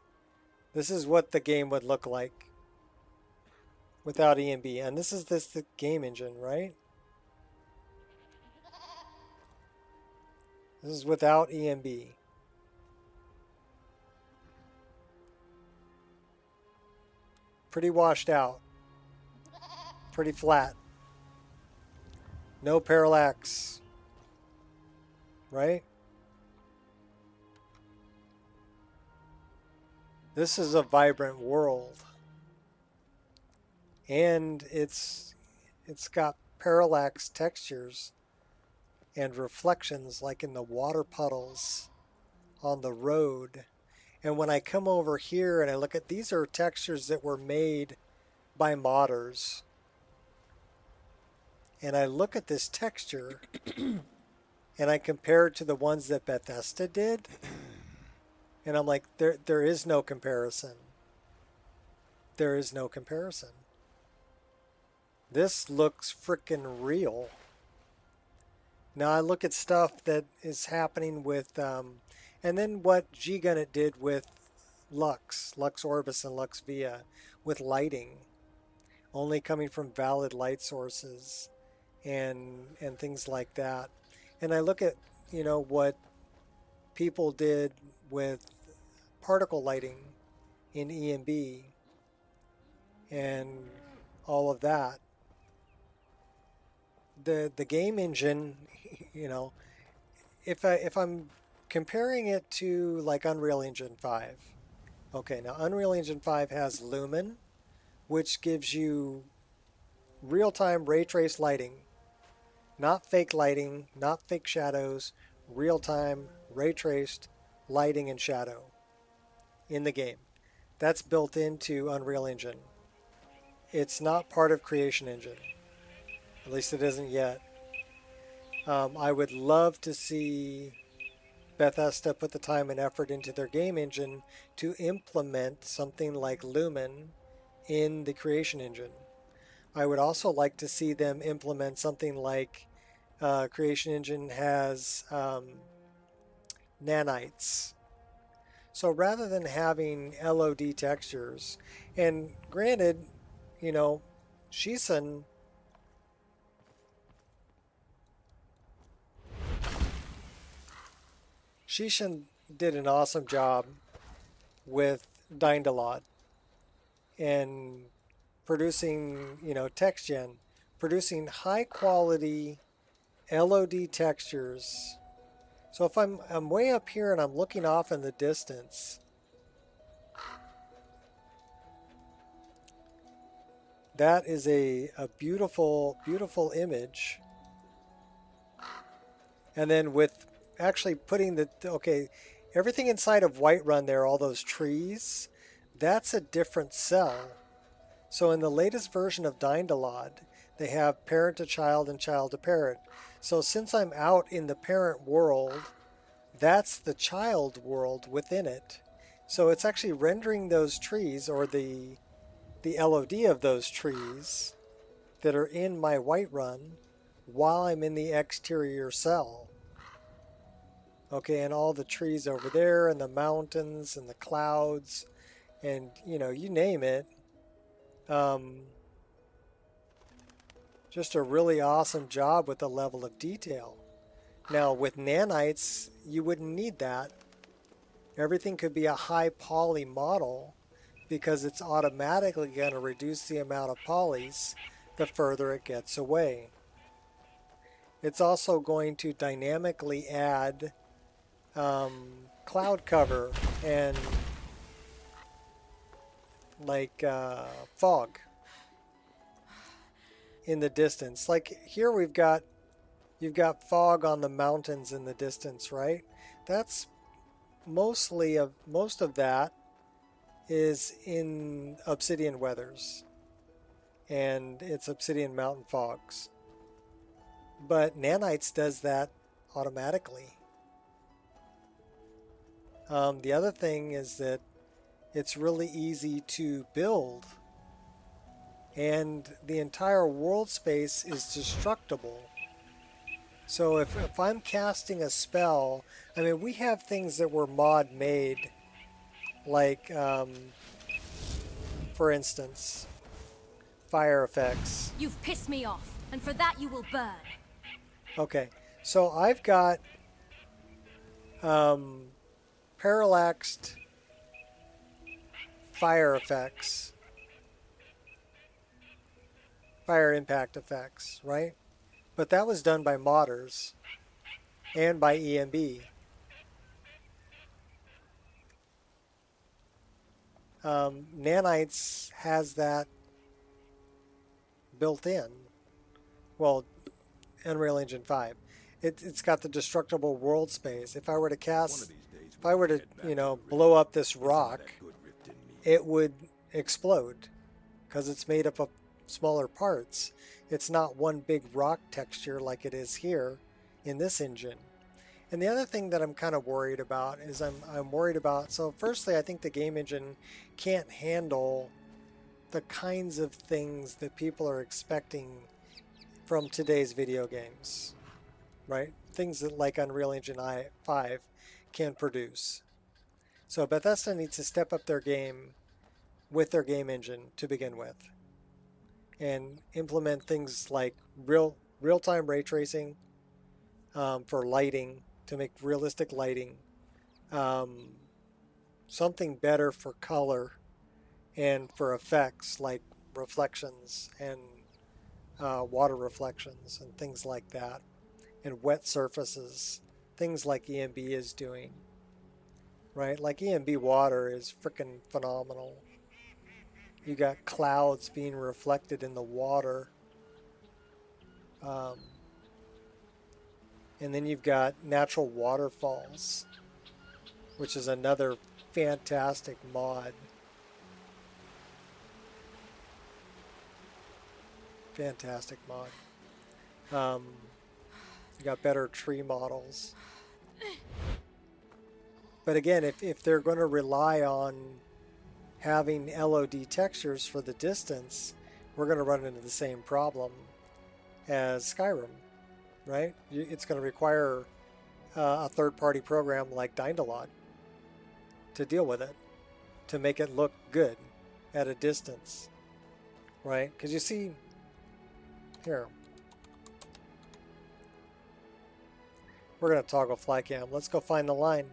this is what the game would look like without ENB. And this is the game engine, right? This is without ENB. Pretty washed out. Pretty flat. No parallax. Right? This is a vibrant world. And it's got parallax textures and reflections like in the water puddles on the road. And when I come over here and I look at, these are textures that were made by modders. And I look at this texture and I compare it to the ones that Bethesda did. And I'm like, there is no comparison. There is no comparison. This looks frickin' real. Now I look at stuff that is happening with, and then what G-Gunnet did with Lux Orbis and Lux Via, with lighting, only coming from valid light sources, and things like that. And I look at, you know, what people did with particle lighting in ENB, and all of that. The game engine, you know, if I'm comparing it to like Unreal Engine 5. Okay, now Unreal Engine 5 has Lumen, which gives you real-time ray trace lighting. Not fake lighting, not fake shadows, real-time ray traced lighting and shadow in the game. That's built into Unreal Engine. It's not part of Creation Engine. At least it isn't yet. I would love to see Bethesda put the time and effort into their game engine to implement something like Lumen in the Creation Engine. I would also like to see them implement something like Creation Engine has nanites. So rather than having LOD textures, and granted, you know, Shishin did an awesome job with Dindalod and producing, you know, text gen, producing high quality LOD textures. So if I'm way up here and I'm looking off in the distance, that is a beautiful, beautiful image. And then with actually putting everything inside of Whiterun there, all those trees, that's a different cell. So in the latest version of Dindalod, they have parent to child and child to parent. So since I'm out in the parent world, that's the child world within it. So it's actually rendering those trees, or the LOD of those trees that are in my Whiterun while I'm in the exterior cell. Okay, and all the trees over there, and the mountains, and the clouds, and, you know, you name it. Just a really awesome job with the level of detail. Now, with nanites, you wouldn't need that. Everything could be a high poly model because it's automatically going to reduce the amount of polys the further it gets away. It's also going to dynamically add cloud cover and like fog in the distance. Like here you've got fog on the mountains in the distance, right? That's most of that is in obsidian weathers, and it's obsidian mountain fogs. But nanites does that automatically. The other thing is that it's really easy to build, and the entire world space is destructible. So if I'm casting a spell, I mean, we have things that were mod made, like, for instance, fire effects. You've pissed me off, and for that you will burn. Okay, so I've got parallaxed fire effects, fire impact effects, right? But that was done by modders and by EMB. Nanites has that built in. Well, Unreal Engine 5. It's got the destructible world space. If I were to cast, if I were to, you know, blow up this rock, it would explode because it's made up of smaller parts. It's not one big rock texture like it is here in this engine. And the other thing that I'm kind of worried about is I'm worried about, so firstly, I think the game engine can't handle the kinds of things that people are expecting from today's video games, right? Things that like Unreal Engine 5 can produce. So Bethesda needs to step up their game with their game engine to begin with, and implement things like real-time ray tracing for lighting, to make realistic lighting, something better for color and for effects like reflections and water reflections and things like that, and wet surfaces, things like EMB is doing, right? Like EMB water is freaking phenomenal. You got clouds being reflected in the water. And then you've got natural waterfalls, which is another fantastic mod. Fantastic mod. You got better tree models. But again, if they're going to rely on having LOD textures for the distance, we're going to run into the same problem as Skyrim, right? It's going to require a third-party program like Dynalot to deal with it, to make it look good at a distance, right? Because you see, here, we're going to toggle fly cam. Let's go find the line.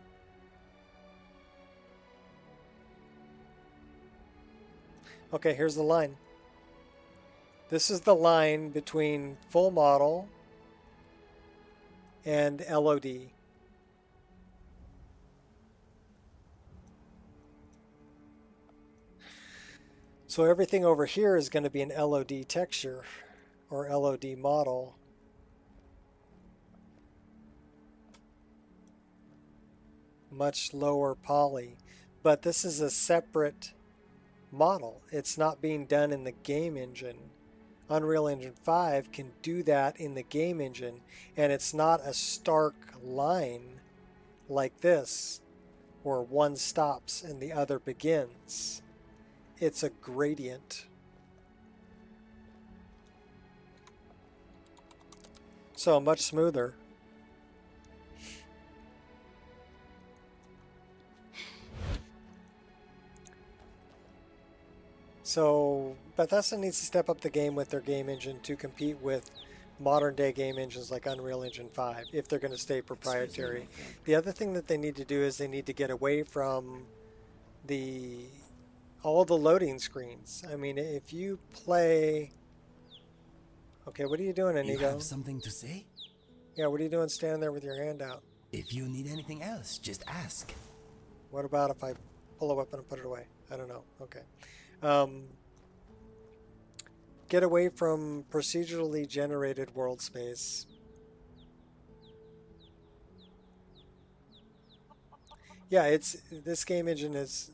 Okay, here's the line. This is the line between full model and LOD. So everything over here is going to be an LOD texture or LOD model. Much lower poly. But this is a separate model. It's not being done in the game engine. Unreal Engine 5 can do that in the game engine, and it's not a stark line like this where one stops and the other begins. It's a gradient. So much smoother. So Bethesda needs to step up the game with their game engine to compete with modern day game engines like Unreal Engine 5 if they're going to stay proprietary. The other thing that they need to do is they need to get away from all the loading screens. I mean, if you play... Okay, what are you doing, Inigo? You have something to say? Yeah, what are you doing standing there with your hand out? If you need anything else, just ask. What about if I pull a weapon and put it away? I don't know. Okay. Get away from procedurally generated world space. Yeah, this game engine is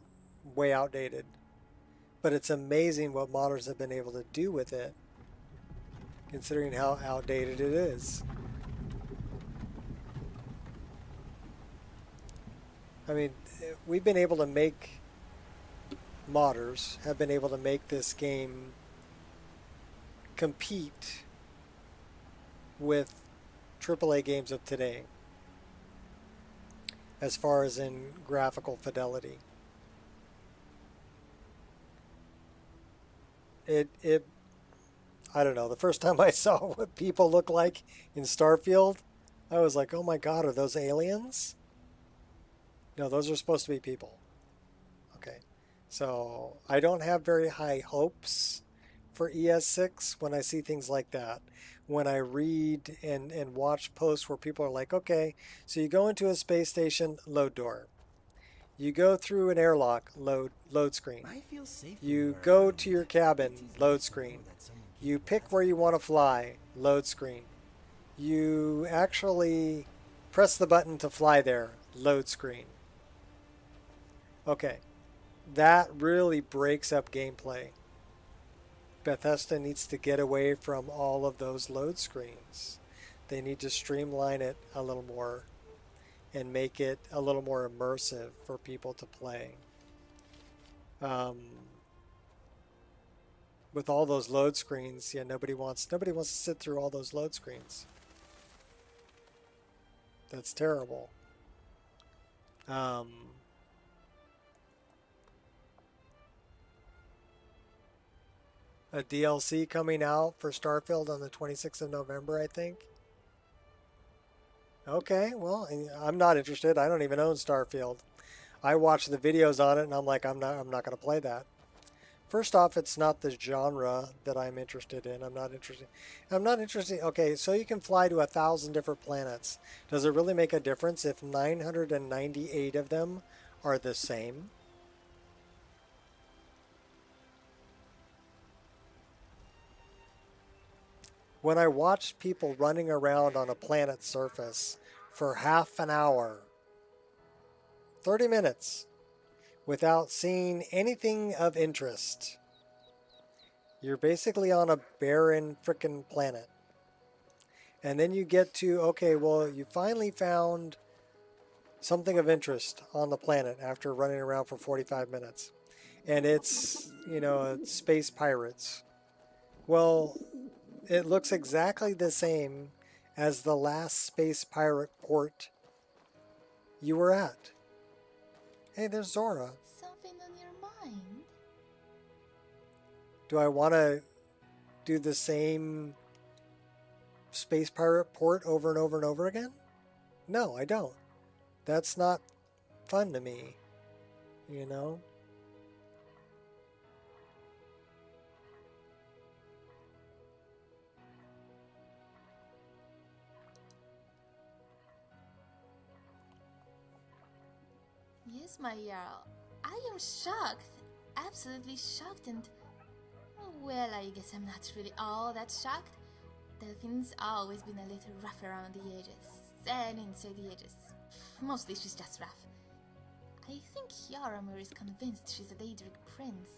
way outdated, but it's amazing what modders have been able to do with it, considering how outdated it is. I mean, we've been able to make, modders have been able to make this game compete with AAA games of today as far as in graphical fidelity. I don't know, the first time I saw what people look like in Starfield, I was like, oh my god, are those aliens? No, those are supposed to be people. Okay, so I don't have very high hopes for ES6 when I see things like that. When I read and watch posts where people are like, okay, so you go into a space station, load door. You go through an airlock, load screen. You go to your cabin, load screen. You pick where you want to fly, load screen. You actually press the button to fly there, load screen. Okay, that really breaks up gameplay. Bethesda needs to get away from all of those load screens. They need to streamline it a little more and make it a little more immersive for people to play. With all those load screens, yeah, nobody wants to sit through all those load screens. That's terrible. A DLC coming out for Starfield on the 26th of November, I think. Okay, well, I'm not interested. I don't even own Starfield. I watch the videos on it, and I'm like, I'm not going to play that. First off, it's not the genre that I'm interested in. I'm not interested. Okay, so you can fly to 1,000 different planets. Does it really make a difference if 998 of them are the same? When I watched people running around on a planet's surface for half an hour, 30 minutes, without seeing anything of interest, you're basically on a barren frickin' planet. And then you get to, okay, well, you finally found something of interest on the planet after running around for 45 minutes. And it's, space pirates. Well, it looks exactly the same as the last space pirate port you were at. Hey, there's Zora. Something on your mind? Do I want to do the same space pirate port over and over and over again? No, I don't. That's not fun to me, Yes, my Jarl. I am shocked. Absolutely shocked and... Well, I guess I'm not really all that shocked. Delphine's always been a little rough around the edges. And inside the edges. Mostly she's just rough. I think Yaramur is convinced she's a Daedric prince.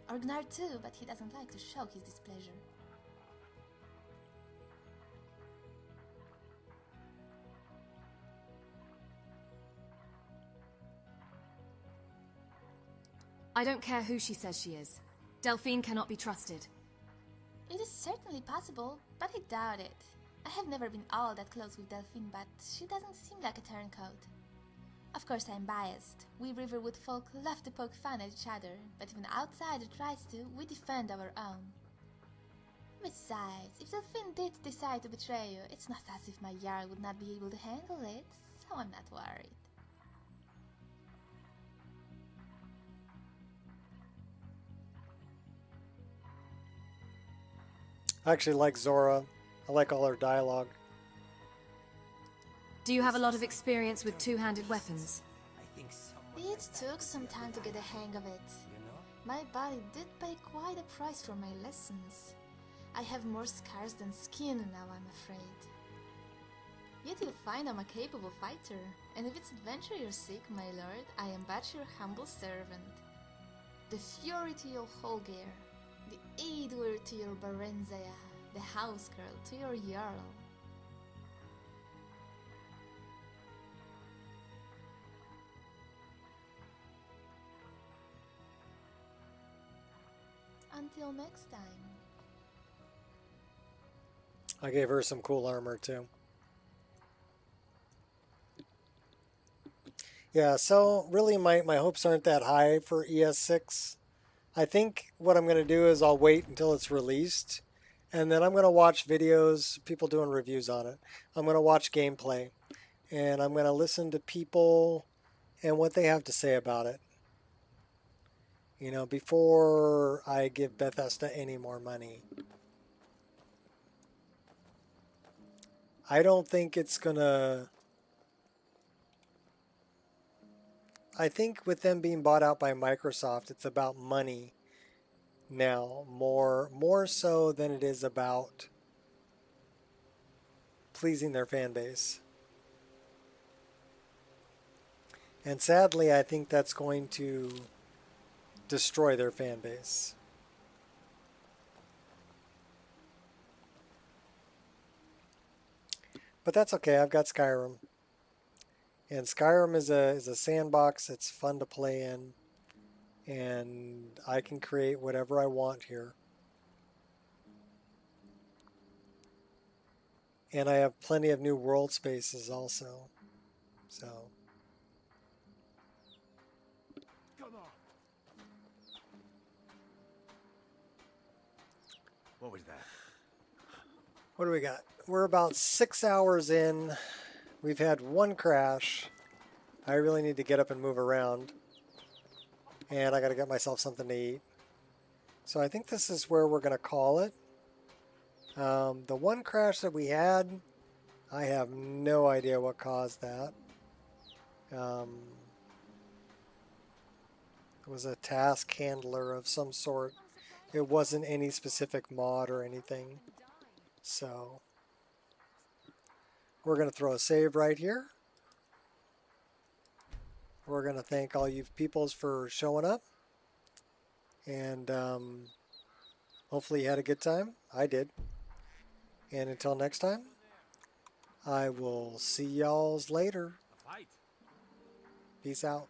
Orgnar too, but he doesn't like to show his displeasure. I don't care who she says she is. Delphine cannot be trusted. It is certainly possible, but I doubt it. I have never been all that close with Delphine, but she doesn't seem like a turncoat. Of course I'm biased. We Riverwood folk love to poke fun at each other, but if an outsider tries to, we defend our own. Besides, if the Finn did decide to betray you, it's not as if my Jarl would not be able to handle it, so I'm not worried. I actually like Zora. I like all her dialogue. Do you have a lot of experience with two-handed weapons? It took some time to get the hang of it. My body did pay quite a price for my lessons. I have more scars than skin now, I'm afraid. Yet you'll find I'm a capable fighter, and if it's adventure you're seek, my lord, I am but your humble servant. The fury to your Holgeir, the Aedwir to your Barenzaya, the house girl to your Jarl. Until next time. I gave her some cool armor too. Yeah, so really my hopes aren't that high for ES6. I think what I'm going to do is I'll wait until it's released, and then I'm going to watch videos, people doing reviews on it. I'm going to watch gameplay, and I'm going to listen to people and what they have to say about it. You know, before I give Bethesda any more money. I don't think it's gonna... I think with them being bought out by Microsoft, it's about money now, more so than it is about pleasing their fan base. And sadly, I think that's going to destroy their fan base. But that's okay. I've got Skyrim. And Skyrim is a sandbox. It's fun to play in. And I can create whatever I want here. And I have plenty of new world spaces also. So... What was that? What do we got? We're about 6 hours in. We've had one crash. I really need to get up and move around. And I got to get myself something to eat. So I think this is where we're going to call it. The one crash that we had, I have no idea what caused that. It was a task handler of some sort. It wasn't any specific mod or anything. So we're going to throw a save right here. We're going to thank all you peoples for showing up. And hopefully you had a good time. I did. And until next time, I will see y'alls later. Peace out.